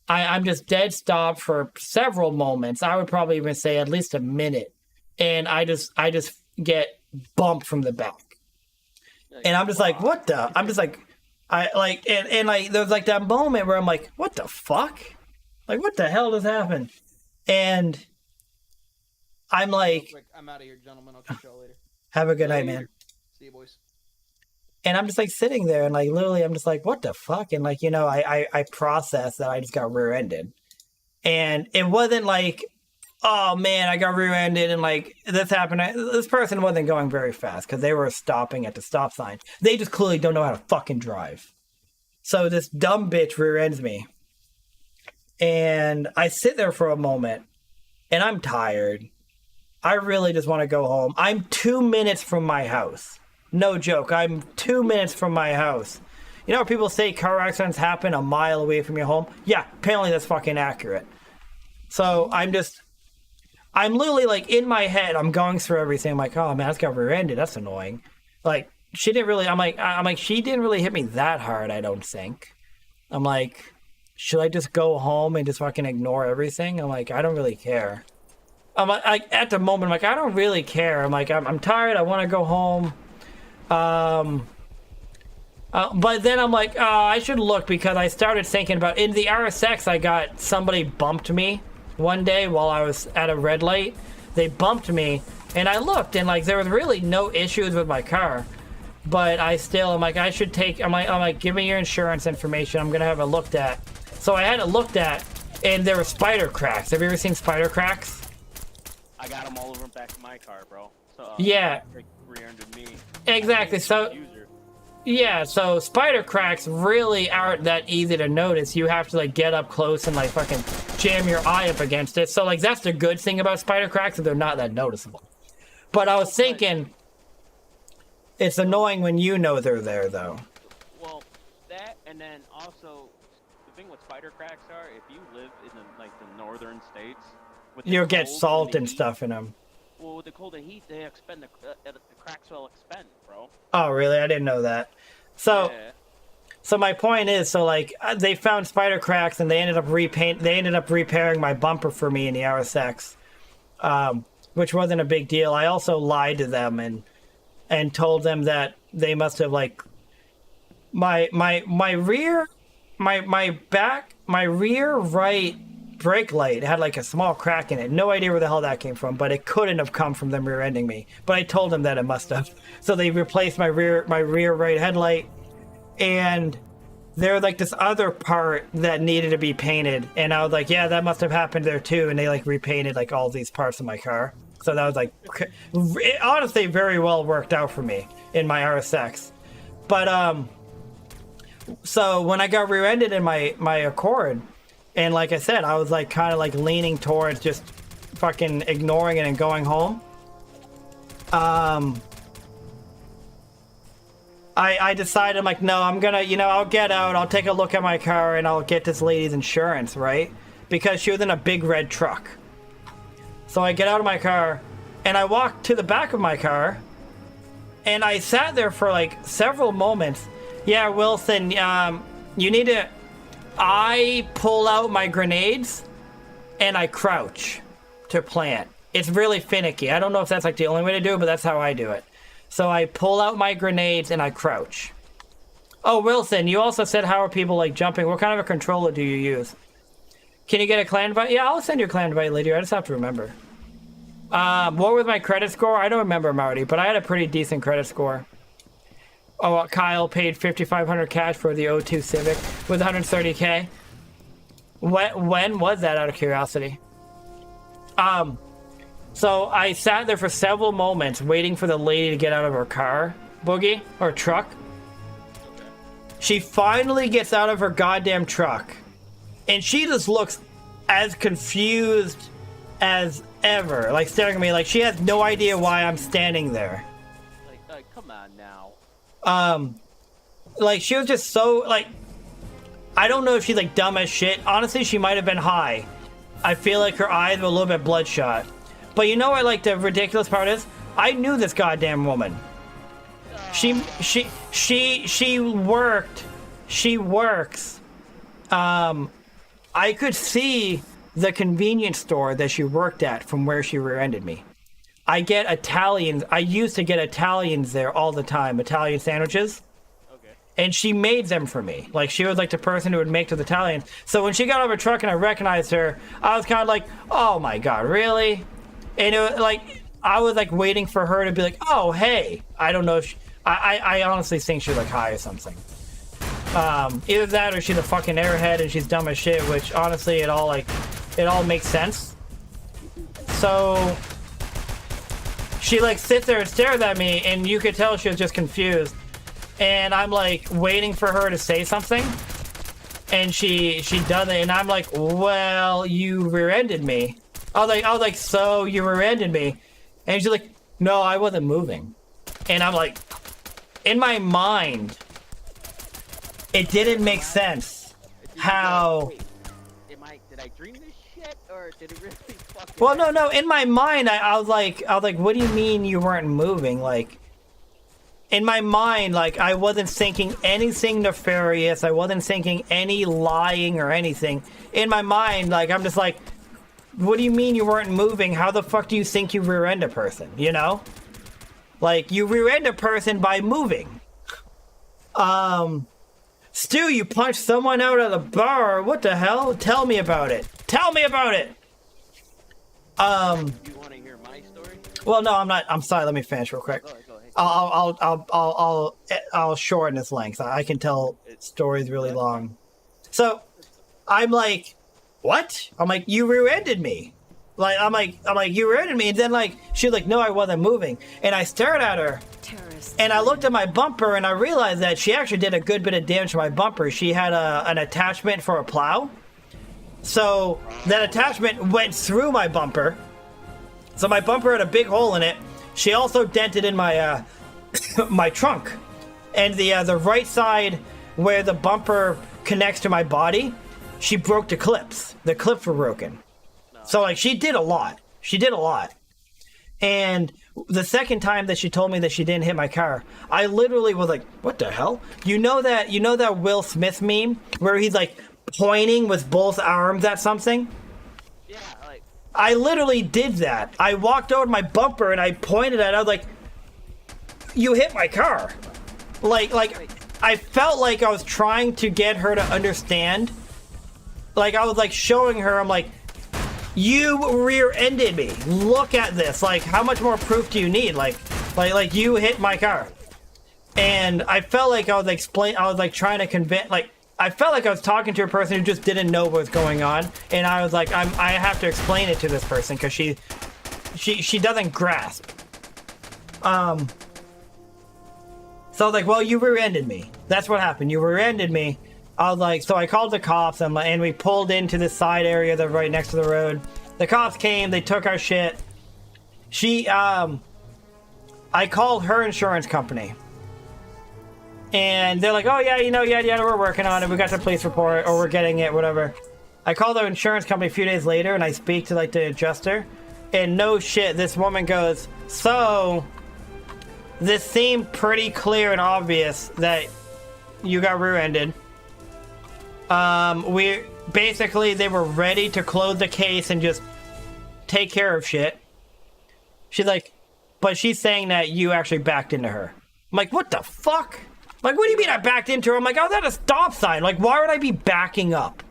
I'm just dead stopped for several moments. I would probably even say at least a minute. And I just get bumped from the back. And I'm just like, what the? I'm just like, there's like that moment where I'm like, what the fuck? Like, what the hell just happened? And I'm Real like, quick, I'm out of here, gentlemen. I'll catch y'all later. have a good night, man. See you, boys. And I'm just like sitting there and like literally I'm just like, what the fuck? And like, you know, I processed that I just got rear-ended. And it wasn't like, oh man, I got rear-ended and like this happened. This person wasn't going very fast because they were stopping at the stop sign. They just clearly don't know how to fucking drive. So this dumb bitch rear-ends me. And I sit there for a moment and I'm tired. I really just want to go home. I'm 2 minutes from my house. No joke. I'm 2 minutes from my house. You know, people say car accidents happen a mile away from your home. Yeah, apparently that's fucking accurate. So I'm literally like in my head, I'm going through everything. I'm like, oh man, that's got rear-ended. That's annoying. Like she didn't really. I'm like, she didn't really hit me that hard. I don't think. I'm like, should I just go home and just fucking ignore everything? I'm like, I don't really care. I'm like at the moment, I'm like, I don't really care. I'm like, I'm tired. I want to go home. But then I'm like, I should look because I started thinking about in the RSX. I got somebody bumped me one day while I was at a red light. They bumped me, and I looked, and like there was really no issues with my car. But I'm like, I should take. I'm like, give me your insurance information. I'm gonna have it looked at. So I had it looked at, and there were spider cracks. Have you ever seen spider cracks? I got them all over the back of my car, bro. So, yeah. Rear-ended me. Exactly. So. Yeah, so spider cracks really aren't that easy to notice. You have to like get up close and like fucking jam your eye up against it. So like that's the good thing about spider cracks, that they're not that noticeable. But I was thinking it's annoying when you know they're there though. Well, that and then also the thing with spider cracks are if you live in the northern states, with You'll get salt and heat, stuff in them. Well, with the cold and heat, they expend the cracks will expend, bro. Oh, really? I didn't know that. So, yeah. So my point is, so like they found spider cracks and they ended up repairing my bumper for me in the RSX, which wasn't a big deal. I also lied to them and told them that they must have like my rear right brake light had like a small crack in it. No idea where the hell that came from, but it couldn't have come from them rear-ending me. But I told them that it must have. So they replaced my rear right headlight, and there was like this other part that needed to be painted, and I was like, yeah, that must have happened there too. And they like repainted like all these parts of my car. So that was like, it honestly very well worked out for me in my RSX. But so when I got rear-ended in my Accord, and like I said, I was like kind of like leaning towards just fucking ignoring it and going home. I decided, I'm like, no, I'm gonna, I'll get out, I'll take a look at my car, and I'll get this lady's insurance, right? Because she was in a big red truck. So I get out of my car, and I walk to the back of my car, and I sat there for like several moments. Yeah, Wilson, you need to... I pull out my grenades and I crouch to plant. It's really finicky. I don't know if that's like the only way to do it, but that's how I do it. So I pull out my grenades and I crouch. Oh, Wilson, you also said how are people like jumping? What kind of a controller do you use? Can you get a clan invite? Yeah, I'll send you a clan invite later. I just have to remember. What was my credit score? I don't remember, Marty, but I had a pretty decent credit score. Oh, Kyle paid $5,500 cash for the O2 Civic with 130K. When was that, out of curiosity? So I sat there for several moments waiting for the lady to get out of her car, Boogie, or truck. She finally gets out of her goddamn truck, and she just looks as confused as ever, like staring at me like she has no idea why I'm standing there. Like come on now. Like she was just so like, I don't know if she's like dumb as shit. Honestly, she might have been high. I feel like her eyes were a little bit bloodshot. But you know what, like the ridiculous part is, I knew this goddamn woman. She works. I could see the convenience store that she worked at from where she rear-ended me. I get Italians. I used to get Italians there all the time, Italian sandwiches. Okay. And she made them for me. Like, she was like the person who would make those Italians. So when she got out of her truck and I recognized her, I was kind of like, oh my God, really? And it was like, I was like waiting for her to be like, oh, hey. I don't know if I honestly think she was like high or something. Either that or she's a fucking airhead and she's dumb as shit, which honestly it all makes sense. So she like sits there and stares at me, and you could tell she was just confused. And I'm like waiting for her to say something, and she doesn't, and I'm like, well, you rear-ended me. I was like, so you rear-ended me? And she's like, no, I wasn't moving. And I'm like, in my mind, it didn't make sense how. Did I dream this shit, or did it really fucking? Well, no. In my mind, I was like, what do you mean you weren't moving? Like, in my mind, like, I wasn't thinking anything nefarious. I wasn't thinking any lying or anything. In my mind, like, I'm just like, what do you mean you weren't moving? How the fuck do you think you rear-end a person? You know? Like, you rear-end a person by moving. Stu, you punched someone out of the bar. What the hell? Tell me about it. Tell me about it. You want to hear my story? Well, no, I'm not. I'm sorry. Let me finish real quick. Go ahead. I'll shorten its length. I can tell stories really long. So, I'm like, what? I'm like, you rear-ended me. Like, I'm like, you rear-ended me. And then like, she's like, no, I wasn't moving. And I stared at her. And I looked at my bumper and I realized that she actually did a good bit of damage to my bumper. She had an attachment for a plow. So that attachment went through my bumper. So my bumper had a big hole in it. She also dented in my my trunk. And the right side where the bumper connects to my body, she broke the clips. The clips were broken. So like she did a lot. And the second time that she told me that she didn't hit my car, I literally was like, what the hell? You know that Will Smith meme where he's like pointing with both arms at something? Yeah, like. I literally did that. I walked over to my bumper and I pointed at it. I was like, you hit my car. Like I felt like I was trying to get her to understand. Like I was like showing her, I'm like, you rear-ended me. Look at this. Like, how much more proof do you need? Like you hit my car. And I felt like I was like trying to convince, like, I felt like I was talking to a person who just didn't know what was going on. And I was like, I have to explain it to this person because she doesn't grasp. So I was like, well, you rear-ended me. That's what happened. You rear-ended me. I was like, so I called the cops and we pulled into this side area that's right next to the road. The cops came, they took our shit. I called her insurance company. And they're like, oh yeah, yeah, we're working on it. We got the police report or we're getting it, whatever. I called the insurance company a few days later and I speak to like the adjuster. And no shit, this woman goes, so this seemed pretty clear and obvious that you got rear-ended. They were ready to close the case and just take care of shit. She's like, but she's saying that you actually backed into her. I'm like, what the fuck? Like, what do you mean I backed into her? I'm like, I was at a stop sign. Like, why would I be backing up?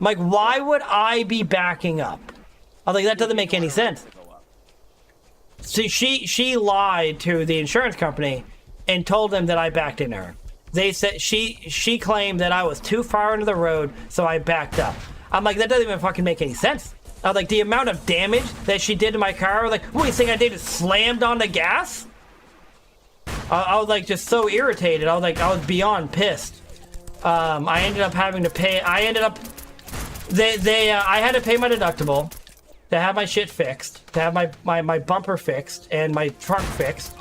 I'm like, why would I be backing up? I was like, that doesn't make any sense. So she lied to the insurance company and told them that I backed into her. They said she claimed that I was too far into the road, so I backed up. I'm like, that doesn't even fucking make any sense. I was like, the amount of damage that she did to my car, I was like, what do you think I did? Just slammed on the gas? I was like, just so irritated. I was beyond pissed. I ended up having to pay. I had to pay my deductible to have my shit fixed, to have my bumper fixed and my trunk fixed.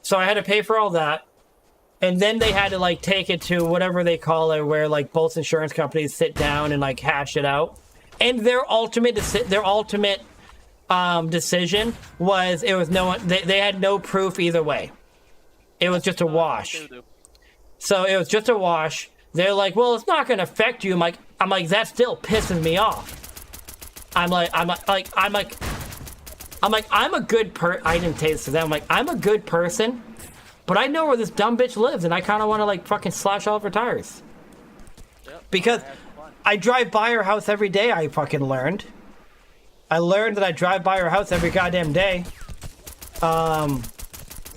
So I had to pay for all that. And then they had to like take it to whatever they call it, where like both insurance companies sit down and like hash it out. And their ultimate decision was they had no proof either way. It was just a wash. So it was just a wash. They're like, well, it's not going to affect you. I'm like, that still pisses me off. I'm a good I didn't say this to them. I'm like, I'm a good person, but I know where this dumb bitch lives, and I kind of want to like fucking slash all of her tires. Yep. Because I drive by her house every day, I fucking learned. I learned that I drive by her house every goddamn day.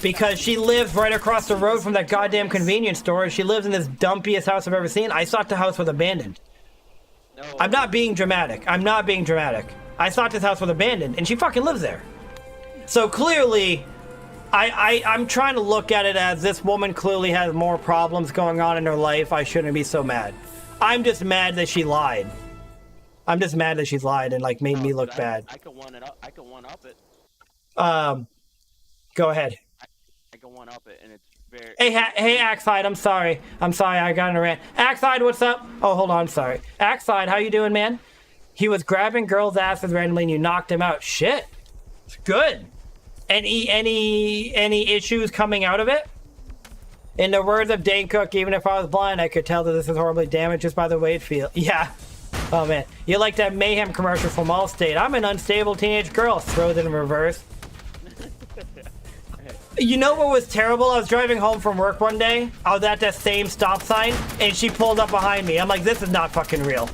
Because she lives right across the road from that goddamn convenience store. She lives in this dumpiest house I've ever seen. I thought the house was abandoned. No. I'm not being dramatic. I'm not being dramatic. I thought this house was abandoned, and she fucking lives there. So clearly, I'm trying to look at it as this woman clearly has more problems going on in her life. I shouldn't be so mad. I'm just mad that she lied. I'm just mad that she's lied and like made me look bad. I can one it up. I can one up it. Go ahead. I can one up it, and it's very. Hey, Axide, I'm sorry. I got in a rant. Axide, what's up? Oh, hold on, I'm sorry. Axide, how you doing, man? He was grabbing girls' asses randomly and you knocked him out. Shit. It's good. Any issues coming out of it? In the words of Dane Cook, even if I was blind, I could tell that this is horribly damaged just by the way it feels. Yeah. Oh, man. You like that Mayhem commercial from Allstate. I'm an unstable teenage girl. Throws it in reverse. You know what was terrible? I was driving home from work one day. I was at that same stop sign, and she pulled up behind me. I'm like, this is not fucking real.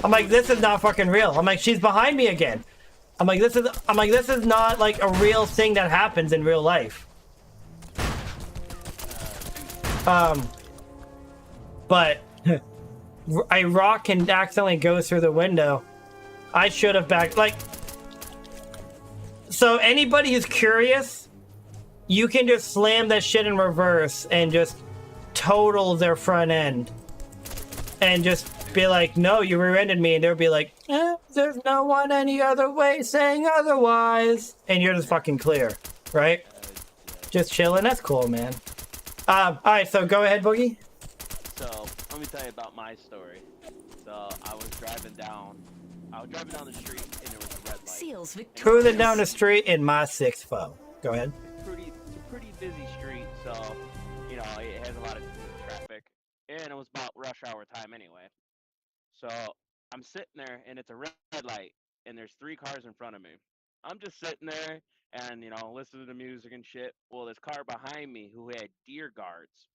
I'm like, this is not fucking real. I'm like, she's behind me again. I'm like, this is not like a real thing that happens in real life. But I rock and accidentally goes through the window. I should have backed, like, so anybody who's curious, you can just slam that shit in reverse and just total their front end and just be like, no, you rear-ended me, and they'll be like, there's no one any other way saying otherwise, and you're just fucking clear, right? Just chilling. That's cool, man. All right, so go ahead, Boogie. So let me tell you about my story. So I was driving down the street, and there was a red light. Seals victorious. Cruising down the street in my 6'4". Go ahead. It's a pretty busy street, so you know it has a lot of traffic, and it was about rush hour time anyway. So I'm sitting there, and it's a red light, and there's 3 cars in front of me. I'm just sitting there and, you know, listening to music and shit. Well, this car behind me who had deer guards,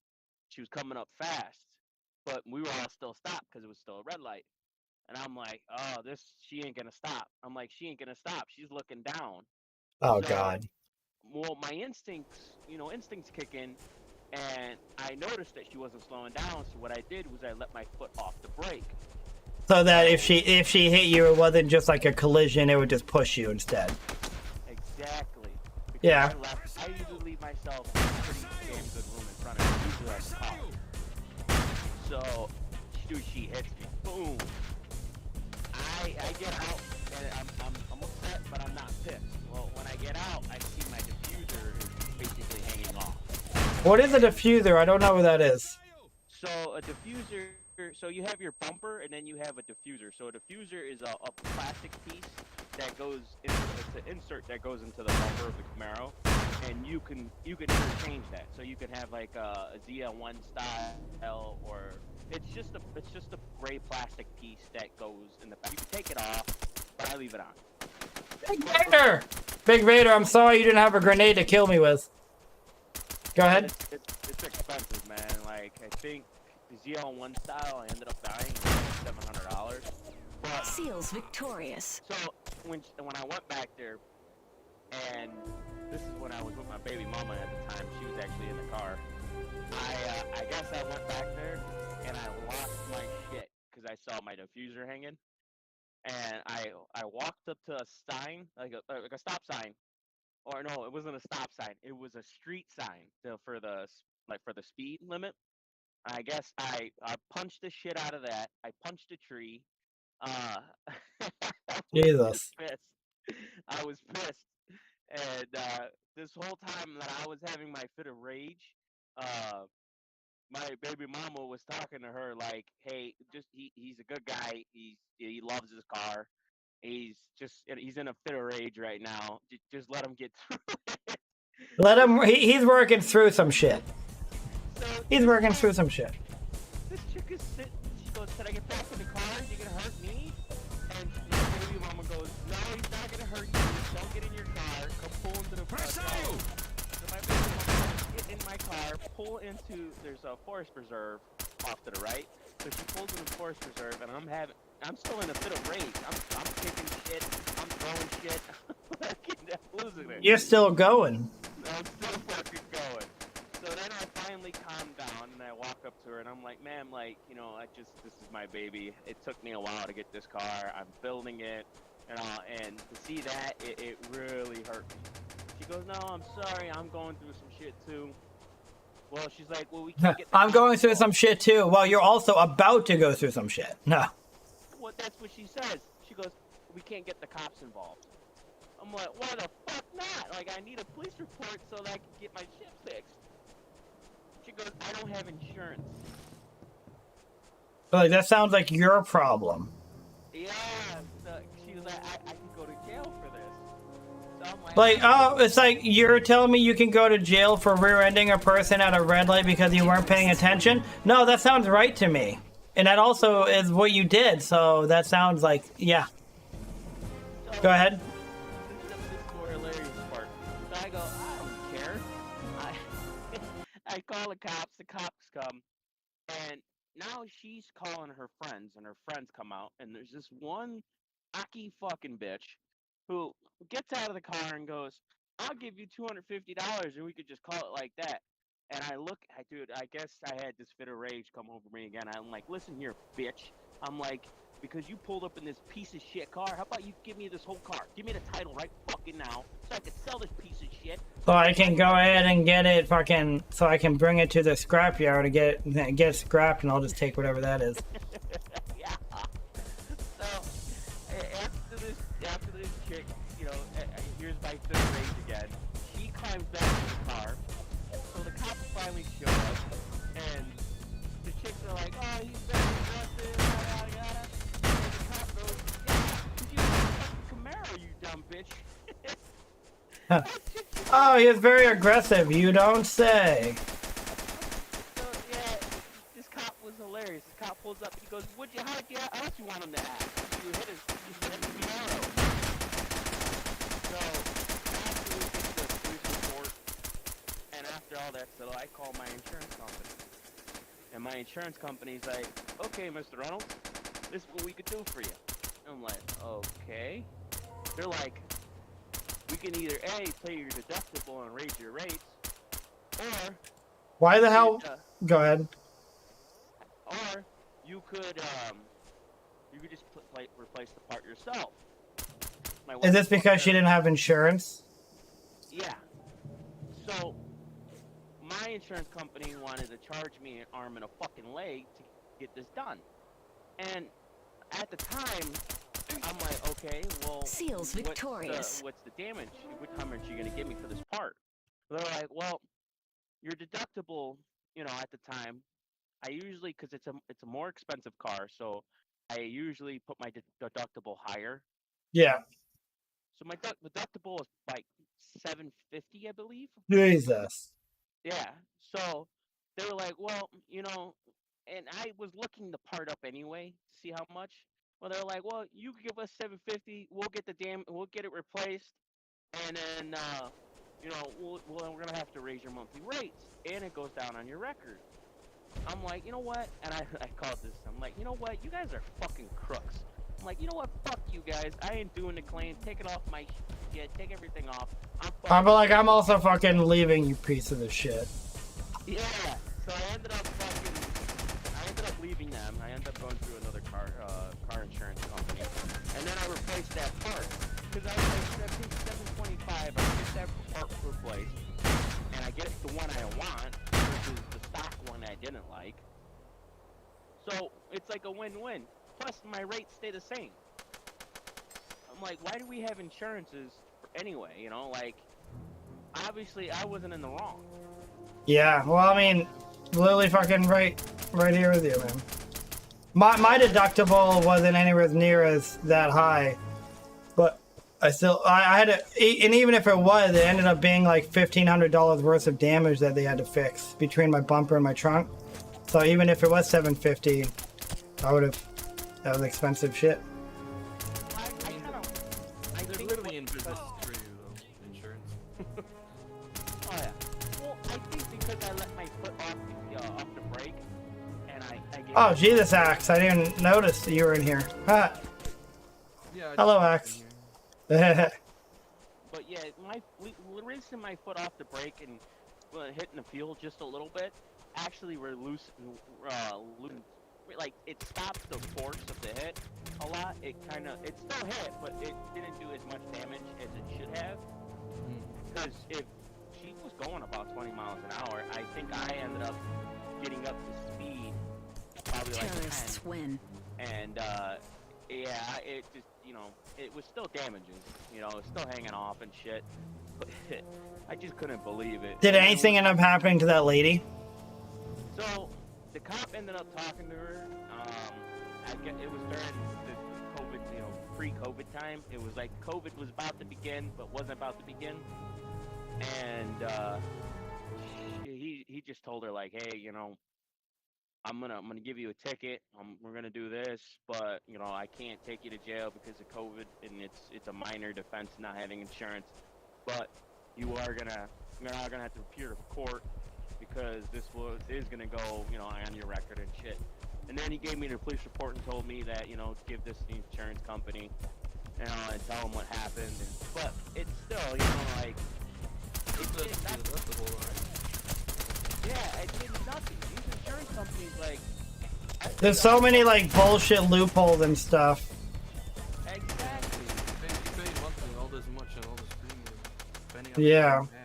she was coming up fast, but we were all still stopped because it was still a red light. And I'm like, oh, she ain't gonna stop. I'm like, she ain't gonna stop. She's looking down. Oh, So, God. Well, my instincts kick in, and I noticed that she wasn't slowing down. So what I did was I let my foot off the brake. So that if she hit you, it wasn't just like a collision, it would just push you instead. Exactly. Because Yeah. I usually leave myself a pretty damn good room in front of me. Usually I have a car. So, she hits me. Boom. I get out, and I'm upset, but I'm not pissed. Well, when I get out, I see my diffuser is basically hanging off. What is a diffuser? I don't know what that is. So a diffuser, so you have your bumper, and then you have a diffuser. So a diffuser is a plastic piece that goes into, it's an insert that goes into the bumper of the Camaro, and you can interchange that. So you can have like a ZL1 style, or it's just a gray plastic piece that goes in the back. You can take it off, but I leave it on. Big Vader, I'm sorry you didn't have a grenade to kill me with. Go ahead. It's expensive, man. Like, I think the ZL1 style, I ended up dying like $700. But, Seals victorious. so when I went back there, and this is when I was with my baby mama at the time. She was actually in the car. I guess I went back there and I lost my shit because I saw my diffuser hanging. And I walked up to a sign, like a stop sign, or no, it wasn't a stop sign. It was a street sign for the speed limit. I guess I punched the shit out of that. I punched a tree. Jesus. I was pissed, and this whole time that I was having my fit of rage, my baby mama was talking to her like, "Hey, he's a good guy. He loves his car. He's in a fit of rage right now. Just let him get through it." Let him. He's working through some shit. So He's working through some shit. this chick is sitting. She goes, "Should I get back in the car? You gonna hurt me?" And my baby mama goes, "No, he's not gonna hurt you. Don't get in your car. Go pull into the car." So my baby mama get in my car, pull into. There's a forest preserve off to the right. So she pulls an enforced reserve, and I'm still in a bit of rage. I'm kicking shit. I'm throwing shit. I'm losing it. You're still going. I'm still fucking going. So then I finally calm down, and I walk up to her, and I'm like, ma'am, like, you know, this is my baby. It took me a while to get this car. I'm building it, and to see that, it really hurt me. She goes, no, I'm sorry. I'm going through some shit, too. Well, she's like, well, we can't get the I'm cops going through involved. some shit too. Well, you're also about to go through some shit. No. Well, that's what she says. She goes, we can't get the cops involved. I'm like, why the fuck not? Like, I need a police report so that I can get my shit fixed. She goes, I don't have insurance. But like, that sounds like your problem. Yeah. So she was like, I can go to jail for this. So I'm Like, oh, it's like you're telling me you can go to jail for rear-ending a person at a red light because you weren't paying attention? No, that sounds right to me. And that also is what you did, so that sounds like, yeah. so, Go ahead. This is more hilarious part. So I go, I don't care. I call the cops come, and now she's calling her friends, and her friends come out, and there's this one cocky fucking bitch who gets out of the car and goes, I'll give you $250 and we could just call it like that. And dude, I guess I had this fit of rage come over me again. I'm like, listen here, bitch. I'm like, because you pulled up in this piece of shit car, how about you give me this whole car? Give me the title right fucking now so I can sell this piece of shit. So I can go ahead and get it so I can bring it to the scrapyard to get scrapped, and I'll just take whatever that is. Yeah. So after this chick, you know, here's my fit of rage again. She climbs back in the car. So the cops finally show up, and the chicks are like, oh, he's very aggressive, yada, yada, yada. And the cop goes, yeah, 'cause you have a fucking Camaro, you dumb bitch. Oh, he is very aggressive, you don't say. So, yeah, this cop was hilarious. This cop pulls up, he goes, how else you want him to act? You hit his Camaro. So, after we get the police report, and after all that settled, I call my insurance company. And my insurance company's like, okay, Mr. Reynolds, this is what we could do for you. I'm like, okay. They're like, we can either A, pay your deductible and raise your rates, or... Why the hell? Go ahead. Or you could just replace the part yourself. Is this because she didn't have insurance? Yeah. So my insurance company wanted to charge me an arm and a fucking leg to get this done. And at the time, I'm like, okay, well, Seals victorious. What's the damage? How much are you gonna give me for this part? They're like, well, your deductible, you know, at the time, I usually, because it's a more expensive car, so I usually put my deductible higher. Yeah. So my deductible is like $750, I believe. Jesus. Yeah. So they were like, well, you know, and I was looking the part up anyway to see how much. Well, they're like, well, you give us $750, we'll get it replaced, and then you know, we're gonna have to raise your monthly rates, and it goes down on your record. I'm like, you know what? And I called this. I'm like, you know what? You guys are fucking crooks. I'm like, you know what? Fuck you guys. I ain't doing the claim. Take it off my shit. Take everything off. I'm like, I'm also fucking leaving, you piece of the shit. Yeah. So I ended up leaving them. I ended up going through another car insurance company, and then I replaced that part because I was like, I paid $725. I get that part replaced, and I get the one I want versus the stock one I didn't like. So it's like a win-win. Plus, my rates stay the same. I'm like, why do we have insurances anyway? You know, like, obviously I wasn't in the wrong. Yeah, well, I mean, literally fucking right here with you, man. My deductible wasn't anywhere near as that high, but I had to, and even if it was, it ended up being like $1,500 worth of damage that they had to fix between my bumper and my trunk. So even if it was $750, that was expensive shit. They're literally in business for you, though, insurance. Oh yeah. Well, I think because I let my foot off the brake, and I gave Oh, Jesus, Axe. I didn't notice that you were in here. Ah. Yeah. I Hello, just Axe. in But yeah, rinsing my foot off the brake and hitting the fuel just a little bit, actually we're like it stopped the force of the hit a lot. It still hit, but it didn't do as much damage as it should have. Because if she was going about 20 miles an hour, I think I ended up getting up to speed probably like 10. Terrorists win. And yeah, it just, it was still damaging. It's still hanging off and shit. But I just couldn't believe it. Did anything end up happening to that lady? So the cop ended up talking to her. I guess it was during the COVID, pre-COVID time. It was like COVID was about to begin, but wasn't about to begin. And he just told her like, hey, I'm gonna give you a ticket. We're gonna do this, but I can't take you to jail because of COVID, and it's a minor defense not having insurance. But you're not gonna have to appear to court because this is gonna go on your record and shit. And then he gave me the police report and told me that give this to the insurance company, and tell them what happened. But it's still like that's the whole line. yeah, it's nothing. These insurance companies like. There's so many like bullshit loopholes and stuff. Exactly. You pay monthly all this much and all this premium, depending on Yeah. what you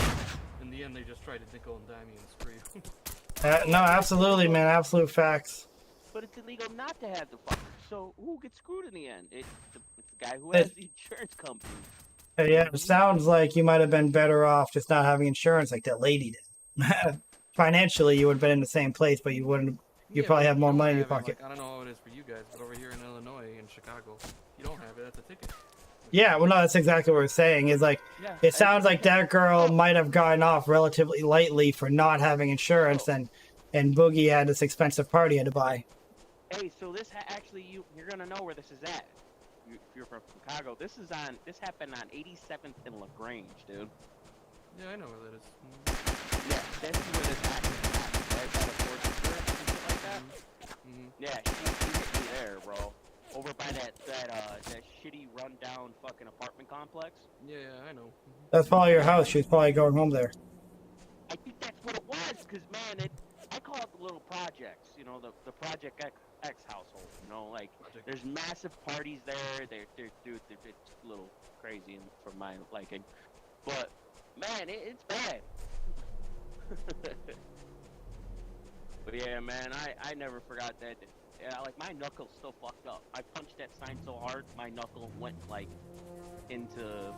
have, and in the end they just try to nickel and dime you and screw you. No, absolutely, man. Absolute facts. But it's illegal not to have the fucker. So who gets screwed in the end? It's the guy who has the insurance company. Yeah, it sounds like you might have been better off just not having insurance like that lady did. Financially, you would have been in the same place, but you wouldn't. You Yeah, probably but have more don't money in your have it, pocket. like, I don't know how it is for you guys, but over here in Illinois and Chicago, you don't have it. That's a ticket. Yeah, well, no, that's exactly what we're saying. Is like, Yeah, it sounds like that girl might have gotten off relatively lightly for not having insurance, and Boogie had this expensive party he had to buy. Hey, so this actually you're gonna know where this is at. If you're from Chicago, this happened on 87th and LaGrange, dude. Yeah, I know where that is. Yeah, this is where this accident happened, right? By the Ford Insurance and shit like that. Yeah, she hit me there, bro. Over by that shitty rundown fucking apartment complex. Yeah, I know. That's probably your house. She's probably going home there. I think that's what it was, cause man, I call it the little projects, the Project X household, like there's massive parties there. They're it's a little crazy for my liking, but man, it's bad. But yeah, man, I never forgot that. Yeah, like my knuckle's still fucked up. I punched that sign so hard, my knuckle went like into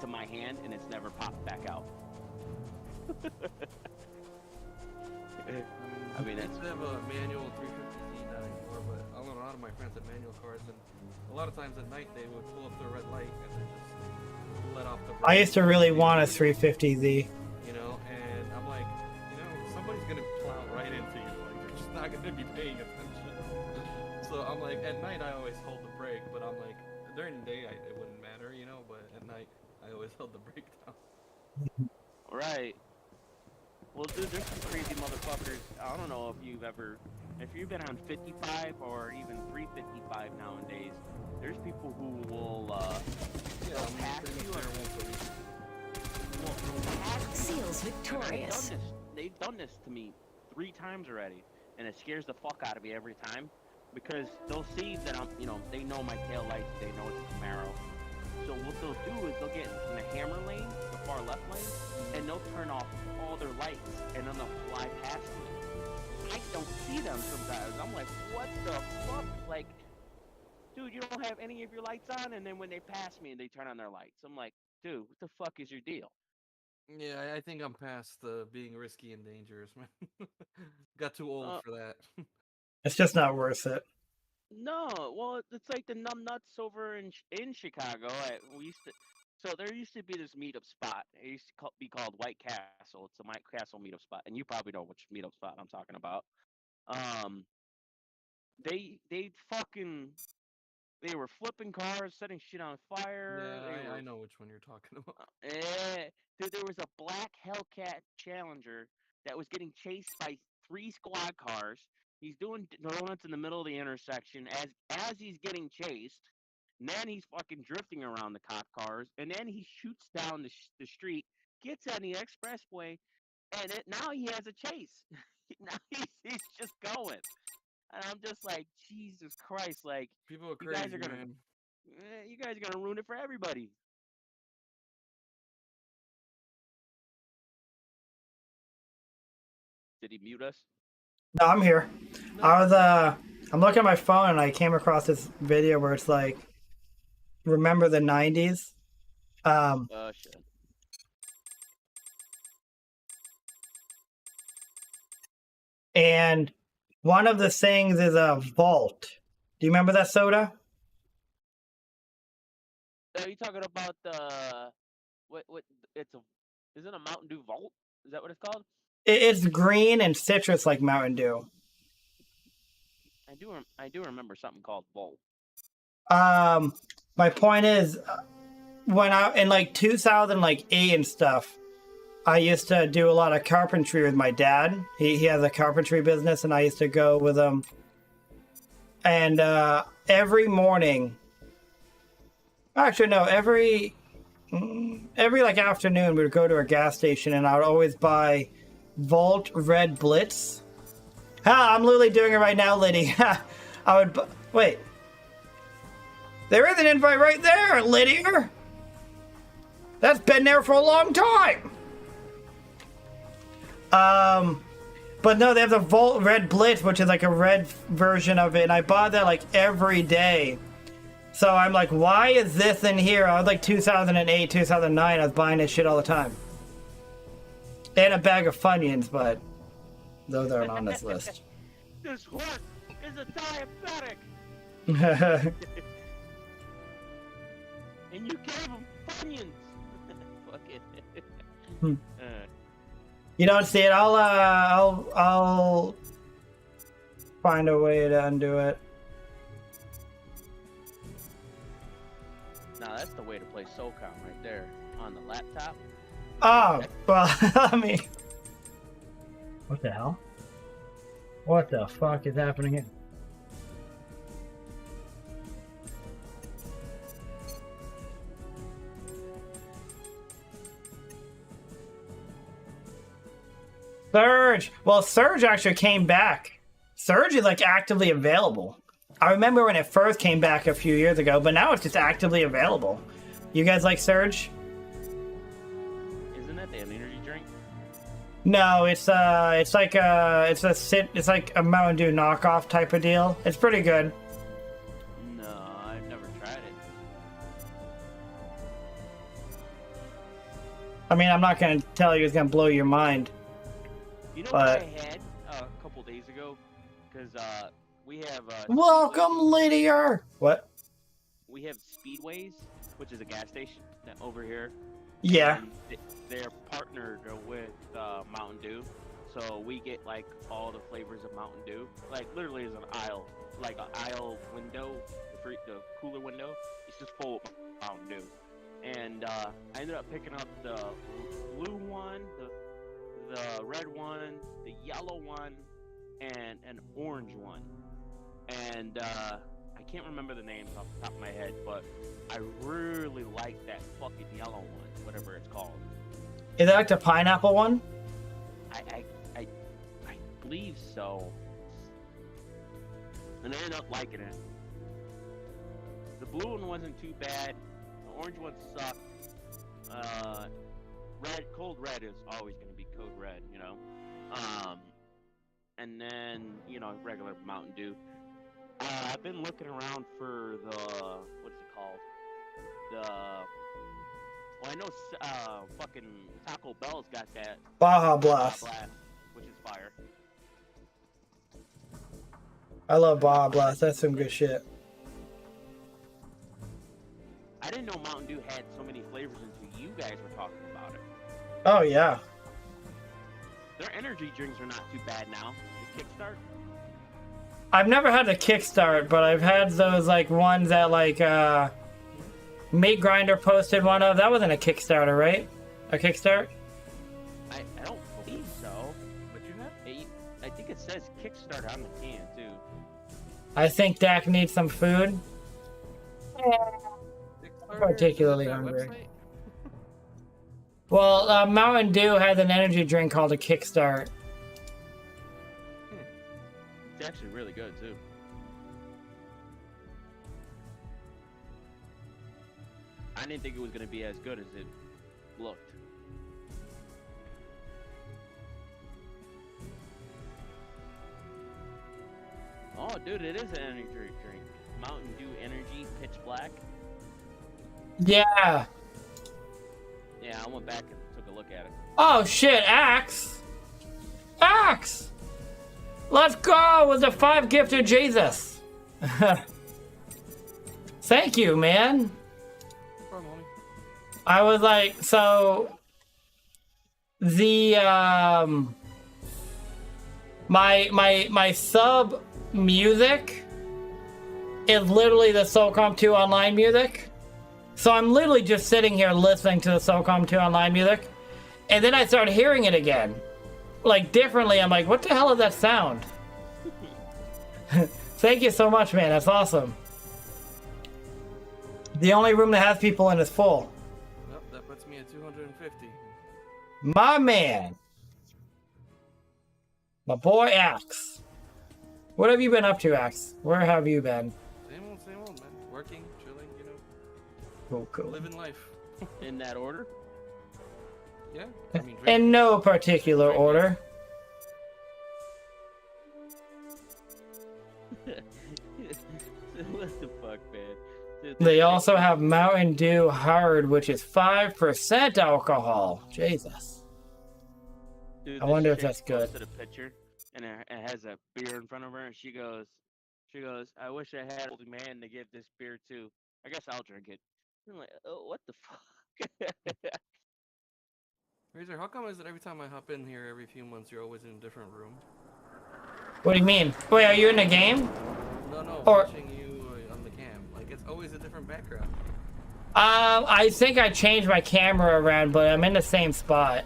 my hand, and it's never popped back out. I mean, it's have a manual 350Z not anymore, but a lot of my friends had manual cars, and a lot of times at night they would pull up the red light and then just let off the brake. I used to really want a 350Z. And I'm like, somebody's gonna plow right into you. Like, they're just not gonna be paying attention. So I'm like, at night I always hold the brake, but I'm like, during the day it wouldn't matter, but at night I always held the brake down. Right. Well, dude, there's some crazy motherfuckers. I don't know if you've been on 55 or even 355 nowadays. There's people who will pass you or Seals victorious. They've done this to me 3 times already, and it scares the fuck out of me every time because they'll see that I'm, they know my tail lights, they know it's a Camaro. So what they'll do is they'll get in the hammer lane, the far left lane, and they'll turn off all their lights, and then they'll fly past me. I don't see them sometimes. I'm like, what the fuck? Like, dude, you don't have any of your lights on, and then when they pass me, they turn on their lights. I'm like, dude, what the fuck is your deal? Yeah, I think I'm past being risky and dangerous, man. Got too old for that. It's just not worth it. No, well, it's like the numbnuts over in Chicago. So there used to be this meetup spot. It used to be called White Castle. It's a White Castle meetup spot, and you probably know which meetup spot I'm talking about. They were flipping cars, setting shit on fire. Yeah, I know which one you're talking about. Dude, there was a black Hellcat Challenger that was getting chased by 3 squad cars. He's doing donuts in the middle of the intersection as he's getting chased. And then he's fucking drifting around the cop cars, and then he shoots down the street, gets on the expressway, and now he has a chase. Now he's just going, and I'm just like, Jesus Christ! Like, People are you crazy, guys are gonna, man. you guys are gonna ruin it for everybody. Did he mute us? No, I'm here. I'm looking at my phone and I came across this video where it's like, remember the 90s? Shit. And one of the things is a vault. Do you remember that soda? Are you talking about the what? Is it a Mountain Dew Vault? Is that what it's called? It's green and citrus like Mountain Dew. I do remember something called Volt. My point is, when I in like 2008 and stuff, I used to do a lot of carpentry with my dad. He has a carpentry business, and I used to go with him. And every morning, actually no, every like afternoon, we would go to a gas station, and I would always buy Volt Red Blitz. I'm literally doing it right now, Liddy. I would wait. There is an invite right there, Lydia. That's been there for a long time. But no, they have the Volt Red Blitz, which is like a red version of it, and I bought that like every day. So I'm like, why is this in here? I was like 2008, 2009, I was buying this shit all the time. And a bag of Funyuns, but those aren't on this list. This horse is a diabetic, and you gave him Funyuns. Fuck it. You don't see it? I'll find a way to undo it. Now that's the way to play Socom right there on the laptop. Oh, well, I mean, what the hell? What the fuck is happening here? Surge! Well, Surge actually came back. Surge is like actively available. I remember when it first came back a few years ago, but now it's just actively available. You guys like Surge? Isn't that the energy drink? No, it's like a Mountain Dew knockoff type of deal. It's pretty good. No, I've never tried it. I mean, I'm not gonna tell you it's gonna blow your mind. You know But... what I had a couple days ago? Because we have Welcome, Lydia. What? We have Speedways, which is a gas station over here. Yeah. And they're partnered with Mountain Dew, so we get like all the flavors of Mountain Dew. Like literally, is an aisle, like an aisle window, the cooler window. It's just full of Mountain Dew. And I ended up picking up the blue one, the red one, the yellow one, and an orange one. And I can't remember the names off the top of my head, but I really like that fucking yellow one, whatever it's called. Is that like the pineapple one? I believe so. And I ended up liking it. The blue one wasn't too bad. The orange one sucked. Cold red is always going to be code red, you know. And then, you know, regular Mountain Dew. I've been looking around for the, what's it called? Well, I know fucking Taco Bell's got that. Baja Blast. Which is fire. I love Baja Blast. That's some good shit. I didn't know Mountain Dew had so many flavors until you guys were talking about it. Oh, yeah. Their energy drinks are not too bad now. The Kickstart? I've never had the Kickstart, but I've had those like ones that like Meat Grinder posted one of. That wasn't a Kickstarter, right? A Kickstart? I don't believe so. But you have? I think it says Kickstart on the can too. I think Dak needs some food. Particularly hungry. Well, Mountain Dew has an energy drink called a Kickstart. It's actually really good too. I didn't think it was gonna be as good as it looked. Oh, dude, it is an energy drink. Mountain Dew Energy Pitch Black. Yeah. Yeah, I went back and took a look at it. Oh shit, Axe! Axe! Let's go with the 5 gifted Jesus. Thank you, man. I was like, so the my sub music is literally the Socom 2 online music. So I'm literally just sitting here listening to the Socom 2 online music, and then I start hearing it again, like differently. I'm like, what the hell is that sound? Thank you so much, man. That's awesome. The only room that has people in is full. Nope, that puts me at 250. My man. My boy Axe. What have you been up to, Axe? Where have you been? Same old, man. Working, chilling, you know. Cool. Living life. In that order? Yeah. I mean, In no particular order. What the fuck, man? Dude, They also have Mountain Dew Hard, which is 5% alcohol. Jesus. dude, I this wonder if chick that's good. posted a picture, and it has a beer in front of her, and she goes, I wish I had an old man to give this beer to. I guess I'll drink it. I'm like, oh, what the fuck? Razor, how come is it every time I hop in here every few months you're always in a different room? What do you mean? Wait, are you in a game? No, Or- watching you on the cam. Like, it's always a different background. I think I changed my camera around, but I'm in the same spot.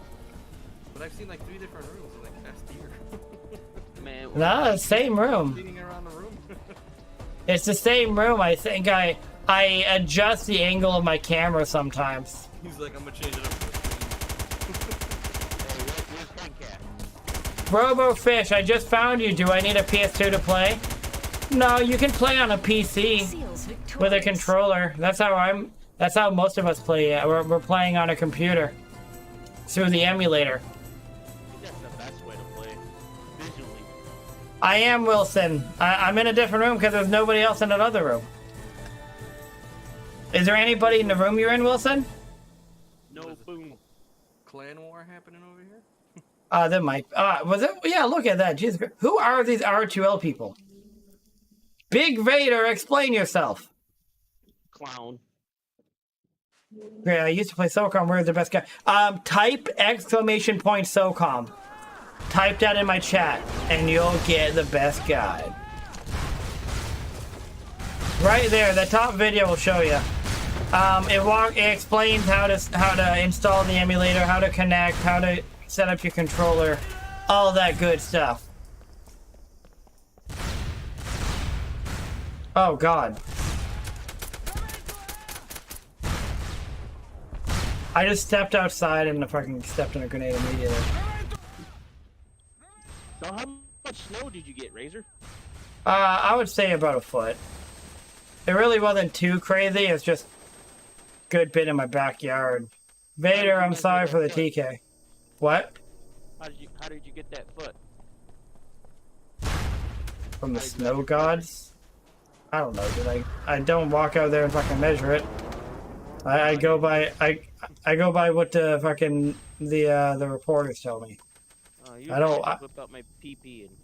But I've seen like 3 different rooms in like past year. Man, No, same room. Cleaning around the room. It's the same room. I think I adjust the angle of my camera sometimes. He's like, I'm gonna change it up. Robo Fish, I just found you. Do I need a PS2 to play? No, you can play on a PC Seals victorious. with a controller. That's how most of us play. We're playing on a computer through the emulator. that's the best way to play visually. I am Wilson. I'm in a different room because there's nobody else in that other room. Is there anybody in the room you're in, Wilson? No boom. Clan war happening over here? There might. Was it? Yeah, look at that. Jesus Christ. Who are these R2L people? Big Vader, explain yourself. Clown. Yeah, I used to play Socom. Where's the best guy? Type exclamation point Socom. Type that in my chat, and you'll get the best guide. Right there, the top video will show you. It explains how to install the emulator, how to connect, how to set up your controller, all that good stuff. Oh God. I just stepped outside and fucking stepped in a grenade immediately. So how much snow did you get, Razor? I would say about a foot. It really wasn't too crazy. It's just a good bit in my backyard. Vader, I'm sorry for the TK. What? How did you get that foot? From the snow gods? I don't know, dude. I don't walk out there and fucking measure it. I go by I go by what the fucking the reporters tell me. You I don't- just whip out my PP and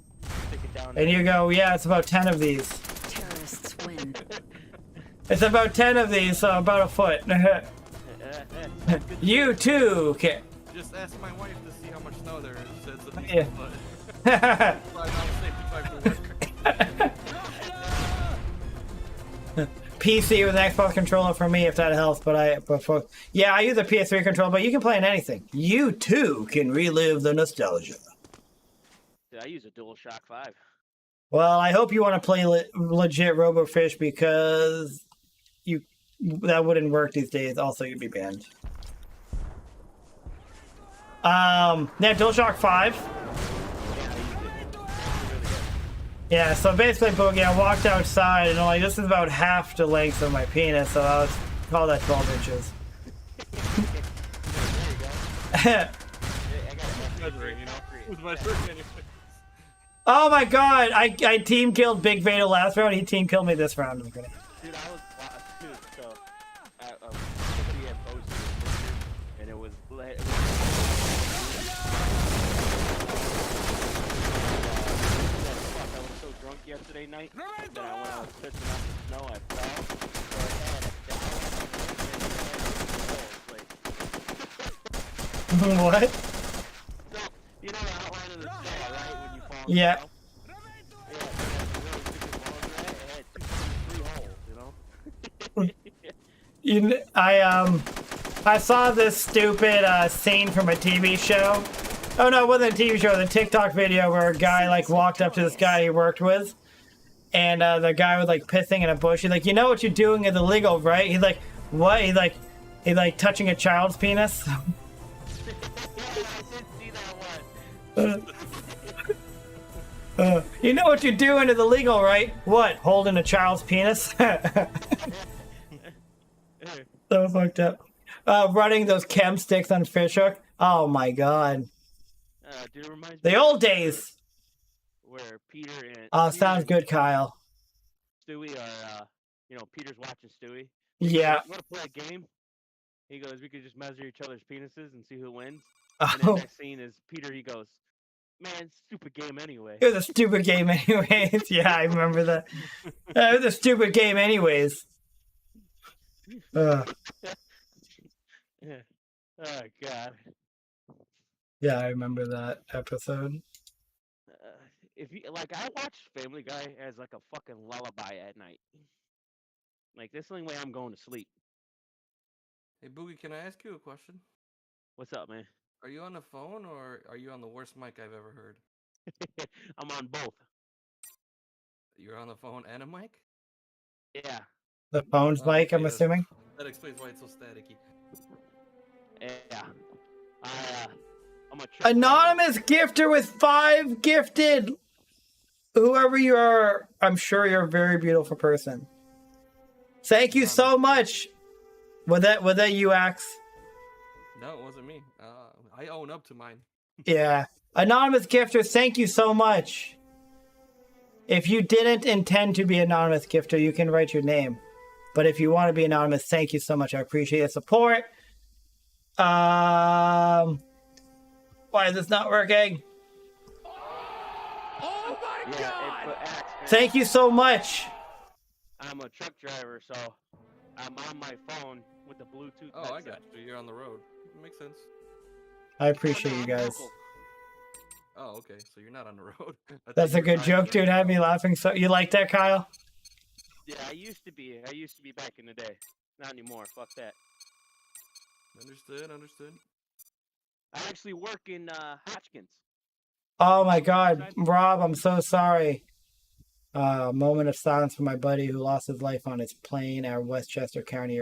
stick it down. And you go, yeah, it's about 10 of these. Terrorists win. It's about 10 of these, so about a foot. You too can. Just ask my wife to see how much snow there is. It's a Yeah. but $5.55 for work. PC with an Xbox controller for me, if that helps. But I use a PS3 controller, but you can play on anything. You too can relive the nostalgia. Dude, I use a DualShock 5. Well, I hope you want to play legit RoboFish because that wouldn't work these days. Also, you'd be banned. Yeah, DualShock 5. Yeah, I use it. It's really good. Yeah, so basically, Boogie, I walked outside and I'm like, this is about half the length of my penis, so I was call that 12 inches. There you go. With my shirt anyway. Oh my god, I team killed Big Veda last round, he team killed me this round. Dude, I was so somebody had posted a picture, and it was fuck, I was so drunk yesterday night that when I was pissing out the snow, I fell. So I had a down What? So, you know the outline of the snow, right? When you fall. Yeah. I saw this stupid scene from a TV show. Oh no, it wasn't a TV show, it was a TikTok video where a guy like walked up to this guy he worked with, and the guy was like pissing in a bush. He's like, you know what you're doing is illegal, right? He's like, what? He's like touching a child's penis. You know what you're doing is illegal, right? What? Holding a child's penis? So fucked up. Running those chem sticks on fishhook. Oh my god. Dude, it reminds me The old days. where Peter and Oh, sounds good, Kyle. Stewie are, Peter's watching Stewie. Yeah. You want to play a game? He goes, we could just measure each other's penises and see who wins. Oh. And the next scene is Peter, he goes, man, stupid game anyway. It was a stupid game anyways. Yeah, I remember that. It was a stupid game anyways. Yeah. Oh, God. Yeah, I remember that episode. If you I watch Family Guy as like a fucking lullaby at night. Like, this is the only way I'm going to sleep. Hey, Boogie, can I ask you a question? What's up, man? Are you on the phone or are you on the worst mic I've ever heard? I'm on both. You're on the phone and a mic? Yeah. The phone's mic, I'm assuming. That explains why it's so staticky. Yeah. I'm a truck Anonymous gifter with 5 gifted. Whoever you are, I'm sure you're a very beautiful person. Thank you so much. Was that you, Axe? No, it wasn't me. I own up to mine. Yeah. Anonymous gifter, thank you so much. If you didn't intend to be anonymous gifter, you can write your name. But if you want to be anonymous, thank you so much. I appreciate the support. Why is this not working? Oh my god! Thank you so much. I'm a truck driver, so I'm on my phone with the Bluetooth Oh, I headset. got you. You're on the road. Makes sense. I appreciate you I'm guys. local. Oh, okay. So you're not on the road. I thought That's you a were good driving joke, dude. right Had now. me laughing. So you like that, Kyle? Yeah, I used to be back in the day. Not anymore. Fuck that. Understood. I actually work in Hotchkiss. Oh my God, Rob, I'm so sorry. Moment of silence for my buddy who lost his life on his plane at Westchester County.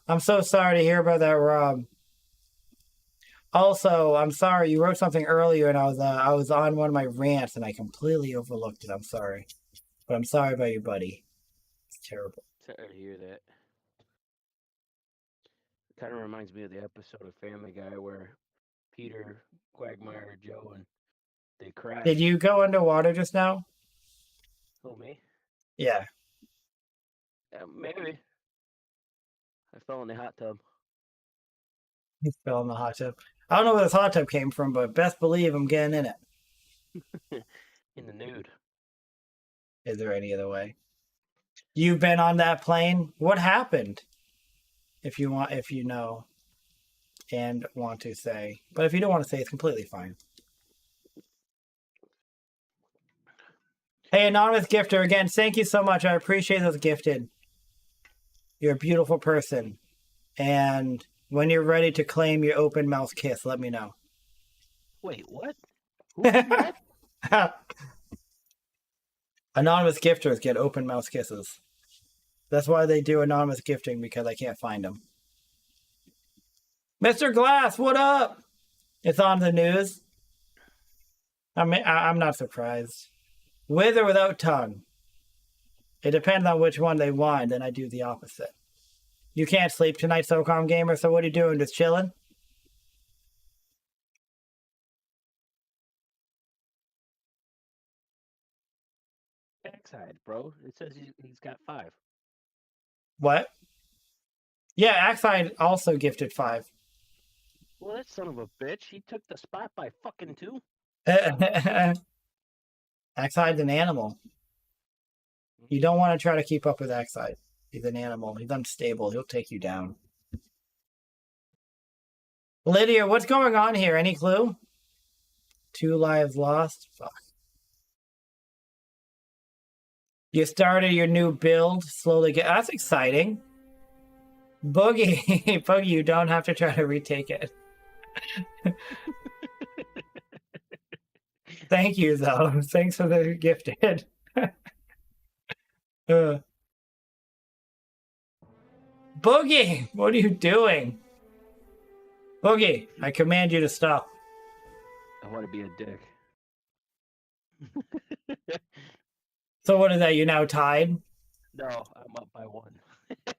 I'm so sorry to hear about that, Rob. Also, I'm sorry you wrote something earlier, and I was on one of my rants, and I completely overlooked it. I'm sorry, but I'm sorry about you, buddy. It's terrible. Sorry to hear that. Kind of reminds me of the episode of Family Guy where Peter, Quagmire, Joe, and they crash. Did you go underwater just now? Oh, me? Yeah. Maybe. I fell in the hot tub. He fell in the hot tub. I don't know where this hot tub came from, but best believe I'm getting in it. In the nude. Is there any other way? You've been on that plane? What happened? If you know and want to say. But if you don't want to say, it's completely fine. Hey, anonymous gifter, again, thank you so much. I appreciate those gifted. You're a beautiful person. And when you're ready to claim your open mouth kiss, let me know. Wait, what? Who is that? Anonymous gifters get open mouse kisses. That's why they do anonymous gifting, because I can't find them. Mr. Glass, what up? It's on the news. I'm not surprised. With or without tongue. It depends on which one they want, then I do the opposite. You can't sleep tonight, Socom Gamer, so what are you doing? Just chilling? Backside, bro. It says he's got 5. What? Yeah, Axide also gifted 5. Well, that son of a bitch. He took the spot by fucking 2. Axide's an animal. You don't want to try to keep up with Axide. He's an animal. He's unstable. He'll take you down. Lydia, what's going on here? Any clue? 2 lives lost? Fuck. You started your new build. Slowly get... That's exciting. Boogie. Boogie, you don't have to try to retake it. Thank you, though. Thanks for the gifted. Boogie, what are you doing? Boogie, I command you to stop. I want to be a dick. So what is that? You now tied? No, I'm up by 1.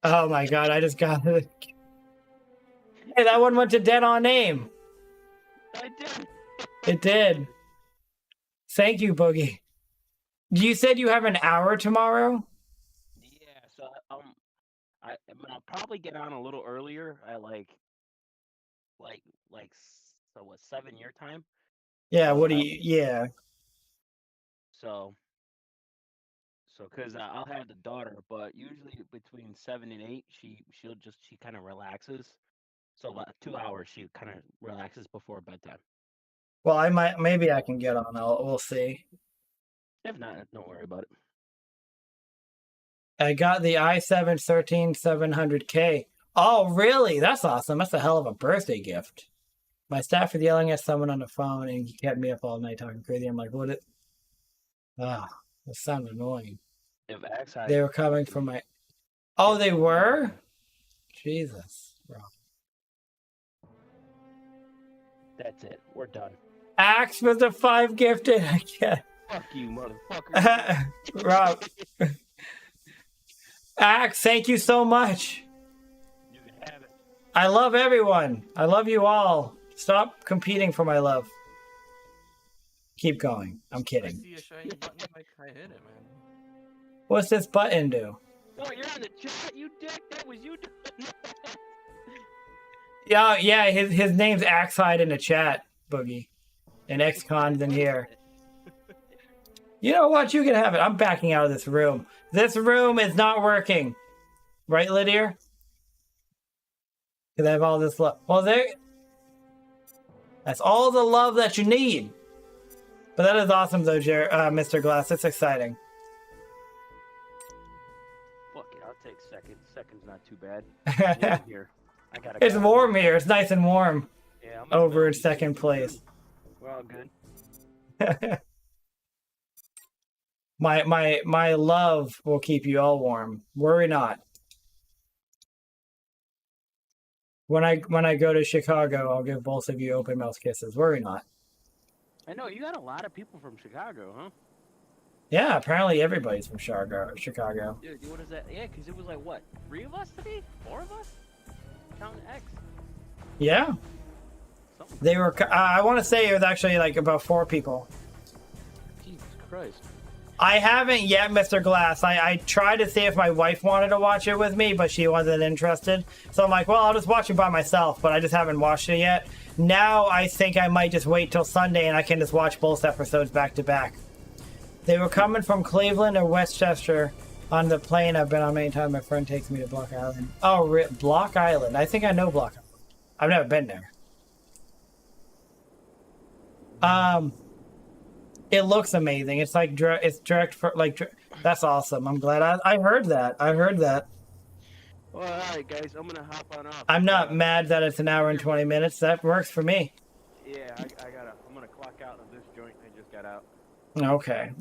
Oh my god, I just got it. Hey, that one went to dead on aim. I did. It did. Thank you, Boogie. You said you have an hour tomorrow? Yeah, so I'll probably get on a little earlier at like so what, 7 your time? Yeah, what do you... Yeah. So because I'll have the daughter, but usually between 7 and 8, she kind of relaxes. So about 2 hours, she kind of relaxes before bedtime. Well, maybe I can get on. We'll see. If not, don't worry about it. I got the i7-13700K. Oh, really? That's awesome. That's a hell of a birthday gift. My staff was yelling at someone on the phone, and he kept me up all night talking crazy. I'm like, what it... Ah, that sounded annoying. They were coming from my... Oh, they were? Jesus, bro. That's it. We're done. Axe was the 5 gifted. I can't. Fuck you, motherfucker. Rob. Axe, thank you so much. You can have it. I love everyone. I love you all. Stop competing for my love. Keep going. I'm kidding. I see a shiny button, like I hit it, man. What's this button do? Oh, you're in the chat, you dick. That was you doing that. Yeah, his name's Axide in the chat, Boogie. And XCon's in here. You know what? You can have it. I'm backing out of this room. This room is not working. Right, Lydia? Because I have all this love. Well, that's all the love that you need. But that is awesome, though, Mr. Glass. It's exciting. Fuck it, I'll take second. Second's not too bad. Here. I gotta It's warm here. It's nice and warm. Yeah, I'm over in second place. We're all good. My love will keep you all warm. Worry not. When I go to Chicago, I'll give both of you open mouth kisses. Worry not. I know you got a lot of people from Chicago, huh? Yeah, apparently everybody's from Chicago. Dude, what is that? Yeah, because it was like what, 3 of us today? 4 of us? Counting X. Yeah. They were. I want to say it was actually like about 4 people. Jesus Christ. I haven't yet, Mr. Glass. I tried to see if my wife wanted to watch it with me, but she wasn't interested. So I'm like, well, I'll just watch it by myself, but I just haven't watched it yet. Now I think I might just wait till Sunday and I can just watch both episodes back to back. They were coming from Cleveland or Westchester on the plane I've been on many times. My friend takes me to Block Island. Oh, Block Island. I think I know Block Island. I've never been there. It looks amazing. It's like it's direct for that's awesome. I'm glad I heard that. Well, all right, guys, I'm gonna hop on off. I'm not mad that it's an hour and 20 minutes. That works for me. Yeah, I'm gonna clock out of this joint I just got out. Okay.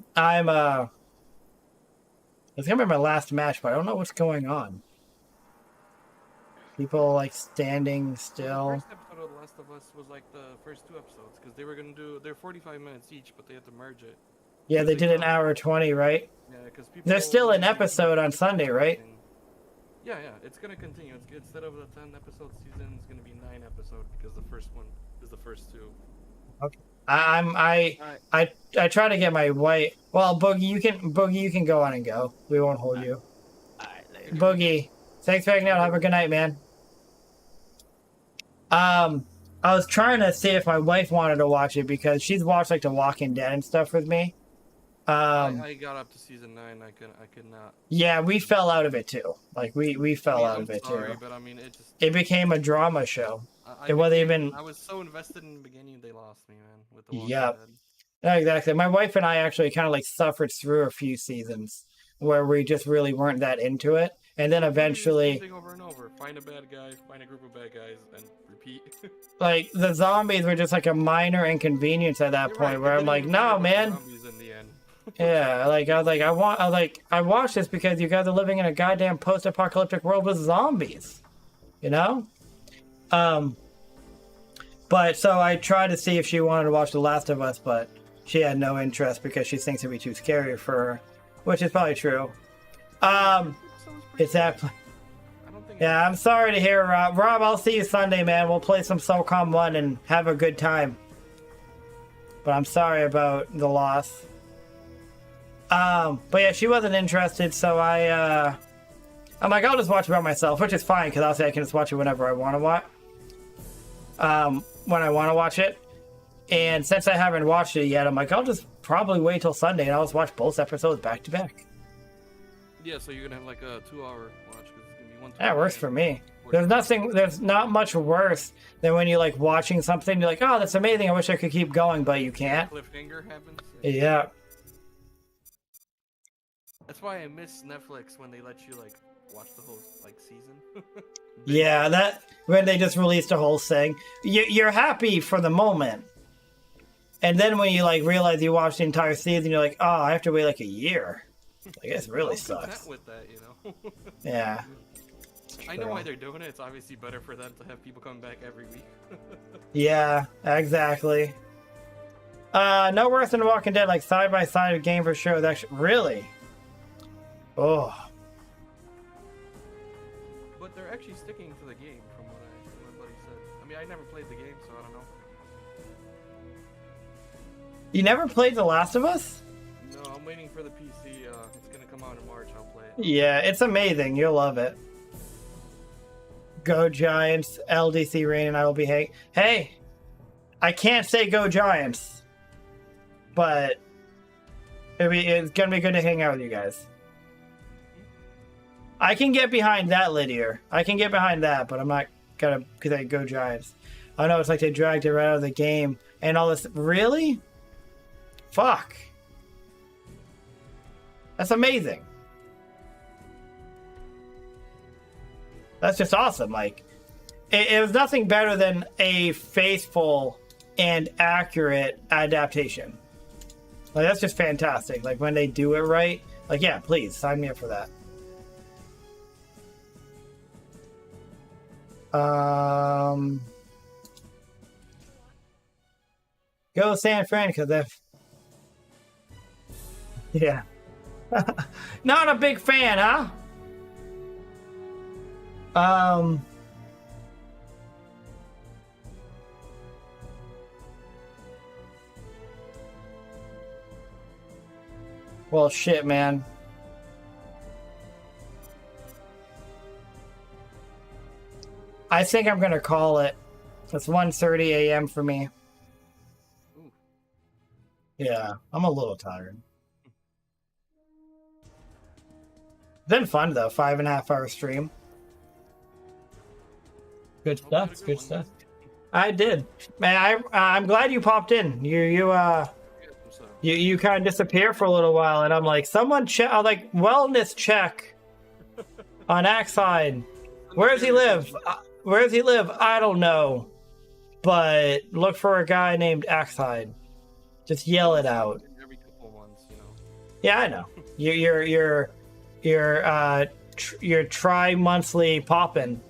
It's gonna be my last match, but I don't know what's going on. People like standing Well, still. the first episode of The Last of Us was like the first 2 episodes because they were gonna do they're 45 minutes each, but they had to merge it. Yeah, they They did an got- hour 20, right? Yeah, because people. There's still an usually episode on Sunday, right? Yeah, it's gonna continue. It's instead of the 10 episode season, it's gonna be 9 episodes because the first one is the first two. I try to get my wife. Well, Boogie, you can go on and go. We won't hold you. Alright, later. Boogie, thanks for hanging out. Have a good night, man. I was trying to see if my wife wanted to watch it because she's watched like The Walking Dead and stuff with me. I got up to season 9. I could not. Yeah, we fell out of it too. Like we fell out I'm of it sorry, too. but I mean, it just. It became a drama show. I It wasn't became- even. I was so invested in the beginning, they lost me, man. With the Walking Yep. Dead. Yeah, exactly. My wife and I actually kind of like suffered through a few seasons where we just really weren't that into it, and then You do the same eventually, thing over and over. Find a bad guy, find a group of bad guys, and repeat. like the zombies were just like a minor inconvenience at that You're point right, where it I'm didn't like, even no, matter about the man. zombies in the end. Yeah, like I watched this because you guys are living in a goddamn post-apocalyptic world with zombies, you know. But so I tried to see if she wanted to watch The Last of Us, but she had no interest because she thinks it'd be too scary for her, which is probably true. It's that. I don't think Yeah, I'm sorry to hear, Rob. Rob, I'll see you Sunday, man. We'll play some Socom 1 and have a good time. But I'm sorry about the loss. But yeah, she wasn't interested, so I'm like, I'll just watch it by myself, which is fine, because obviously I can just watch it whenever I want to watch. When I want to watch it. And since I haven't watched it yet, I'm like, I'll just probably wait till Sunday and I'll just watch both episodes back to back. Yeah, so you're gonna have like a 2-hour watch because it's gonna be one. That works for me. There's not much worse than when you're like watching something, you're like, oh, that's amazing, I wish I could keep going, but you can't. Cliffhanger happens. Yeah. That's why I miss Netflix when they let you like watch the whole like season. Yeah, that when they just released a whole thing, you're happy for the moment, and then when you like realize you watched the entire season, you're like, oh, I have to wait like a year. I guess it really I'm content sucks. with that, you know. Yeah. I know why they're doing it. It's obviously better for them to have people come back every week. Yeah, exactly. No worse than Walking Dead, like side by side game for sure. That's really. Oh. But they're actually sticking to the game, from what my buddy said. I mean, I never played the game, so I don't know. You never played The Last of Us? No, I'm waiting for the PC. It's gonna come out in March. I'll play it. Yeah, it's amazing. You'll love it. Go Giants. LDC Rain and I will be Hey, I can't say go Giants, but it's gonna be good to hang out with you guys. I can get behind that, Lydia. I can get behind that, but I'm not gonna say go Giants. I know it's like they dragged it right out of the game and all this. Really? Fuck. That's amazing. That's just awesome. Like, it was nothing better than a faithful and accurate adaptation. Like, that's just fantastic. Like, when they do it right, like, yeah, please sign me up for that. Go San Fran, because if. Yeah. Not a big fan, huh? Well, shit, man. I think I'm gonna call it. It's 1:30 a.m. for me. Ooh. Yeah, I'm a little tired. Been fun though, 5.5-hour stream. Good Hope you stuff. had a good Good one, stuff. man. I did, man. I'm glad you popped in. Yeah, so, You kind of disappear for a little while, and I'm like, someone check. I'm like, wellness check on Axide. Where does he live? Where does he live? I don't know, but look for a guy named Axide. Just yell it out. every couple Yeah, I know. You're tri-monthly poppin'.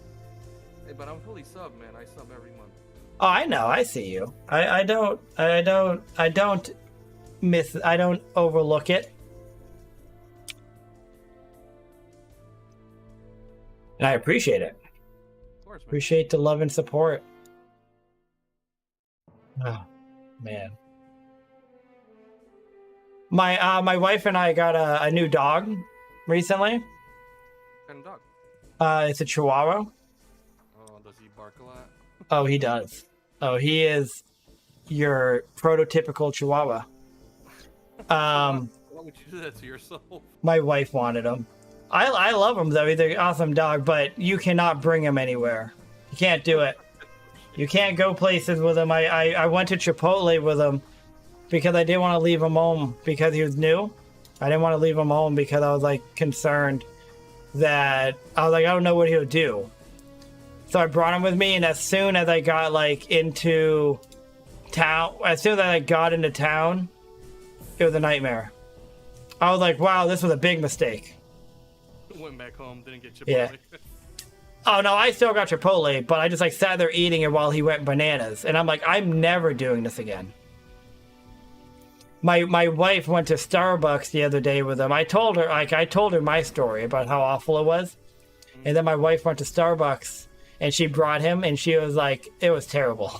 Hey, but I'm fully sub, man. I sub every month. Oh, I know. I see you. I don't overlook it. And I appreciate it. Of course, man. Appreciate the love and support. Oh, man. My wife and I got a new dog recently. What kind of dog? It's a Chihuahua. Oh, does he bark a lot? Oh, he does. Oh, he is your prototypical Chihuahua. Why would you do that to yourself? My wife wanted him. I love him though. He's an awesome dog, but you cannot bring him anywhere. You can't do it. You can't go places with him. I went to Chipotle with him because I didn't want to leave him home because he was new. I didn't want to leave him home because I was like concerned that I was like, I don't know what he'll do. So I brought him with me, and as soon as I got like into town, as soon as I got into town, it was a nightmare. I was like, wow, this was a big mistake. Went back home, didn't get Chipotle. Yeah. Oh no, I still got Chipotle, but I just like sat there eating it while he went bananas, and I'm like, I'm never doing this again. My wife went to Starbucks the other day with him. I told her my story about how awful it was, and then my wife went to Starbucks and she brought him, and she was like, it was terrible.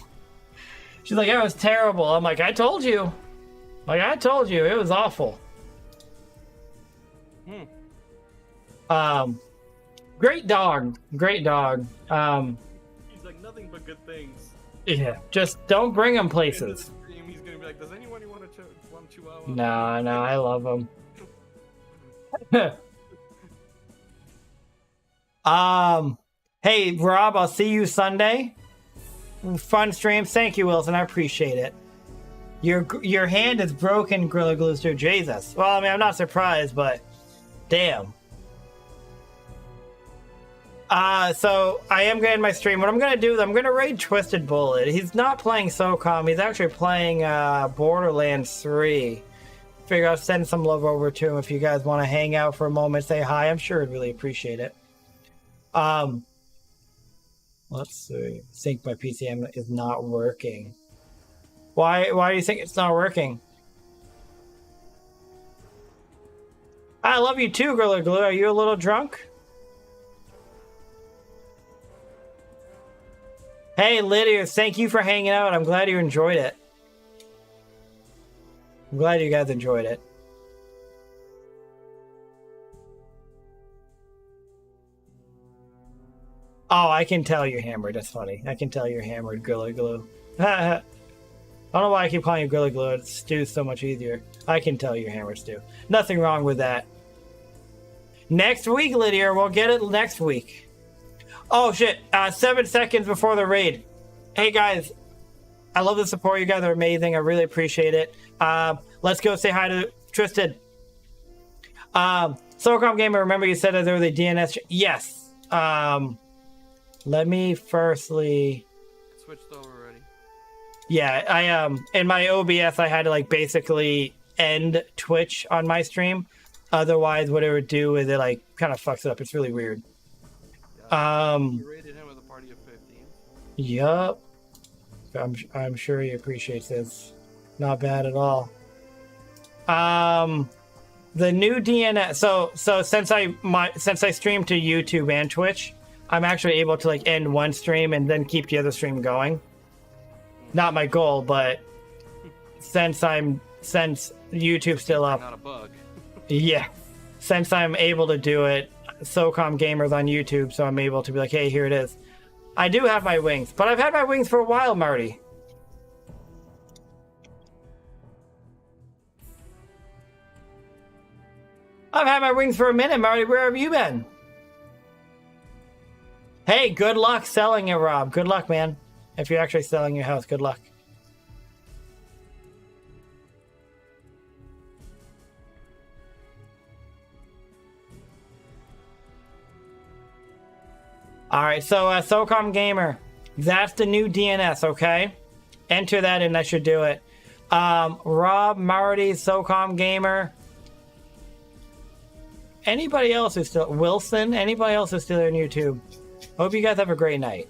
She's like, it was terrible. I'm like, I told you, it was awful. Great dog. He's like nothing but good things. Yeah, just don't bring him places. He's gonna be like, does anyone want a Chihuahua? No, I love him. Hey Rob, I'll see you Sunday. Fun streams. Thank you, Wilson. I appreciate it. Your hand is broken, Gorilla Glue. Jesus. Well, I mean, I'm not surprised, but damn. So I am gonna end my stream. What I'm gonna do is I'm gonna raid Twisted Bullet. He's not playing Socom. He's actually playing Borderlands 3. Figure I'll send some love over to him if you guys want to hang out for a moment, say hi. I'm sure he'd really appreciate it. Let's see. I think my PCM is not working. Why do you think it's not working? I love you too, Gorilla Glue. Are you a little drunk? Hey, Lydia, thank you for hanging out. I'm glad you enjoyed it. I'm glad you guys enjoyed it. Oh, I can tell you're hammered. That's funny. I can tell you're hammered, Gorilla Glue. I don't know why I keep calling you Gorilla Glue. Stu's so much easier. I can tell you're hammered, Stu. Nothing wrong with that. Next week, Lydia. We'll get it next week. Oh, shit. 7 seconds before the raid. Hey, guys. I love the support. You guys are amazing. I really appreciate it. Let's go say hi to Tristan. Socom Gamer, remember you said that there was a DNS... Yes. Let me firstly... Switched over already. Yeah, I in my OBS I had to like basically end Twitch on my stream. Otherwise, what it would do is it like kind of fucks it up. It's really weird. You rated him with a party of 15. Yup. I'm sure he appreciates this. Not bad at all. The new DNS. So since I stream to YouTube and Twitch, I'm actually able to like end one stream and then keep the other stream going. Not my goal, but since YouTube's still up. Not a bug. Yeah. Since I'm able to do it, Socom Gamers on YouTube, so I'm able to be like, hey, here it is. I do have my wings, but I've had my wings for a while, Marty. I've had my wings for a minute, Marty. Where have you been? Hey, good luck selling it, Rob. Good luck, man. If you're actually selling your house, good luck. All right, so Socom Gamer, that's the new DNS, okay? Enter that and that should do it. Rob, Marty, Socom Gamer, Anybody else who's still Wilson? Anybody else who's still on YouTube? Hope you guys have a great night.